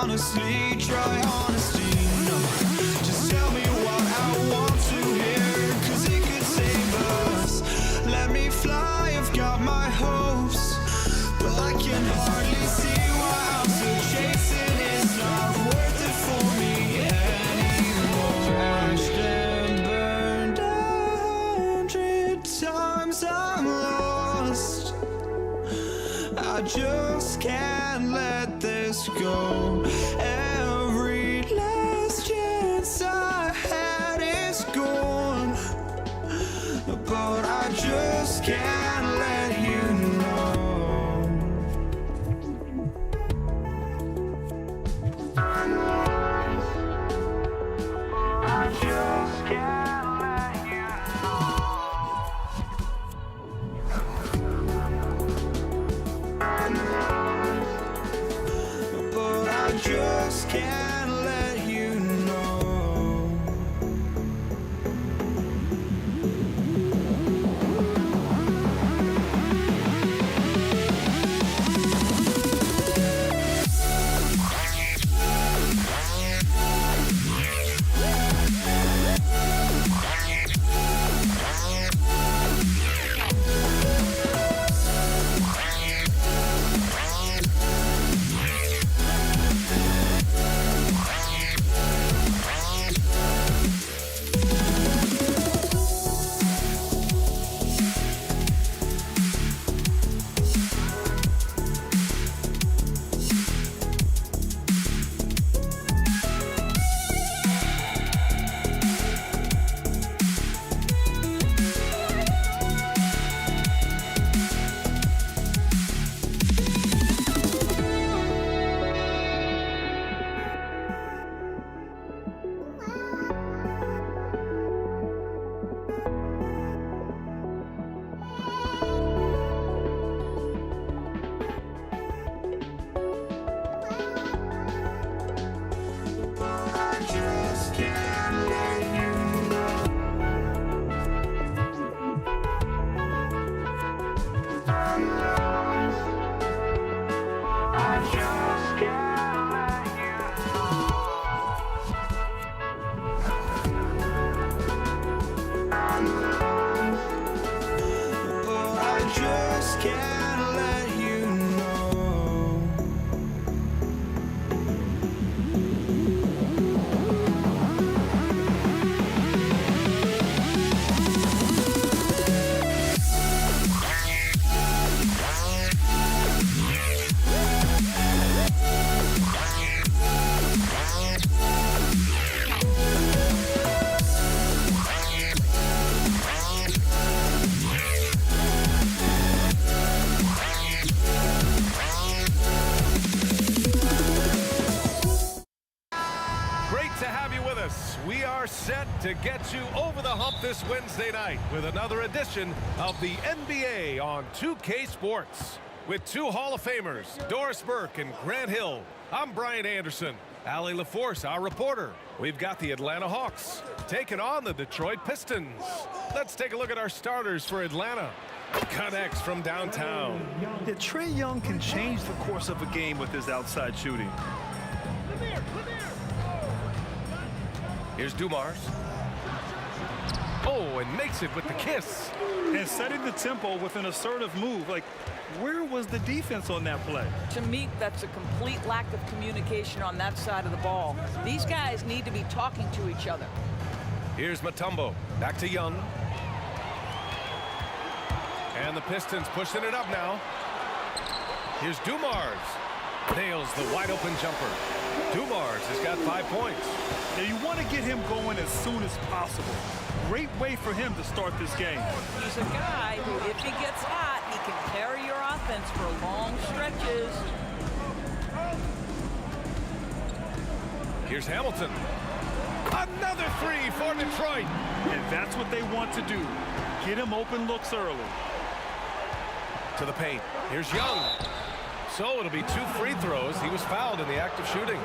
honestly, try honesty. No, just tell me what I want to hear, 'cause it could save us. Let me fly, I've got my hopes, but I can hardly see why I'm still chasing. It's not worth it for me anymore. Crashed and burned 100 times, I'm lost. I just can't let this go. Every last chance I had is gone, but I just can't let you know. I just can't let you know. But I just can't let you know. We are set to get you over the hump this Wednesday night with another edition of the NBA on 2K Sports. With two Hall of Famers, Doris Burke and Grant Hill, I'm Brian Anderson. Allie LaForce, our reporter. We've got the Atlanta Hawks taking on the Detroit Pistons. Let's take a look at our starters for Atlanta. Connects from downtown. Yeah, Trae Young can change the course of a game with his outside shooting. Here's Dumars. Oh, and makes it with the kiss. And setting the tempo with an assertive move. Like, where was the defense on that play? To me, that's a complete lack of communication on that side of the ball. These guys need to be talking to each other. Here's Mutombo. Back to Young. And the Pistons pushing it up now. Here's Dumars. Nails the wide open jumper. Dumars has got 5 points. Now you want to get him going as soon as possible. Great way for him to start this game. He's a guy who, if he gets hot, he can carry your offense for long stretches. Here's Hamilton. Another three for Detroit. And that's what they want to do. Get him open looks early. To the paint. Here's Young. So it'll be 2 free throws. He was fouled in the act of shooting.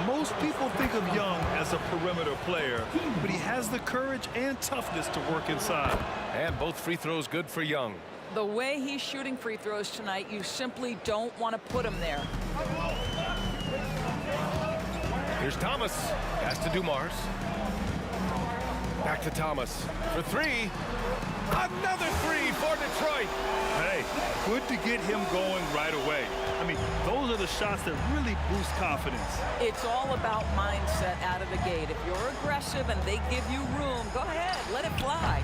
Most people think of Young as a perimeter player, but he has the courage and toughness to work inside. And both free throws good for Young. The way he's shooting free throws tonight, you simply don't want to put him there. Here's Thomas. Pass to Dumars. Back to Thomas for three. Another three for Detroit. Hey, good to get him going right away. I mean, those are the shots that really boost confidence. It's all about mindset out of the gate. If you're aggressive and they give you room, go ahead, let it fly.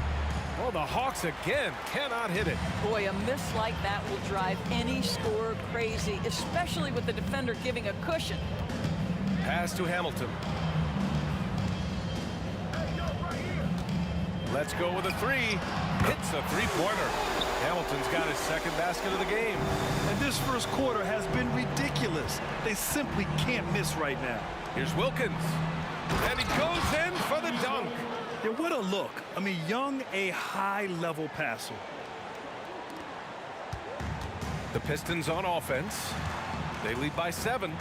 Oh, the Hawks again cannot hit it. Boy, a miss like that will drive any scorer crazy, especially with the defender giving a cushion. Pass to Hamilton. Let's go with a three. Hits a three-pointer. Hamilton's got his second basket of the game. And this first quarter has been ridiculous. They simply can't miss right now. Here's Wilkins. And he goes in for the dunk. Yeah, what a look. I mean, Young, a high-level passer. The Pistons on offense. They lead by 7.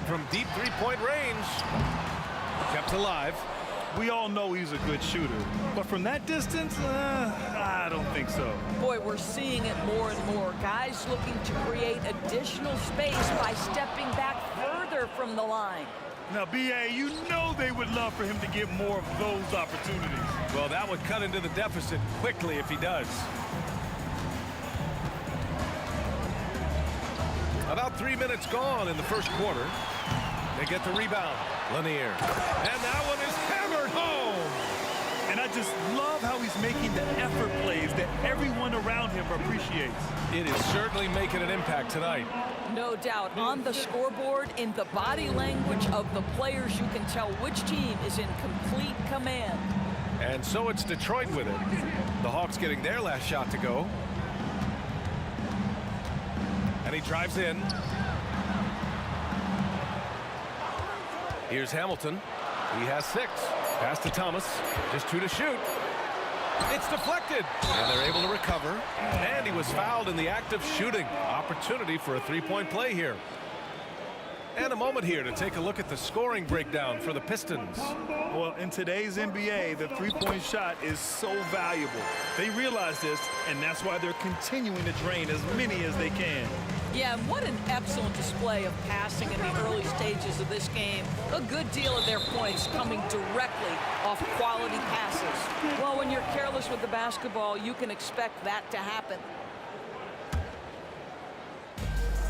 From deep three-point range. Kept alive. We all know he's a good shooter, but from that distance, I don't think so. Boy, we're seeing it more and more. Guys looking to create additional space by stepping back further from the line. Now, B.A., you know they would love for him to get more of those opportunities. Well, that would cut into the deficit quickly if he does. About 3 minutes gone in the first quarter. They get the rebound. Lanier. And that one is hammered home. And I just love how he's making the effort plays that everyone around him appreciates. It is certainly making an impact tonight. No doubt. On the scoreboard, in the body language of the players, you can tell which team is in complete command. And so it's Detroit with it. The Hawks getting their last shot to go. And he drives in. Here's Hamilton. He has 6. Pass to Thomas. Just 2 to shoot. It's deflected. And they're able to recover. And he was fouled in the act of shooting. Opportunity for a three-point play here. And a moment here to take a look at the scoring breakdown for the Pistons. Well, in today's NBA, the three-point shot is so valuable. They realize this, and that's why they're continuing to drain as many as they can. Yeah, and what an excellent display of passing in the early stages of this game. A good deal of their points coming directly off quality passes. Well, when you're careless with the basketball, you can expect that to happen.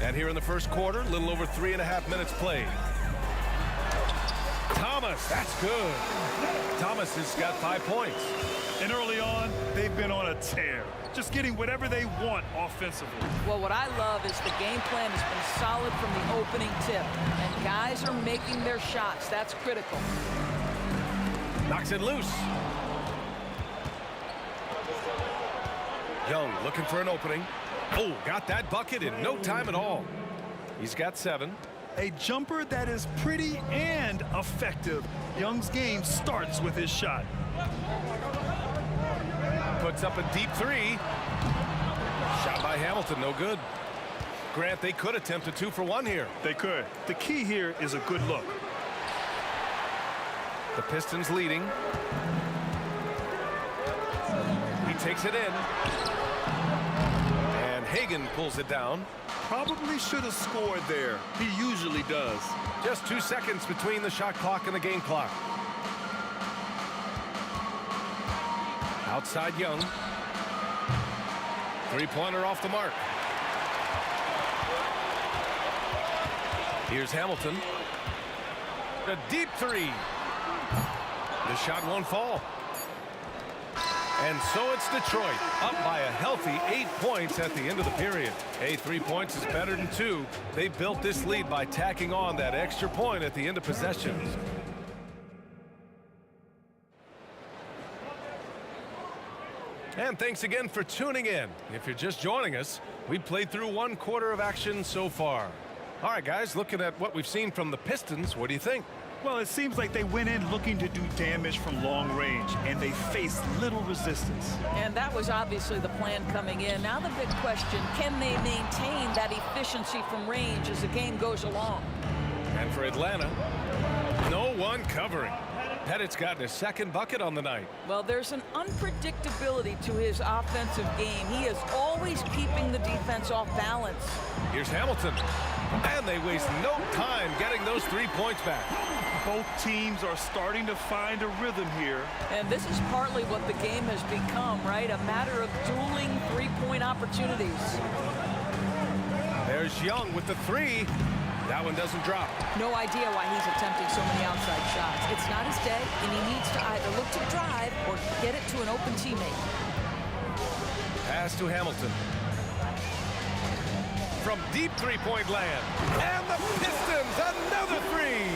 And here in the first quarter, a little over 3.5 minutes played. Thomas, that's good. Thomas has got 5 points. And early on, they've been on a tear. Just getting whatever they want offensively. Well, what I love is the game plan has been solid from the opening tip. And guys are making their shots. That's critical. Knocks it loose. Young looking for an opening. Oh, got that bucket in no time at all. He's got 7. A jumper that is pretty and effective. Young's game starts with his shot. Puts up a deep 3. Shot by Hamilton, no good. Grant, they could attempt a 2 for 1 here. They could. The key here is a good look. The Pistons leading. He takes it in. And Hagan pulls it down. Probably should have scored there. He usually does. Just 2 seconds between the shot clock and the game clock. Outside Young. Three-pointer off the mark. Here's Hamilton. A deep 3. The shot won't fall. And so it's Detroit, up by a healthy 8 points at the end of the period. Hey, 3 points is better than 2. They built this lead by tacking on that extra point at the end of possessions. And thanks again for tuning in. If you're just joining us, we've played through 1 quarter of action so far. All right, guys, looking at what we've seen from the Pistons, what do you think? Well, it seems like they went in looking to do damage from long range, and they faced little resistance. And that was obviously the plan coming in. Now the big question, can they maintain that efficiency from range as the game goes along? And for Atlanta, no one covering. Pettit's gotten his 2nd bucket on the night. Well, there's an unpredictability to his offensive game. He is always keeping the defense off balance. Here's Hamilton. And they waste no time getting those 3 points back. Both teams are starting to find a rhythm here. And this is partly what the game has become, right? A matter of dueling three-point opportunities. There's Young with the 3. That one doesn't drop. No idea why he's attempting so many outside shots. It's not his day, and he needs to either look to drive or get it to an open teammate. Pass to Hamilton. From deep three-point land. And the Pistons, another 3.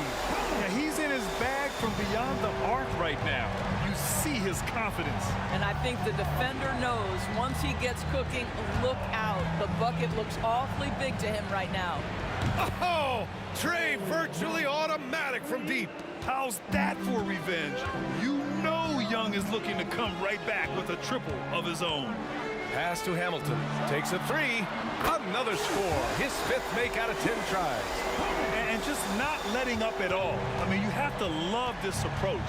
Yeah, he's in his bag from beyond the arc right now. You see his confidence. And I think the defender knows once he gets cooking, look out. The bucket looks awfully big to him right now. Oh, Trey virtually automatic from deep. How's that for revenge? You know Young is looking to come right back with a triple of his own. Pass to Hamilton. Takes a 3. Another score. His 5th make out of 10 tries. And just not letting up at all. I mean, you have to love this approach.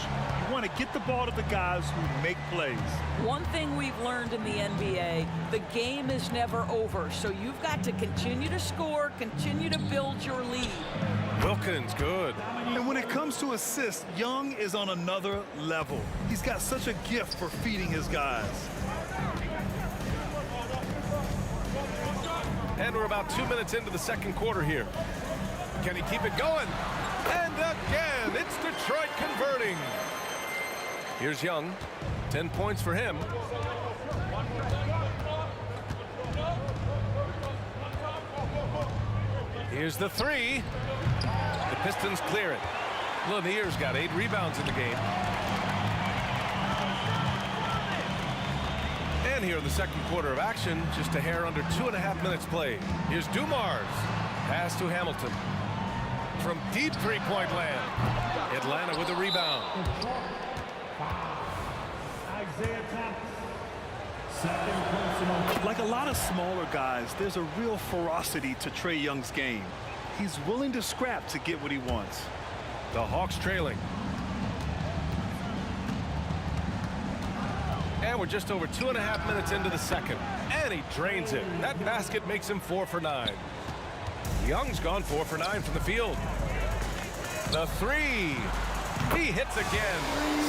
You want to get the ball to the guys who make plays. One thing we've learned in the NBA, the game is never over. So you've got to continue to score, continue to build your lead. Wilkins, good. And when it comes to assists, Young is on another level. He's got such a gift for feeding his guys. And we're about 2 minutes into the second quarter here. Can he keep it going? And again, it's Detroit converting. Here's Young. 10 points for him. Here's the 3. The Pistons clear it. Lanier's got 8 rebounds in the game. And here in the second quarter of action, just a hair under 2.5 minutes played. Here's Dumars. Pass to Hamilton. From deep three-point land. Atlanta with a rebound. Like a lot of smaller guys, there's a real ferocity to Trae Young's game. He's willing to scrap to get what he wants. The Hawks trailing. And we're just over 2.5 minutes into the second. And he drains it. That basket makes him 4 for 9. Young's gone 4 for 9 from the field. The 3. He hits again.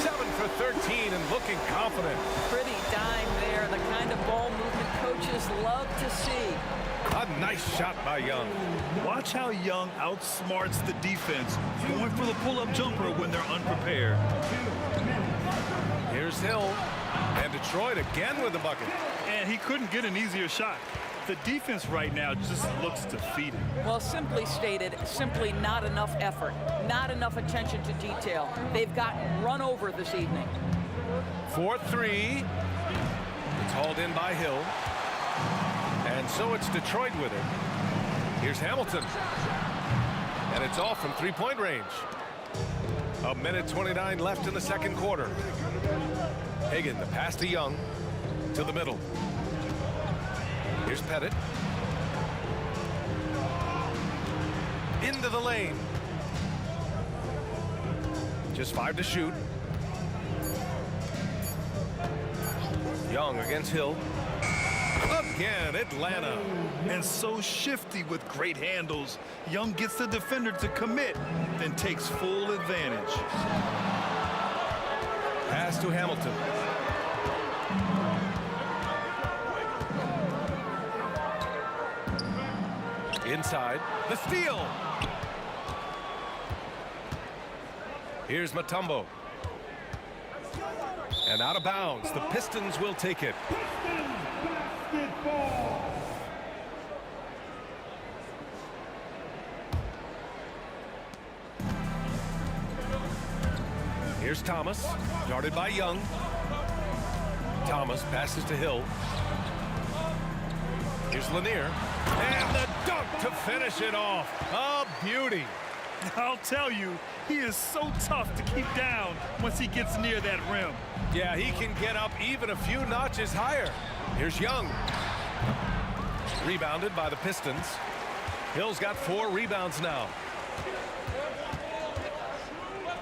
7 for 13 and looking confident. Pretty dime there. The kind of ball movement coaches love to see. A nice shot by Young. Watch how Young outsmarts the defense, going for the pull-up jumper when they're unprepared. Here's Hill. And Detroit again with the bucket. And he couldn't get an easier shot. The defense right now just looks defeated. Well, simply stated, simply not enough effort, not enough attention to detail. They've gotten run over this evening. 4-3. It's hauled in by Hill. And so it's Detroit with it. Here's Hamilton. And it's off from three-point range. 1:29 left in the second quarter. Hagan, the pass to Young. To the middle. Here's Pettit. Into the lane. Just 5 to shoot. Young against Hill. Again, Atlanta. And so shifty with great handles. Young gets the defender to commit, then takes full advantage. Pass to Hamilton. Inside, the steal. Here's Mutombo. And out of bounds, the Pistons will take it. Here's Thomas, guarded by Young. Thomas passes to Hill. Here's Lanier. And the dunk to finish it off. A beauty. I'll tell you, he is so tough to keep down once he gets near that rim. Yeah, he can get up even a few notches higher. Here's Young. Rebounded by the Pistons. Hill's got 4 rebounds now.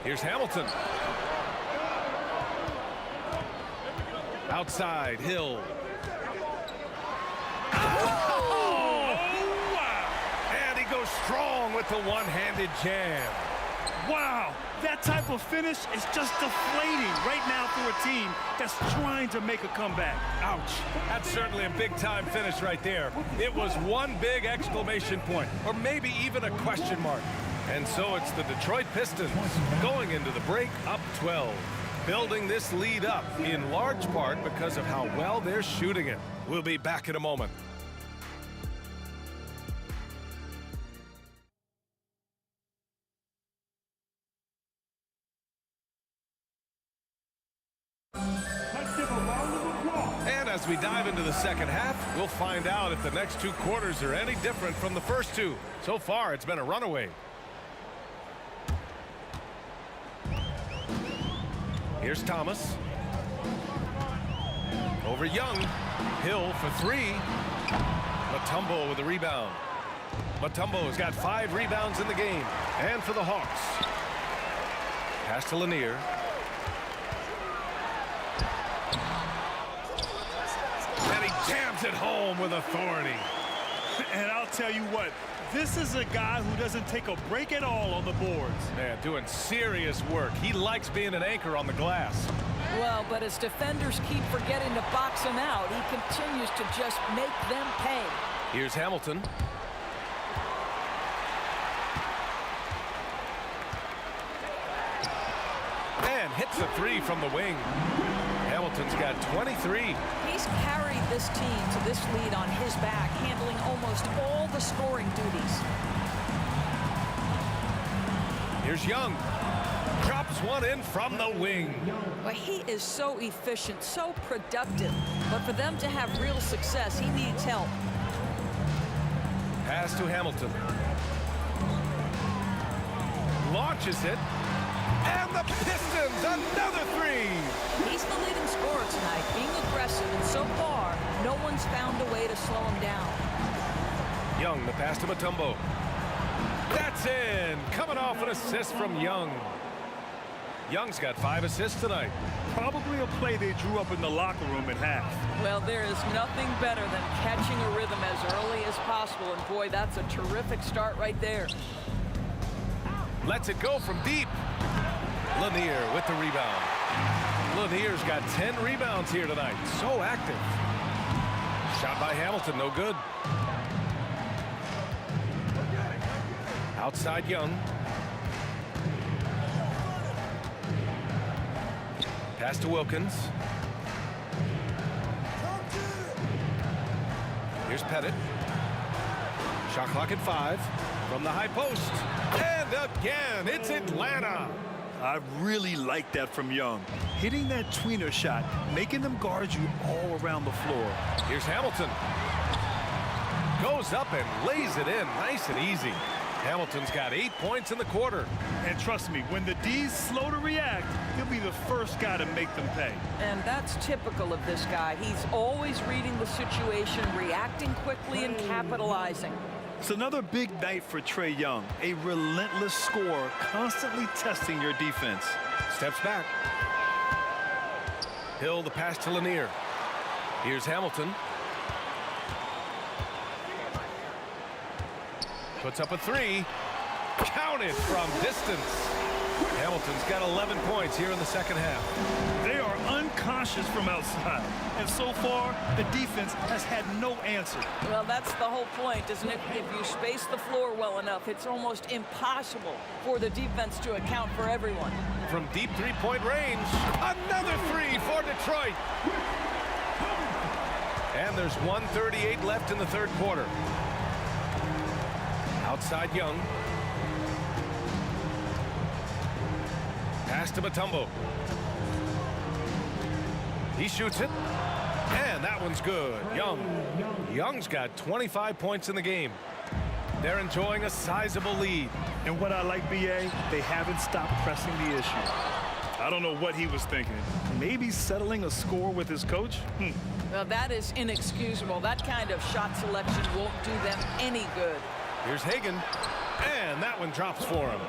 Here's Hamilton. Outside, Hill. Oh! And he goes with the one-handed jam. Wow, that type of finish is just deflating right now for a team that's trying to make a comeback. Ouch. That's certainly a big-time finish right there. It was one big exclamation point, or maybe even a question mark. And so it's the Detroit Pistons going into the break up 12. Building this lead up in large part because of how well they're shooting it. We'll be back in a moment. And as we dive into the second half, we'll find out if the next two quarters are any different from the first two. So far, it's been a runaway. Here's Thomas. Over Young. Hill for three. Mutombo with the rebound. Mutombo has got 5 rebounds in the game. And for the Hawks. Pass to Lanier. And he jams it home with authority. And I'll tell you what, this is a guy who doesn't take a break at all on the boards. Man, doing serious work. He likes being an anchor on the glass. Well, but as defenders keep forgetting to box him out, he continues to just make them pay. Here's Hamilton. And hits a 3 from the wing. Hamilton's got 23. He's carried this team to this lead on his back, handling almost all the scoring duties. Here's Young. Drops one in from the wing. Well, he is so efficient, so productive. But for them to have real success, he needs help. Pass to Hamilton. Launches it. And the Pistons, another 3. He's the leading scorer tonight, being aggressive, and so far, no one's found a way to slow him down. Young, the pass to Mutombo. That's in. Coming off an assist from Young. Young's got 5 assists tonight. Probably a play they drew up in the locker room at half. Well, there is nothing better than catching a rhythm as early as possible, and boy, that's a terrific start right there. Lets it go from deep. Lanier with the rebound. Lanier's got 10 rebounds here tonight. So active. Shot by Hamilton, no good. Outside Young. Pass to Wilkins. Here's Pettit. Shot clock at 5 from the high post. And again, it's Atlanta. I really like that from Young. Hitting that tweener shot, making them guard you all around the floor. Here's Hamilton. Goes up and lays it in nice and easy. Hamilton's got 8 points in the quarter. And trust me, when the D's slow to react, he'll be the first guy to make them pay. And that's typical of this guy. He's always reading the situation, reacting quickly, and capitalizing. It's another big night for Trae Young, a relentless scorer, constantly testing your defense. Steps back. Hill, the pass to Lanier. Here's Hamilton. Puts up a 3. Counted from distance. Hamilton's got 11 points here in the second half. They are unconscious from outside. And so far, the defense has had no answer. Well, that's the whole point, isn't it? If you space the floor well enough, it's almost impossible for the defense to account for everyone. From deep 3-point range, another 3 for Detroit. And there's 1:38 left in the third quarter. Outside Young. Pass to Mutombo. He shoots it. And that one's good. Young's got 25 points in the game. They're enjoying a sizable lead. And what I like, BA, they haven't stopped pressing the issue. I don't know what he was thinking. Maybe settling a score with his coach? Well, that is inexcusable. That kind of shot selection won't do them any good. Here's Hagan. And that one drops for him.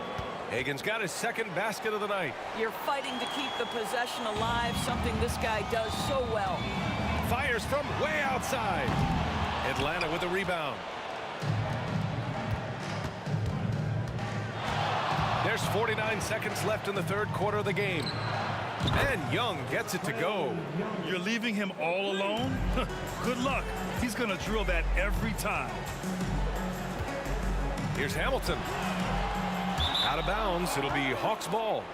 Hagan's got his second basket of the night. You're fighting to keep the possession alive, something this guy does so well. Fires from way outside. Atlanta with the rebound. There's 49 seconds left in the third quarter of the game. And Young gets it to go. You're leaving him all alone? Good luck. He's going to drill that every time. Here's Hamilton. Out of bounds. It'll be Hawks ball.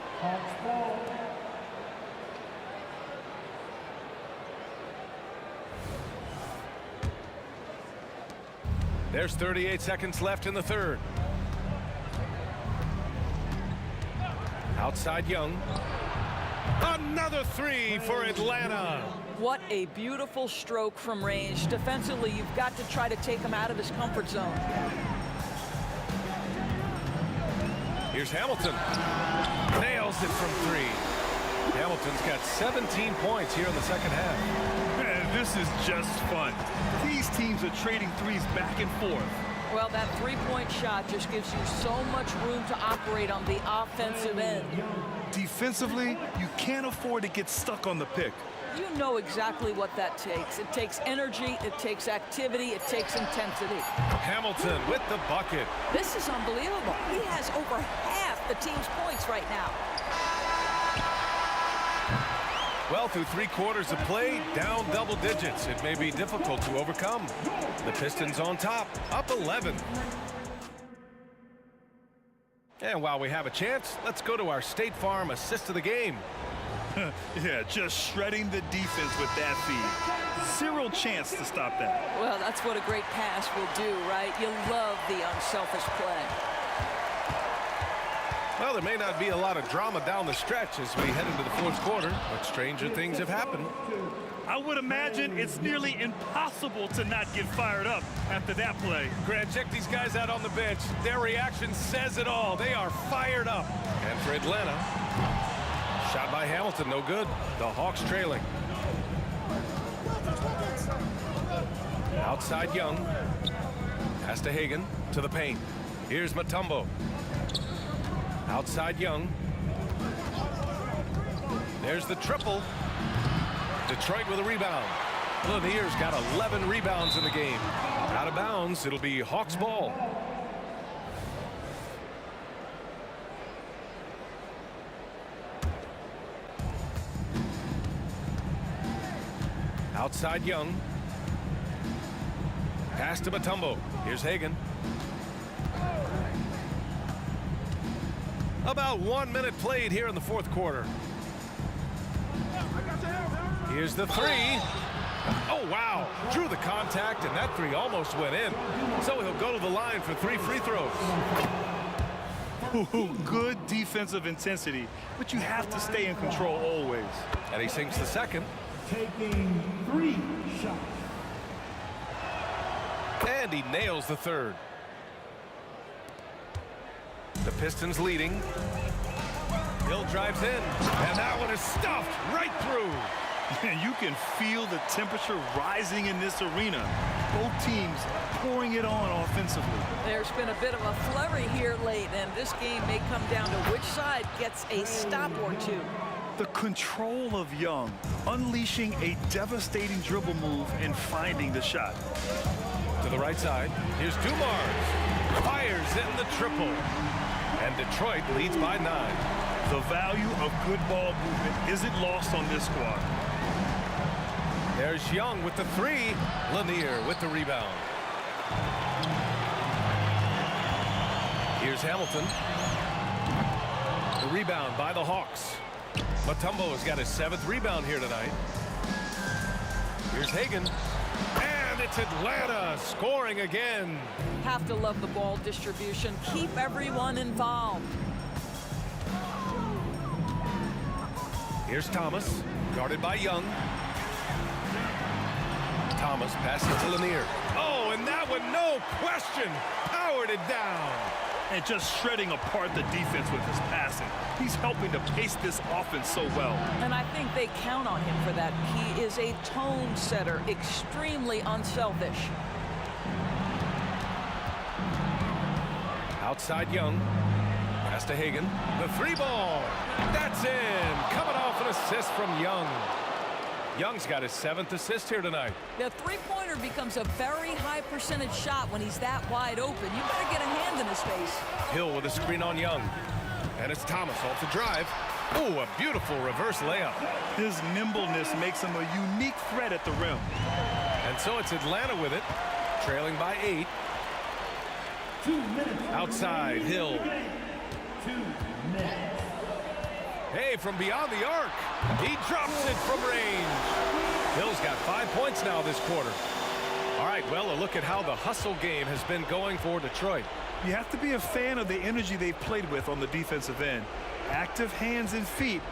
There's 38 seconds left in the third. Outside Young. Another three for Atlanta. What a beautiful stroke from range. Defensively, you've got to try to take him out of his comfort zone. Here's Hamilton. Nails it from three. Hamilton's got 17 points here in the second half. Man, this is just fun. These teams are trading threes back and forth. Well, that three-point shot just gives you so much room to operate on the offensive end. Defensively, you can't afford to get stuck on the pick. You know exactly what that takes. It takes energy, it takes activity, it takes intensity. Hamilton with the bucket. This is unbelievable. He has over half the team's points right now. Well, through 3 quarters of play, down double digits. It may be difficult to overcome. The Pistons on top, up 11. And while we have a chance, let's go to our State Farm assist of the game. Yeah, just shredding the defense with that feed. Zero chance to stop that. Well, that's what a great pass will do, right? You love the unselfish play. Well, there may not be a lot of drama down the stretch as we head into the fourth quarter, but stranger things have happened. I would imagine it's nearly impossible to not get fired up after that play. Grant, check these guys out on the bench. Their reaction says it all. They are fired up. And for Atlanta, shot by Hamilton, no good. The Hawks trailing. Outside Young. Pass to Hagan to the paint. Here's Mutombo. Outside Young. There's the triple. Detroit with a rebound. Lanier's got 11 rebounds in the game. Out of bounds, it'll be Hawks ball. Outside Young. Pass to Mutombo. Here's Hagan. About 1 minute played here in the fourth quarter. Here's the three. Oh, wow. Drew the contact, and that three almost went in. So he'll go to the line for 3 free throws. Ooh, good defensive intensity, but you have to stay in control always. And he sinks the second. Taking 3 shots. And he nails the third. The Pistons leading. Hill drives in, and that one is stuffed right through. You can feel the temperature rising in this arena. Both teams pouring it on offensively. There's been a bit of a flurry here late, and this game may come down to which side gets a stop or two. The control of Young, unleashing a devastating dribble move and finding the shot. To the right side, here's Dumars. Fires in the triple. And Detroit leads by 9. The value of good ball movement isn't lost on this squad. There's Young with the three. Lanier with the rebound. Here's Hamilton. The rebound by the Hawks. Mutombo has got his 7th rebound here tonight. Here's Hagan. And it's Atlanta scoring again. Have to love the ball distribution. Keep everyone involved. Here's Thomas, guarded by Young. Thomas passes to Lanier. Oh, and that one, no question, powered it down. And just shredding apart the defense with his passing. He's helping to pace this offense so well. And I think they count on him for that. He is a tone setter, extremely unselfish. Outside Young. Pass to Hagan. The 3 ball. That's in. Coming off an assist from Young. Young's got his 7th assist here tonight. The three-pointer becomes a very high percentage shot when he's that wide open. You better get a hand in his face. Hill with a screen on Young. And it's Thomas off the drive. Oh, a beautiful reverse layup. His nimbleness makes him a unique threat at the rim. And so it's Atlanta with it, trailing by 8. Outside, Hill. Hey, from beyond the arc. He drops it from range. Hill's got 5 points now this quarter. All right, well, a look at how the hustle game has been going for Detroit. You have to be a fan of the energy they've played with on the defensive end. Active hands and feet,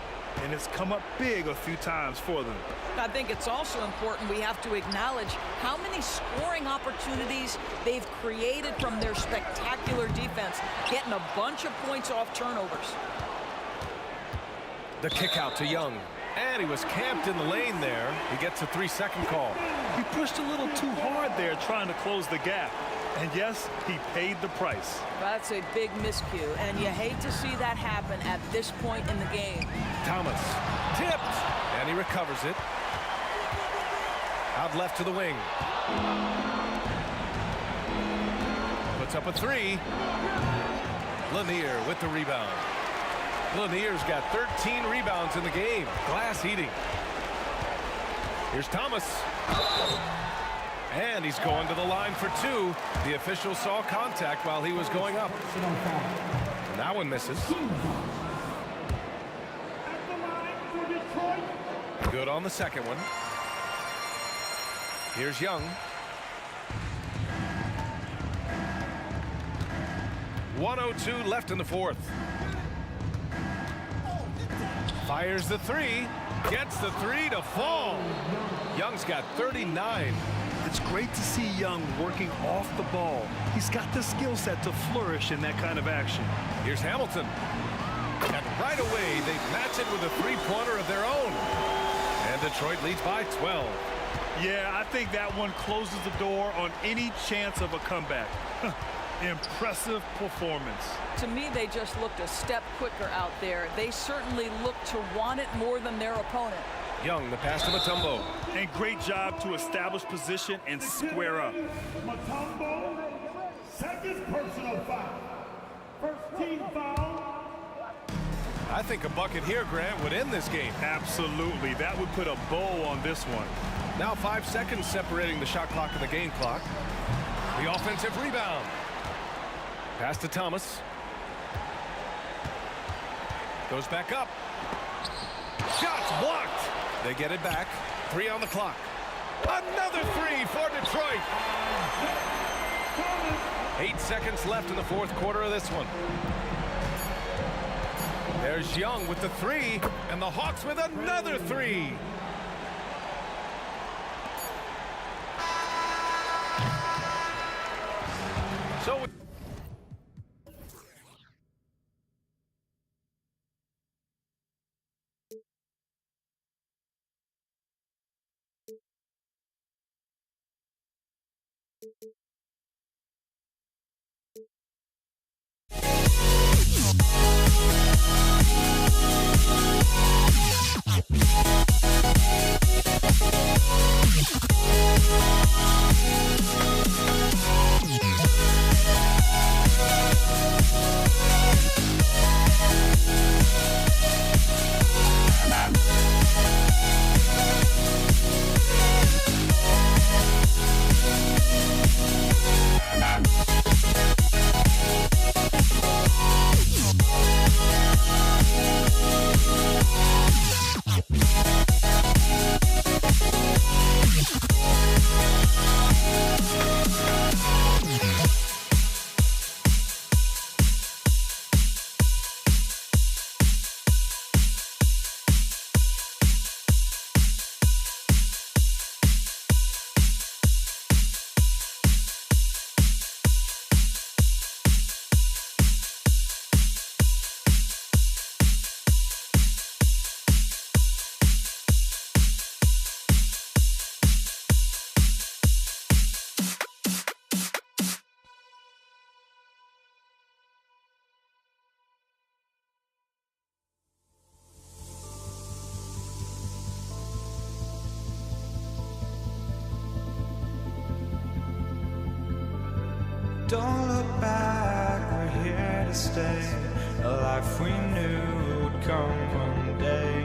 and it's come up big a few times for them. I think it's also important we have to acknowledge how many scoring opportunities they've created from their spectacular defense, getting a bunch of points off turnovers. The kick out to Young. And he was camped in the lane there. He gets a 3-second call. He pushed a little too hard there trying to close the gap. And yes, he paid the price. That's a big miscue, and you hate to see that happen at this point in the game. Thomas tipped, and he recovers it. Out left to the wing. Puts up a 3. Lanier with the rebound. Lanier's got 13 rebounds in the game. Glass eating. Here's Thomas. And he's going to the line for 2. The official saw contact while he was going up. And that one misses. Good on the second one. Here's Young. 1:02 left in the fourth. Fires the 3. Gets the 3 to fall. Young's got 39. It's great to see Young working off the ball. He's got the skill set to flourish in that kind of action. Here's Hamilton. And right away, they match it with a 3-pointer of their own. And Detroit leads by 12. Yeah, I think that one closes the door on any chance of a comeback. Impressive performance. To me, they just looked a step quicker out there. They certainly looked to want it more than their opponent. Young, the pass to Mutombo. And great job to establish position and square up. Mutombo, second personal foul. First team foul. I think a bucket here, Grant, would end this game. Absolutely. That would put a bow on this one. Now 5 seconds separating the shot clock and the game clock. The offensive rebound. Pass to Thomas. Goes back up. Shots blocked. They get it back. 3 on the clock. Another 3 for Detroit. 8 seconds left in the fourth quarter of this one. There's Young with the 3, and the Hawks with another 3. So Don't look back, we're here to stay. a life we knew would come one day.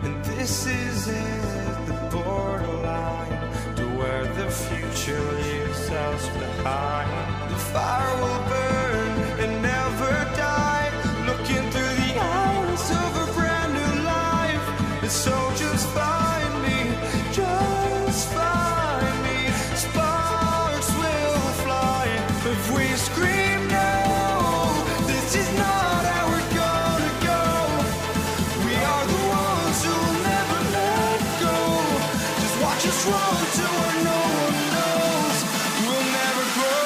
And this is it, the borderline to where the future leaves us behind. The fire will burn and never die, looking through the eyes of a brand new life. And so just find me, just find me. Sparks will fly if we scream no. This is not how we're gonna go. We are the ones who will never let go. Just watch us run to where no one knows. We'll never grow.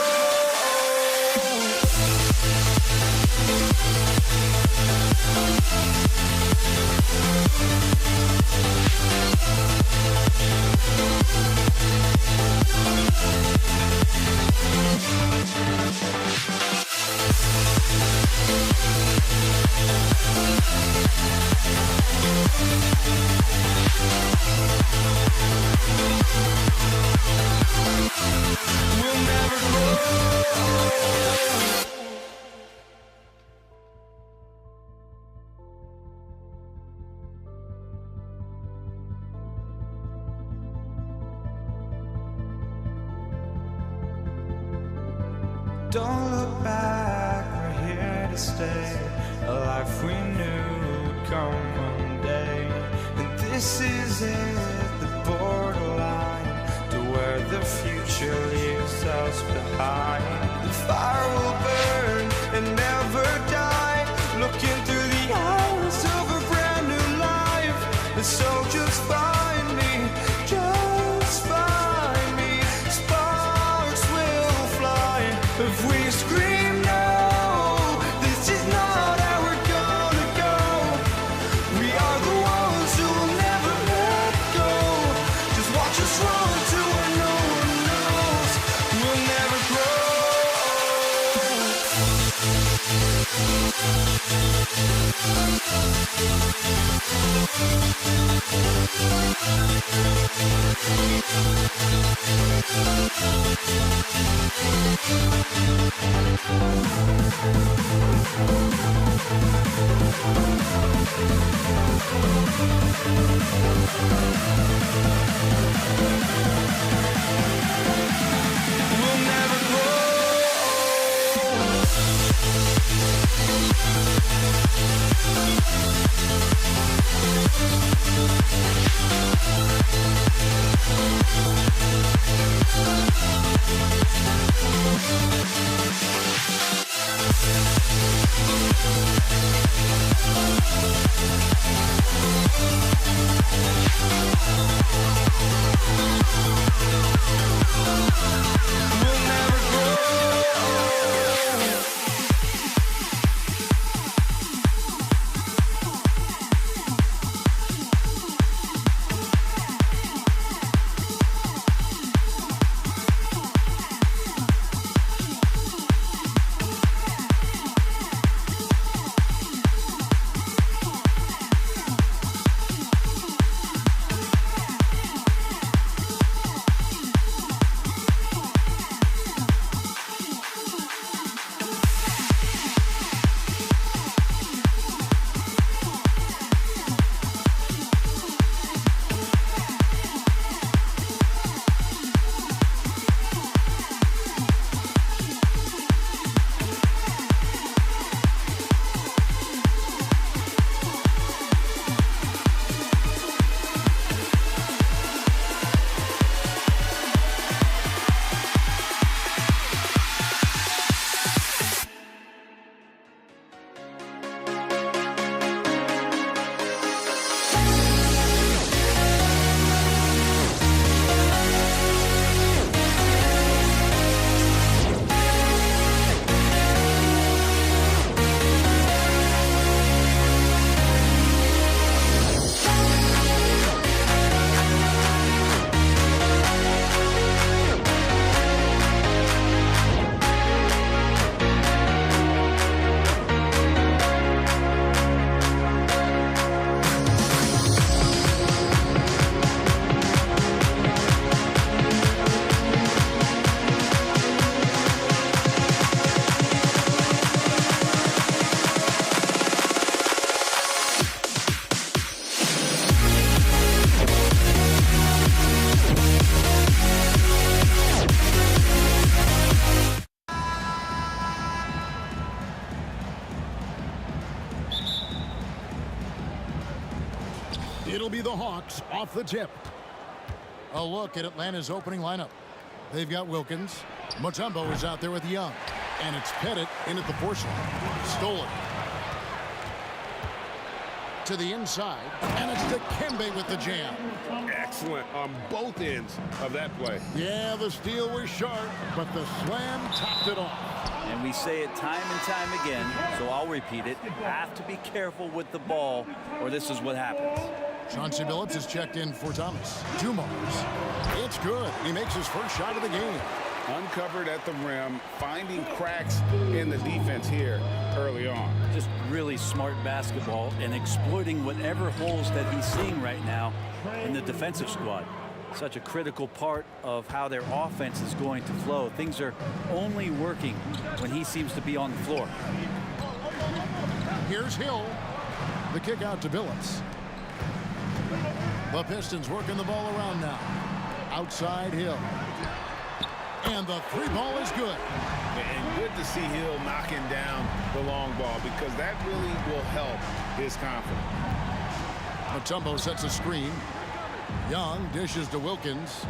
We'll never grow. Don't look back, we're here to stay. A life we knew would come one day. And this is it, the borderline to where the future leaves us behind. The fire will burn and never die, looking through the eyes of a brand new life. And so just find me, just find me. Sparks will fly if we scream no. This is not how we're gonna go. We are the ones who will never let go. Just watch us run to where no one knows. We'll never grow. We'll never grow. be the Hawks off the tip. A look at Atlanta's opening lineup. They've got Wilkins. Mutombo is out there with Young. And it's Pettit in at the force line. Stolen. To the inside. And it's Dikembe with the jam. Excellent on both ends of that play. Yeah, the steal was sharp, but the slam topped it off. And we say it time and time again, so I'll repeat it. Have to be careful with the ball, or this is what happens. Chauncey Billups is checked in for Thomas. Dumars. It's good. He makes his first shot of the game. Uncovered at the rim, finding cracks in the defense here early on. Just really smart basketball and exploiting whatever holes that he's seeing right now in the defensive squad. Such a critical part of how their offense is going to flow. Things are only working when he seems to be on the floor. Here's Hill. The kick out to Billups. The Pistons working the ball around now. Outside Hill. And the three ball is good. And good to see Hill knocking down the long ball because that really will help his confidence. Mutombo sets a screen. Young dishes to Wilkins.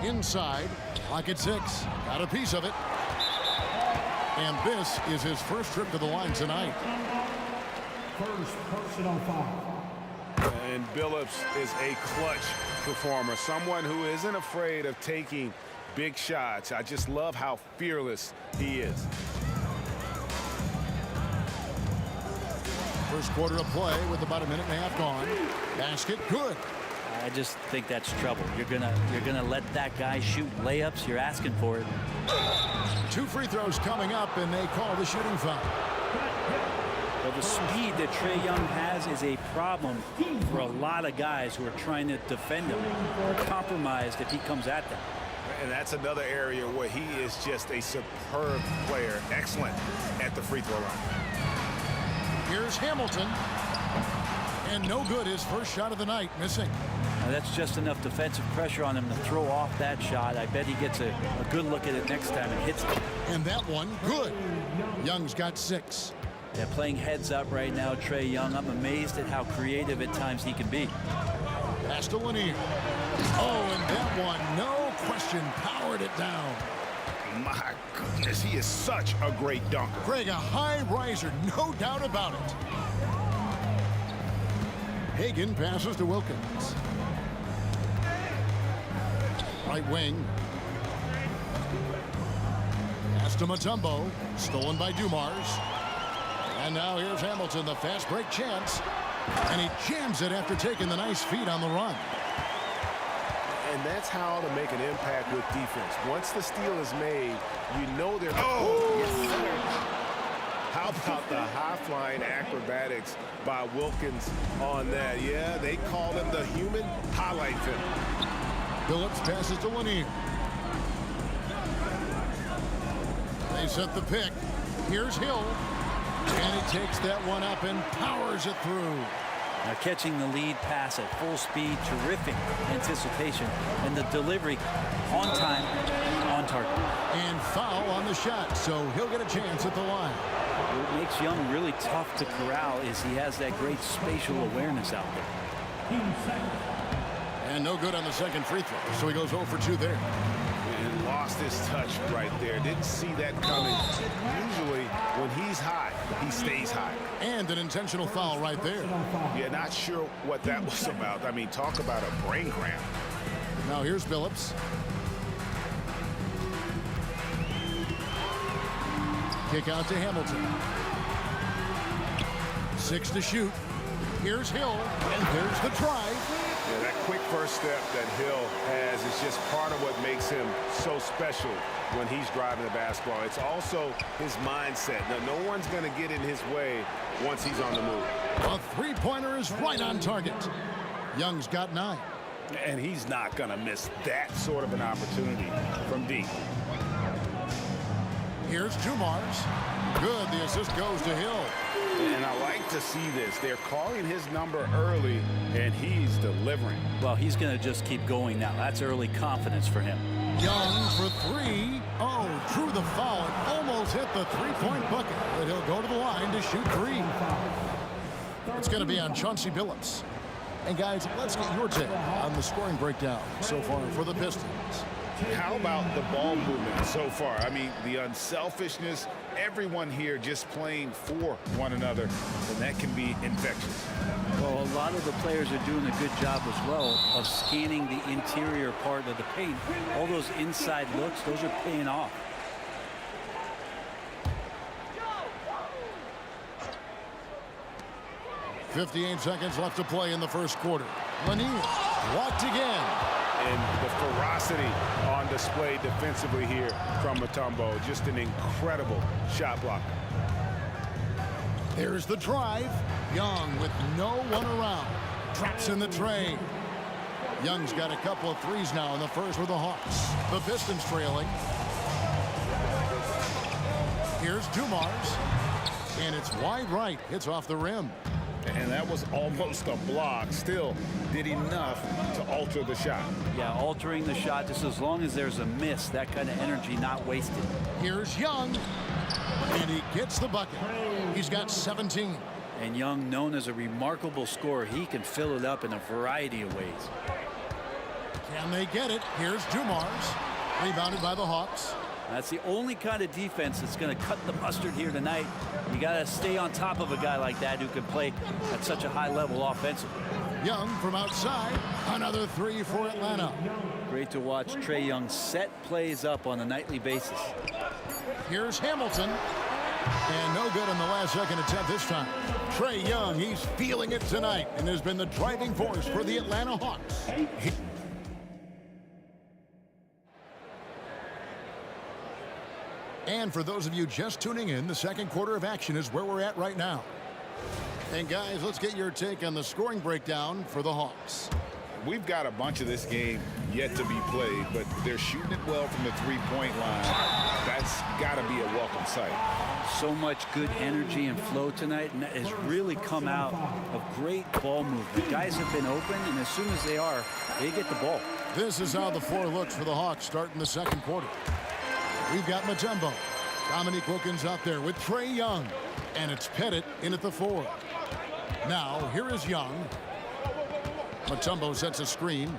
Inside, clock at 6. Got a piece of it. And this is his first trip to the line tonight. First personal foul. And Billups is a clutch performer, someone who isn't afraid of taking big shots. I just love how fearless he is. First quarter of play with about a minute and a half gone. Basket good. I just think that's trouble. You're gonna let that guy shoot layups. You're asking for it. 2 free throws coming up, and they call the shooting foul. Well, the speed that Trae Young has is a problem for a lot of guys who are trying to defend him. They're compromised if he comes at them. And that's another area where he is just a superb player. Excellent at the free throw line. Here's Hamilton. And no good, his first shot of the night, missing. Now that's just enough defensive pressure on him to throw off that shot. I bet he gets a good look at it next time and hits it. And that one, good. Young's got 6. Yeah, playing heads up right now, Trae Young. I'm amazed at how creative at times he can be. Pass to Lanier. Oh, and that one, no question, powered it down. My goodness, he is such a great dunker. Greg, a high riser, no doubt about it. Hagan passes to Wilkins. Right wing. Pass to Mutombo. Stolen by Dumars. And now here's Hamilton, the fast break chance. And he jams it after taking the nice feed on the run. And that's how to make an impact with defense. Once the steal is made, you know they're... Oh! Yes, sir. How about the high-flying acrobatics by Wilkins on that? Yeah, they call him the human highlight film. Billups passes to Lanier. They set the pick. Here's Hill. And he takes that one up and powers it through. Now catching the lead pass at full speed, terrific anticipation, and the delivery on time, on target. And foul on the shot, so he'll get a chance at the line. What makes Young really tough to corral is he has that great spatial awareness out there. And no good on the second free throw, so he goes 0 for 2 there. And lost his touch right there. Didn't see that coming. Usually, when he's high, he stays high. And an intentional foul right there. Yeah, not sure what that was about. I mean, talk about a brain cramp. Now here's Billups. Kick out to Hamilton. 6 to shoot. Here's Hill, and there's the drive. Yeah, that quick first step that Hill has is just part of what makes him so special when he's driving the basketball. It's also his mindset. Now, no one's going to get in his way once he's on the move. A three-pointer is right on target. Young's got 9. And he's not going to miss that sort of an opportunity from deep. Here's Dumars. Good. The assist goes to Hill. And I like like to see this. They're calling his number early, and he's delivering. Well, he's going to just keep going now. That's early confidence for him. Young for three. Oh, drew the foul. Almost hit the three-point bucket, but he'll go to the line to shoot three. It's going to be on Chauncey Billups. And guys, let's get your take on the scoring breakdown so far for the Pistons. How about the ball movement so far? I mean, the unselfishness, everyone here just playing for one another, and that can be infectious. Well, a lot of the players are doing a good job as well of scanning the interior part of the paint. All those inside looks, those are paying off. .58 seconds left to play in the first quarter. Lanier blocked again. And the ferocity on display defensively here from Mutombo. Just an incredible shot blocker. There's the drive. Young with no one around. Drops in the tray. Young's got a couple of threes now in the first for the Hawks. The Pistons trailing. Here's Dumars. And it's wide right. Hits off the rim. And that was almost a block. Still did enough to alter the shot. Yeah, altering the shot just as long as there's a miss. That kind of energy not wasted. Here's Young. And he gets the bucket. He's got 17. And Young, known as a remarkable scorer, he can fill it up in a variety of ways. Can they get it? Here's Dumars. Rebounded by the Hawks. That's the only kind of defense that's going to cut the mustard here tonight. You got to stay on top of a guy like that who can play at such a high level offensively. Young from outside. Another three for Atlanta. Great to watch Trae Young set plays up on a nightly basis. Here's Hamilton. And no good in the last second attempt this time. Trae Young, he's feeling it tonight and has been the driving force for the Atlanta Hawks. And for those of you just tuning in, the second quarter of action is where we're at right now. And guys, let's get your take on the scoring breakdown for the Hawks. We've got a bunch of this game yet to be played, but they're shooting it well from the three-point line. That's got to be a welcome sight. So much good energy and flow tonight, and that has really come out of great ball movement. Guys have been open, and as soon as they are, they get the ball. This is how the floor looks for the Hawks starting the second quarter. We've got Mutombo. Dominique Wilkins out there with Trae Young. And it's Pettit in at the 4. Now, here is Young. Mutombo sets a screen.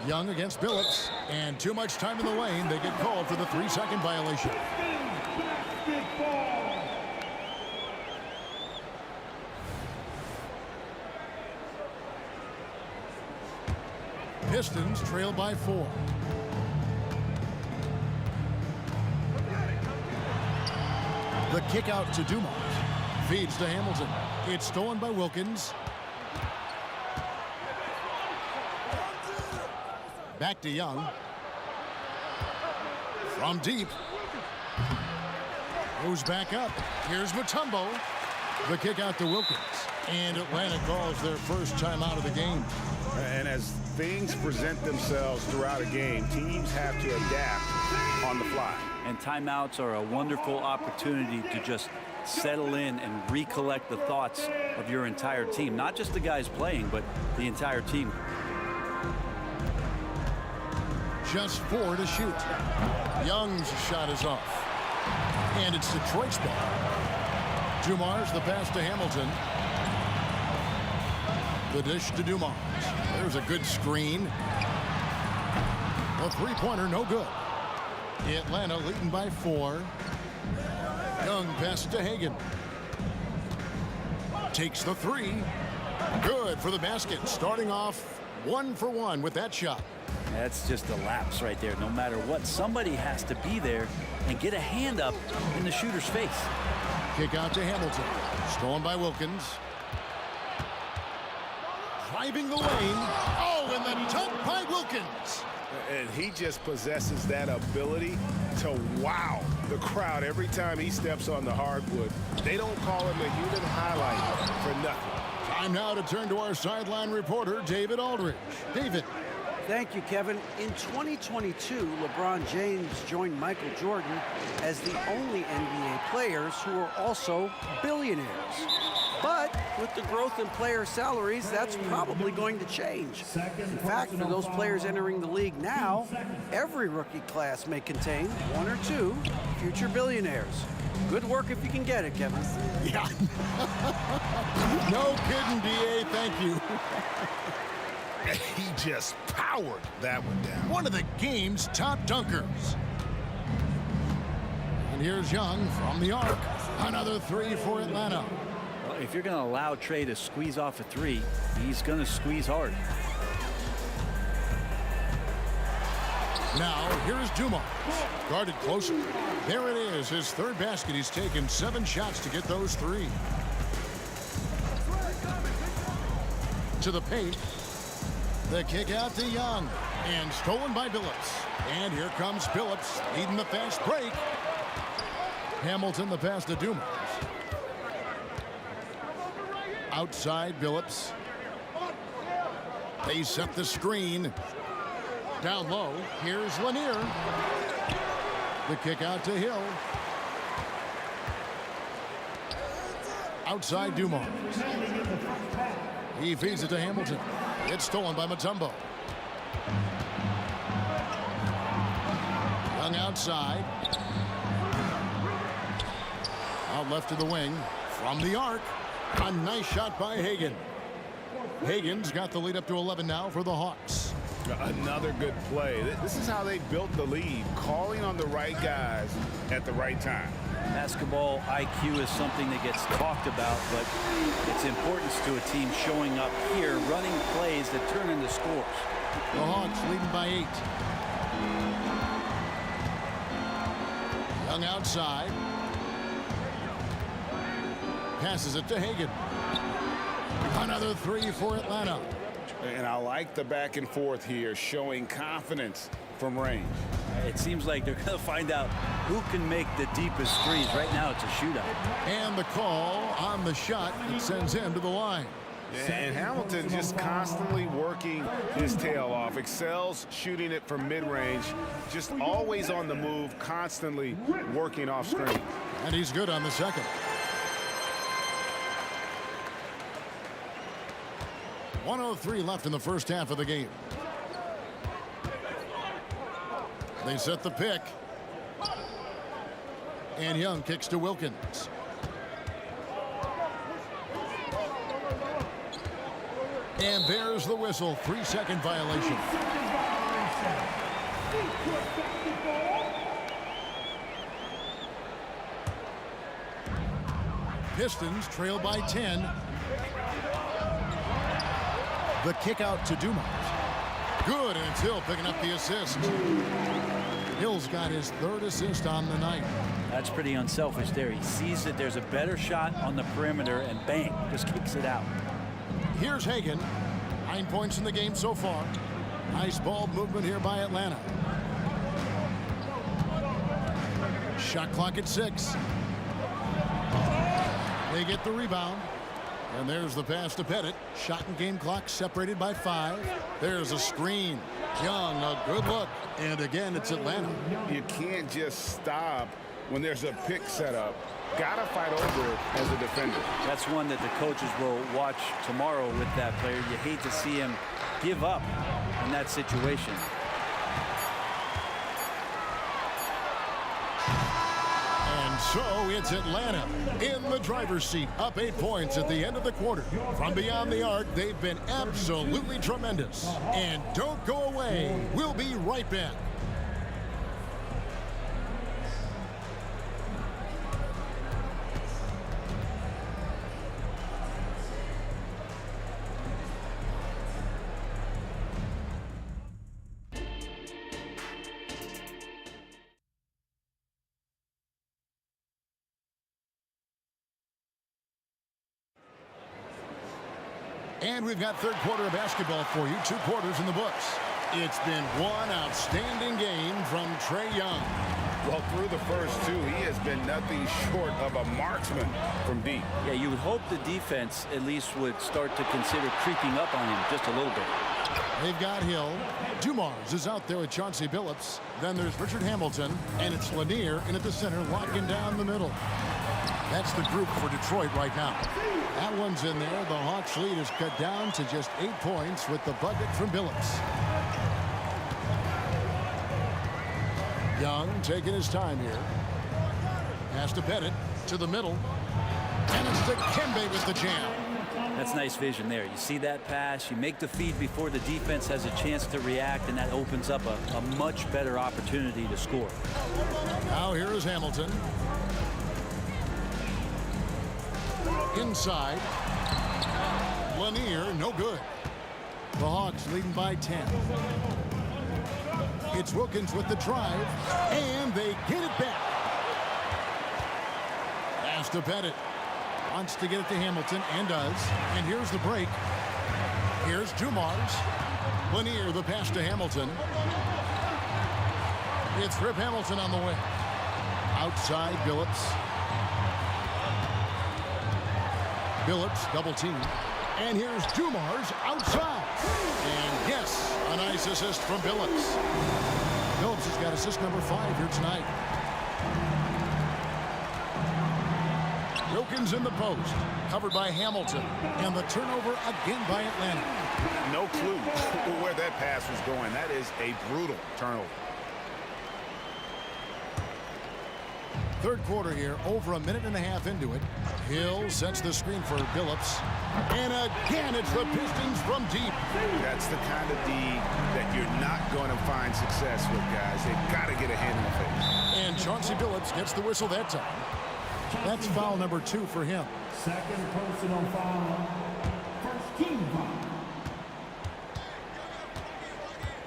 Young against Billups. And too much time in the lane. They get called for the 3-second violation. Pistons trail by 4. The kick out to Dumars. Feeds to Hamilton. It's stolen by Wilkins. Back to Young. From deep. Goes back up. Here's Mutombo. The kick out to Wilkins. And Atlanta calls their first timeout of the game. And as things present themselves throughout a game, teams have to adapt on the fly. And timeouts are a wonderful opportunity to just settle in and recollect the thoughts of your entire team. Not just the guys playing, but the entire team. Just 4 to shoot. Young's shot is off. And it's Detroit's ball. Dumars, the pass to Hamilton. The dish to Dumars. There's a good screen. A three-pointer, no good. Atlanta leading by 4. Young pass to Hagan. Takes the 3. Good for the basket. Starting off 1 for 1 with that shot. That's just a lapse right there. No matter what, somebody has to be there and get a hand up in the shooter's face. Kick out to Hamilton. Stolen by Wilkins. Driving the lane. Oh, and the dunk by Wilkins. And he just possesses that ability to wow the crowd every time he steps on the hardwood. They don't call him a human highlight for nothing. Time now to turn to our sideline reporter, David Aldridge. David. Thank you, Kevin. In 2022, LeBron James joined Michael Jordan as the only NBA players who are also billionaires. But with the growth in player salaries, that's probably going to change. In fact, for those players entering the league now, every rookie class may contain 1 or 2 future billionaires. Good work if you can get it, Kevin. Yeah. No kidding, D.A. Thank you. He just powered that one down. One of the game's top dunkers. And here's Young from the arc. Another 3 for Atlanta. Well, if you're going to allow Trey to squeeze off a 3, he's going to squeeze hard. Now, here's Dumars. Guarded closer. There it is, his 3rd basket. He's taken 7 shots to get those 3. To the paint. The kick out to Young. And stolen by Billups. And here comes Billups, leading the fast break. Hamilton the pass to Dumars. Outside Billups. They set the screen. Down low, here's Lanier. The kick out to Hill. Outside Dumars. He feeds it to Hamilton. It's stolen by Mutombo. Young outside. Out left to the wing. From the arc. A nice shot by Hagan. Hagan's got the lead up to 11 now for the Hawks. Another good play. This is how they built the lead, calling on the right guys at the right time. Basketball IQ is something that gets talked about, but its importance to a team showing up here, running plays that turn into scores. The Hawks leading by 8. Young outside. Passes it to Hagan. Another 3 for Atlanta. And I like the back and forth here, showing confidence from range. It seems like they're going to find out who can make the deepest threes. Right now, it's a shootout. And the call on the shot that sends him to the line. And Hamilton just constantly working his tail off, excels shooting it from mid-range, just always on the move, constantly working off screen. And he's good on the second. 1:03 left in the first half of the game. They set the pick. And Young kicks to Wilkins. And there's the whistle. 3-second violation. Pistons trail by 10. The kick out to Dumars. Good, and it's Hill picking up the assist. Hill's got his 3rd assist on the night. That's pretty unselfish there. He sees that there's a better shot on the perimeter and bang, just kicks it out. Here's Hagan. 9 points in the game so far. Nice ball movement here by Atlanta. Shot clock at 6. They get the rebound. And there's the pass to Pettit. Shot and game clock separated by 5. There's a screen. Young, a good look. And again, it's Atlanta. You can't just stop when there's a pick set up. Gotta fight over it as a defender. That's one that the coaches will watch tomorrow with that player. You hate to see him give up in that situation. And so it's Atlanta in the driver's seat, up 8 points at the end of the quarter. From beyond the arc, they've been absolutely tremendous. And don't go away. We'll be right back. And we've got third quarter of basketball for you. 2 quarters in the books. It's been one outstanding game from Trae Young. Well, through the first 2, he has been nothing short of a marksman from deep. Yeah, you would hope the defense at least would start to consider creeping up on him just a little bit. They've got Hill. Dumars is out there with Chauncey Billups. Then there's Richard Hamilton, and it's Lanier in at the center, locking down the middle. That's the group for Detroit right now. That one's in there. The Hawks lead is cut down to just 8 points with the bucket from Billups. Young taking his time here. Pass to Pettit to the middle. And it's to Kembe with the jam. That's nice vision there. You see that pass, you make the feed before the defense has a chance to react, and that opens up a much better opportunity to score. Now here is Hamilton. Inside. Lanier, no good. The Hawks leading by 10. It's Wilkins with the drive, and they get it back. Pass to Pettit. Wants to get it to Hamilton, and does. And here's the break. Here's Dumars. Lanier, the pass to Hamilton. It's Rip Hamilton on the way. Outside, Billups. Billups, double team. And here's Dumars outside. And yes, a nice assist from Billups. Billups has got assist number 5 here tonight. Wilkins in the post, covered by Hamilton, and the turnover again by Atlanta. No clue where that pass was going. That is a brutal turnover. Third quarter here, over a minute and a half into it. Hill sets the screen for Billups. And again, it's the Pistons from deep. That's the kind of D that you're not going to find success with, guys. They've got to get a hand in the face. And Chauncey Billups gets the whistle that time. That's foul number 2 for him. Second personal foul. First team foul.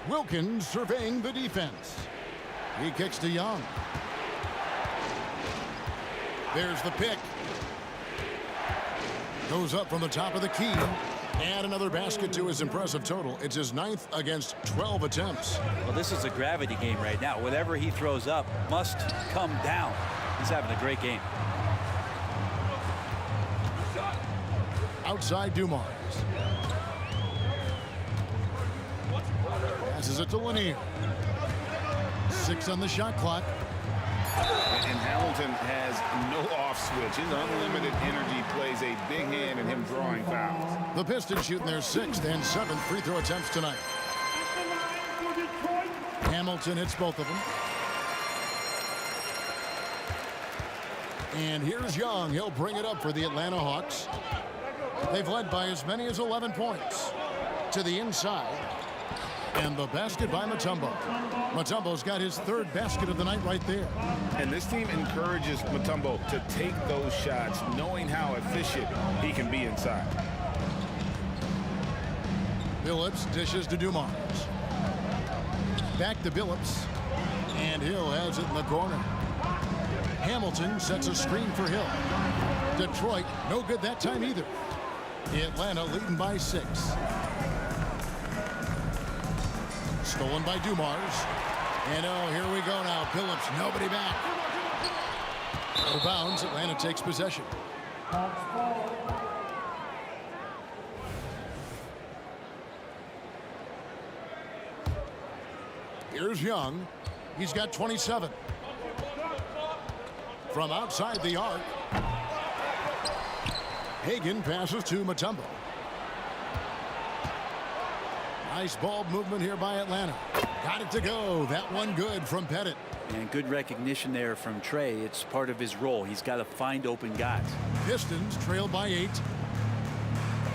Wilkins surveying the defense. He kicks to Young. There's the pick. Goes up from the top of the key. And another basket to his impressive total. It's his 9th against 12 attempts. Well, this is a gravity game right now. Whatever he throws up must come down. He's having a great game. Outside Dumars. Passes it to Lanier. 6 on the shot clock. And Hamilton has no off switch. His unlimited energy plays a big hand in him drawing fouls. The Pistons shooting their 6th and 7th free throw attempts tonight. Hamilton hits both of them. And here's Young. He'll bring it up for the Atlanta Hawks. They've led by as many as 11 points. To the inside. And the basket by Mutombo. Mutombo's got his 3rd basket of the night right there. And this team encourages Mutombo to take those shots, knowing how efficient he can be inside. Billups dishes to Dumars. Back to Billups. And Hill has it in the corner. Hamilton sets a screen for Hill. Detroit, no good that time either. Atlanta leading by 6. Stolen by Dumars. And oh, here we go now. Billups, nobody back. Out of bounds, Atlanta takes possession. Here's Young. He's got 27. From outside the arc. Hagan passes to Mutombo. Nice ball movement here by Atlanta. Got it to go. That one good from Pettit. And good recognition there from Trey. It's part of his role. He's got to find open guys. Pistons trail by 8.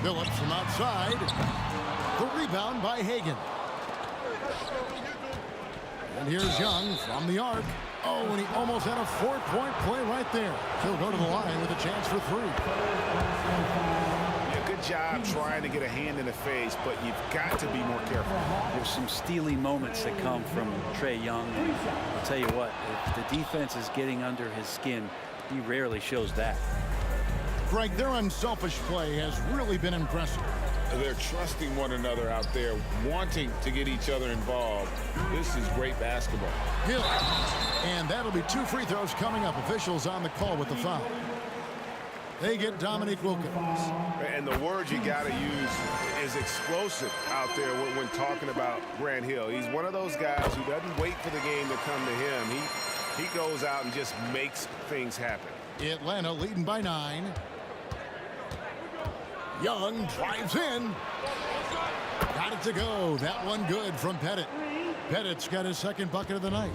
Billups from outside. The rebound by Hagan. And here's Young from the arc. Oh, and he almost had a 4-point play right there. He'll go to the line with a chance for 3. Yeah, good job trying to get a hand in the face, but you've got to be more careful. There's some steely moments that come from Trey Young. I'll tell you what, if the defense is getting under his skin, he rarely shows that. Greg, their unselfish play has really been impressive. They're trusting one another out there, wanting to get each other involved. This is great basketball. Hill. And that'll be 2 free throws coming up. Officials on the call with the foul. They get Dominique Wilkins. And the word you got to use is explosive out there when talking about Grant Hill. He's one of those guys who doesn't wait for the game to come to him. He goes out and just makes things happen. Atlanta leading by 9. Young drives in. Got it to go. That one good from Pettit. Pettit's got his second bucket of the night.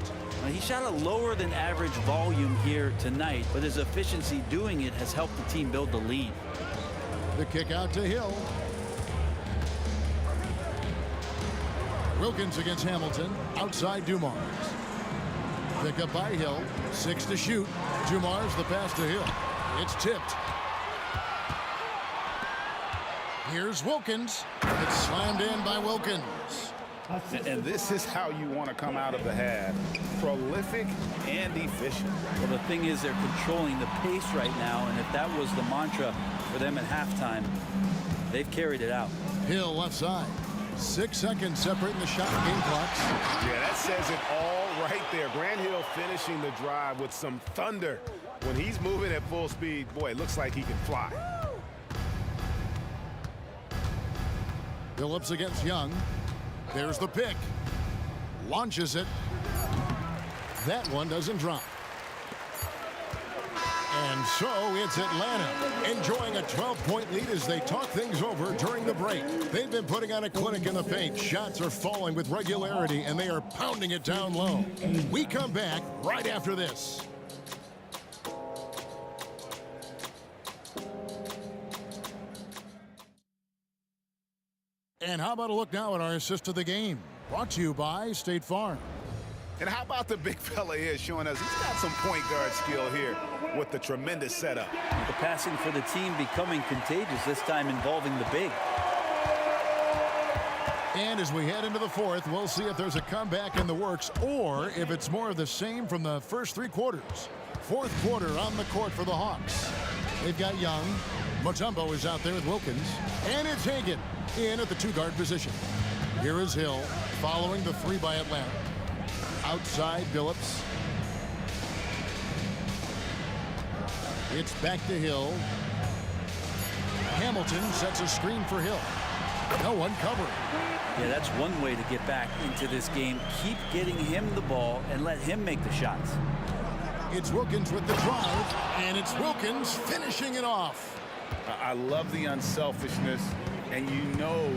He shot a lower than average volume here tonight, but his efficiency doing it has helped the team build the lead. The kick out to Hill. Wilkins against Hamilton. Outside Dumars. Pick up by Hill. 6 to shoot. Dumars the pass to Hill. It's tipped. Here's Wilkins. It's slammed in by Wilkins. And this is how you want to come out of the half. Prolific and efficient. Well, the thing is they're controlling the pace right now, and if that was the mantra for them at halftime, they've carried it out. Hill left side. 6 seconds separating the shot game clocks. Yeah, that says it all right there. Grant Hill finishing the drive with some thunder. When he's moving at full speed, boy, it looks like he can fly. Phillips against Young. There's the pick. Launches it. That one doesn't drop. And so it's Atlanta enjoying a 12-point lead as they talk things over during the break. They've been putting on a clinic in the paint. Shots are falling with regularity, and they are pounding it down low. We come back right after this. And how about a look now at our assist of the game? Brought to you by State Farm. And how about the big fella here showing us he's got some point guard skill here with the tremendous setup. The passing for the team becoming contagious, this time involving the big. And as we head into the fourth, we'll see if there's a comeback in the works or if it's more of the same from the first 3 quarters. Fourth quarter on the court for the Hawks. They've got Young. Mutombo is out there with Wilkins. And it's Hagan in at the 2-guard position. Here is Hill following the 3 by Atlanta. Outside Billups. It's back to Hill. Hamilton sets a screen for Hill. No one covering. Yeah, that's one way to get back into this game. Keep getting him the ball and let him make the shots. It's Wilkins with the drive, and it's Wilkins finishing it off. I love the unselfishness, and you know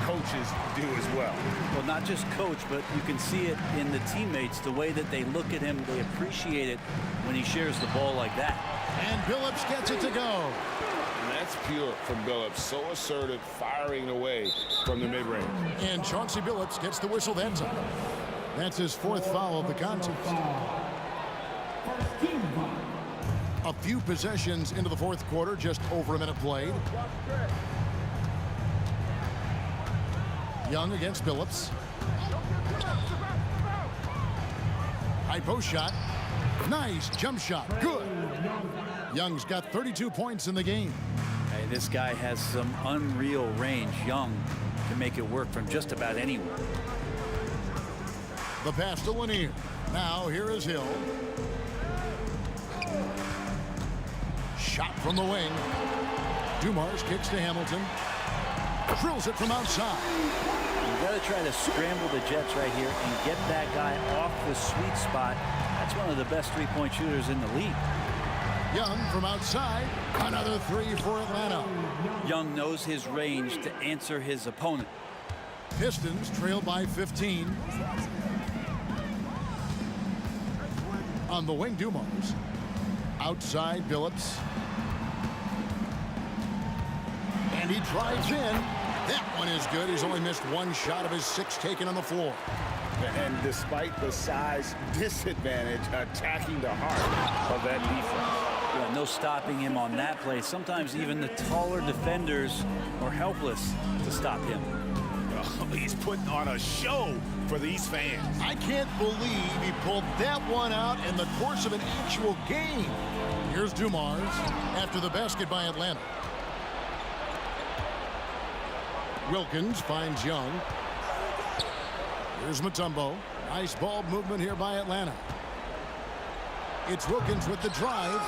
coaches do as well. Well, not just coach, but you can see it in the teammates, the way that they look at him. They appreciate it when he shares the ball like that. And Billups gets it to go. And that's pure from Billups. So assertive, firing away from the mid-range. And Chauncey Billups gets the whistle that time. That's his 4th foul of the contest. A few possessions into the 4th quarter, just over a minute played. Young against Billups. High post shot. Nice jump shot. Good. Young's got 32 points in the game. Hey, this guy has some unreal range. Young can make it work from just about anywhere. The pass to Lanier. Now here is Hill. Shot from the wing. Dumars kicks to Hamilton. Drills it from outside. You got to try to scramble the Jets right here and get that guy off the sweet spot. That's one of the best 3-point shooters in the league. Young from outside. Another 3 for Atlanta. Young knows his range to answer his opponent. Pistons trail by 15. On the wing, Dumars. Outside, Billups. And he drives in. That one is good. He's only missed 1 shot of his 6 taken on the floor. And despite the size disadvantage, attacking the heart of that defense. Yeah, no stopping him on that play. Sometimes even the taller defenders are helpless to stop him. Oh, he's putting on a show for these fans. I can't believe he pulled that one out in the course of an actual game. Here's Dumars after the basket by Atlanta. Wilkins finds Young. Here's Mutombo. Nice ball movement here by Atlanta. It's Wilkins with the drive.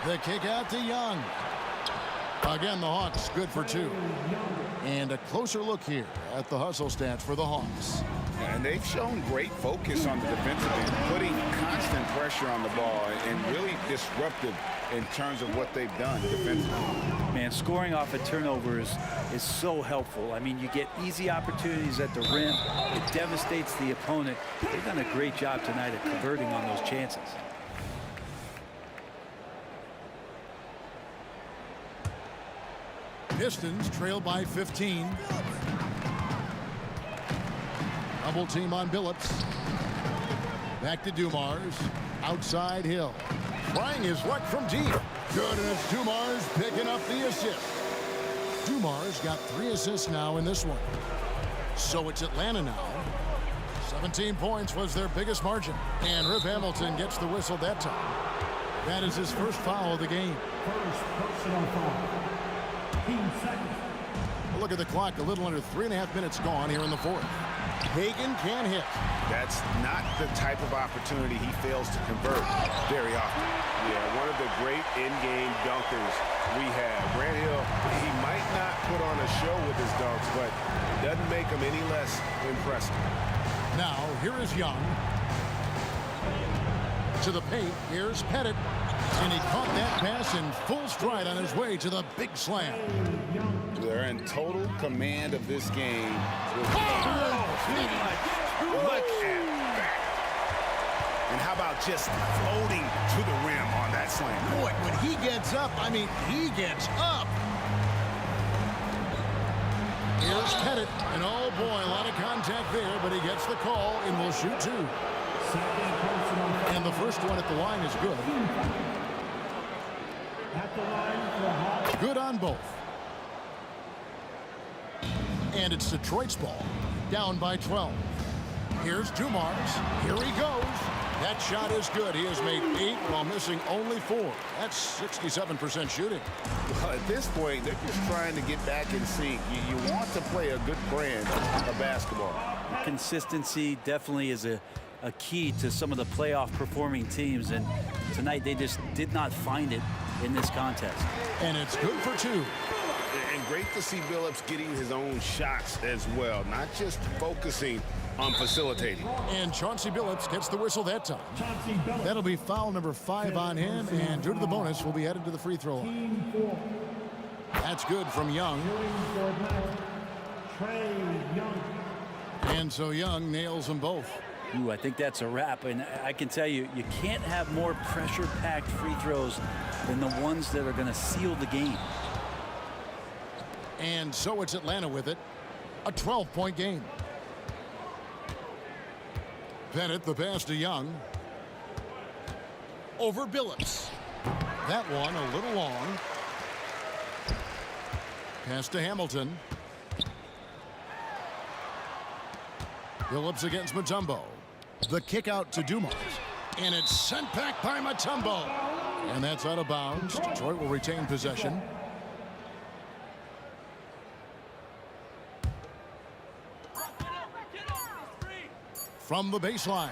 The kick out to Young. Again, the Hawks good for 2. And a closer look here at the hustle stats for the Hawks. And they've shown great focus on the defensive end, putting constant pressure on the ball and really disruptive in terms of what they've done defensively. Man, scoring off of turnovers is so helpful. I mean, you get easy opportunities at the rim. It devastates the opponent. They've done a great job tonight at converting on those chances. Pistons trail by 15. Double team on Billups. Back to Dumars. Outside Hill. Trying his luck from deep. Good, and it's Dumars picking up the assist. Dumars got 3 assists now in this one. So it's Atlanta now. 17 points was their biggest margin. And Rip Hamilton gets the whistle that time. That is his first foul of the game. First personal foul. Team second. Look at the clock. A little under 3.5 minutes gone here in the fourth. Hagan can hit. That's not the type of opportunity he fails to convert very often. Yeah, one of the great in-game dunkers we have. Grant Hill, he might not put on a show with his dunks, but it doesn't make him any less impressive. Now, here is Young. To the paint, here's Pettit. And he caught that pass in full stride on his way to the big slam. They're in total command of this game. Look at that. And how about just floating to the rim on that slam? Boy, when he gets up, I mean, he gets up. Here's Pettit. And oh boy, a lot of contact there, but he gets the call and will shoot 2. And the first one at the line is good. Good on both. And it's Detroit's ball. Down by 12. Here's Dumars. Here he goes. That shot is good. He has made 8 while missing only 4. That's 67% shooting. Well, at this point, they're just trying to get back in sync. You want to play a good brand of basketball. Consistency definitely is a key to some of the playoff performing teams, and tonight they just did not find it in this contest. And it's good for 2. And great to see Billups getting his own shots as well, not just focusing on facilitating. And Chauncey Billups gets the whistle that time. That'll be foul number 5 on him, and due to the bonus, will be headed to the free throw line. That's good from Young. And so Young nails them both. Ooh, I think that's a wrap, and I can tell you, you can't have more pressure-packed free throws than the ones that are going to seal the game. And so it's Atlanta with it. A 12-point game. Pettit, the pass to Young. Over Billups. That one a little long. Pass to Hamilton. Billups against Mutombo. The kick out to Dumars. And it's sent back by Mutombo. And that's out of bounds. Detroit will retain possession. From the baseline.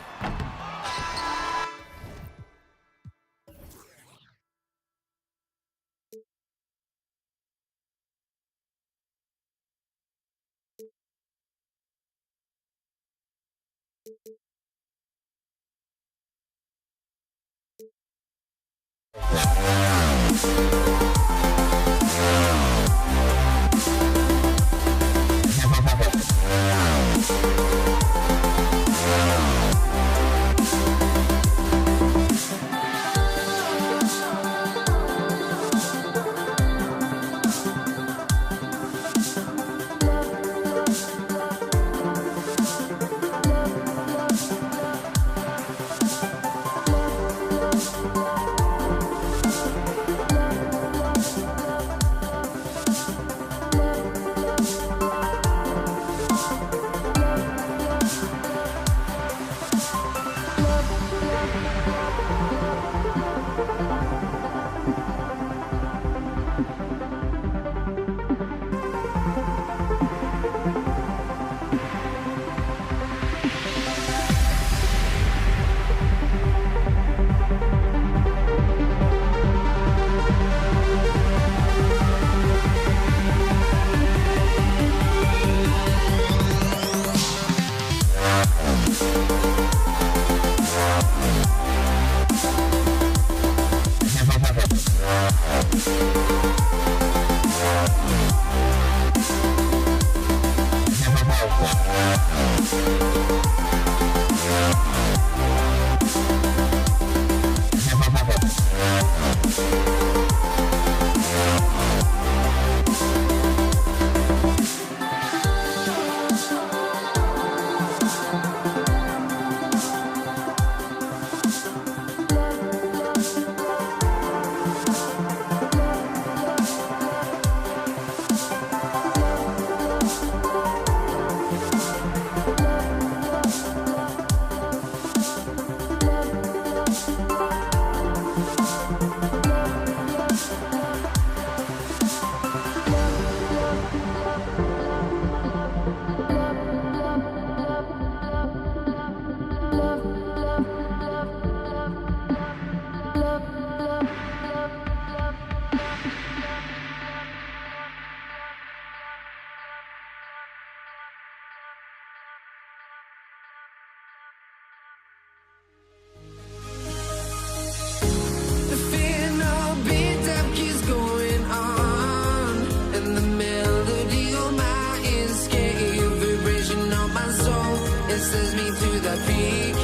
sends me to the peak.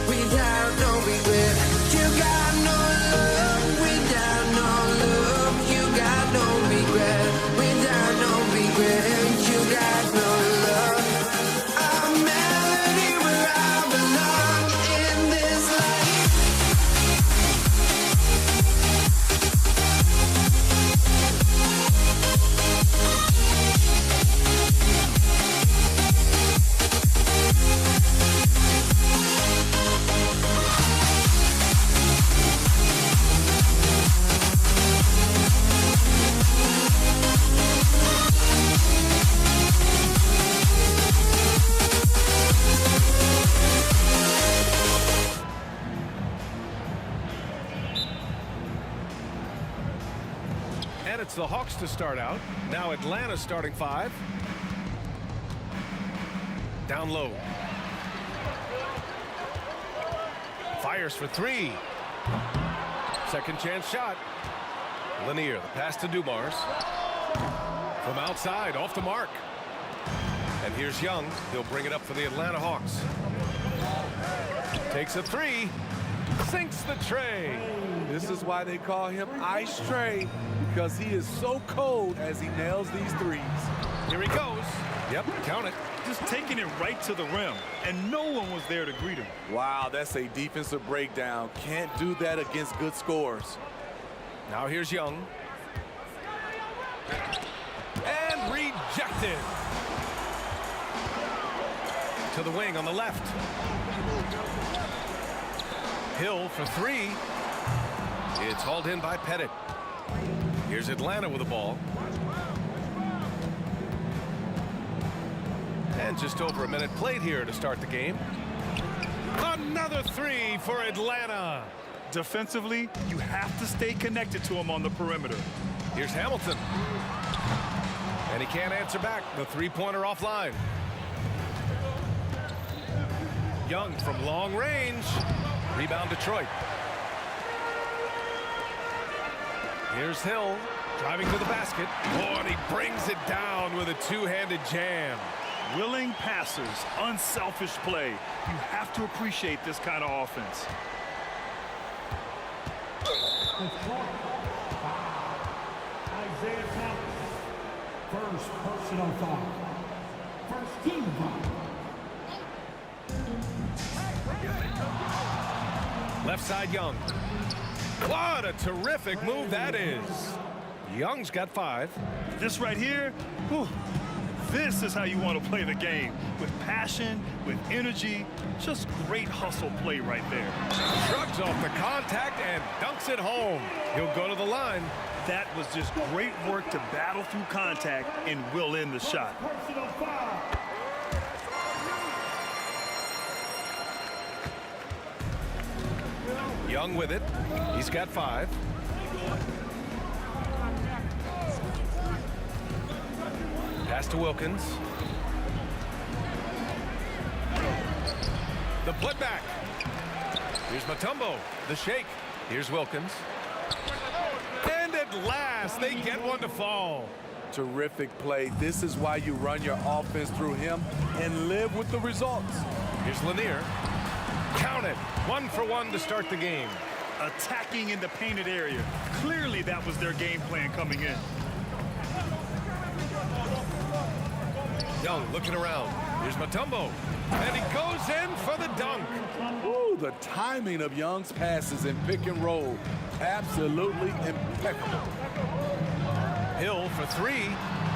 Without no regret, you got no love. Without no love, you got no regret. Without no regret, you got no love. A melody where I belong in this life. And it's the Hawks to start out. Now Atlanta starting 5. Down low. Fires for 3. Second chance shot. Lanier, the pass to Dumars. From outside, off the mark. And here's Young. He'll bring it up for the Atlanta Hawks. Takes a 3. Sinks the tray. This is why they call him Ice Tray, because he is so cold as he nails these threes. Here he goes. Yep, count it. Just taking it right to the rim, and no one was there to greet him. Wow, that's a defensive breakdown. Can't do that against good scores. Now here's Young. And rejected. To the wing on the left. Hill for 3. It's hauled in by Pettit. Here's Atlanta with the ball. And just over a minute played here to start the game. Another 3 for Atlanta. Defensively, you have to stay connected to him on the perimeter. Here's Hamilton. And he can't answer back. The three-pointer offline. Young from long range. Rebound Detroit. Here's Hill driving to the basket. Oh, and he brings it down with a two-handed jam. Willing passers, unselfish play. You have to appreciate this kind of offense. Isaiah Thomas. First personal foul. First team foul. Left side Young. What a terrific move that is. Young's got 5. This right here, whew, this is how you want to play the game. With passion, with energy, just great hustle play right there. Shrugs off the contact and dunks it home. He'll go to the line. That was just great work to battle through contact and will end the shot. Personal foul. Young with it. He's got 5. Pass to Wilkins. The putback. Here's Mutombo. The shake. Here's Wilkins. And at last, they get one to fall. Terrific play. This is why you run your offense through him and live with the results. Here's Lanier. Count it. 1 for 1 to start the game. Attacking in the painted area. Clearly that was their game plan coming in. Young looking around. Here's Mutombo. And he goes in for the dunk. Ooh, the timing of Young's passes in pick and roll. Absolutely impeccable. Hill for 3.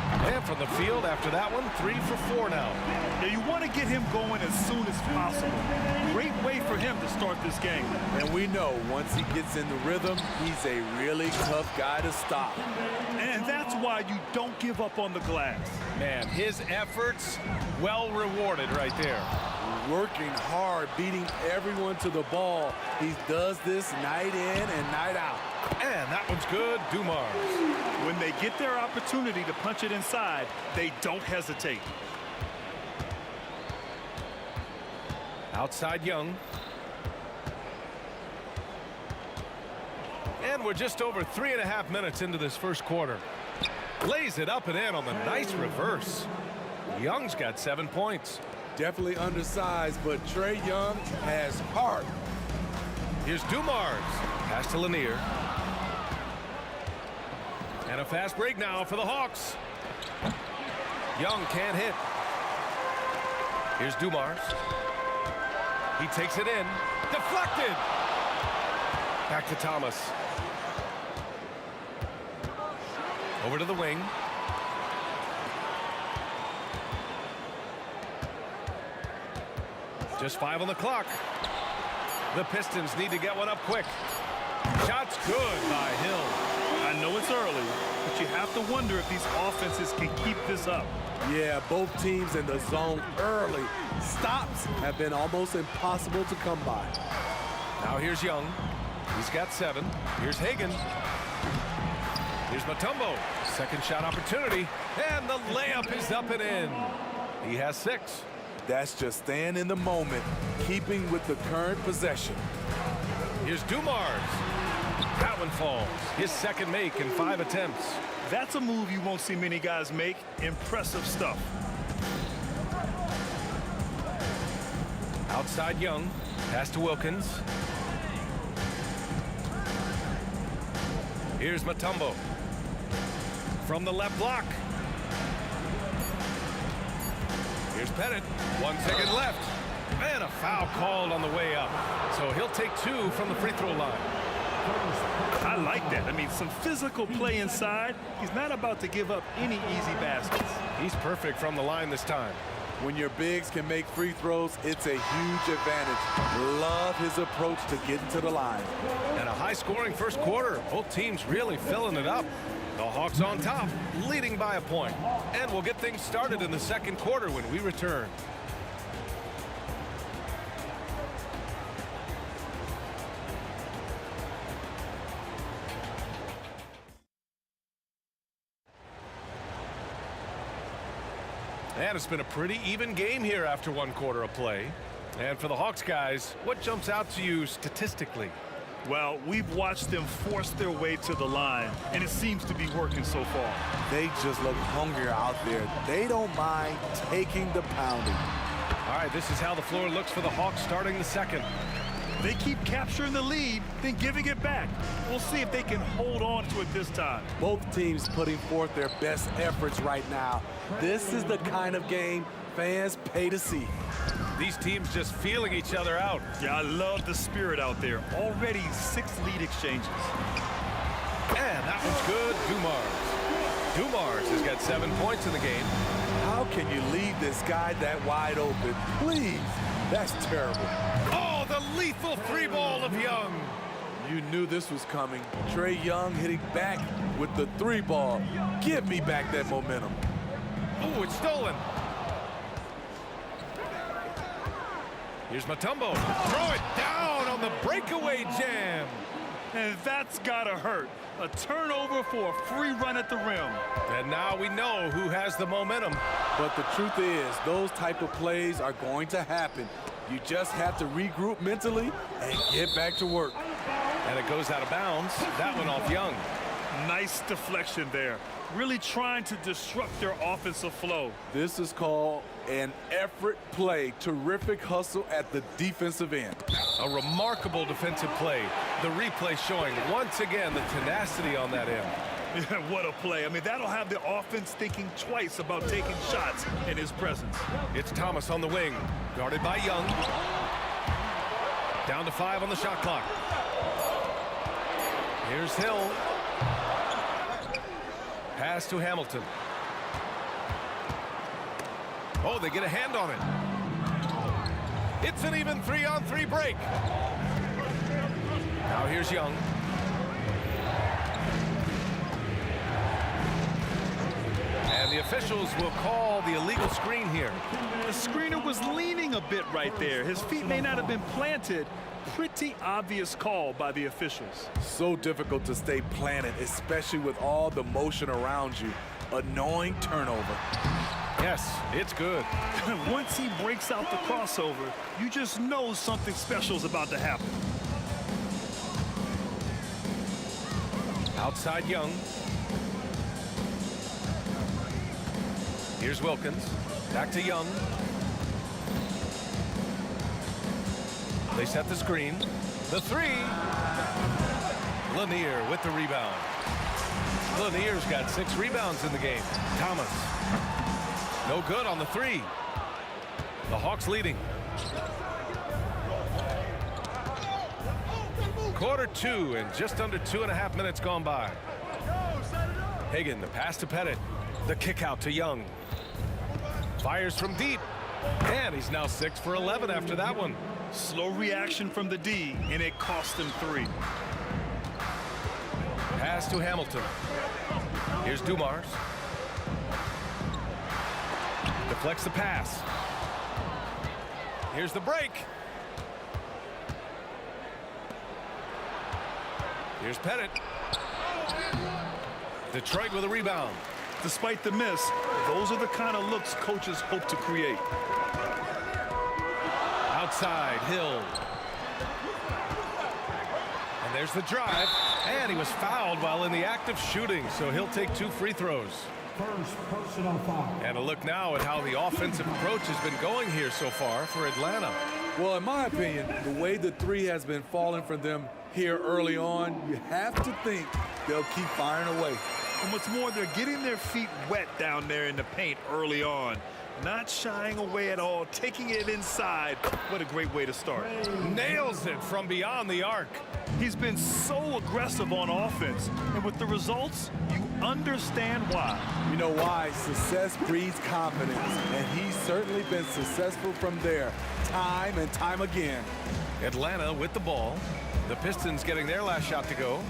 And from the field after that one, 3 for 4 now. Yeah, you want to get him going as soon as possible. Great way for him to start this game. And we know once he gets in the rhythm, he's a really tough guy to stop. And that's why you don't give up on the glass. Man, his efforts well rewarded right there. Working hard, beating everyone to the ball. He does this night in and night out. And that one's good, Dumars. When they get their opportunity to punch it inside, they don't hesitate. Outside Young. And we're just over 3.5 minutes into this first quarter. Lays it up and in on the nice reverse. Young's got 7 points. Definitely undersized, but Trae Young has heart. Here's Dumars. Pass to Lanier. And a fast break now for the Hawks. Young can't hit. Here's Dumars. He takes it in. Deflected. Back to Thomas. Over to the wing. Just 5 on the clock. The Pistons need to get one up quick. Shot's good by Hill. I know it's early, but you have to wonder if these offenses can keep this up. Yeah, both teams in the zone early. Stops have been almost impossible to come by. Now here's Young. He's got 7. Here's Hagan. Here's Mutombo. Second shot opportunity. And the layup is up and in. He has 6. That's just staying in the moment, keeping with the current possession. Here's Dumars. That one falls. His second make in 5 attempts. That's a move you won't see many guys make. Impressive stuff. Outside Young. Pass to Wilkins. Here's Mutombo. From the left block. Here's Pettit. 1 second left. And a foul called on the way up. So he'll take 2 from the free throw line. I like that. I mean, some physical play inside. He's not about to give up any easy baskets. He's perfect from the line this time. When your bigs can make free throws, it's a huge advantage. Love his approach to getting to the line. And a high-scoring first quarter. Both teams really filling it up. The Hawks on top, leading by a point. And we'll get things started in the second quarter when we return. And it's been a pretty even game here after 1 quarter of play. And for the Hawks guys, what jumps out to you statistically? Well, we've watched them force their way to the line, and it seems to be working so far. They just look hungrier out there. They don't mind taking the pounding. All right, this is how the floor looks for the Hawks starting the second. They keep capturing the lead, then giving it back. We'll see if they can hold on to it this time. Both teams putting forth their best efforts right now. This is the kind of game fans pay to see. These teams just feeling each other out. Yeah, I love the spirit out there. Already 6 lead exchanges. And that one's good. Dumars has got 7 points in the game. How can you leave this guy that wide open? Please, that's terrible. Oh, the lethal 3-ball of Young. You knew this was coming. Trae Young hitting back with the 3-ball. Give me back that momentum. Oh, it's stolen. Here's Mutombo. Throw it down on the breakaway jam. And that's gotta hurt. A turnover for a free run at the rim. And now we know who has the momentum. But the truth is, those type of plays are going to happen. You just have to regroup mentally and get back to work. And it goes out of bounds. That one off Young. Nice deflection there. Really trying to disrupt their offensive flow. This is called an effort play. Terrific hustle at the defensive end. A remarkable defensive play. The replay showing once again the tenacity on that end. Yeah, what a play. I mean, that'll have the offense thinking twice about taking shots in his presence. It's Thomas on the wing, guarded by Young. Down to 5 on the shot clock. Here's Hill. Pass to Hamilton. Oh, they get a hand on it. It's an even 3-on-3 break. Now here's Young. And the officials will call the illegal screen here. The screener was leaning a bit right there. His feet may not have been planted. Pretty obvious call by the officials. So difficult to stay planted, especially with all the motion around you. Annoying turnover. Yes, it's good. Once he breaks out the crossover, you just know something special is about to happen. Outside Young. Here's Wilkins. Back to Young. They set the screen. The three. Lanier with the rebound. Lanier's got 6 rebounds in the game. Thomas. No good on the three. The Hawks leading. Quarter 2 and just under 2.5 minutes gone by. Hagan, the pass to Pettit. The kick out to Young. Fires from deep. And he's now 6 for 11 after that one. Slow reaction from the D, and it cost him 3. Pass to Hamilton. Here's Dumars. Deflects the pass. Here's the break. Here's Pettit. Detroit with a rebound. Despite the miss, those are the kind of looks coaches hope to create. Outside, Hill. And there's the drive. And he was fouled while in the act of shooting, so he'll take 2 free throws. First personal foul. And a look now at how the offensive approach has been going here so far for Atlanta. Well, in my opinion, the way the three has been falling for them here early on, you have to think they'll keep firing away. And what's more, they're getting their feet wet down there in the paint early on. Not shying away at all, taking it inside. What a great way to start. Nails it from beyond the arc. He's been so aggressive on offense, and with the results, you understand why. You know why? Success breeds confidence, and he's certainly been successful from there, time and time again. Atlanta with the ball. The Pistons getting their last shot to go.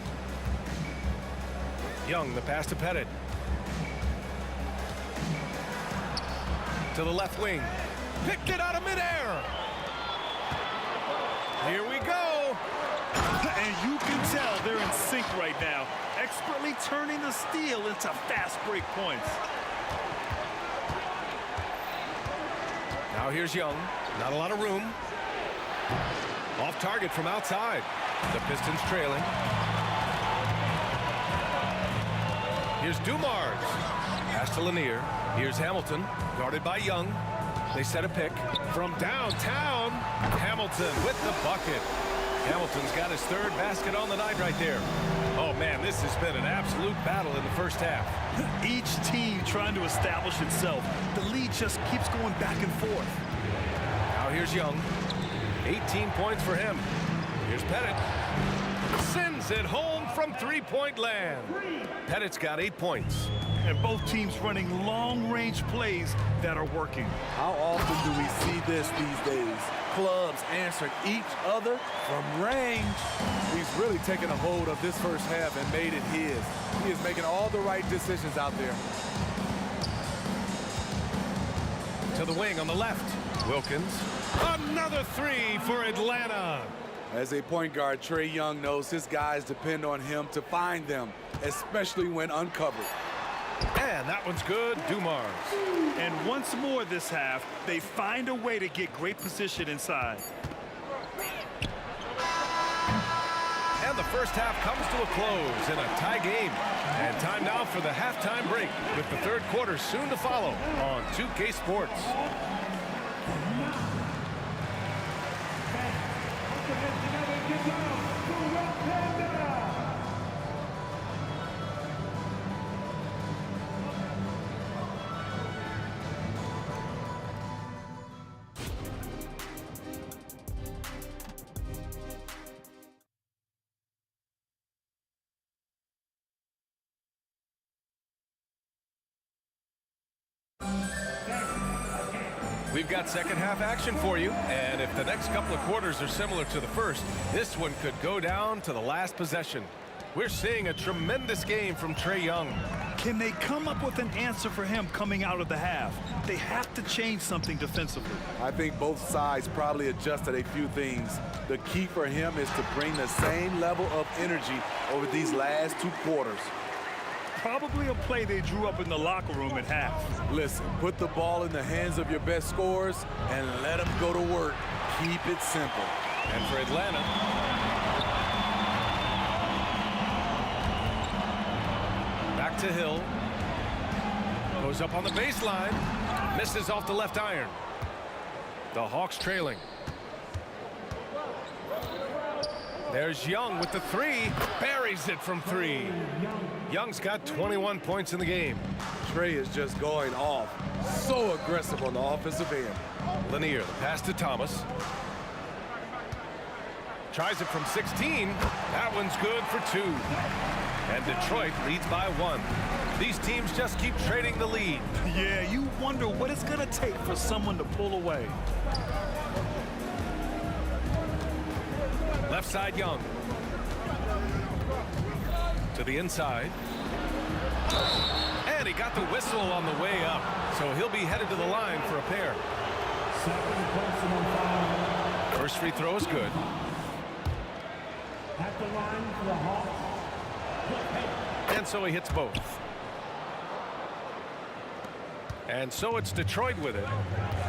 Young, the pass to Pettit. To the left wing. Picked it out of midair. Here we go. And you can tell they're in sync right now, expertly turning the steal into fast break points. Now here's Young. Not a lot of room. Off target from outside. The Pistons trailing. Here's Dumars. Pass to Lanier. Here's Hamilton, guarded by Young. They set a pick from downtown. Hamilton with the bucket. Hamilton's got his 3rd basket on the night right there. Oh, man, this has been an absolute battle in the first half. Each team trying to establish itself. The lead just keeps going back and forth. Now here's Young. 18 points for him. Here's Pettit. Sends it home from 3-point land. Pettit's got 8 points. And both teams running long-range plays that are working. How often do we see this these days? Clubs answering each other from range. He's really taken a hold of this first half and made it his. He is making all the right decisions out there. To the wing on the left. Wilkins. Another 3 for Atlanta. As a point guard, Trae Young knows his guys depend on him to find them, especially when uncovered. And that one's good. Dumars. And once more this half, they find a way to get great position inside. And the first half comes to a close in a tie game. And time now for the halftime break, with the 3rd quarter soon to follow on 2K Sports. We've got second half action for you, and if the next couple of quarters are similar to the first, this one could go down to the last possession. We're seeing a tremendous game from Trae Young. Can they come up with an answer for him coming out of the half? They have to change something defensively. I think both sides probably adjusted a few things. The key for him is to bring the same level of energy over these last 2 quarters. Probably a play they drew up in the locker room at half. Listen, put the ball in the hands of your best scorers and let them go to work. Keep it simple. And for Atlanta, back to Hill. Goes up on the baseline. Misses off the left iron. The Hawks trailing. There's Young with the three. Buries it from three. Young's got 21 points in the game. Trey is just going off. So aggressive on the offensive end. Lanier, the pass to Thomas. Tries it from 16. That one's good for 2. And Detroit leads by 1. These teams just keep trading the lead. Yeah, you wonder what it's going to take for someone to pull away. Left side, Young. To the inside. And he got the whistle on the way up. So he'll be headed to the line for a pair. First free throw is good. At the line for the Hawks. And so he hits both. And so it's Detroit with it.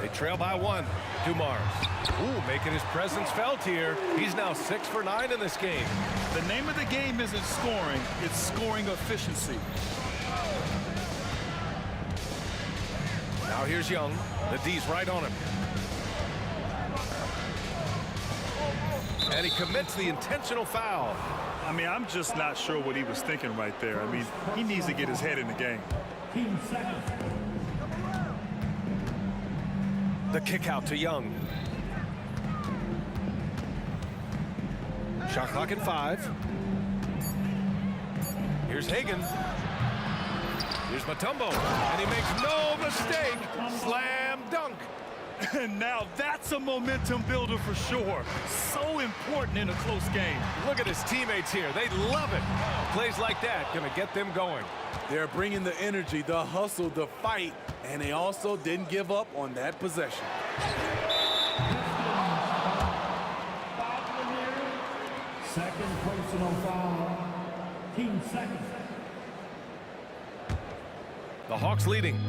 They trail by 1. Dumars. Ooh, making his presence felt here. He's now 6 for 9 in this game. The name of the game isn't scoring, it's scoring efficiency. Now here's Young. The D's right on him. And he commits the intentional foul. I mean, I'm just not sure what he was thinking right there. I mean, he needs to get his head in the game. The kick out to Young. Shot clock at 5. Here's Hagan. Here's Mutombo. And he makes no mistake. Slam dunk. And now that's a momentum builder for sure. So important in a close game. Look at his teammates here. They love it. Plays like that gonna get them going. They're bringing the energy, the hustle, the fight, and they also didn't give up on that possession. Second personal foul. Team second. The Hawks leading.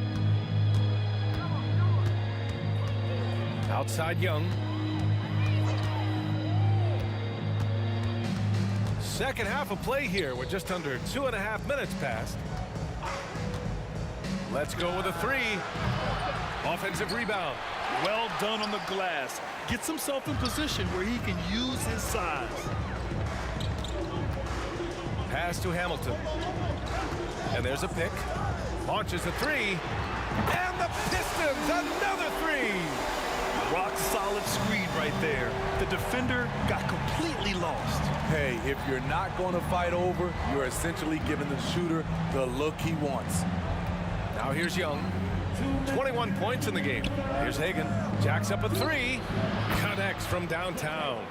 Outside Young. Second half of play here. We're just under 2.5 minutes past. Let's go with a 3. Offensive rebound. Well done on the glass. Gets himself in position where he can use his size. Pass to Hamilton. And there's a pick. Launches a 3. And the Pistons, another 3. Rock solid screen right there. The defender got completely lost. Hey, if you're not going to fight over, you're essentially giving the shooter the look he wants. Now here's Young. 21 points in the game. Here's Hagan. Jacks up a 3. Connects from downtown.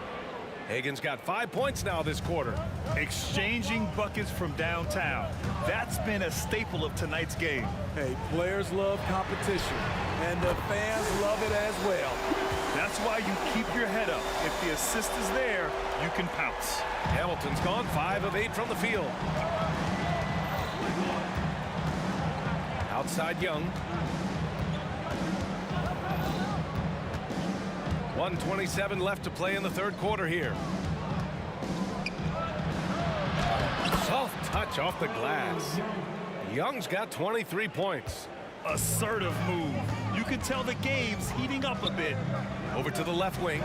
Hagan's got 5 points now this quarter. Exchanging buckets from downtown. That's been a staple of tonight's game. Hey, players love competition, and the fans love it as well. That's why you keep your head up. If the assist is there, you can pounce. Hamilton's gone 5 of 8 from the field. Outside Young. 1:27 left to play in the third quarter here. Soft touch off the glass. Young's got 23 points. Assertive move. You can tell the game's heating up a bit. Over to the left wing.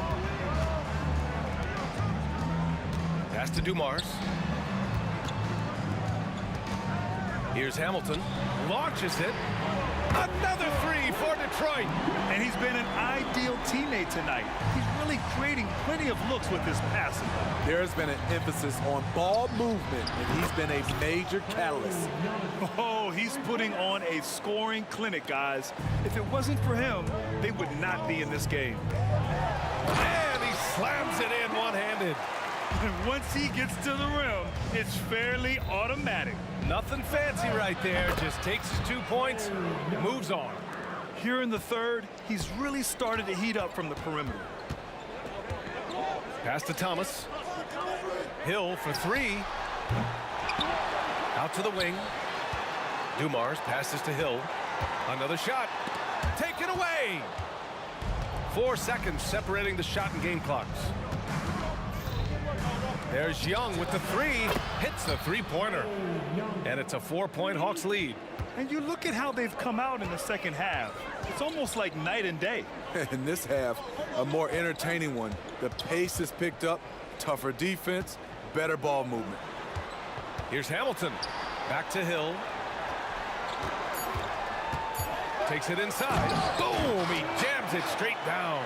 Pass to Dumars. Here's Hamilton. Launches it. Another 3 for Detroit. And he's been an ideal teammate tonight. He's really creating plenty of looks with his passing. There's been an emphasis on ball movement, and he's been a major catalyst. Oh, he's putting on a scoring clinic, guys. If it wasn't for him, they would not be in this game. And he slams it in one-handed. And once he gets to the rim, it's fairly automatic. Nothing fancy right there. Just takes his 2 points, moves on. Here in the third, he's really started to heat up from the perimeter. Pass to Thomas. Hill for 3. Out to the wing. Dumars passes to Hill. Another shot. Taken away. 4 seconds separating the shot and game clocks. There's Young with the three. Hits the three-pointer. And it's a 4-point Hawks lead. And you look at how they've come out in the second half. It's almost like night and day. In this half, a more entertaining one. The pace is picked up, tougher defense, better ball movement. Here's Hamilton. Back to Hill. Takes it inside. Boom! He jams it straight down.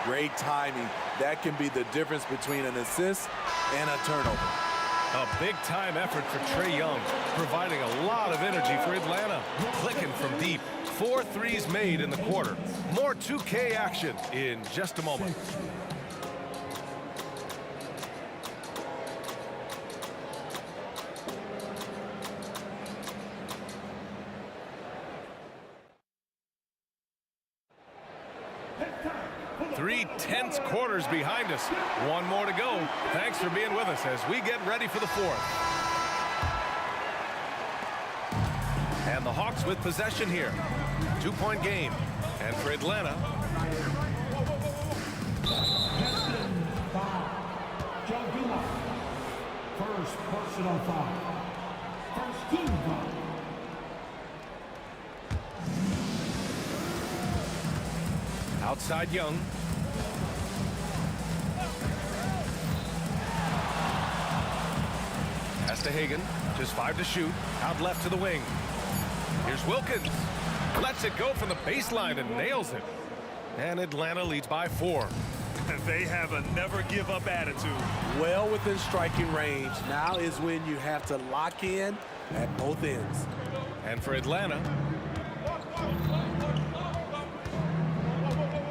Great timing. That can be the difference between an assist and a turnover. A big-time effort for Trae Young, providing a lot of energy for Atlanta. Clicking from deep. 4 threes made in the quarter. More 2K action in just a moment. Three tense quarters behind us. One more to go. Thanks for being with us as we get ready for the fourth. And the Hawks with possession here. 2-point game. And for Atlanta. First personal foul. First team foul. Outside Young. Pass to Hagan. Just 5 to shoot. Out left to the wing. Here's Wilkins. Lets it go from the baseline and nails it. And Atlanta leads by 4. They have a never-give-up attitude. Well within striking range. Now is when you have to lock in at both ends. And for Atlanta.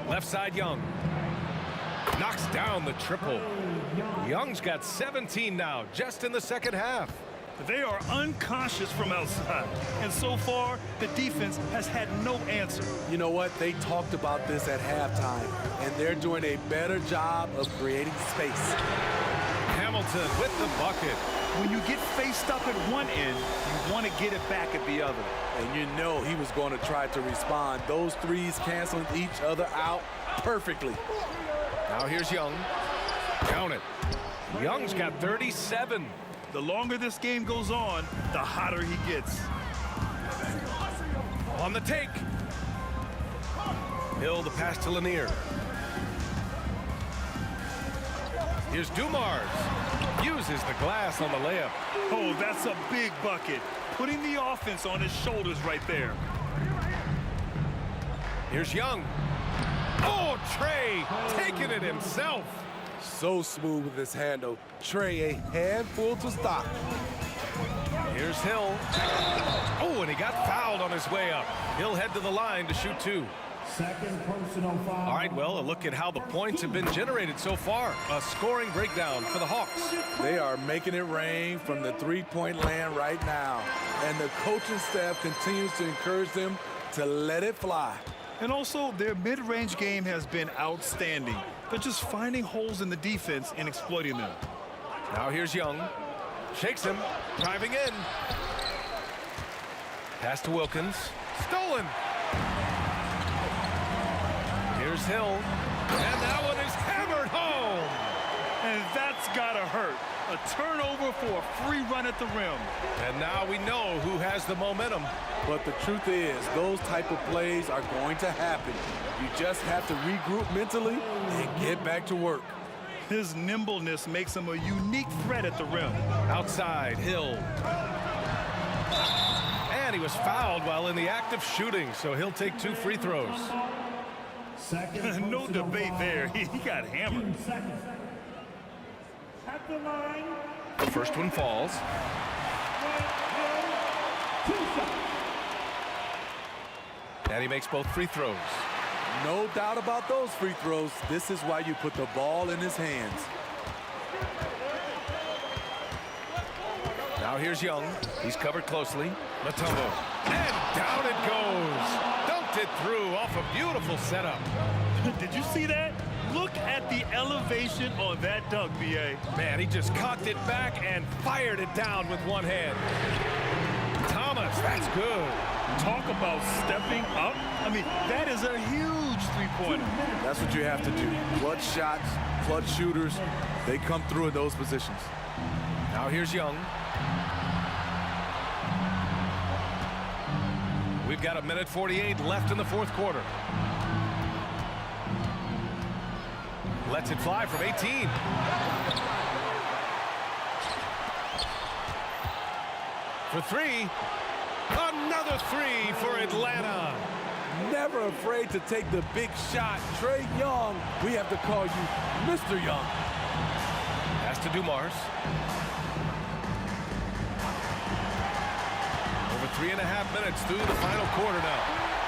Left side Young. Knocks down the triple. Young's got 17 now, just in the second half. They are unconscious from outside, and so far, the defense has had no answer. You know what? They talked about this at halftime, and they're doing a better job of creating space. Hamilton with the bucket. When you get faced up at one end, you want to get it back at the other. And you know he was going to try to respond. Those threes canceling each other out perfectly. Now here's Young. Count it. Young's got 37. The longer this game goes on, the hotter he gets. On the take. Hill the pass to Lanier. Here's Dumars. Uses the glass on the layup. Oh, that's a big bucket. Putting the offense on his shoulders right there. Here's Young. Oh, Trae taking it himself. So smooth with his handle. Trae, a handful to stop. Here's Hill. Oh, and he got fouled on his way up. He'll head to the line to shoot 2. Second personal foul. All right, well, a look at how the points have been generated so far. A scoring breakdown for the Hawks. They are making it rain from the three-point land right now. And the coaching staff continues to encourage them to let it fly. And also, their mid-range game has been outstanding. They're just finding holes in the defense and exploiting them. Now here's Young. Shakes him. Driving in. Pass to Wilkins. Stolen. Here's Hill. And that one is hammered home. And that's gotta hurt. A turnover for a free run at the rim. And now we know who has the momentum. But the truth is, those type of plays are going to happen. You just have to regroup mentally and get back to work. His nimbleness makes him a unique threat at the rim. Outside, Hill. And he was fouled while in the act of shooting, so he'll take 2 free throws. No debate there. He got hammered. At the line. The first one falls. And he makes both free throws. No doubt about those free throws. This is why you put the ball in his hands. Now here's Young. He's covered closely. Matumbo. And down it goes. Dunked it through off a beautiful setup. Did you see that? Look at the elevation on that dunk, B.A. Man, he just cocked it back and fired it down with one hand. Thomas, That's good. Talk about stepping up. I mean, that is a huge three-pointer. That's what you have to do. Clutch shots, clutch shooters, they come through in those positions. Now here's Young. We've got 1:48 left in the fourth quarter. Lets it fly from 18. For three. Another three for Atlanta. Never afraid to take the big shot. Trae Young, we have to call you Mr. Young. Pass to Dumars. Over 3.5 minutes through the final quarter now.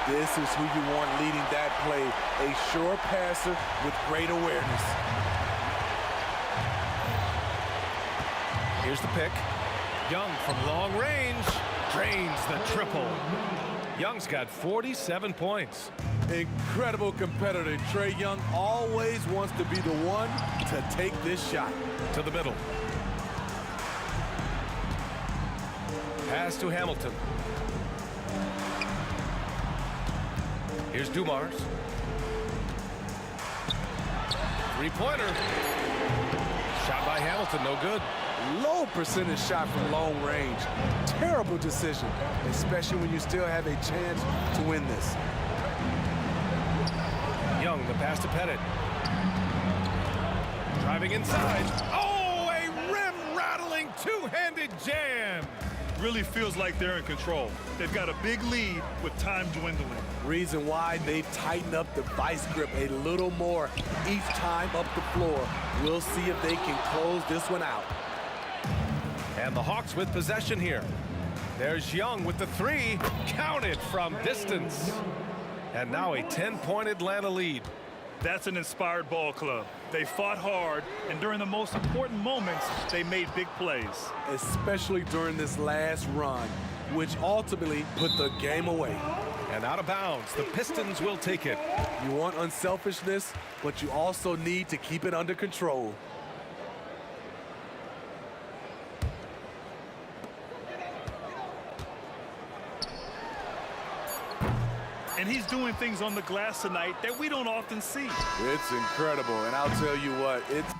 This is who you want leading that play. A sure passer with great awareness. Here's the pick. Young from long range drains the triple. Young's got 47 points. Incredible competitor. Trae Young always wants to be the one to take this shot. To the middle. Pass to Hamilton. Here's Dumars. Three-pointer. Shot by Hamilton, no good. Low percentage shot from long range. Terrible decision, especially when you still have a chance to win this. Young, the pass to Pettit. Driving inside. Oh, a rim-rattling two-handed jam. Really feels like they're in control. They've got a big lead with time dwindling. Reason why they've tightened up the vice grip a little more each time up the floor. We'll see if they can close this one out. And the Hawks with possession here. There's Young with the three. Counted from distance. And now a 10-point Atlanta lead. That's an inspired ball club. They fought hard, and during the most important moments, they made big plays. Especially during this last run, which ultimately put the game away. And out of bounds, the Pistons will take it. You want unselfishness, but you also need to keep it under control. And he's doing things on the glass tonight that we don't often see. It's incredible, and I'll tell you what, it's